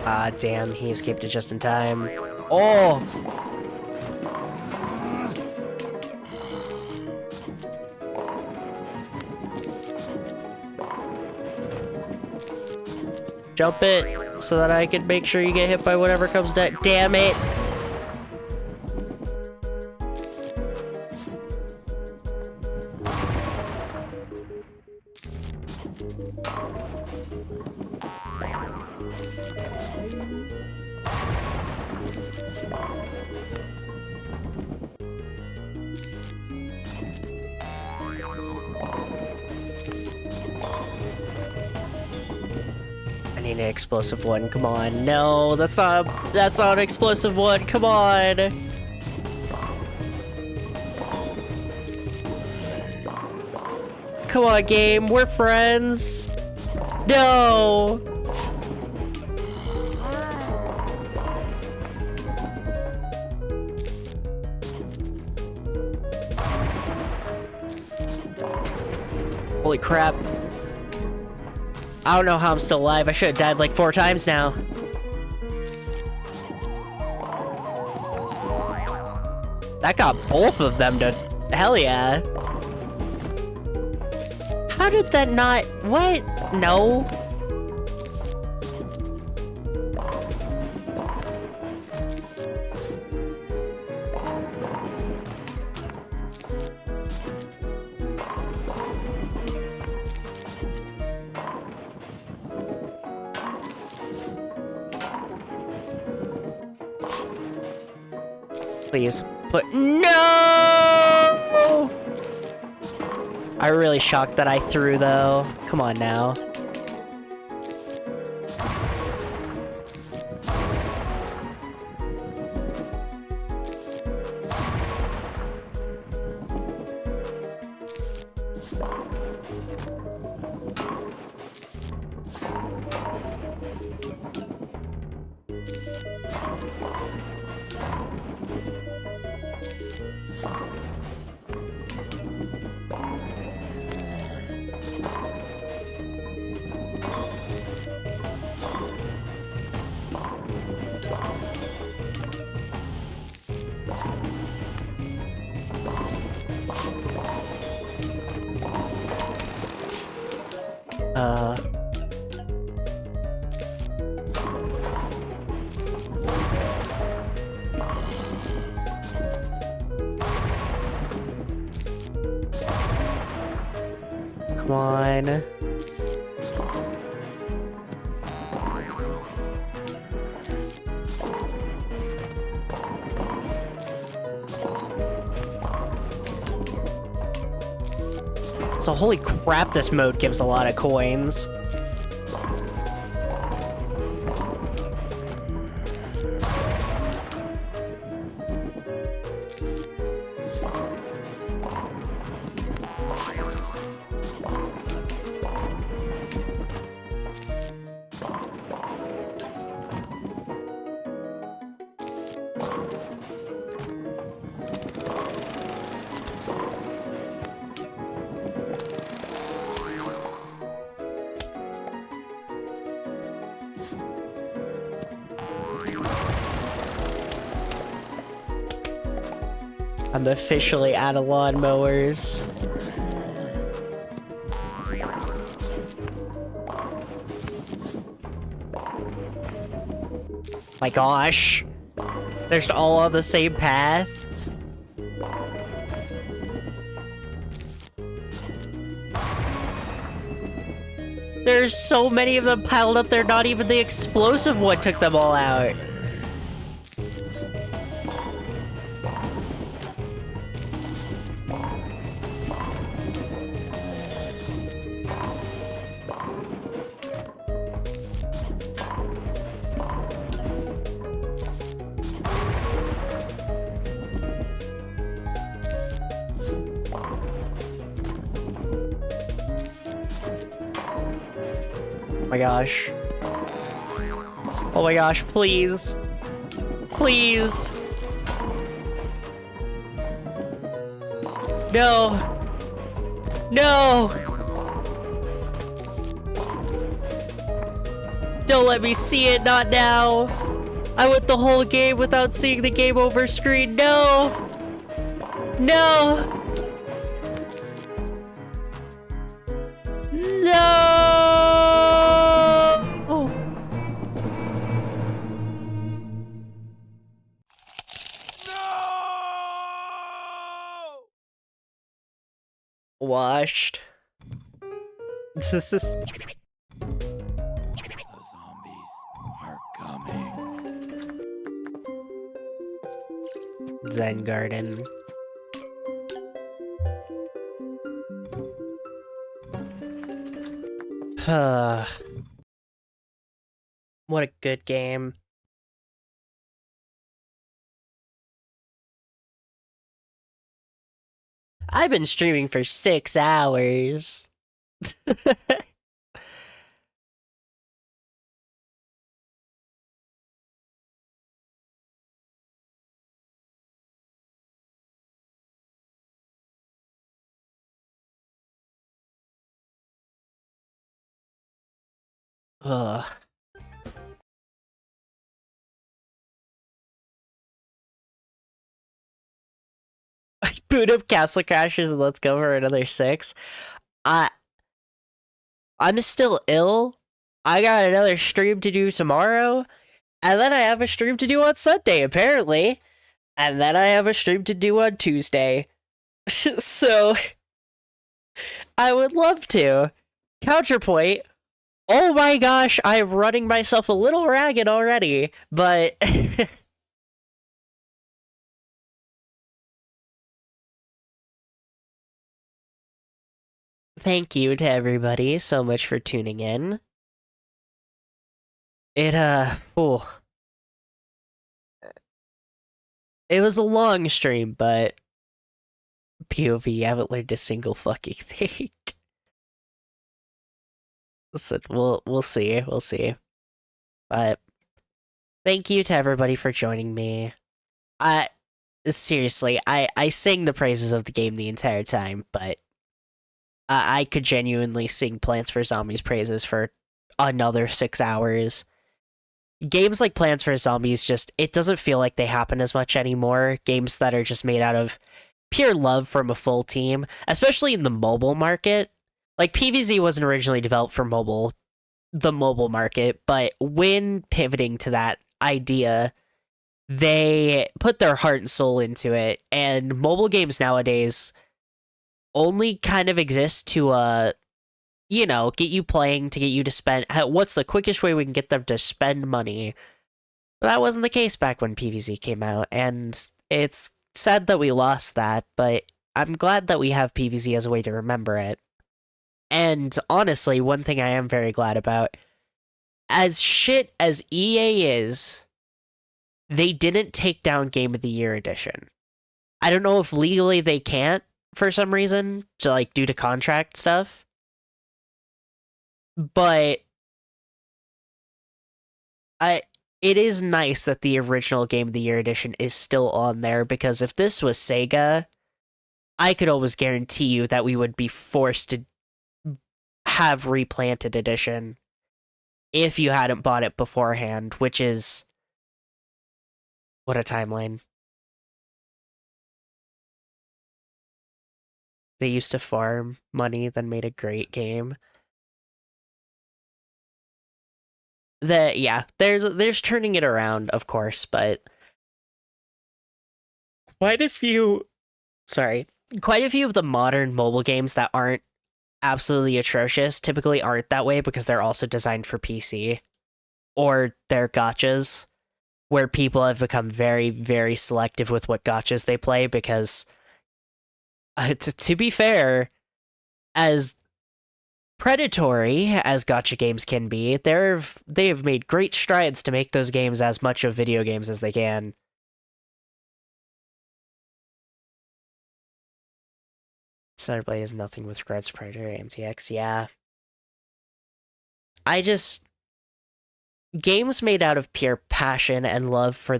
Ah, damn, he escaped it just in time. Oh! Jump it, so that I can make sure you get hit by whatever comes down. Damn it! I need an explosive one, come on. No, that's not an explosive one, come on! Come on, game, we're friends! No! Holy crap. I don't know how I'm still alive. I should have died like 4 times now. That got both of them to... Hell yeah. How did that not... What? No. Please. Put... No! I'm really shocked that I threw, though. Come on now. Come on. So holy crap, this mode gives a lot of coins. I'm officially out of lawnmowers. My gosh. They're just all on the same path. There's so many of them piled up there, not even the explosive one took them all out. Oh my gosh. Oh my gosh, please. Please. No. No. Don't let me see it, not now. I went the whole game without seeing the game over screen. No. No. No. Washed. This is. The zombies are coming. Zen Garden. What a good game. I've been streaming for 6 hours. Ugh. I boot up Castle Crashers and let's go for another 6. I'm still ill. I got another stream to do tomorrow. And then I have a stream to do on Sunday, apparently. And then I have a stream to do on Tuesday. So, I would love to. Counterpoint. Oh my gosh, I'm running myself a little ragged already, but... Thank you to everybody so much for tuning in. It was a long stream, but POV, I haven't learned a single fucking thing. Listen, we'll see. But thank you to everybody for joining me. Seriously, I sing the praises of the game the entire time, but I could genuinely sing Plants vs. Zombies praises for another 6 hours. Games like Plants vs. Zombies it doesn't feel like they happen as much anymore. Games that are just made out of pure love from a full team, especially in the mobile market. Like, PvZ wasn't originally developed for the mobile market, but when pivoting to that idea, they put their heart and soul into it, and mobile games nowadays only kind of exist to, get you playing, to get you to spend... What's the quickest way we can get them to spend money? But that wasn't the case back when PvZ came out, and it's sad that we lost that, but I'm glad that we have PvZ as a way to remember it. And honestly, one thing I am very glad about, as shit as EA is, they didn't take down Game of the Year edition. I don't know if legally they can't for some reason, due to contract stuff. But it is nice that the original Game of the Year edition is still on there, because if this was Sega, I could almost guarantee you that we would be forced to have Replanted edition if you hadn't bought it beforehand, which is... What a timeline. they used to farm money, then made a great game. There's turning it around, of course, but quite a few of the modern mobile games that aren't absolutely atrocious typically aren't that way because they're also designed for PC, or they're gotchas, where people have become very, very selective with what gotchas they play because, to be fair, as predatory as gotcha games can be, they have made great strides to make those games as much of video games as they can. Cyberblade is nothing with regards to Predator, MTX, yeah. Games made out of pure passion and love for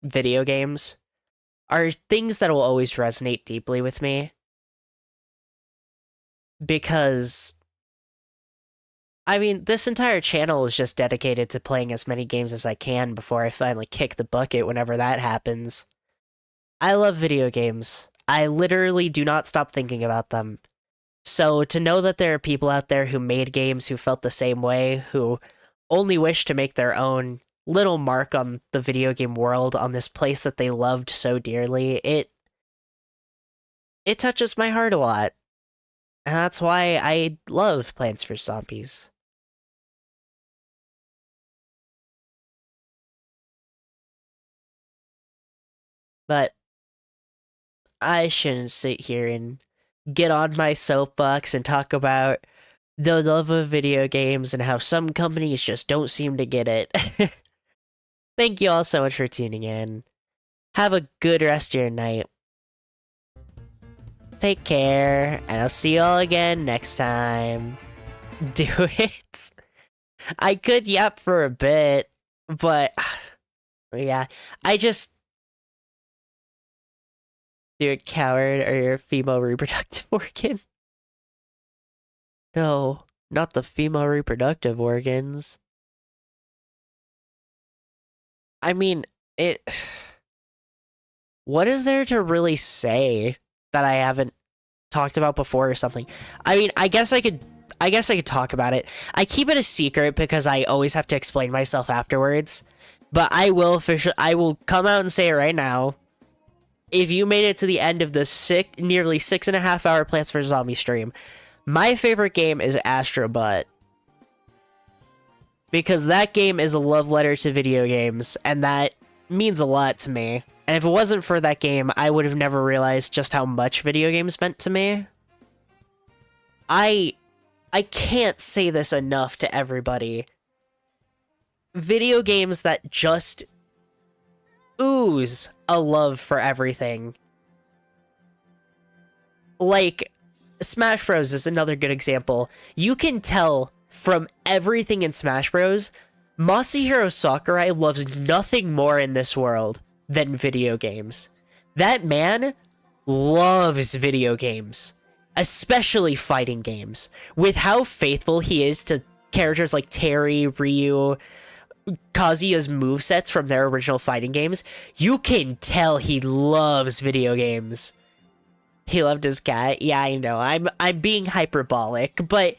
video games are things that will always resonate deeply with me. Because, I mean, this entire channel is just dedicated to playing as many games as I can before I finally kick the bucket whenever that happens. I love video games. I literally do not stop thinking about them. So to know that there are people out there who made games who felt the same way, who only wish to make their own little mark on the video game world, on this place that they loved so dearly, it touches my heart a lot. And that's why I love Plants vs. Zombies. But I shouldn't sit here and get on my soapbox and talk about the love of video games and how some companies just don't seem to get it. Thank you all so much for tuning in. Have a good rest of your night. Take care, and I'll see y'all again next time. Do it. I could yap for a bit, but yeah, you're a coward or you're a female reproductive organ. No, not the female reproductive organs. I mean, what is there to really say that I haven't talked about before or something? I mean, I guess I could talk about it. I keep it a secret because I always have to explain myself afterwards. But I will come out and say it right now. If you made it to the end of the nearly 6.5 hour Plants vs. Zombies stream, my favorite game is Astro Bot. Because that game is a love letter to video games, and that means a lot to me. And if it wasn't for that game, I would have never realized just how much video games meant to me. I can't say this enough to everybody. Video games that just ooze a love for everything. Like, Smash Bros. Is another good example. You can tell from everything in Smash Bros., Masahiro Sakurai loves nothing more in this world than video games. That man loves video games, especially fighting games. With how faithful he is to characters like Terry, Ryu, Kazuya's movesets from their original fighting games, you can tell he loves video games. He loved his cat. Yeah, I know. I'm being hyperbolic, but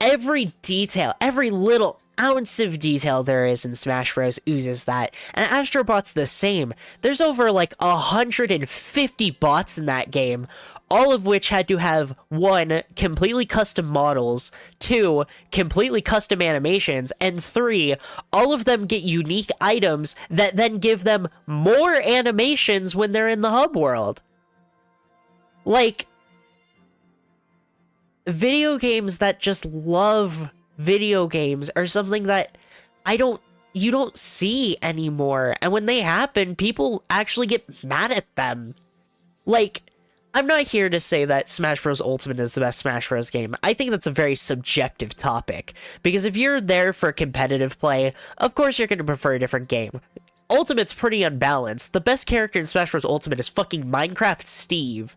every detail, every little ounce of detail there is in Smash Bros. Oozes that. And Astro Bot's the same. There's over like 150 bots in that game, all of which had to have 1, completely custom models, 2, completely custom animations, and 3, all of them get unique items that then give them more animations when they're in the hub world. Like, video games that just love video games are something that you don't see anymore. And when they happen, people actually get mad at them. Like, I'm not here to say that Smash Bros. Ultimate is the best Smash Bros. Game. I think that's a very subjective topic. Because if you're there for competitive play, of course you're going to prefer a different game. Ultimate's pretty unbalanced. The best character in Smash Bros. Ultimate is fucking Minecraft Steve.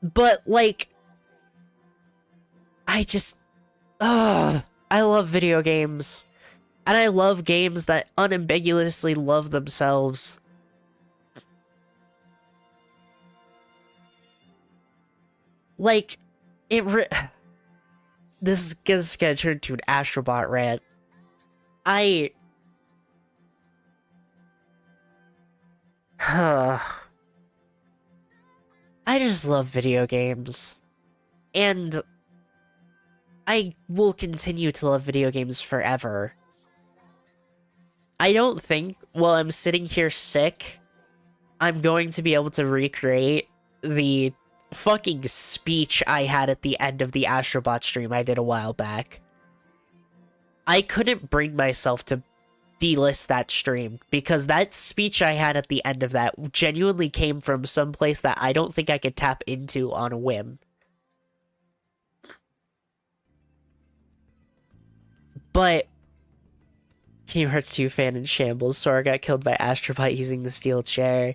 But, like, I love video games. And I love games that unambiguously love themselves. Like, this is gonna turn into an Astrobot rant. I just love video games. And I will continue to love video games forever. I don't think, while I'm sitting here sick, I'm going to be able to recreate the fucking speech I had at the end of the Astrobot stream I did a while back. I couldn't bring myself to delist that stream, because that speech I had at the end of that genuinely came from someplace that I don't think I could tap into on a whim. But Kingdom Hearts 2 fan in shambles. Sora got killed by Astrobot using the steel chair.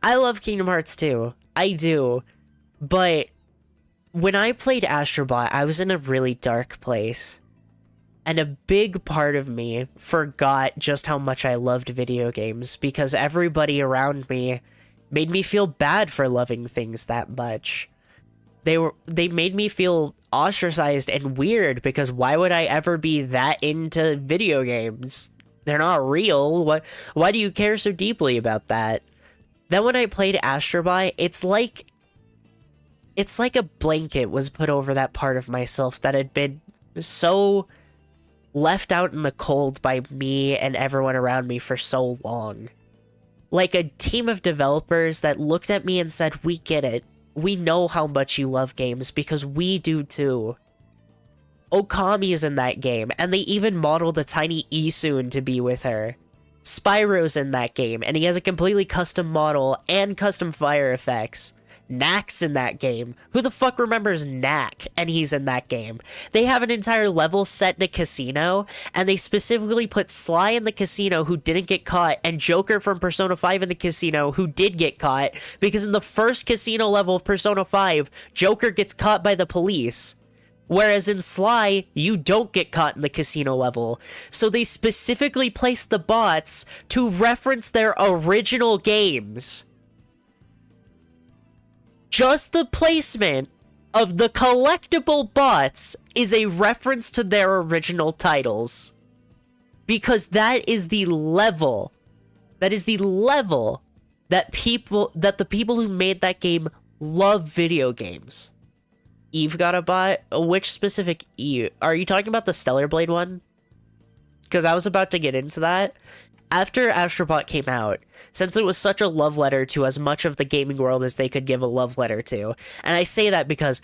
I love Kingdom Hearts 2. I do. But when I played Astrobot, I was in a really dark place. And a big part of me forgot just how much I loved video games, because everybody around me made me feel bad for loving things that much. They made me feel ostracized and weird, because why would I ever be that into video games? They're not real. Why do you care so deeply about that? Then when I played Astrobot, it's like a blanket was put over that part of myself that had been so left out in the cold by me and everyone around me for so long. Like a team of developers that looked at me and said, "We get it. We know how much you love games, because we do too." Okami's in that game, and they even modeled a tiny Isun to be with her. Spyro's in that game, and he has a completely custom model and custom fire effects. Knack's in that game. Who the fuck remembers Knack? And he's in that game. They have an entire level set in a casino, and they specifically put Sly in the casino who didn't get caught, and Joker from Persona 5 in the casino who did get caught, because in the first casino level of Persona 5, Joker gets caught by the police. Whereas in Sly, you don't get caught in the casino level. So they specifically placed the bots to reference their original games. Just the placement of the collectible bots is a reference to their original titles. Because that is the level that the people who made that game love video games. Eve got a bot? Which specific Eve? Are you talking about the Stellar Blade one? Because I was about to get into that. After Astrobot came out, since it was such a love letter to as much of the gaming world as they could give a love letter to, and I say that because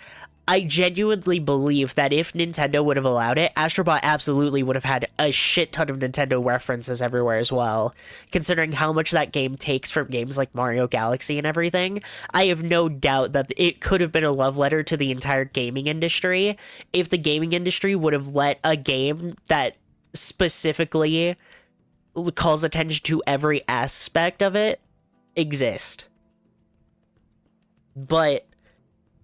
I genuinely believe that if Nintendo would have allowed it, Astrobot absolutely would have had a shit ton of Nintendo references everywhere as well. Considering how much that game takes from games like Mario Galaxy and everything, I have no doubt that it could have been a love letter to the entire gaming industry if the gaming industry would have let a game that specifically calls attention to every aspect of it exist. But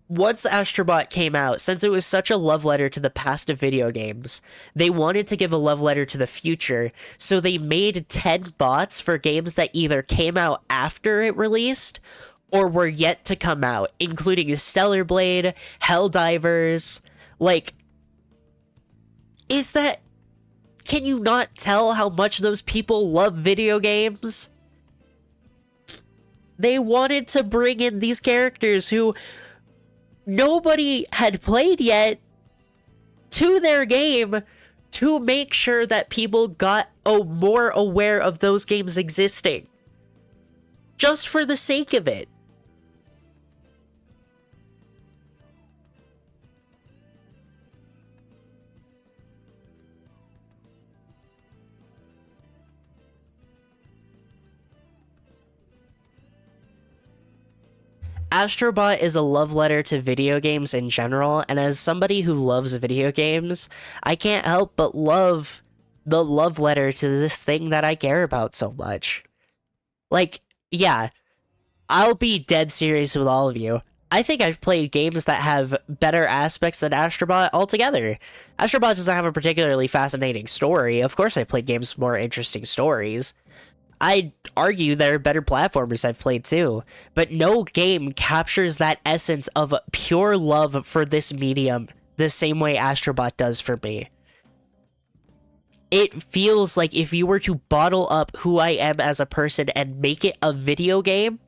once Astrobot came out, since it was such a love letter to the past of video games, they wanted to give a love letter to the future, so they made 10 bots for games that either came out after it released or were yet to come out, including Stellar Blade, Helldivers. Like, can you not tell how much those people love video games? They wanted to bring in these characters who nobody had played yet to their game to make sure that people got more aware of those games existing. Just for the sake of it. Astrobot is a love letter to video games in general, and as somebody who loves video games, I can't help but love the love letter to this thing that I care about so much. Like, yeah, I'll be dead serious with all of you. I think I've played games that have better aspects than Astrobot altogether. Astrobot doesn't have a particularly fascinating story. Of course, I played games with more interesting stories. I'd argue there are better platformers I've played too, but no game captures that essence of pure love for this medium the same way Astrobot does for me. It feels like if you were to bottle up who I am as a person and make it a video game,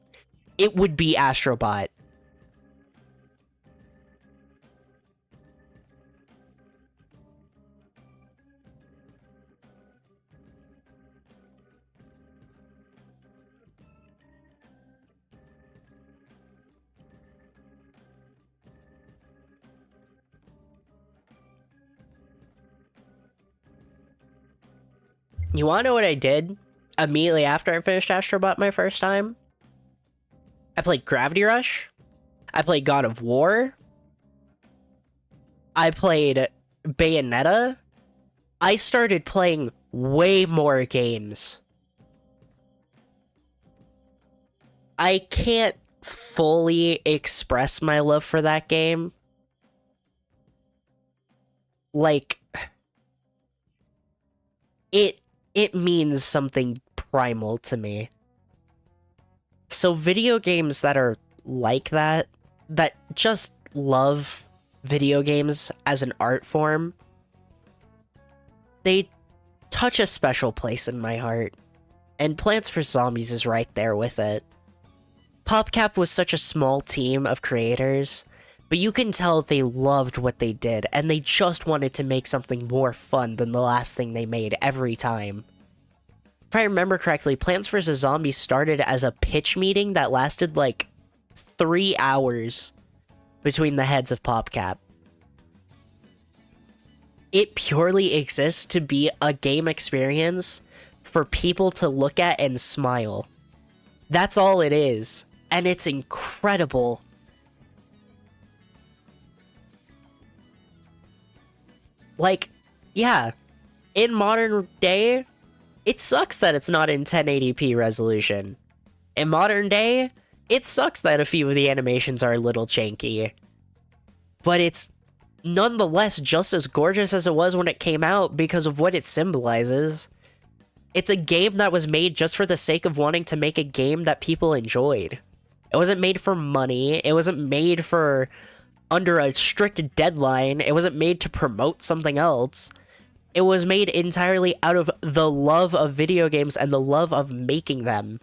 it would be Astrobot. You wanna know what I did immediately after I finished Astrobot my first time? I played Gravity Rush. I played God of War. I played Bayonetta. I started playing way more games. I can't fully express my love for that game. Like, it means something primal to me. So video games that are like that just love video games as an art form, they touch a special place in my heart. And Plants vs. Zombies is right there with it. PopCap was such a small team of creators, but you can tell they loved what they did, and they just wanted to make something more fun than the last thing they made every time. If I remember correctly, Plants vs. Zombies started as a pitch meeting that lasted like 3 hours between the heads of PopCap. It purely exists to be a game experience for people to look at and smile. That's all it is, and it's incredible. Like, yeah, in modern day, it sucks that it's not in 1080p resolution. In modern day, it sucks that a few of the animations are a little janky. But it's nonetheless just as gorgeous as it was when it came out because of what it symbolizes. It's a game that was made just for the sake of wanting to make a game that people enjoyed. It wasn't made for money. It wasn't made for under a strict deadline. It wasn't made to promote something else. It was made entirely out of the love of video games and the love of making them.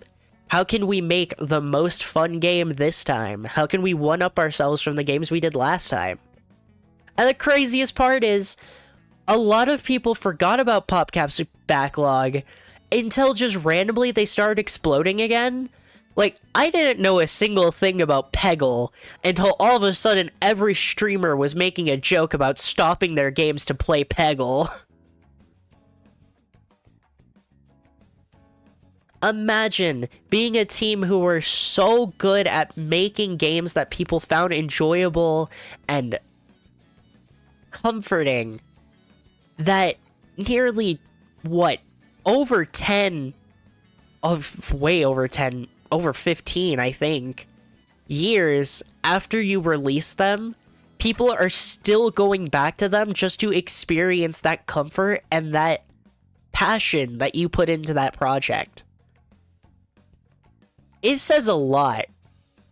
How can we make the most fun game this time? How can we one-up ourselves from the games we did last time? And the craziest part is, a lot of people forgot about PopCap's backlog until just randomly they started exploding again. Like, I didn't know a single thing about Peggle until all of a sudden every streamer was making a joke about stopping their games to play Peggle. Imagine being a team who were so good at making games that people found enjoyable and comforting that nearly, over 15, I think, years after you release them, people are still going back to them just to experience that comfort and that passion that you put into that project. It says a lot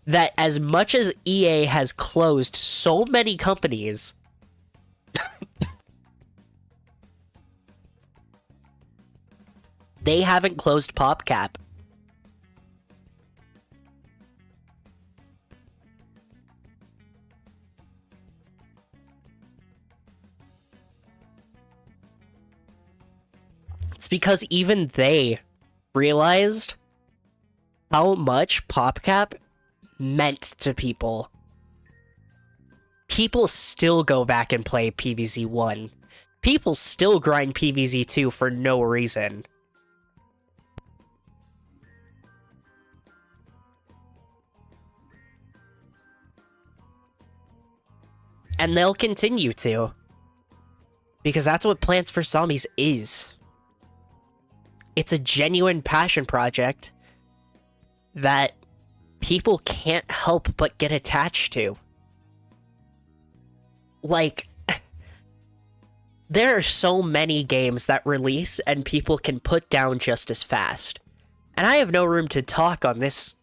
that as much as EA has closed so many companies, they haven't closed PopCap. It's because even they realized how much PopCap meant to people. People still go back and play PvZ 1. People still grind PvZ 2 for no reason. And they'll continue to. Because that's what Plants vs. Zombies is. It's a genuine passion project that people can't help but get attached to. Like, there are so many games that release and people can put down just as fast. And I have no room to talk on this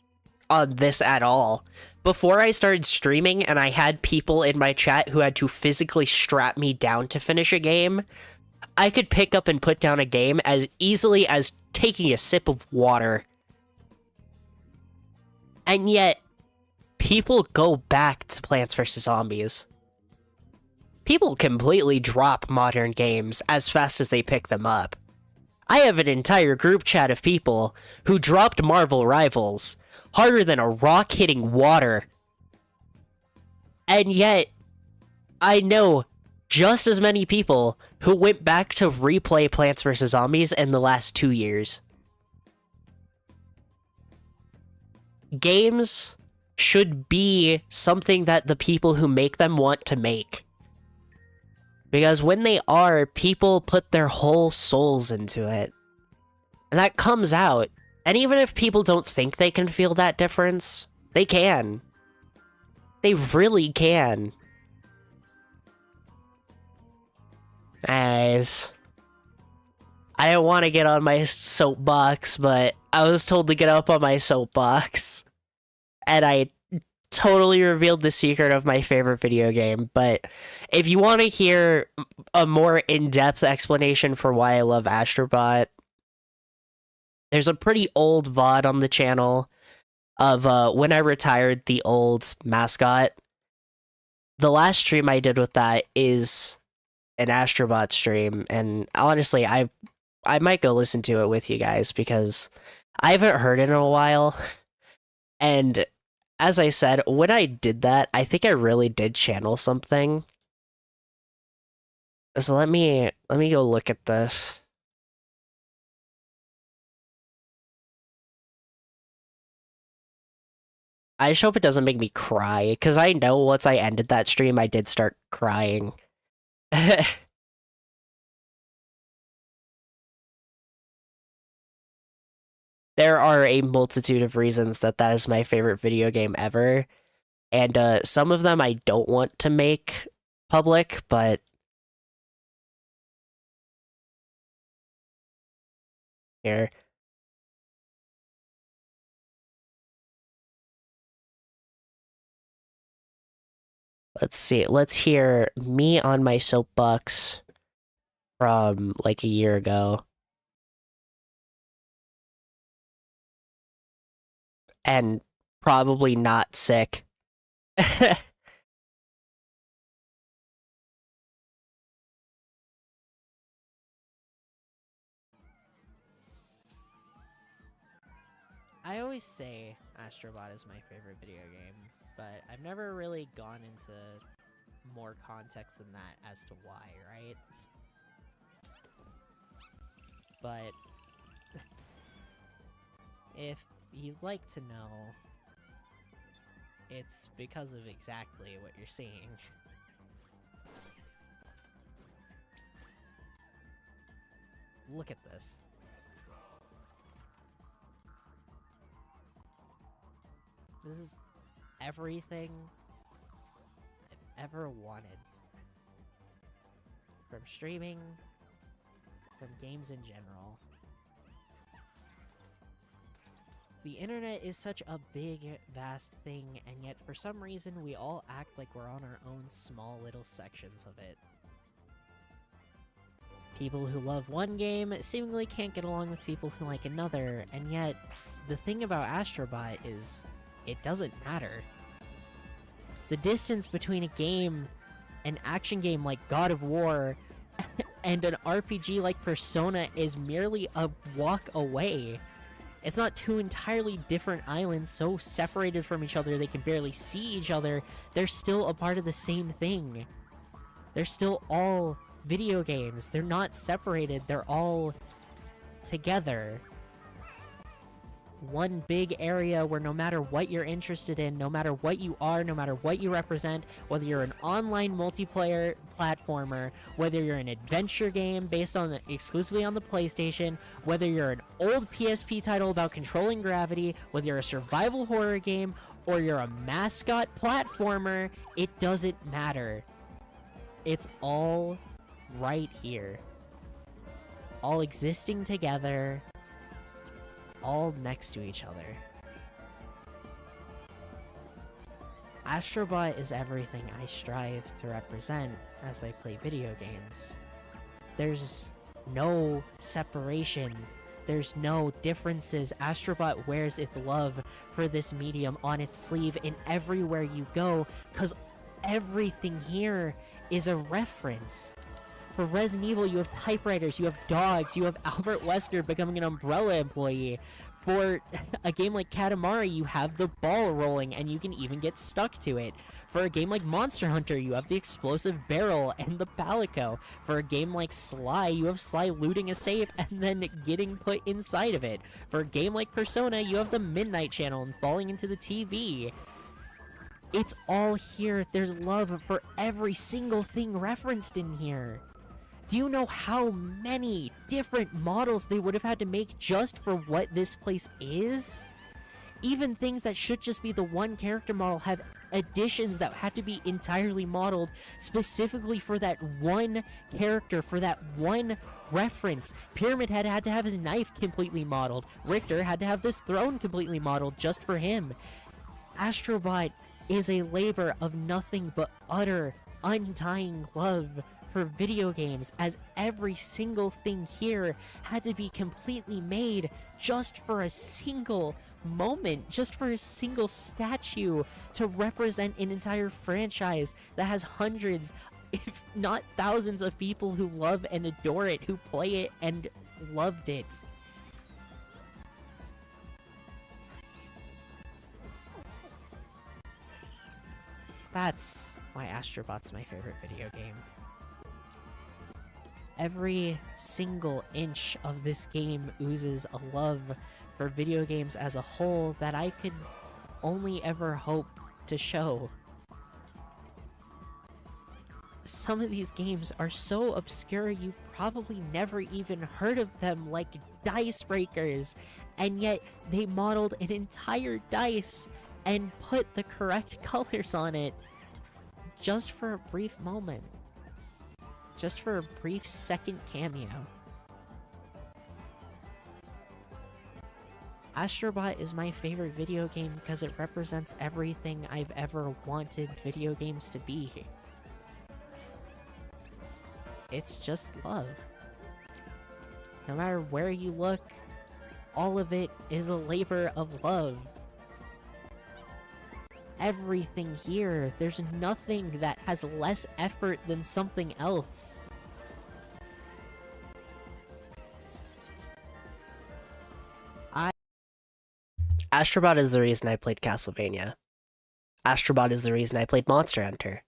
at all. Before I started streaming and I had people in my chat who had to physically strap me down to finish a game, I could pick up and put down a game as easily as taking a sip of water. And yet, people go back to Plants vs. Zombies. People completely drop modern games as fast as they pick them up. I have an entire group chat of people who dropped Marvel Rivals harder than a rock hitting water. And yet, I know just as many people who went back to replay Plants vs. Zombies in the last 2 years. Games should be something that the people who make them want to make. Because when they are, people put their whole souls into it. And that comes out. And even if people don't think they can feel that difference, they can. They really can. Anyways, I don't want to get on my soapbox, but I was told to get up on my soapbox. And I totally revealed the secret of my favorite video game. But if you want to hear a more in-depth explanation for why I love Astrobot, there's a pretty old VOD on the channel of when I retired the old mascot. The last stream I did with that is an Astrobot stream, and honestly, I might go listen to it with you guys because I haven't heard it in a while. And as I said, when I did that, I think I really did channel something. So let me go look at this. I just hope it doesn't make me cry, because I know once I ended that stream, I did start crying. There are a multitude of reasons that is my favorite video game ever, and some of them I don't want to make public, but here. Let's see. Let's hear me on my soapbox from like a year ago. And probably not sick. I always say Astrobot is my favorite video game, but I've never really gone into more context than that as to why, right? But if you'd like to know, it's because of exactly what you're seeing. Look at this. This is everything I've ever wanted. From streaming, from games in general. The internet is such a big, vast thing, and yet for some reason we all act like we're on our own small little sections of it. People who love one game seemingly can't get along with people who like another, and yet the thing about Astrobot is it doesn't matter. The distance between a game, an action game like God of War, and an RPG like Persona is merely a walk away. It's not two entirely different islands so separated from each other they can barely see each other. They're still a part of the same thing. They're still all video games. They're not separated. They're all together. one big area where no matter what you're interested in, no matter what you are, no matter what you represent, whether you're an online multiplayer platformer, whether you're an adventure game based on exclusively on the PlayStation, whether you're an old PSP title about controlling gravity, whether you're a survival horror game, or you're a mascot platformer, it doesn't matter. It's all right here. All existing together, all next to each other. Astrobot is everything I strive to represent as I play video games. There's no separation. There's no differences. Astrobot wears its love for this medium on its sleeve in everywhere you go, because everything here is a reference. For Resident Evil, you have typewriters, you have dogs, you have Albert Wesker becoming an Umbrella employee. For a game like Katamari, you have the ball rolling and you can even get stuck to it. For a game like Monster Hunter, you have the explosive barrel and the palico. For a game like Sly, you have Sly looting a safe and then getting put inside of it. For a game like Persona, you have the Midnight Channel and falling into the TV. It's all here. There's love for every single thing referenced in here. Do you know how many different models they would have had to make just for what this place is? Even things that should just be the one character model have additions that had to be entirely modeled specifically for that one character, for that one reference. Pyramid Head had to have his knife completely modeled. Richter had to have this throne completely modeled just for him. Astrobot is a labor of nothing but utter, undying love for video games, as every single thing here had to be completely made just for a single moment, just for a single statue to represent an entire franchise that has hundreds, if not thousands of people who love and adore it, who play it and loved it. That's why Astrobot's my favorite video game. Every single inch of this game oozes a love for video games as a whole that I could only ever hope to show. Some of these games are so obscure you've probably never even heard of them, like Dice Breakers, and yet they modeled an entire dice and put the correct colors on it just for a brief moment. Just for a brief second cameo. Astrobot is my favorite video game because it represents everything I've ever wanted video games to be. It's just love. No matter where you look, all of it is a labor of love. Everything here, there's nothing that has less effort than something else. Astrobot is the reason I played Castlevania. Astrobot is the reason I played Monster Hunter.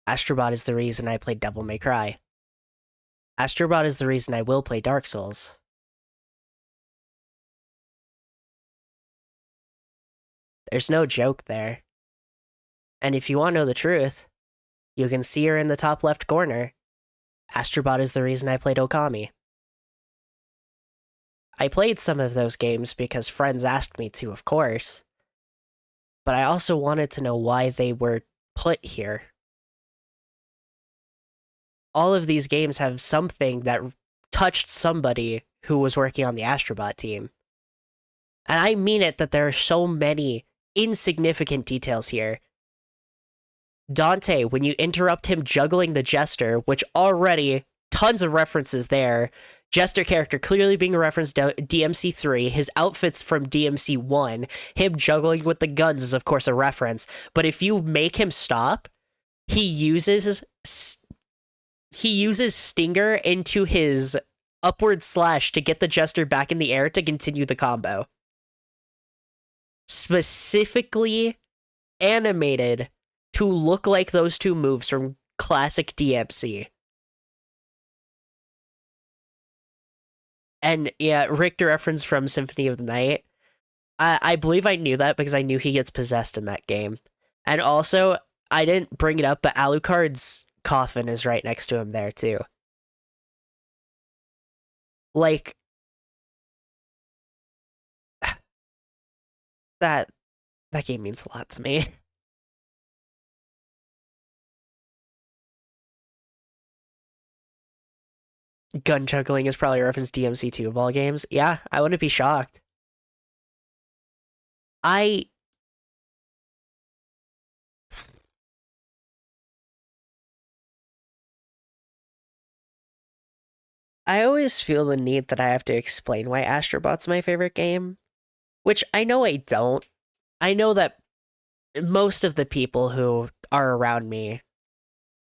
Astrobot is the reason I played Devil May Cry. Astrobot is the reason I will play Dark Souls. There's no joke there. And if you want to know the truth, you can see her in the top left corner. Astrobot is the reason I played Okami. I played some of those games because friends asked me to, of course. But I also wanted to know why they were put here. All of these games have something that touched somebody who was working on the Astrobot team. And I mean it that there are so many insignificant details here. Dante, when you interrupt him juggling the Jester, which already tons of references there. Jester character clearly being referenced to DMC3, his outfits from DMC1, him juggling with the guns is of course a reference, but if you make him stop, he uses Stinger into his upward slash to get the Jester back in the air to continue the combo. Specifically animated to look like those two moves from classic DMC. And yeah, Richter reference from Symphony of the Night. I believe I knew that because I knew he gets possessed in that game. And also, I didn't bring it up, but Alucard's coffin is right next to him there too. Like, that game means a lot to me. Gun juggling is probably a reference to DMC2 of all games. Yeah, I wouldn't be shocked. I always feel the need that I have to explain why Astrobot's my favorite game, which I know I don't. I know that most of the people who are around me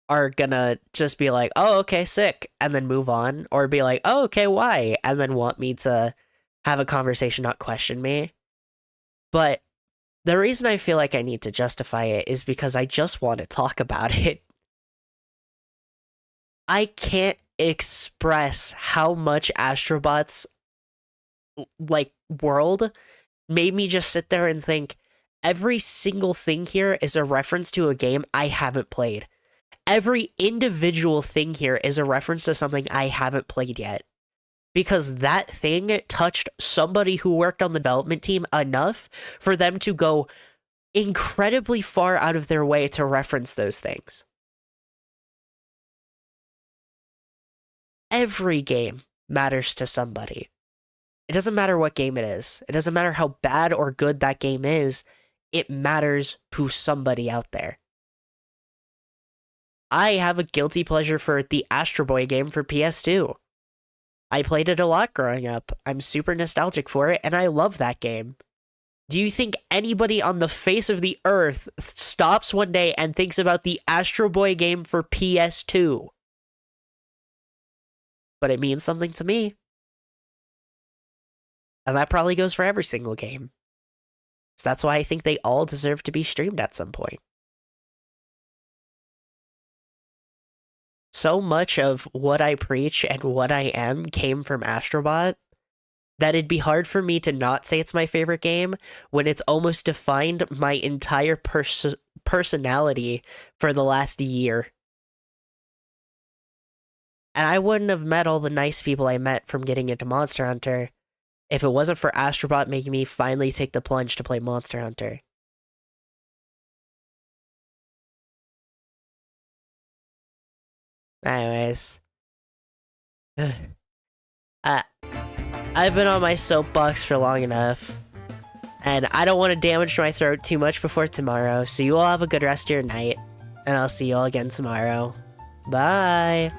are gonna just be like, oh, okay, sick, and then move on, or be like, oh, okay, why, and then want me to have a conversation, not question me. But the reason I feel like I need to justify it is because I just want to talk about it. I can't express how much Astrobot's like world made me just sit there and think every single thing here is a reference to a game I haven't played. Every individual thing here is a reference to something I haven't played yet. Because that thing touched somebody who worked on the development team enough for them to go incredibly far out of their way to reference those things. Every game matters to somebody. It doesn't matter what game it is. It doesn't matter how bad or good that game is. It matters to somebody out there. I have a guilty pleasure for the Astro Boy game for PS2. I played it a lot growing up. I'm super nostalgic for it, and I love that game. Do you think anybody on the face of the earth stops one day and thinks about the Astro Boy game for PS2? But it means something to me. And that probably goes for every single game. So that's why I think they all deserve to be streamed at some point. So much of what I preach and what I am came from Astrobot that it'd be hard for me to not say it's my favorite game when it's almost defined my entire personality for the last year. And I wouldn't have met all the nice people I met from getting into Monster Hunter if it wasn't for Astrobot making me finally take the plunge to play Monster Hunter. Anyways. I've been on my soapbox for long enough. And I don't want to damage my throat too much before tomorrow, so you all have a good rest of your night. And I'll see you all again tomorrow. Bye!